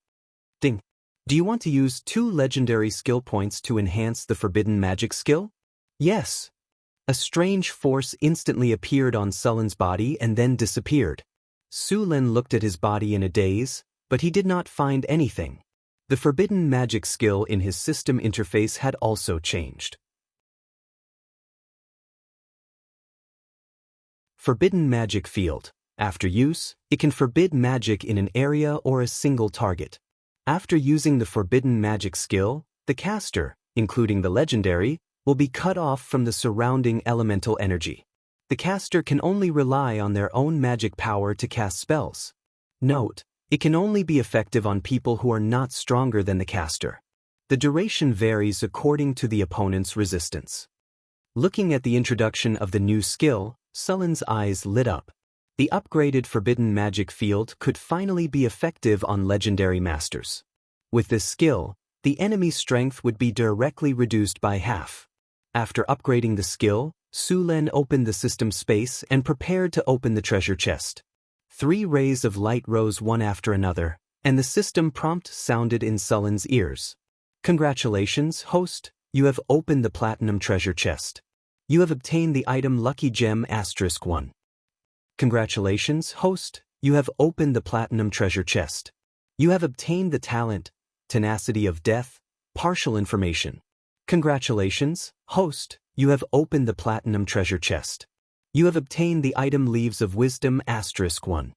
Ding! Do you want to use 2 legendary skill points to enhance the forbidden magic skill? Yes. A strange force instantly appeared on Sullen's body and then disappeared. Su Len looked at his body in a daze, but he did not find anything. The forbidden magic skill in his system interface had also changed. Forbidden magic field. After use, it can forbid magic in an area or a single target. After using the forbidden magic skill, the caster, including the legendary, will be cut off from the surrounding elemental energy. The caster can only rely on their own magic power to cast spells. Note, it can only be effective on people who are not stronger than the caster. The duration varies according to the opponent's resistance. Looking at the introduction of the new skill, Sullen's eyes lit up. The upgraded forbidden magic field could finally be effective on legendary masters. With this skill, the enemy's strength would be directly reduced by half. After upgrading the skill, Su Len opened the system space and prepared to open the treasure chest. 3 rays of light rose one after another, and the system prompt sounded in Sullen's ears. Congratulations, host, you have opened the platinum treasure chest. You have obtained the item Lucky Gem *1. Congratulations, host, you have opened the platinum treasure chest. You have obtained the talent, Tenacity of Death, partial information. Congratulations, host, you have opened the platinum treasure chest. You have obtained the item Leaves of Wisdom *1.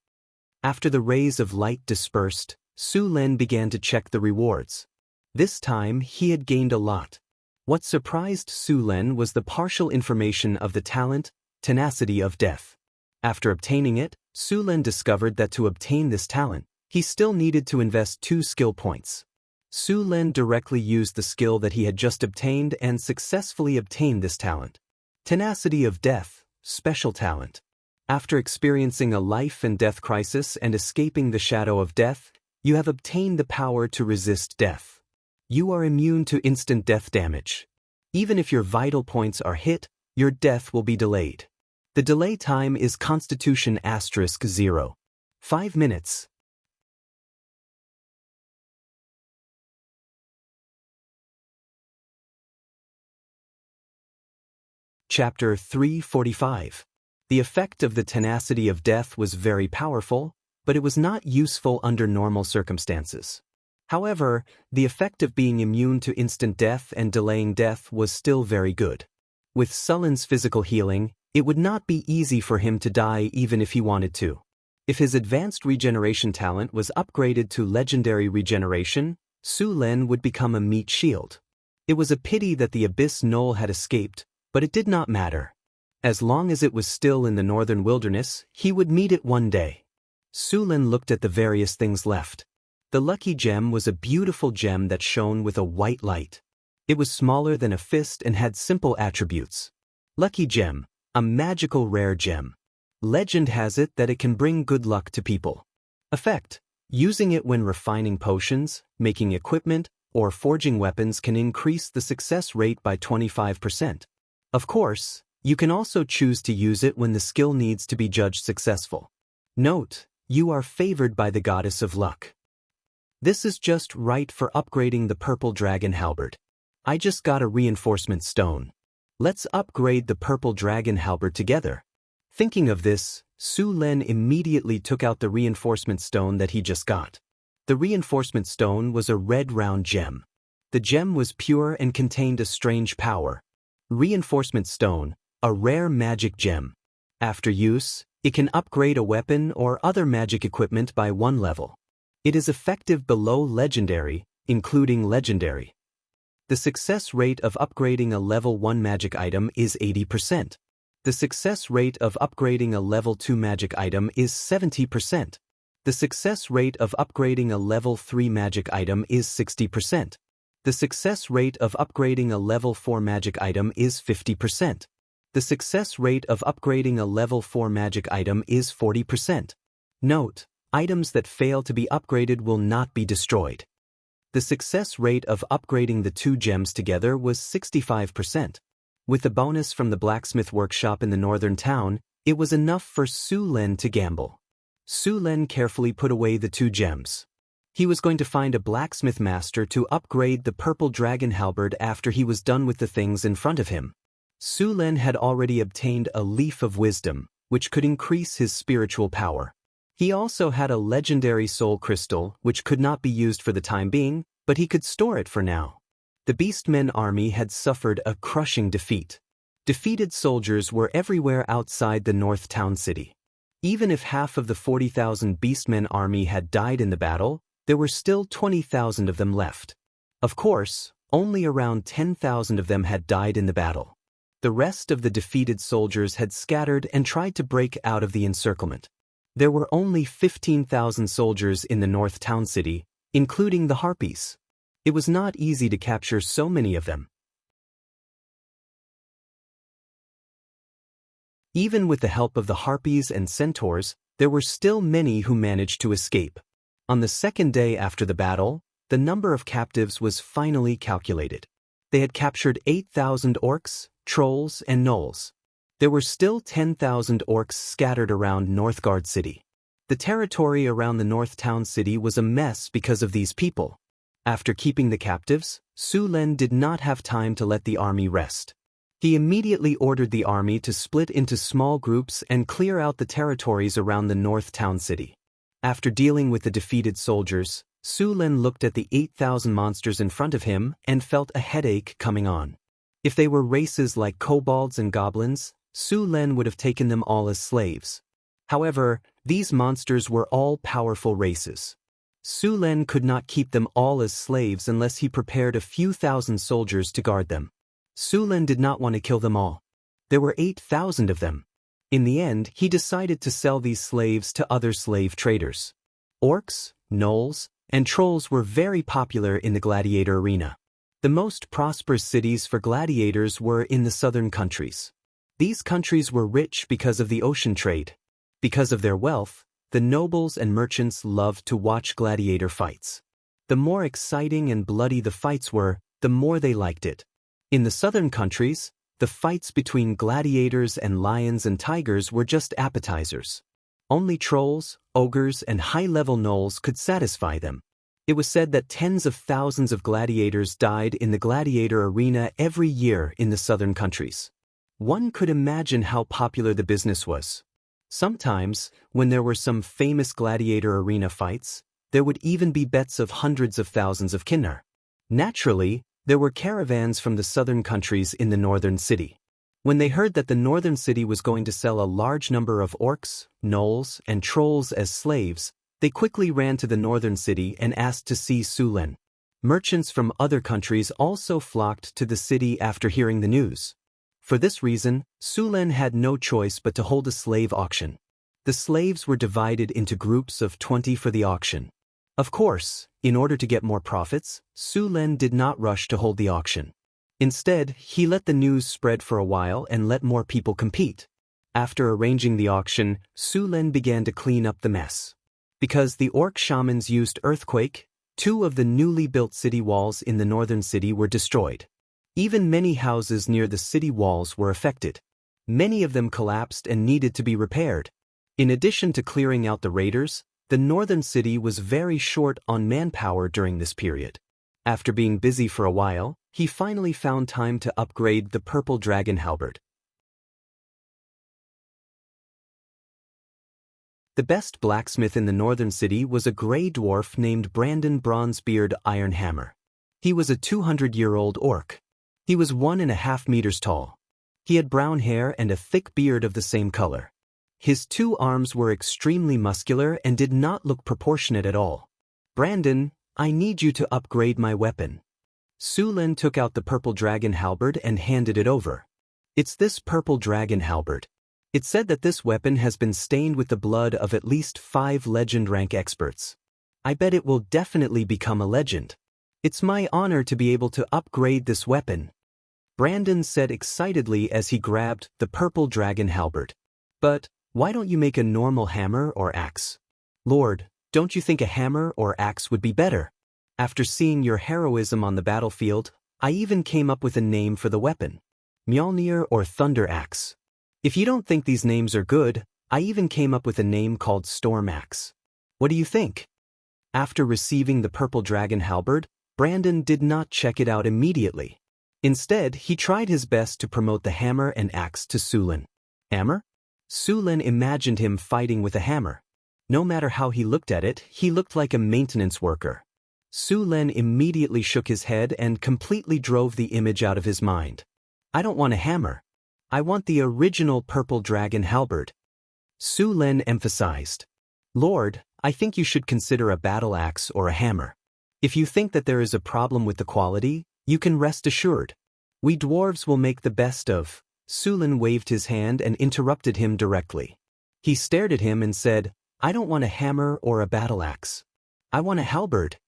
After the rays of light dispersed, Su Len began to check the rewards. This time he had gained a lot. What surprised Su Len was the partial information of the talent, Tenacity of Death. After obtaining it, Su Len discovered that to obtain this talent, he still needed to invest 2 skill points. Su Len directly used the skill that he had just obtained and successfully obtained this talent. Tenacity of Death, special talent. After experiencing a life and death crisis and escaping the shadow of death, you have obtained the power to resist death. You are immune to instant death damage. Even if your vital points are hit, your death will be delayed. The delay time is Constitution *0. 5 minutes. Chapter 345. The effect of the Tenacity of Death was very powerful, but it was not useful under normal circumstances. However, the effect of being immune to instant death and delaying death was still very good. With Sullen's physical healing, it would not be easy for him to die even if he wanted to. If his advanced regeneration talent was upgraded to legendary regeneration, Su Len would become a meat shield. It was a pity that the Abyss Knoll had escaped, but it did not matter. As long as it was still in the northern wilderness, he would meet it one day. Su Len looked at the various things left. The lucky gem was a beautiful gem that shone with a white light. It was smaller than a fist and had simple attributes. Lucky gem, a magical rare gem. Legend has it that it can bring good luck to people. Effect: using it when refining potions, making equipment, or forging weapons can increase the success rate by 25%. Of course, you can also choose to use it when the skill needs to be judged successful. Note: you are favored by the goddess of luck. This is just right for upgrading the purple dragon halberd. I just got a reinforcement stone. Let's upgrade the purple dragon halberd together. Thinking of this, Su Len immediately took out the reinforcement stone that he just got. The reinforcement stone was a red round gem. The gem was pure and contained a strange power. Reinforcement stone, a rare magic gem. After use, it can upgrade a weapon or other magic equipment by 1 level. It is effective below legendary, including legendary. The success rate of upgrading a level 1 magic item is 80%. The success rate of upgrading a level 2 magic item is 70%. The success rate of upgrading a level 3 magic item is 60%. The success rate of upgrading a level 4 magic item is 50%. The success rate of upgrading a level 4 magic item is 40%. Note: items that fail to be upgraded will not be destroyed. The success rate of upgrading the 2 gems together was 65%. With the bonus from the blacksmith workshop in the northern town, it was enough for Su Len to gamble. Su Len carefully put away the 2 gems. He was going to find a blacksmith master to upgrade the purple dragon halberd after he was done with the things in front of him. Su Len had already obtained a leaf of wisdom, which could increase his spiritual power. He also had a legendary soul crystal, which could not be used for the time being, but he could store it for now. The Beastmen army had suffered a crushing defeat. Defeated soldiers were everywhere outside the North Town city. Even if half of the 40,000 Beastmen army had died in the battle, there were still 20,000 of them left. Of course, only around 10,000 of them had died in the battle. The rest of the defeated soldiers had scattered and tried to break out of the encirclement. There were only 15,000 soldiers in the North Town city, including the Harpies. It was not easy to capture so many of them. Even with the help of the Harpies and Centaurs, there were still many who managed to escape. On the second day after the battle, the number of captives was finally calculated. They had captured 8,000 orcs, trolls, and gnolls. There were still 10,000 orcs scattered around Northgard City. The territory around the North Town City was a mess because of these people. After keeping the captives, Su Len did not have time to let the army rest. He immediately ordered the army to split into small groups and clear out the territories around the North Town City. After dealing with the defeated soldiers, Su Len looked at the 8,000 monsters in front of him and felt a headache coming on. If they were races like kobolds and goblins, Su Len would have taken them all as slaves. However, these monsters were all powerful races. Su Len could not keep them all as slaves unless he prepared a few thousand soldiers to guard them. Su Len did not want to kill them all. There were 8,000 of them. In the end, he decided to sell these slaves to other slave traders. Orcs, gnolls, and trolls were very popular in the gladiator arena. The most prosperous cities for gladiators were in the southern countries. These countries were rich because of the ocean trade. Because of their wealth, the nobles and merchants loved to watch gladiator fights. The more exciting and bloody the fights were, the more they liked it. In the southern countries, the fights between gladiators and lions and tigers were just appetizers. Only trolls, ogres, and high-level gnolls could satisfy them. It was said that tens of thousands of gladiators died in the gladiator arena every year in the southern countries. One could imagine how popular the business was. Sometimes, when there were some famous gladiator arena fights, there would even be bets of hundreds of thousands of kinnar. Naturally, there were caravans from the southern countries in the northern city. When they heard that the northern city was going to sell a large number of orcs, gnolls, and trolls as slaves, they quickly ran to the northern city and asked to see Sulen. Merchants from other countries also flocked to the city after hearing the news. For this reason, Sulen had no choice but to hold a slave auction. The slaves were divided into groups of 20 for the auction. Of course, in order to get more profits, Sulen did not rush to hold the auction. Instead, he let the news spread for a while and let more people compete. After arranging the auction, Sulen began to clean up the mess. Because the orc shamans used earthquake, 2 of the newly built city walls in the northern city were destroyed. Even many houses near the city walls were affected. Many of them collapsed and needed to be repaired. In addition to clearing out the raiders, the northern city was very short on manpower during this period. After being busy for a while, he finally found time to upgrade the purple dragon halberd. The best blacksmith in the northern city was a gray dwarf named Brandon Bronzebeard Ironhammer. He was a 200-year-old orc. He was 1.5 meters tall. He had brown hair and a thick beard of the same color. His 2 arms were extremely muscular and did not look proportionate at all. "Brandon, I need you to upgrade my weapon." Sulen took out the purple dragon halberd and handed it over. "It's this purple dragon halberd. It said that this weapon has been stained with the blood of at least 5 legend rank experts. I bet it will definitely become a legend. It's my honor to be able to upgrade this weapon," Brandon said excitedly as he grabbed the purple dragon halberd. "But why don't you make a normal hammer or axe? Lord, don't you think a hammer or axe would be better? After seeing your heroism on the battlefield, I even came up with a name for the weapon. Mjolnir or Thunder Axe. If you don't think these names are good, I even came up with a name called Storm Axe. What do you think?" After receiving the purple dragon halberd, Brandon did not check it out immediately. Instead, he tried his best to promote the hammer and axe to Sulen. Hammer? Sulen imagined him fighting with a hammer. No matter how he looked at it, he looked like a maintenance worker. Sulen immediately shook his head and completely drove the image out of his mind. "I don't want a hammer. I want the original purple dragon halberd." Sulen emphasized, "Lord, I think you should consider a battle axe or a hammer. If you think that there is a problem with the quality, you can rest assured. We dwarves will make the best of." Sulen waved his hand and interrupted him directly. He stared at him and said, "I don't want a hammer or a battle axe. I want a halberd."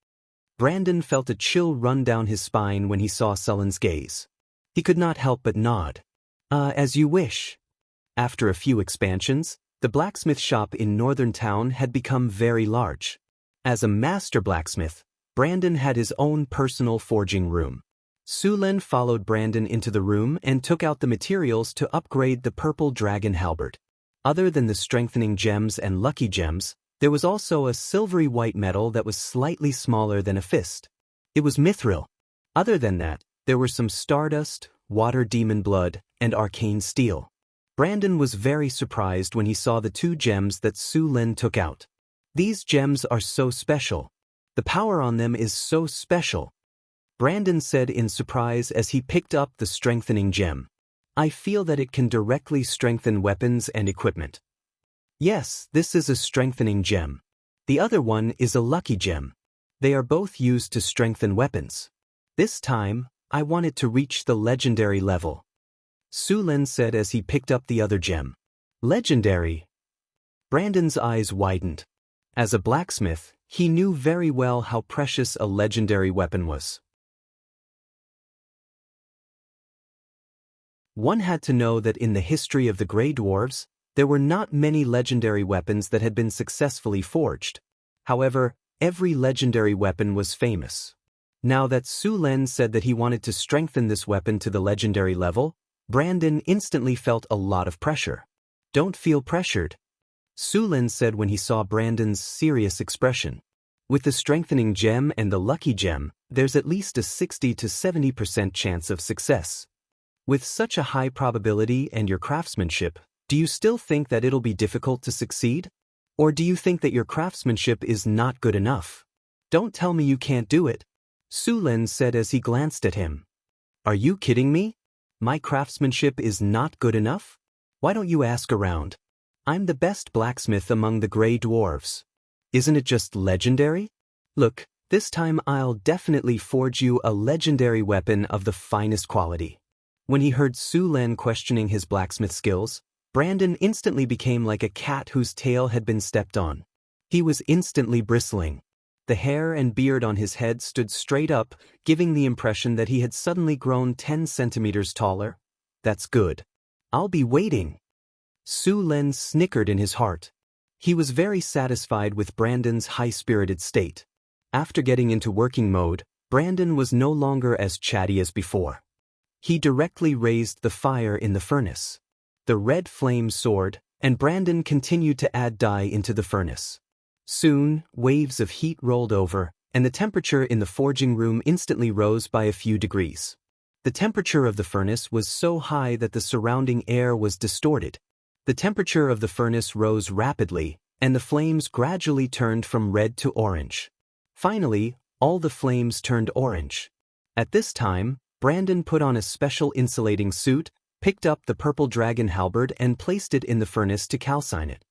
Brandon felt a chill run down his spine when he saw Sulen's gaze. He could not help but nod. As you wish." After a few expansions, the blacksmith shop in Northern Town had become very large. As a master blacksmith, Brandon had his own personal forging room. Sulen followed Brandon into the room and took out the materials to upgrade the purple dragon halberd. Other than the strengthening gems and lucky gems, there was also a silvery white metal that was slightly smaller than a fist. It was mithril. Other than that, there were some stardust, water demon blood, and arcane steel. Brandon was very surprised when he saw the 2 gems that Sulen took out. "These gems are so special. The power on them is so special," Brandon said in surprise as he picked up the strengthening gem. "I feel that it can directly strengthen weapons and equipment." "Yes, this is a strengthening gem. The other one is a lucky gem. They are both used to strengthen weapons. This time, I want it to reach the legendary level," Sulen said as he picked up the other gem. "Legendary?" Brandon's eyes widened. As a blacksmith, he knew very well how precious a legendary weapon was. One had to know that in the history of the Grey Dwarves, there were not many legendary weapons that had been successfully forged. However, every legendary weapon was famous. Now that Sulen said that he wanted to strengthen this weapon to the legendary level, Brandon instantly felt a lot of pressure. "Don't feel pressured," Sulen said when he saw Brandon's serious expression. "With the strengthening gem and the lucky gem, there's at least a 60 to 70% chance of success. With such a high probability and your craftsmanship, do you still think that it'll be difficult to succeed? Or do you think that your craftsmanship is not good enough? Don't tell me you can't do it," Sulen said as he glanced at him. "Are you kidding me?" My craftsmanship is not good enough? Why don't you ask around? I'm the best blacksmith among the gray dwarves. Isn't it just legendary? Look, this time I'll definitely forge you a legendary weapon of the finest quality. When he heard Su Len questioning his blacksmith skills, Brandon instantly became like a cat whose tail had been stepped on. He was instantly bristling. The hair and beard on his head stood straight up, giving the impression that he had suddenly grown 10 centimeters taller. That's good. I'll be waiting. Su Len snickered in his heart. He was very satisfied with Brandon's high-spirited state. After getting into working mode, Brandon was no longer as chatty as before. He directly raised the fire in the furnace. The red flame soared, and Brandon continued to add dye into the furnace. Soon, waves of heat rolled over, and the temperature in the forging room instantly rose by a few degrees. The temperature of the furnace was so high that the surrounding air was distorted. The temperature of the furnace rose rapidly, and the flames gradually turned from red to orange. Finally, all the flames turned orange. At this time, Brandon put on a special insulating suit, picked up the purple dragon halberd and placed it in the furnace to calcine it.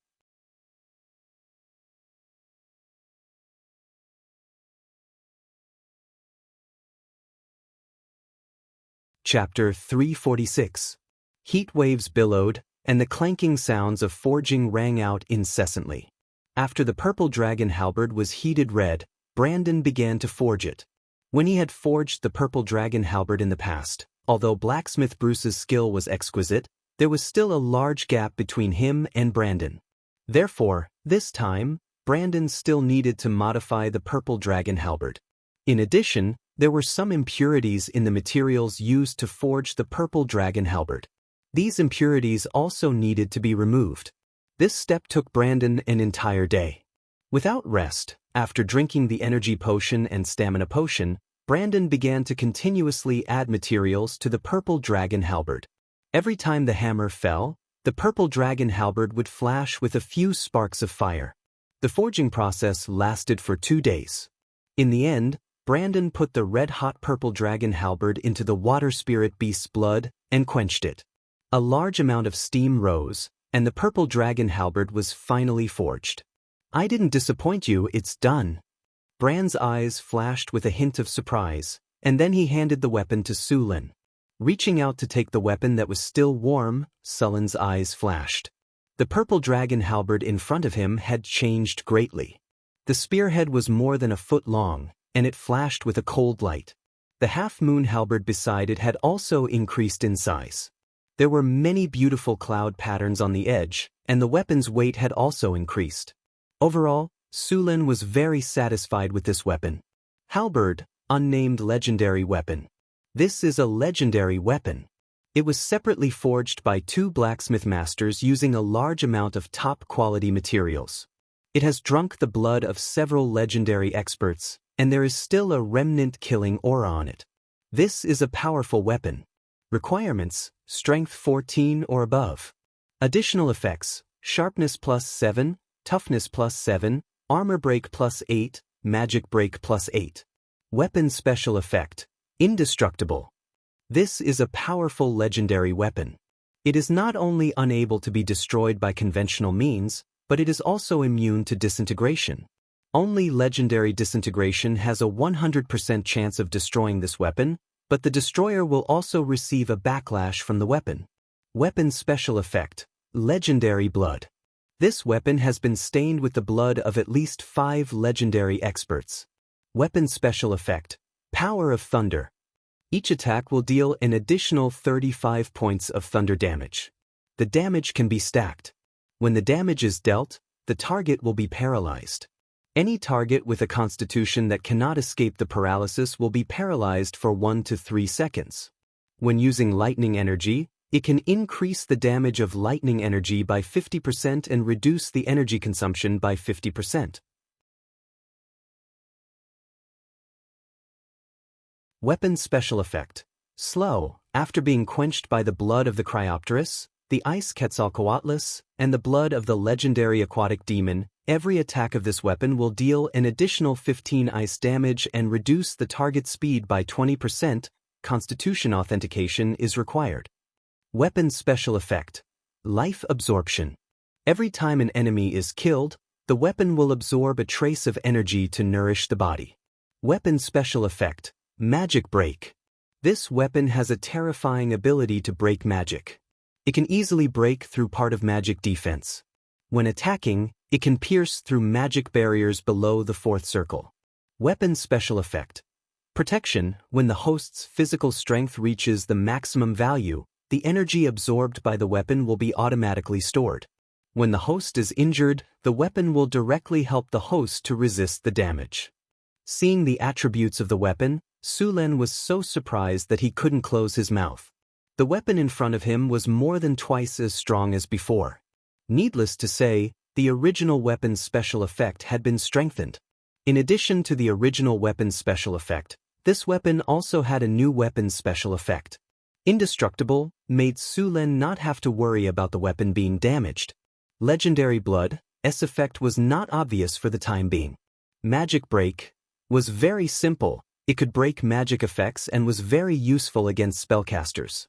Chapter 346. Heat waves billowed, and the clanking sounds of forging rang out incessantly. After the purple dragon halberd was heated red, Brandon began to forge it. When he had forged the purple dragon halberd in the past, although blacksmith Bruce's skill was exquisite, there was still a large gap between him and Brandon. Therefore, this time, Brandon still needed to modify the purple dragon halberd. In addition, there were some impurities in the materials used to forge the purple dragon halberd. These impurities also needed to be removed. This step took Brandon an entire day. Without rest, after drinking the energy potion and stamina potion, Brandon began to continuously add materials to the purple dragon halberd. Every time the hammer fell, the purple dragon halberd would flash with a few sparks of fire. The forging process lasted for 2 days. In the end, Brandon put the red-hot purple dragon halberd into the water spirit beast's blood and quenched it. A large amount of steam rose, and the purple dragon halberd was finally forged. I didn't disappoint you, it's done. Brand's eyes flashed with a hint of surprise, and then he handed the weapon to Su Len. Reaching out to take the weapon that was still warm, Sullen's eyes flashed. The purple dragon halberd in front of him had changed greatly. The spearhead was more than a foot long, and it flashed with a cold light. The half-moon halberd beside it had also increased in size. There were many beautiful cloud patterns on the edge, and the weapon's weight had also increased. Overall, Su Len was very satisfied with this weapon. Halberd, unnamed legendary weapon. This is a legendary weapon. It was separately forged by 2 blacksmith masters using a large amount of top-quality materials. It has drunk the blood of several legendary experts, and there is still a remnant-killing aura on it. This is a powerful weapon. Requirements: Strength 14 or above. Additional effects: Sharpness +7, Toughness +7, Armor Break +8, Magic Break +8. Weapon Special Effect: Indestructible. This is a powerful legendary weapon. It is not only unable to be destroyed by conventional means, but it is also immune to disintegration. Only legendary disintegration has a 100% chance of destroying this weapon, but the destroyer will also receive a backlash from the weapon. Weapon Special Effect: Legendary Blood. This weapon has been stained with the blood of at least 5 legendary experts. Weapon Special Effect: Power of Thunder. Each attack will deal an additional 35 points of thunder damage. The damage can be stacked. When the damage is dealt, the target will be paralyzed. Any target with a constitution that cannot escape the paralysis will be paralyzed for 1 to 3 seconds. When using lightning energy, it can increase the damage of lightning energy by 50% and reduce the energy consumption by 50%. Weapon Special Effect: Slow. After being quenched by the blood of the Cryopterus, the Ice Quetzalcoatlus, and the blood of the legendary aquatic demon, every attack of this weapon will deal an additional 15 ice damage and reduce the target speed by 20%, Constitution authentication is required. Weapon special effect. Life absorption. Every time an enemy is killed, the weapon will absorb a trace of energy to nourish the body. Weapon special effect. Magic break. This weapon has a terrifying ability to break magic. It can easily break through part of magic defense. When attacking, it can pierce through magic barriers below the fourth circle. Weapon special effect. Protection. When the host's physical strength reaches the maximum value, the energy absorbed by the weapon will be automatically stored. When the host is injured, the weapon will directly help the host to resist the damage. Seeing the attributes of the weapon, Su Lin was so surprised that he couldn't close his mouth. The weapon in front of him was more than twice as strong as before. Needless to say, the original weapon's special effect had been strengthened. In addition to the original weapon's special effect, this weapon also had a new weapon's special effect. Indestructible made Su Lin not have to worry about the weapon being damaged. Legendary Blood's effect was not obvious for the time being. Magic Break was very simple. It could break magic effects and was very useful against spellcasters.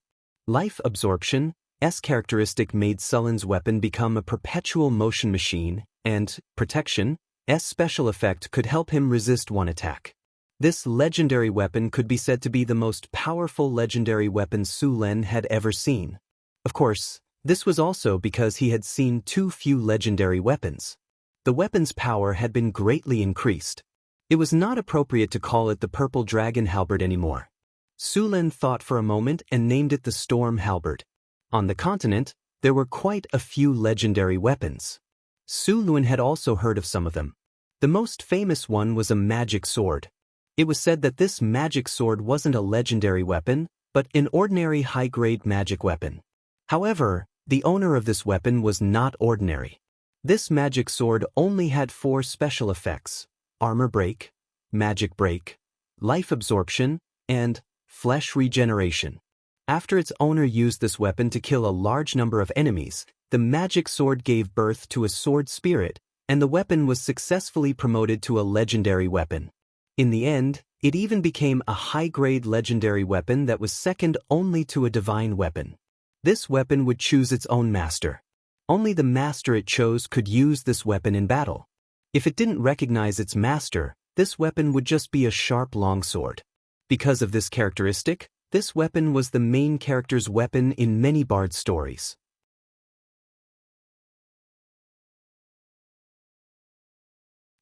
Life Absorption's characteristic made Sullen's weapon become a perpetual motion machine, and Protection's special effect could help him resist one attack. This legendary weapon could be said to be the most powerful legendary weapon Su Lin had ever seen. Of course, this was also because he had seen too few legendary weapons. The weapon's power had been greatly increased. It was not appropriate to call it the Purple Dragon Halberd anymore. Su Lin thought for a moment and named it the Storm Halberd. On the continent, there were quite a few legendary weapons. Su Lin had also heard of some of them. The most famous one was a magic sword. It was said that this magic sword wasn't a legendary weapon, but an ordinary high-grade magic weapon. However, the owner of this weapon was not ordinary. This magic sword only had 4 special effects: armor break, magic break, life absorption, and flesh regeneration. After its owner used this weapon to kill a large number of enemies, the magic sword gave birth to a sword spirit, and the weapon was successfully promoted to a legendary weapon. In the end, it even became a high-grade legendary weapon that was second only to a divine weapon. This weapon would choose its own master. Only the master it chose could use this weapon in battle. If it didn't recognize its master, this weapon would just be a sharp longsword. Because of this characteristic, this weapon was the main character's weapon in many bard stories.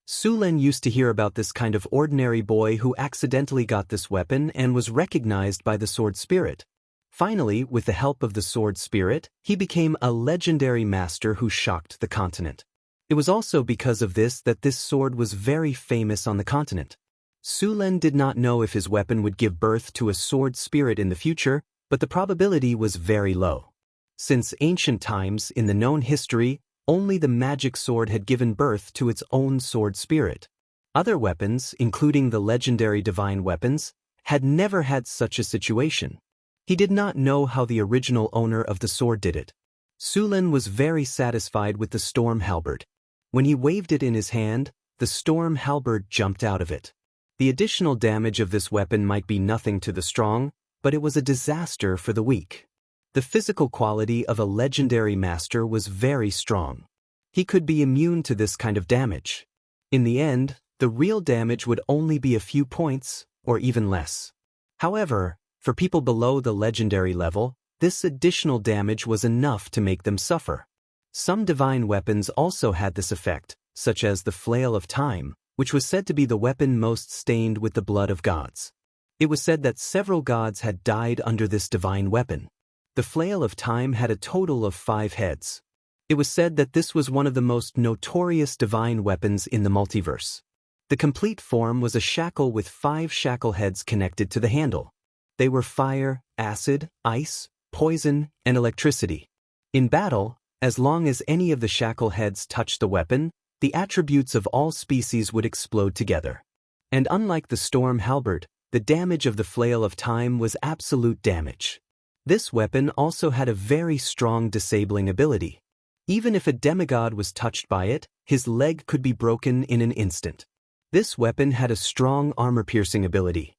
Su Lin used to hear about this kind of ordinary boy who accidentally got this weapon and was recognized by the sword spirit. Finally, with the help of the sword spirit, he became a legendary master who shocked the continent. It was also because of this that this sword was very famous on the continent. Su Lin did not know if his weapon would give birth to a sword spirit in the future, but the probability was very low. Since ancient times, in the known history, only the magic sword had given birth to its own sword spirit. Other weapons, including the legendary divine weapons, had never had such a situation. He did not know how the original owner of the sword did it. Su Lin was very satisfied with the Storm Halberd. When he waved it in his hand, the Storm Halberd jumped out of it. The additional damage of this weapon might be nothing to the strong, but it was a disaster for the weak. The physical quality of a legendary master was very strong. He could be immune to this kind of damage. In the end, the real damage would only be a few points, or even less. However, for people below the legendary level, this additional damage was enough to make them suffer. Some divine weapons also had this effect, such as the Flail of Time, which was said to be the weapon most stained with the blood of gods. It was said that several gods had died under this divine weapon. The Flail of Time had a total of 5 heads. It was said that this was one of the most notorious divine weapons in the multiverse. The complete form was a shackle with 5 shackle heads connected to the handle. They were fire, acid, ice, poison, and electricity. In battle, as long as any of the shackle heads touched the weapon, the attributes of all species would explode together. And unlike the Storm Halberd, the damage of the Flail of Time was absolute damage. This weapon also had a very strong disabling ability. Even if a demigod was touched by it, his leg could be broken in an instant. This weapon had a strong armor-piercing ability.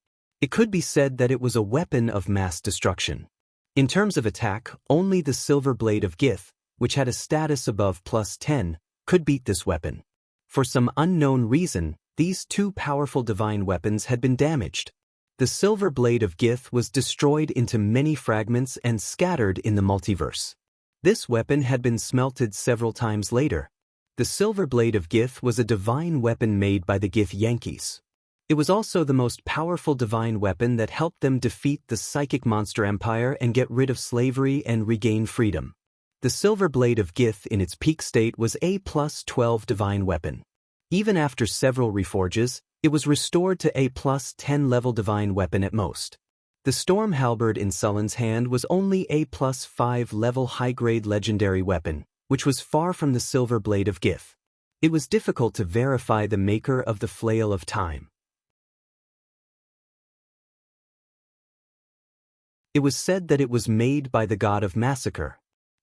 It could be said that it was a weapon of mass destruction. In terms of attack, only the Silver Blade of Gith, which had a status above +10, could beat this weapon. For some unknown reason, these two powerful divine weapons had been damaged. The Silver Blade of Gith was destroyed into many fragments and scattered in the multiverse. This weapon had been smelted several times later. The Silver Blade of Gith was a divine weapon made by the Xianxias. It was also the most powerful divine weapon that helped them defeat the psychic monster empire and get rid of slavery and regain freedom. The Silver Blade of Gith in its peak state was a +12 divine weapon. Even after several reforges, it was restored to a +10 level divine weapon at most. The Storm Halberd in Sullen's hand was only a +5 level high-grade legendary weapon, which was far from the Silver Blade of Gith. It was difficult to verify the maker of the Flail of Time. It was said that it was made by the god of massacre.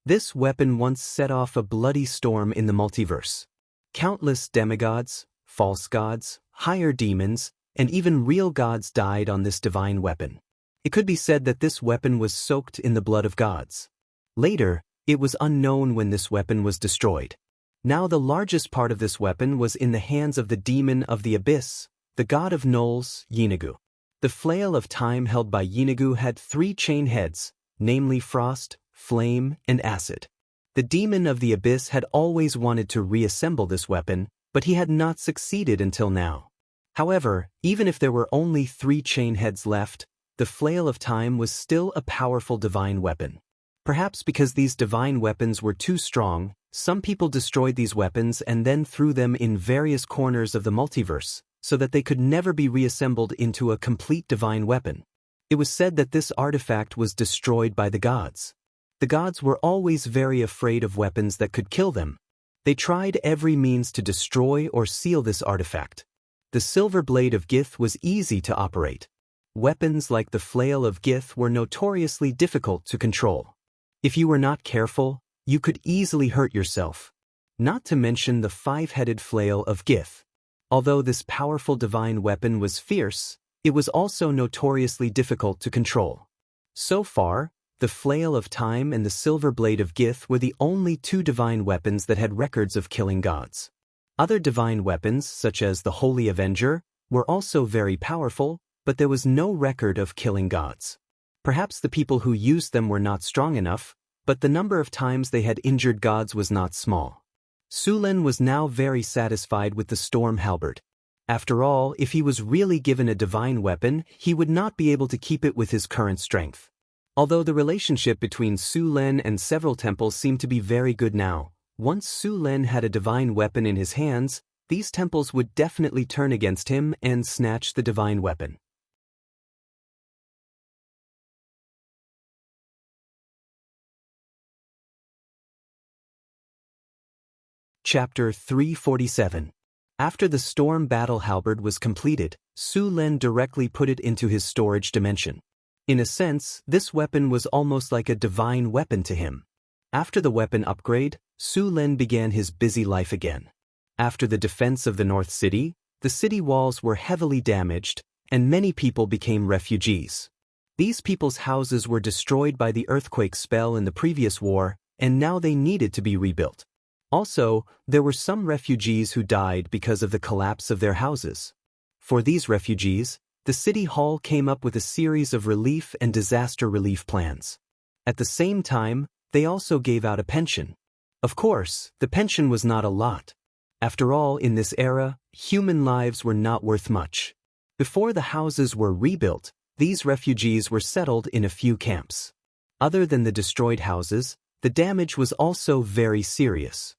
This weapon once set off a bloody storm in the multiverse. Countless demigods, false gods, higher demons, and even real gods died on this divine weapon. It could be said that this weapon was soaked in the blood of gods. Later, it was unknown when this weapon was destroyed. Now the largest part of this weapon was in the hands of the demon of the abyss, the god of gnolls, Yeenagu. The Flail of Time held by Yeenagu had 3 chain heads, namely Frost, Flame, and Acid. The demon of the abyss had always wanted to reassemble this weapon, but he had not succeeded until now. However, even if there were only 3 chain heads left, the Flail of Time was still a powerful divine weapon. Perhaps because these divine weapons were too strong, some people destroyed these weapons and then threw them in various corners of the multiverse, so that they could never be reassembled into a complete divine weapon. It was said that this artifact was destroyed by the gods. The gods were always very afraid of weapons that could kill them. They tried every means to destroy or seal this artifact. The Silver Blade of Gith was easy to operate. Weapons like the Flail of Gith were notoriously difficult to control. If you were not careful, you could easily hurt yourself. Not to mention the 5-headed Flail of Gith. Although this powerful divine weapon was fierce, it was also notoriously difficult to control. So far, the Flail of Time and the Silver Blade of Gith were the only 2 divine weapons that had records of killing gods. Other divine weapons, such as the Holy Avenger, were also very powerful, but there was no record of killing gods. Perhaps the people who used them were not strong enough, but the number of times they had injured gods was not small. Sulen was now very satisfied with the Storm Halberd. After all, if he was really given a divine weapon, he would not be able to keep it with his current strength. Although the relationship between Sulen and several temples seemed to be very good now, once Sulen had a divine weapon in his hands, these temples would definitely turn against him and snatch the divine weapon. Chapter 347. After the Storm Battle Halberd was completed, Sulen directly put it into his storage dimension. In a sense, this weapon was almost like a divine weapon to him. After the weapon upgrade, Sulen began his busy life again. After the defense of the North City, the city walls were heavily damaged, and many people became refugees. These people's houses were destroyed by the earthquake spell in the previous war, and now they needed to be rebuilt. Also, there were some refugees who died because of the collapse of their houses. For these refugees, the City Hall came up with a series of relief and disaster relief plans. At the same time, they also gave out a pension. Of course, the pension was not a lot. After all, in this era, human lives were not worth much. Before the houses were rebuilt, these refugees were settled in a few camps. Other than the destroyed houses, the damage was also very serious.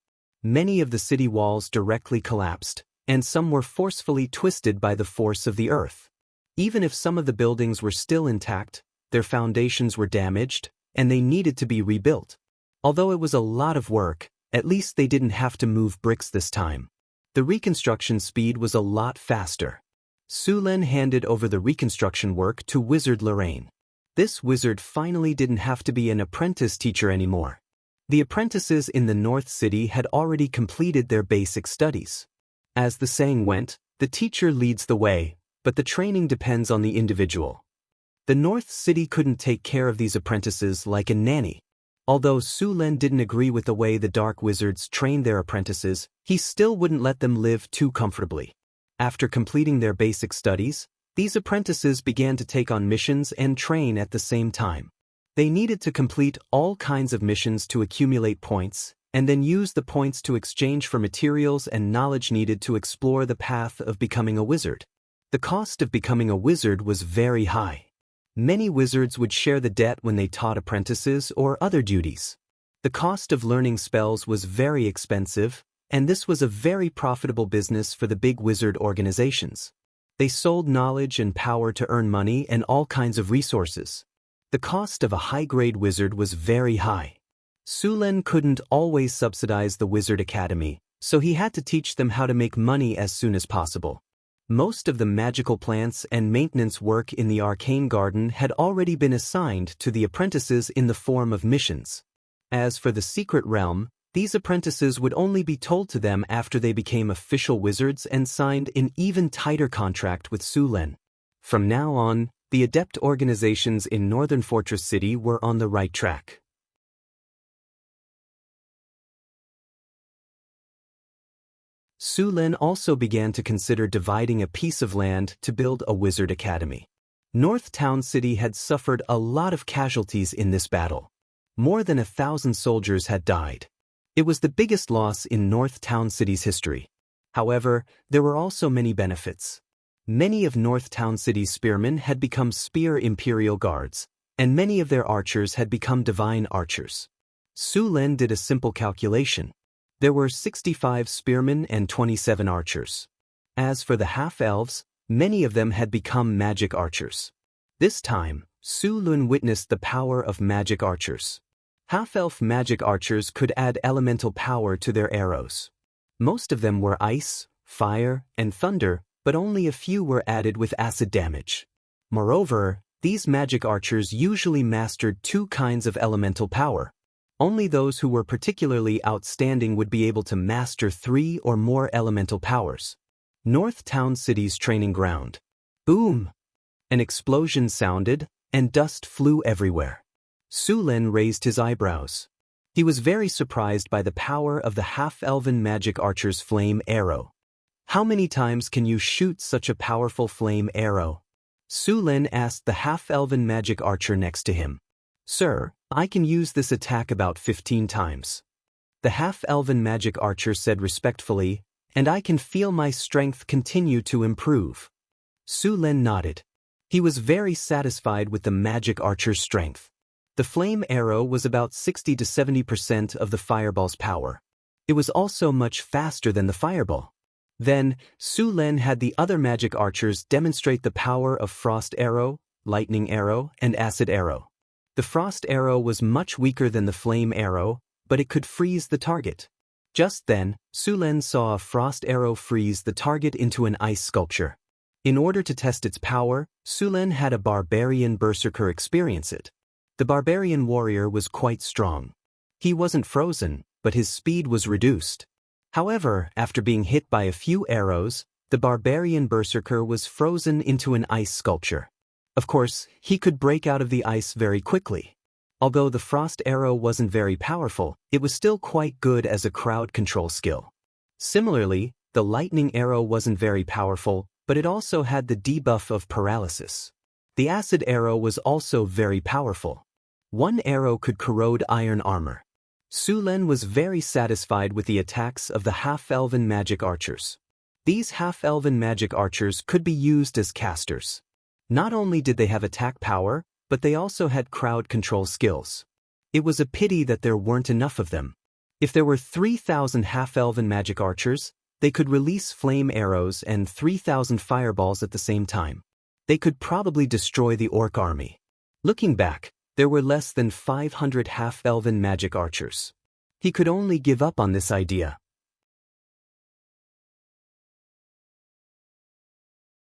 Many of the city walls directly collapsed, and some were forcefully twisted by the force of the earth. Even if some of the buildings were still intact, their foundations were damaged, and they needed to be rebuilt. Although it was a lot of work, at least they didn't have to move bricks this time. The reconstruction speed was a lot faster. Sulen handed over the reconstruction work to Wizard Lorraine. This wizard finally didn't have to be an apprentice teacher anymore. The apprentices in the North City had already completed their basic studies. As the saying went, the teacher leads the way, but the training depends on the individual. The North City couldn't take care of these apprentices like a nanny. Although Su Lin didn't agree with the way the Dark Wizards trained their apprentices, he still wouldn't let them live too comfortably. After completing their basic studies, these apprentices began to take on missions and train at the same time. They needed to complete all kinds of missions to accumulate points, and then use the points to exchange for materials and knowledge needed to explore the path of becoming a wizard. The cost of becoming a wizard was very high. Many wizards would share the debt when they taught apprentices or other duties. The cost of learning spells was very expensive, and this was a very profitable business for the big wizard organizations. They sold knowledge and power to earn money and all kinds of resources. The cost of a high-grade wizard was very high. Su Lin couldn't always subsidize the Wizard Academy, so he had to teach them how to make money as soon as possible. Most of the magical plants and maintenance work in the Arcane Garden had already been assigned to the apprentices in the form of missions. As for the Secret Realm, these apprentices would only be told to them after they became official wizards and signed an even tighter contract with Su Lin. From now on, the adept organizations in Northern Fortress City were on the right track. Su Lin also began to consider dividing a piece of land to build a wizard academy. North Town City had suffered a lot of casualties in this battle. More than 1,000 soldiers had died. It was the biggest loss in North Town City's history. However, there were also many benefits. Many of North Town City's spearmen had become Spear Imperial Guards, and many of their archers had become Divine Archers. Su Lin did a simple calculation. There were 65 spearmen and 27 archers. As for the half-elves, many of them had become magic archers. This time, Su Lin witnessed the power of magic archers. Half-elf magic archers could add elemental power to their arrows. Most of them were ice, fire, and thunder, but only a few were added with acid damage. Moreover, these magic archers usually mastered 2 kinds of elemental power. Only those who were particularly outstanding would be able to master 3 or more elemental powers. North Town City's training ground. Boom! An explosion sounded, and dust flew everywhere. Su Lin raised his eyebrows. He was very surprised by the power of the half-elven magic archer's flame arrow. How many times can you shoot such a powerful flame arrow? Su Lin asked the half-elven magic archer next to him. Sir, I can use this attack about 15 times. The half-elven magic archer said respectfully, and I can feel my strength continue to improve. Su Lin nodded. He was very satisfied with the magic archer's strength. The flame arrow was about 60 to 70% of the fireball's power. It was also much faster than the fireball. Then, Su Lin had the other magic archers demonstrate the power of Frost Arrow, Lightning Arrow, and Acid Arrow. The Frost Arrow was much weaker than the Flame Arrow, but it could freeze the target. Just then, Su Lin saw a Frost Arrow freeze the target into an ice sculpture. In order to test its power, Su Lin had a Barbarian Berserker experience it. The Barbarian Warrior was quite strong. He wasn't frozen, but his speed was reduced. However, after being hit by a few arrows, the Barbarian Berserker was frozen into an ice sculpture. Of course, he could break out of the ice very quickly. Although the Frost Arrow wasn't very powerful, it was still quite good as a crowd control skill. Similarly, the Lightning Arrow wasn't very powerful, but it also had the debuff of paralysis. The Acid Arrow was also very powerful. One arrow could corrode iron armor. Su Lin was very satisfied with the attacks of the half-elven magic archers. These half-elven magic archers could be used as casters. Not only did they have attack power, but they also had crowd control skills. It was a pity that there weren't enough of them. If there were 3,000 half-elven magic archers, they could release flame arrows and 3,000 fireballs at the same time. They could probably destroy the orc army. Looking back, there were less than 500 half-elven magic archers. He could only give up on this idea.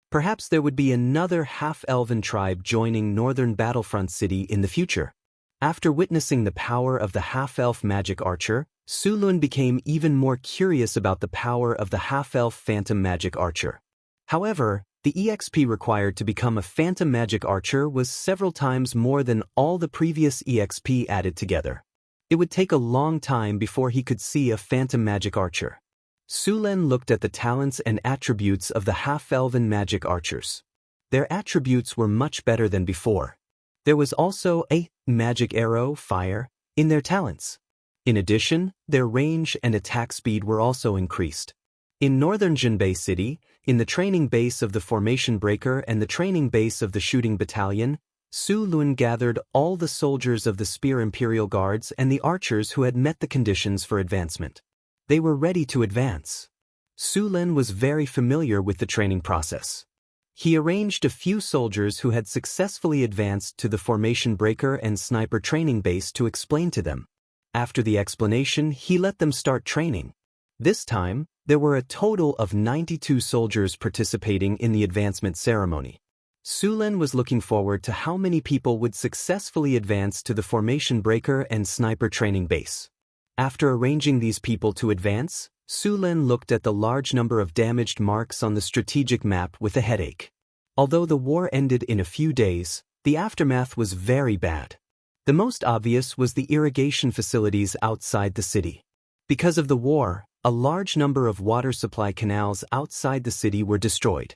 Perhaps there would be another half-elven tribe joining Northern Battlefront City in the future. After witnessing the power of the half-elf magic archer, Su Lin became even more curious about the power of the half-elf phantom magic archer. However, The EXP required to become a phantom magic archer was several times more than all the previous EXP added together. It would take a long time before he could see a phantom magic archer. Sulen looked at the talents and attributes of the half-elven magic archers. Their attributes were much better than before. There was also a magic arrow, fire, in their talents. In addition, their range and attack speed were also increased. In northern Jinbei City, in the training base of the Formation Breaker and the training base of the Shooting Battalion, Su Lun gathered all the soldiers of the Spear Imperial Guards and the archers who had met the conditions for advancement. They were ready to advance. Su Lun was very familiar with the training process. He arranged a few soldiers who had successfully advanced to the Formation Breaker and Sniper training base to explain to them. After the explanation, he let them start training. This time, there were a total of 92 soldiers participating in the advancement ceremony. Sulen was looking forward to how many people would successfully advance to the Formation Breaker and Sniper training base. After arranging these people to advance, Sulen looked at the large number of damaged marks on the strategic map with a headache. Although the war ended in a few days, the aftermath was very bad. The most obvious was the irrigation facilities outside the city. Because of the war, a large number of water supply canals outside the city were destroyed.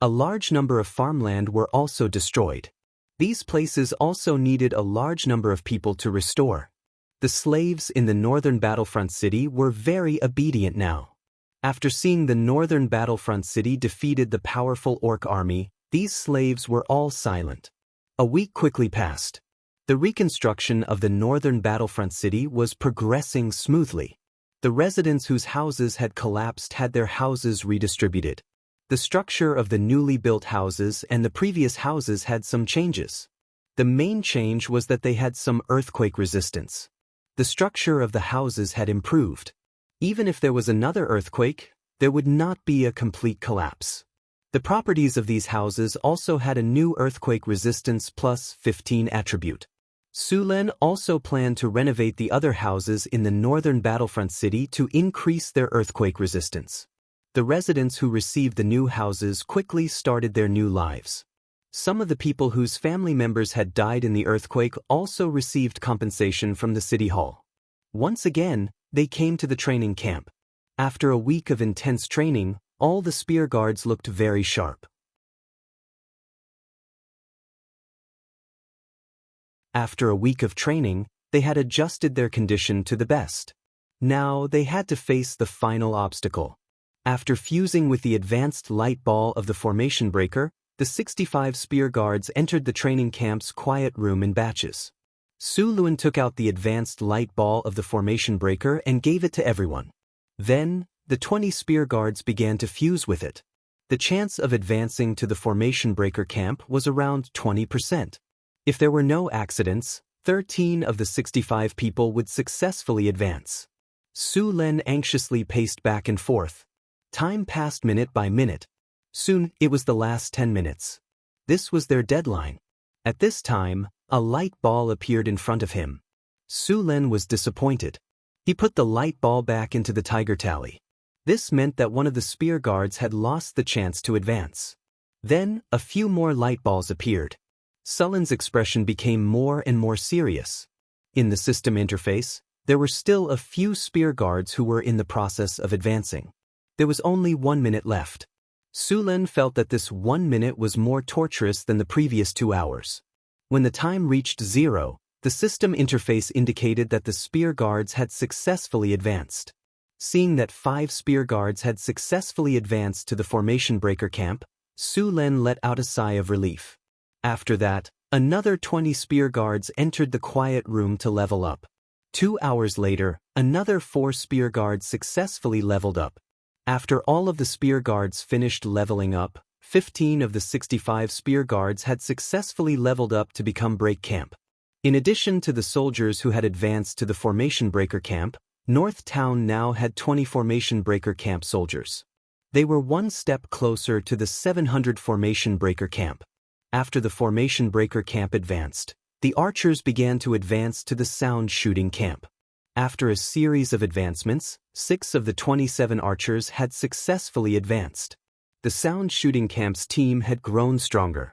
A large number of farmland were also destroyed. These places also needed a large number of people to restore. The slaves in the northern battlefront city were very obedient now. After seeing the northern battlefront city defeated the powerful orc army, these slaves were all silent. A week quickly passed. The reconstruction of the northern battlefront city was progressing smoothly. The residents whose houses had collapsed had their houses redistributed. The structure of the newly built houses and the previous houses had some changes. The main change was that they had some earthquake resistance. The structure of the houses had improved. Even if there was another earthquake, there would not be a complete collapse. The properties of these houses also had a new earthquake resistance plus 15 attribute. Sulen also planned to renovate the other houses in the northern battlefront city to increase their earthquake resistance. The residents who received the new houses quickly started their new lives. Some of the people whose family members had died in the earthquake also received compensation from the city hall. Once again, they came to the training camp. After a week of intense training, all the spear guards looked very sharp. After a week of training, they had adjusted their condition to the best. Now they had to face the final obstacle. After fusing with the advanced light ball of the Formation Breaker, the 65 spear guards entered the training camp's quiet room in batches. Su Lun took out the advanced light ball of the Formation Breaker and gave it to everyone. Then, the 20 spear guards began to fuse with it. The chance of advancing to the Formation Breaker camp was around 20%. If there were no accidents, 13 of the 65 people would successfully advance. Su Len anxiously paced back and forth. Time passed minute by minute. Soon, it was the last 10 minutes. This was their deadline. At this time, a light ball appeared in front of him. Su Len was disappointed. He put the light ball back into the tiger tally. This meant that one of the spear guards had lost the chance to advance. Then, a few more light balls appeared. Sullen's expression became more and more serious. In the system interface, there were still a few spear guards who were in the process of advancing. There was only 1 minute left. Sulen felt that this 1 minute was more torturous than the previous 2 hours. When the time reached 0, the system interface indicated that the spear guards had successfully advanced. Seeing that 5 spear guards had successfully advanced to the Formation Breaker camp, Sulen let out a sigh of relief. After that, another 20 spear guards entered the quiet room to level up. 2 hours later, another 4 spear guards successfully leveled up. After all of the spear guards finished leveling up, 15 of the 65 spear guards had successfully leveled up to become Break Camp. In addition to the soldiers who had advanced to the Formation Breaker camp, North Town now had 20 Formation Breaker camp soldiers. They were one step closer to the 700 Formation Breaker camp. After the Formation Breaker camp advanced, the archers began to advance to the Sound Shooting camp. After a series of advancements, 6 of the 27 archers had successfully advanced. The sound shooting camp's team had grown stronger.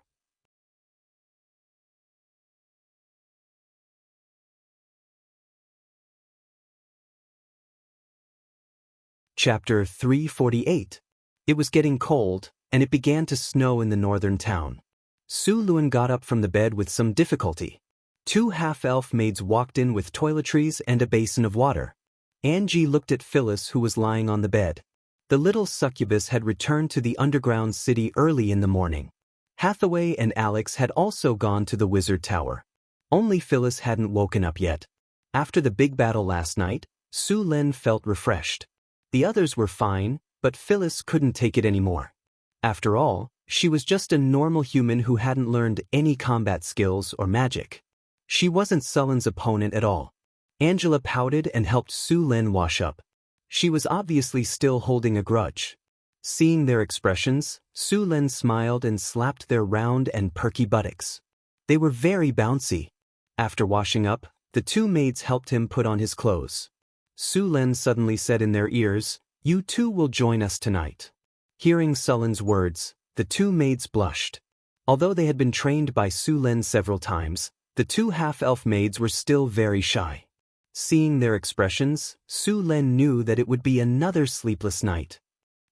Chapter 348. It was getting cold, and it began to snow in the northern town. Su Luan got up from the bed with some difficulty. 2 half-elf maids walked in with toiletries and a basin of water. Angie looked at Phyllis, who was lying on the bed. The little succubus had returned to the underground city early in the morning. Hathaway and Alex had also gone to the wizard tower. Only Phyllis hadn't woken up yet. After the big battle last night, Su Len felt refreshed. The others were fine, but Phyllis couldn't take it anymore. After all, she was just a normal human who hadn't learned any combat skills or magic. She wasn't Sullen's opponent at all. Angela pouted and helped Su Len wash up. She was obviously still holding a grudge. Seeing their expressions, Su Len smiled and slapped their round and perky buttocks. They were very bouncy. After washing up, the 2 maids helped him put on his clothes. Su Len suddenly said in their ears, "You two will join us tonight." Hearing Sullen's words, the 2 maids blushed. Although they had been trained by Su Len several times, the 2 half-elf maids were still very shy. Seeing their expressions, Su Len knew that it would be another sleepless night.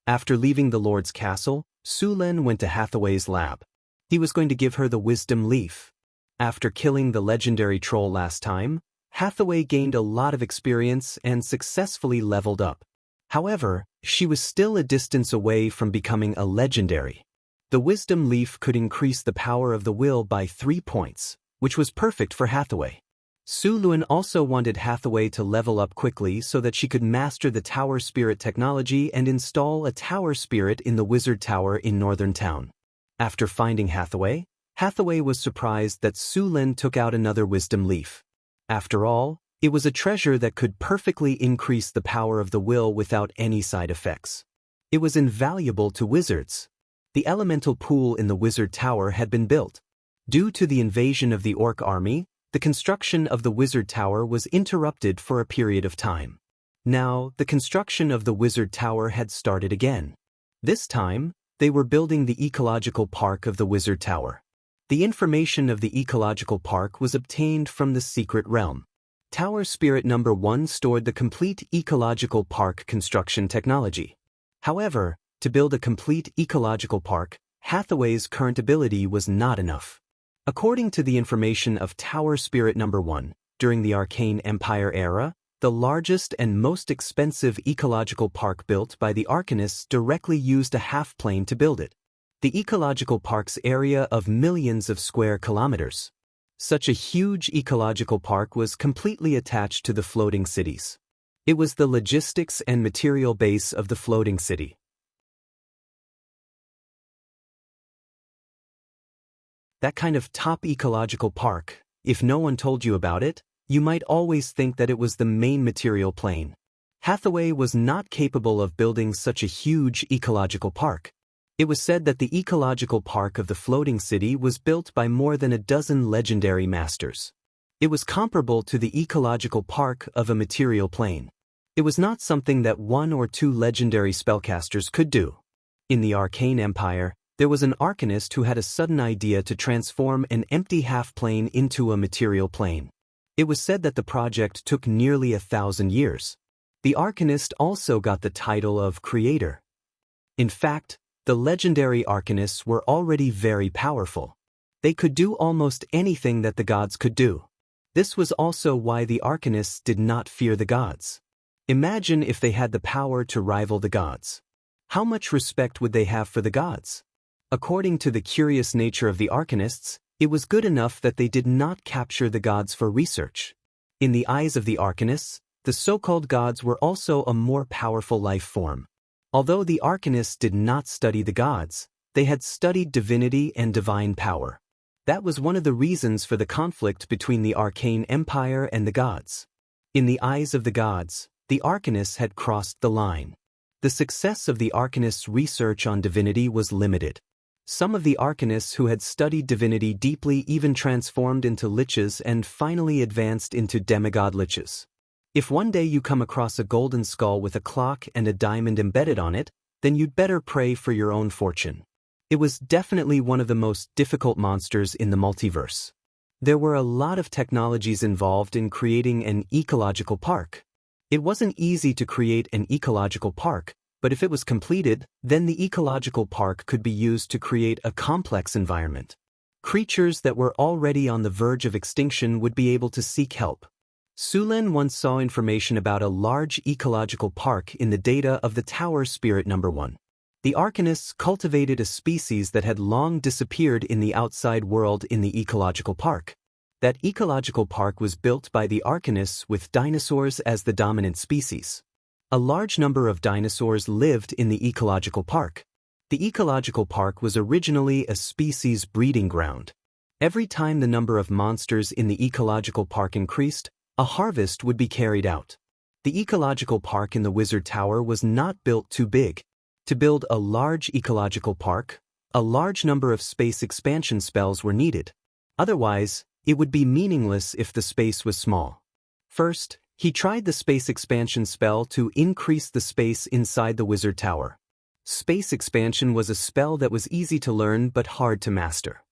After leaving the Lord's castle, Su Len went to Hathaway's lab. He was going to give her the wisdom leaf. After killing the legendary troll last time, Hathaway gained a lot of experience and successfully leveled up. However, she was still a distance away from becoming a legendary. The wisdom leaf could increase the power of the will by 3 points, which was perfect for Hathaway. Su Luan also wanted Hathaway to level up quickly so that she could master the tower spirit technology and install a tower spirit in the wizard tower in northern town. After finding Hathaway, Hathaway was surprised that Su Len took out another wisdom leaf. After all, it was a treasure that could perfectly increase the power of the will without any side effects. It was invaluable to wizards. The elemental pool in the wizard tower had been built. Due to the invasion of the orc army, the construction of the wizard tower was interrupted for a period of time. Now, the construction of the wizard tower had started again. This time, they were building the ecological park of the wizard tower. The information of the ecological park was obtained from the secret realm. Tower Spirit No. 1 stored the complete ecological park construction technology. However, to build a complete ecological park, Hathaway's current ability was not enough. According to the information of Tower Spirit No. 1, during the Arcane Empire era, the largest and most expensive ecological park built by the Arcanists directly used a half-plane to build it. The ecological park's area of millions of square kilometers. Such a huge ecological park was completely attached to the floating cities. It was the logistics and material base of the floating city. That kind of top ecological park, if no one told you about it, you might always think that it was the main material plane. Hathaway was not capable of building such a huge ecological park. It was said that the ecological park of the floating city was built by more than a dozen legendary masters. It was comparable to the ecological park of a material plane. It was not something that 1 or 2 legendary spellcasters could do. In the Arcane Empire, there was an arcanist who had a sudden idea to transform an empty half-plane into a material plane. It was said that the project took nearly 1,000 years. The arcanist also got the title of creator. In fact, the legendary arcanists were already very powerful. They could do almost anything that the gods could do. This was also why the arcanists did not fear the gods. Imagine if they had the power to rival the gods. How much respect would they have for the gods? According to the curious nature of the arcanists, it was good enough that they did not capture the gods for research. In the eyes of the arcanists, the so-called gods were also a more powerful life form. Although the arcanists did not study the gods, they had studied divinity and divine power. That was one of the reasons for the conflict between the Arcane Empire and the gods. In the eyes of the gods, the arcanists had crossed the line. The success of the arcanists' research on divinity was limited. Some of the arcanists who had studied divinity deeply even transformed into liches and finally advanced into demigod liches. If one day you come across a golden skull with a clock and a diamond embedded on it, then you'd better pray for your own fortune. It was definitely one of the most difficult monsters in the multiverse. There were a lot of technologies involved in creating an ecological park. It wasn't easy to create an ecological park, but if it was completed, then the ecological park could be used to create a complex environment. Creatures that were already on the verge of extinction would be able to seek help. Sulen once saw information about a large ecological park in the data of the Tower Spirit No. 1. The Arcanists cultivated a species that had long disappeared in the outside world in the ecological park. That ecological park was built by the Arcanists with dinosaurs as the dominant species. A large number of dinosaurs lived in the ecological park. The ecological park was originally a species breeding ground. Every time the number of monsters in the ecological park increased, a harvest would be carried out. The ecological park in the Wizard Tower was not built too big. To build a large ecological park, a large number of space expansion spells were needed. Otherwise, it would be meaningless if the space was small. First, he tried the space expansion spell to increase the space inside the Wizard Tower. Space expansion was a spell that was easy to learn but hard to master.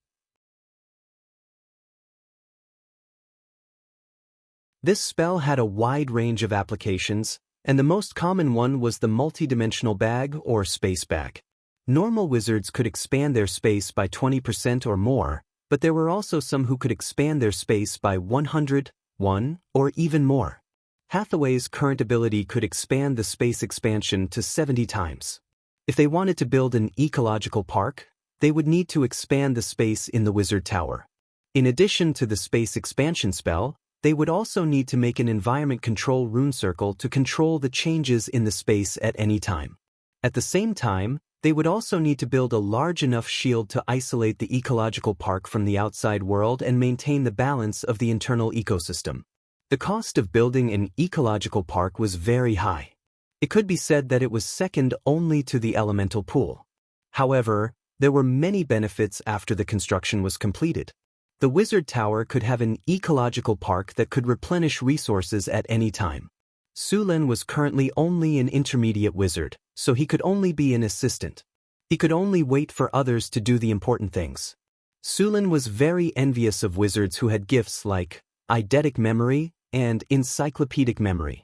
This spell had a wide range of applications, and the most common one was the multidimensional bag or space bag. Normal wizards could expand their space by 20% or more, but there were also some who could expand their space by 100, 1, or even more. Hathaway's current ability could expand the space expansion to 70 times. If they wanted to build an ecological park, they would need to expand the space in the Wizard Tower. In addition to the space expansion spell, they would also need to make an environment control rune circle to control the changes in the space at any time. At the same time, they would also need to build a large enough shield to isolate the ecological park from the outside world and maintain the balance of the internal ecosystem. The cost of building an ecological park was very high. It could be said that it was second only to the elemental pool. However, there were many benefits after the construction was completed. The Wizard Tower could have an ecological park that could replenish resources at any time. Sulen was currently only an intermediate wizard, so he could only be an assistant. He could only wait for others to do the important things. Sulen was very envious of wizards who had gifts like eidetic memory and encyclopedic memory.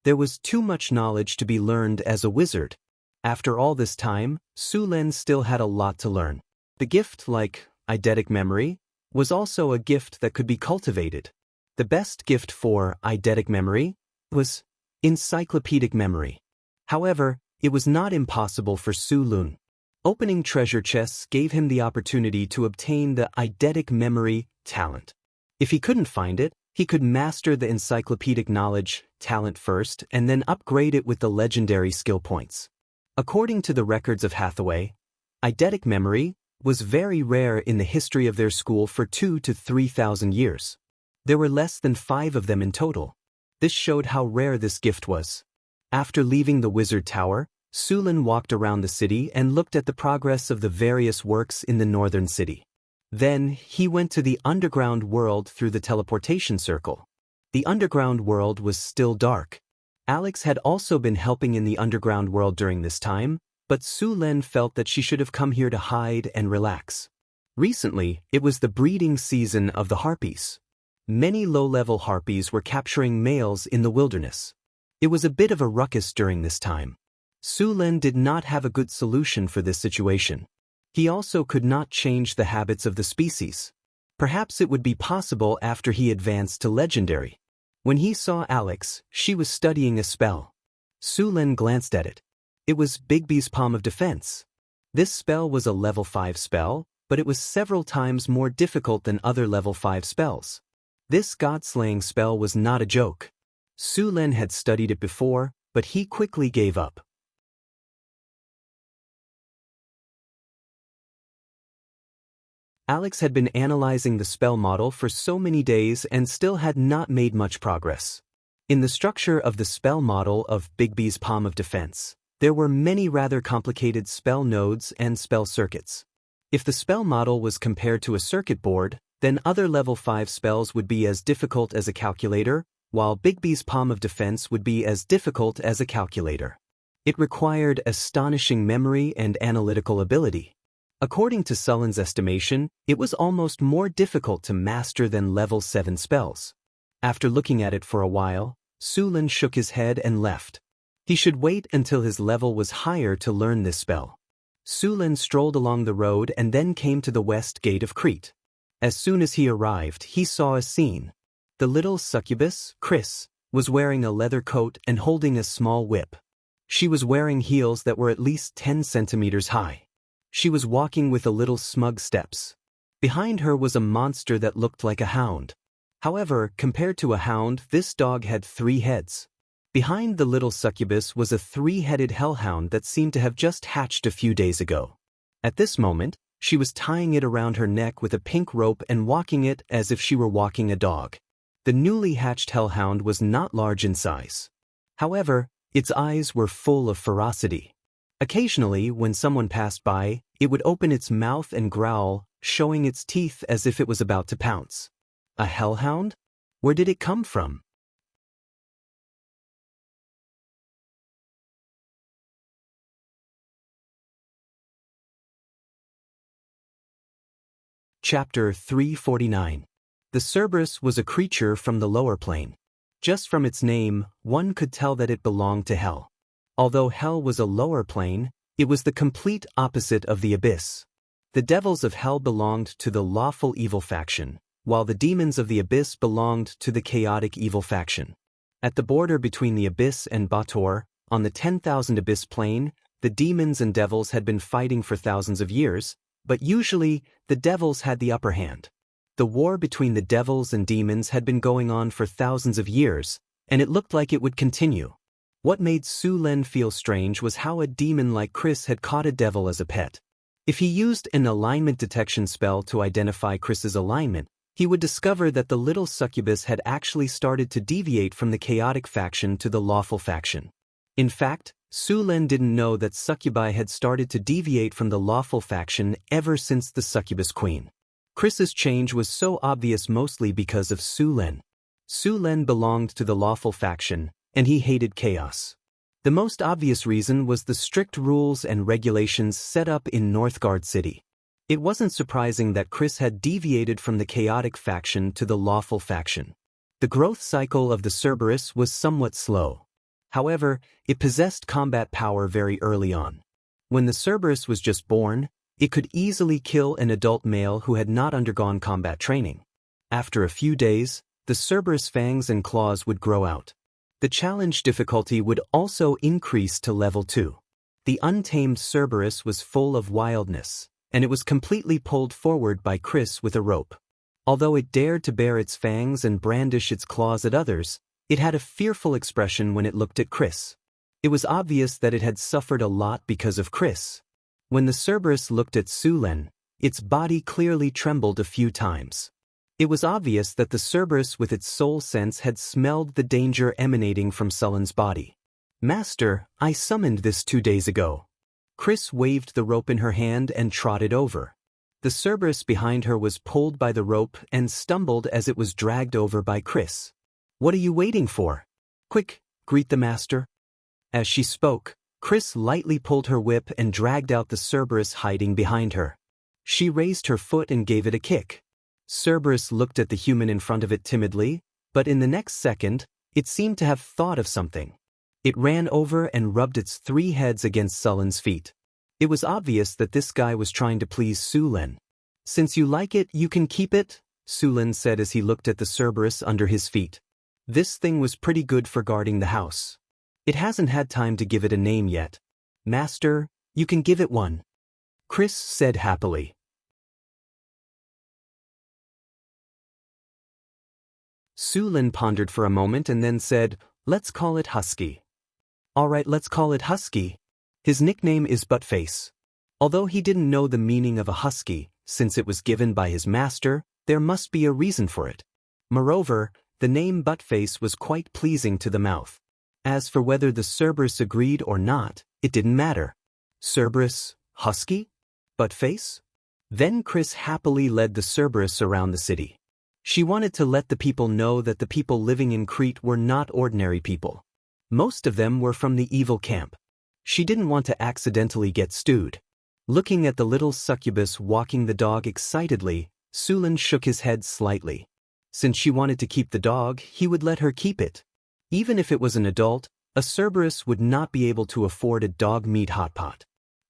There was too much knowledge to be learned as a wizard. After all this time, Sulen still had a lot to learn. The gift, like eidetic memory, was also a gift that could be cultivated. The best gift for eidetic memory was encyclopedic memory. However, it was not impossible for Su Lun. Opening treasure chests gave him the opportunity to obtain the eidetic memory talent. If he couldn't find it, he could master the encyclopedic knowledge talent first and then upgrade it with the legendary skill points. According to the records of Hathaway, eidetic memory was very rare in the history of their school for 2,000 to 3,000 years. There were less than 5 of them in total. This showed how rare this gift was. After leaving the Wizard Tower, Sulen walked around the city and looked at the progress of the various works in the northern city. Then, he went to the underground world through the teleportation circle. The underground world was still dark. Alex had also been helping in the underground world during this time, but Sulen felt that she should have come here to hide and relax. Recently, it was the breeding season of the harpies. Many low-level harpies were capturing males in the wilderness. It was a bit of a ruckus during this time. Sulen did not have a good solution for this situation. He also could not change the habits of the species. Perhaps it would be possible after he advanced to legendary. When he saw Alex, she was studying a spell. Sulen glanced at it. It was Bigby's Palm of Defense. This spell was a level 5 spell, but it was several times more difficult than other level 5 spells. This god-slaying spell was not a joke. Sulen had studied it before, but he quickly gave up. Alex had been analyzing the spell model for so many days and still had not made much progress. In the structure of the spell model of Bigby's Palm of Defense, there were many rather complicated spell nodes and spell circuits. If the spell model was compared to a circuit board, then other level 5 spells would be as difficult as a calculator, while Bigby's Palm of Defense would be as difficult as a calculator. It required astonishing memory and analytical ability. According to Sullen's estimation, it was almost more difficult to master than level 7 spells. After looking at it for a while, Sullen shook his head and left. He should wait until his level was higher to learn this spell. Sullen strolled along the road and then came to the west gate of Crete. As soon as he arrived, he saw a scene. The little succubus, Chris, was wearing a leather coat and holding a small whip. She was wearing heels that were at least 10 centimeters high. She was walking with a little smug steps. Behind her was a monster that looked like a hound. However, compared to a hound, this dog had 3 heads. Behind the little succubus was a 3-headed hellhound that seemed to have just hatched a few days ago. At this moment, she was tying it around her neck with a pink rope and walking it as if she were walking a dog. The newly hatched hellhound was not large in size. However, its eyes were full of ferocity. Occasionally, when someone passed by, it would open its mouth and growl, showing its teeth as if it was about to pounce. A hellhound? Where did it come from? Chapter 349. The Cerberus was a creature from the lower plane. Just from its name, one could tell that it belonged to hell. Although hell was a lower plane, it was the complete opposite of the abyss. The devils of hell belonged to the lawful evil faction, while the demons of the abyss belonged to the chaotic evil faction. At the border between the abyss and Bator, on the 10,000 abyss plane, the demons and devils had been fighting for thousands of years, but usually, the devils had the upper hand. The war between the devils and demons had been going on for thousands of years, and it looked like it would continue. What made Sullen feel strange was how a demon like Chris had caught a devil as a pet. If he used an alignment detection spell to identify Chris's alignment, he would discover that the little succubus had actually started to deviate from the chaotic faction to the lawful faction. In fact, Sullen didn't know that succubi had started to deviate from the lawful faction ever since the succubus queen. Chris's change was so obvious mostly because of Sullen. Sullen belonged to the lawful faction, and he hated chaos. The most obvious reason was the strict rules and regulations set up in Northgard City. It wasn't surprising that Chris had deviated from the chaotic faction to the lawful faction. The growth cycle of the Cerberus was somewhat slow. However, it possessed combat power very early on. When the Cerberus was just born, it could easily kill an adult male who had not undergone combat training. After a few days, the Cerberus fangs and claws would grow out. The challenge difficulty would also increase to level 2. The untamed Cerberus was full of wildness, and it was completely pulled forward by Chris with a rope. Although it dared to bare its fangs and brandish its claws at others, it had a fearful expression when it looked at Chris. It was obvious that it had suffered a lot because of Chris. When the Cerberus looked at Sullen, its body clearly trembled a few times. It was obvious that the Cerberus with its soul sense had smelled the danger emanating from Sullen's body. "Master, I summoned this 2 days ago." Chris waved the rope in her hand and trotted over. The Cerberus behind her was pulled by the rope and stumbled as it was dragged over by Chris. "What are you waiting for? Quick, greet the master." As she spoke, Chris lightly pulled her whip and dragged out the Cerberus hiding behind her. She raised her foot and gave it a kick. Cerberus looked at the human in front of it timidly, but in the next second, it seemed to have thought of something. It ran over and rubbed its 3 heads against Sullen's feet. It was obvious that this guy was trying to please Sullen. "Since you like it, you can keep it," Sullen said as he looked at the Cerberus under his feet. This thing was pretty good for guarding the house. It hasn't had time to give it a name yet. "Master, you can give it one," Chris said happily. Sullen pondered for a moment and then said, "Let's call it Husky." "All right, let's call it Husky. His nickname is Buttface." Although he didn't know the meaning of a husky, since it was given by his master, there must be a reason for it. Moreover, the name Buttface was quite pleasing to the mouth. As for whether the Cerberus agreed or not, it didn't matter. Cerberus, Husky? Buttface? Then Chris happily led the Cerberus around the city. She wanted to let the people know that the people living in Crete were not ordinary people. Most of them were from the evil camp. She didn't want to accidentally get stewed. Looking at the little succubus walking the dog excitedly, Sulin shook his head slightly. Since she wanted to keep the dog, he would let her keep it. Even if it was an adult, a Cerberus would not be able to afford a dog meat hotpot.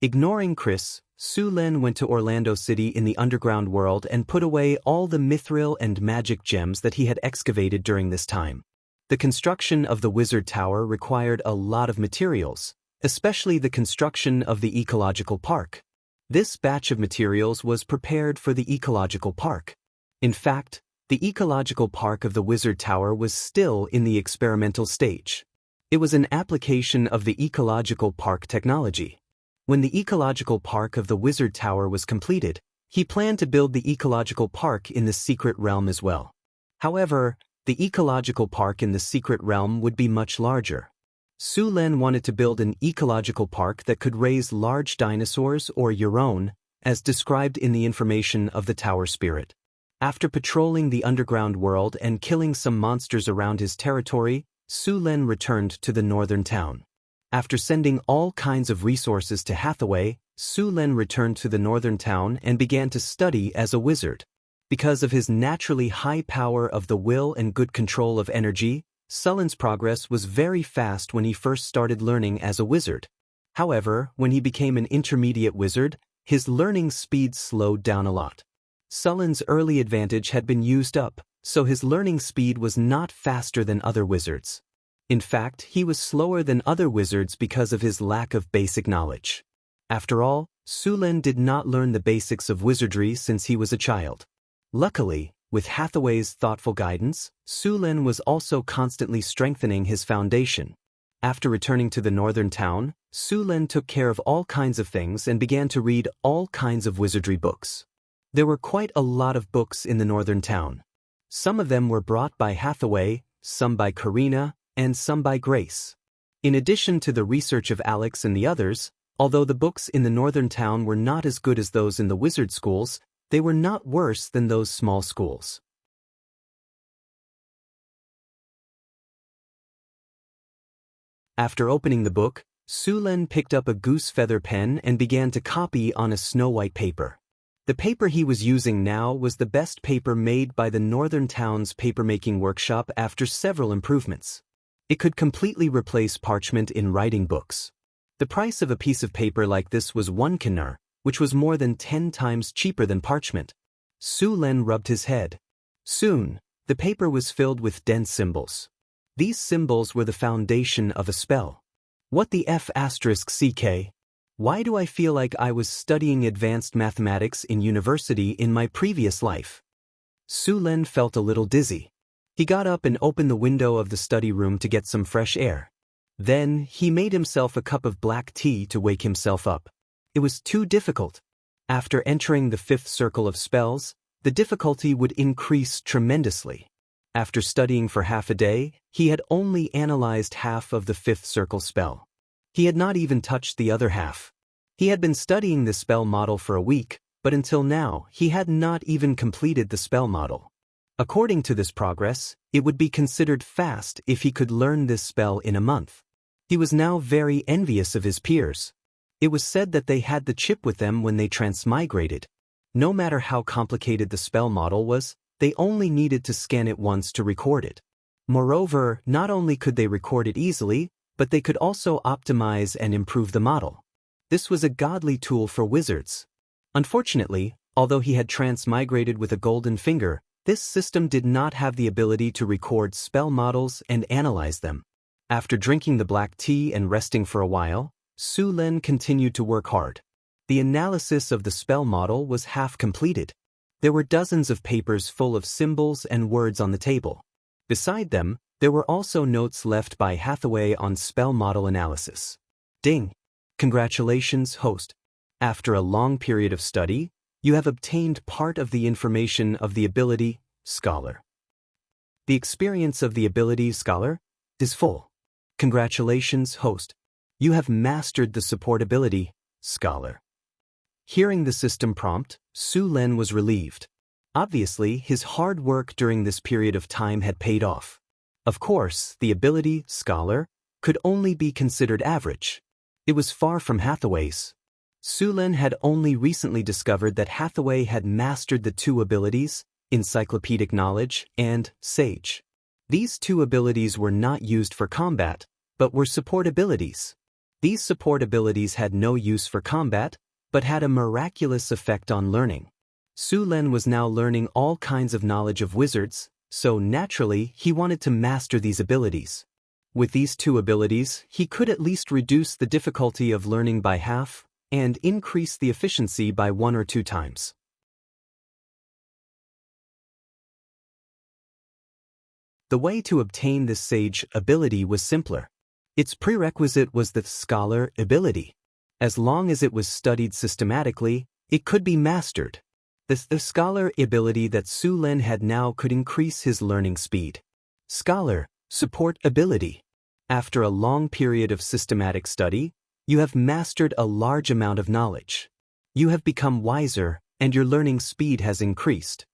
Ignoring Chris, Sulin went to Orlando City in the underground world and put away all the mithril and magic gems that he had excavated during this time. The construction of the Wizard Tower required a lot of materials, especially the construction of the ecological park. This batch of materials was prepared for the ecological park. In fact, the ecological park of the Wizard Tower was still in the experimental stage. It was an application of the ecological park technology. When the ecological park of the Wizard Tower was completed, he planned to build the ecological park in the secret realm as well. However, the ecological park in the secret realm would be much larger. Sulin wanted to build an ecological park that could raise large dinosaurs or Euron, as described in the information of the Tower Spirit. After patrolling the underground world and killing some monsters around his territory, Sulin returned to the northern town. After sending all kinds of resources to Hathaway, Sulin returned to the northern town and began to study as a wizard. Because of his naturally high power of the will and good control of energy, Sulin's progress was very fast when he first started learning as a wizard. However, when he became an intermediate wizard, his learning speed slowed down a lot. Sulin's early advantage had been used up, so his learning speed was not faster than other wizards. In fact, he was slower than other wizards because of his lack of basic knowledge. After all, Sulin did not learn the basics of wizardry since he was a child. Luckily, with Hathaway's thoughtful guidance, Sulin was also constantly strengthening his foundation. After returning to the northern town, Sulin took care of all kinds of things and began to read all kinds of wizardry books. There were quite a lot of books in the northern town. Some of them were brought by Hathaway, some by Karina, and some by Grace. In addition to the research of Alex and the others, although the books in the northern town were not as good as those in the wizard schools, they were not worse than those small schools. After opening the book, Sulin picked up a goose feather pen and began to copy on a snow-white paper. The paper he was using now was the best paper made by the northern town's papermaking workshop after several improvements. It could completely replace parchment in writing books. The price of a piece of paper like this was 1 kinar, which was more than 10 times cheaper than parchment. Sulin rubbed his head. Soon, the paper was filled with dense symbols. These symbols were the foundation of a spell. What the F***ck? Why do I feel like I was studying advanced mathematics in university in my previous life? Sulin felt a little dizzy. He got up and opened the window of the study room to get some fresh air. Then, he made himself a cup of black tea to wake himself up. It was too difficult. After entering the 5th circle of spells, the difficulty would increase tremendously. After studying for half a day, he had only analyzed half of the 5th circle spell. He had not even touched the other half. He had been studying the spell model for a week, but until now, he had not even completed the spell model. According to this progress, it would be considered fast if he could learn this spell in a month. He was now very envious of his peers. It was said that they had the chip with them when they transmigrated. No matter how complicated the spell model was, they only needed to scan it once to record it. Moreover, not only could they record it easily, but they could also optimize and improve the model. This was a godly tool for wizards. Unfortunately, although he had transmigrated with a golden finger, this system did not have the ability to record spell models and analyze them. After drinking the black tea and resting for a while, Sulin continued to work hard. The analysis of the spell model was half completed. There were dozens of papers full of symbols and words on the table. Beside them, there were also notes left by Hathaway on spell model analysis. Ding! Congratulations, host. After a long period of study, you have obtained part of the information of the ability, Scholar. The experience of the ability, Scholar, is full. Congratulations, host. You have mastered the support ability, Scholar. Hearing the system prompt, Sulin was relieved. Obviously, his hard work during this period of time had paid off. Of course, the ability, Scholar, could only be considered average. It was far from Hathaway's. Su Lin had only recently discovered that Hathaway had mastered the two abilities, encyclopedic knowledge and sage. These two abilities were not used for combat, but were support abilities. These support abilities had no use for combat, but had a miraculous effect on learning. Su Lin was now learning all kinds of knowledge of wizards, so naturally he wanted to master these abilities. With these two abilities, he could at least reduce the difficulty of learning by half, and increase the efficiency by 1 or 2 times. The way to obtain this sage ability was simpler. Its prerequisite was the scholar ability. As long as it was studied systematically, it could be mastered. The scholar ability that Su Lin had now could increase his learning speed. Scholar, support ability. After a long period of systematic study, you have mastered a large amount of knowledge. You have become wiser, and your learning speed has increased.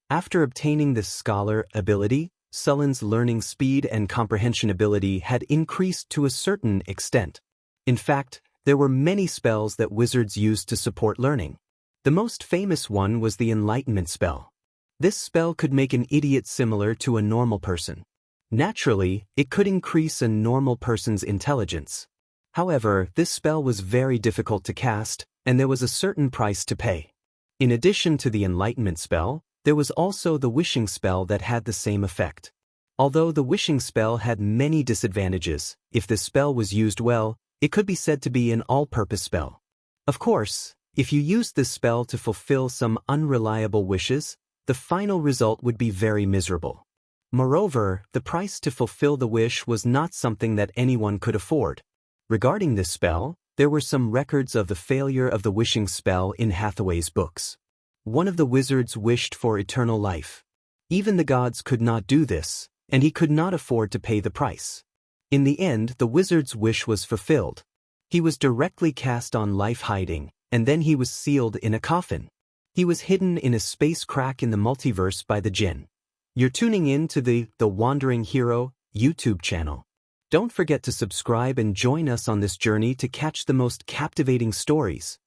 After obtaining this scholar ability, Su Lin's learning speed and comprehension ability had increased to a certain extent. In fact, there were many spells that wizards used to support learning. The most famous one was the Enlightenment spell. This spell could make an idiot similar to a normal person. Naturally, it could increase a normal person's intelligence. However, this spell was very difficult to cast, and there was a certain price to pay. In addition to the Enlightenment spell, there was also the Wishing spell that had the same effect. Although the Wishing spell had many disadvantages, if the spell was used well, it could be said to be an all-purpose spell. Of course, if you used this spell to fulfill some unreliable wishes, the final result would be very miserable. Moreover, the price to fulfill the wish was not something that anyone could afford. Regarding this spell, there were some records of the failure of the Wishing spell in Hathaway's books. One of the wizards wished for eternal life. Even the gods could not do this, and he could not afford to pay the price. In the end, the wizard's wish was fulfilled. He was directly cast on life hiding, and then he was sealed in a coffin. He was hidden in a space crack in the multiverse by the Jinn. You're tuning in to the Wandering Hero YouTube channel. Don't forget to subscribe and join us on this journey to catch the most captivating stories.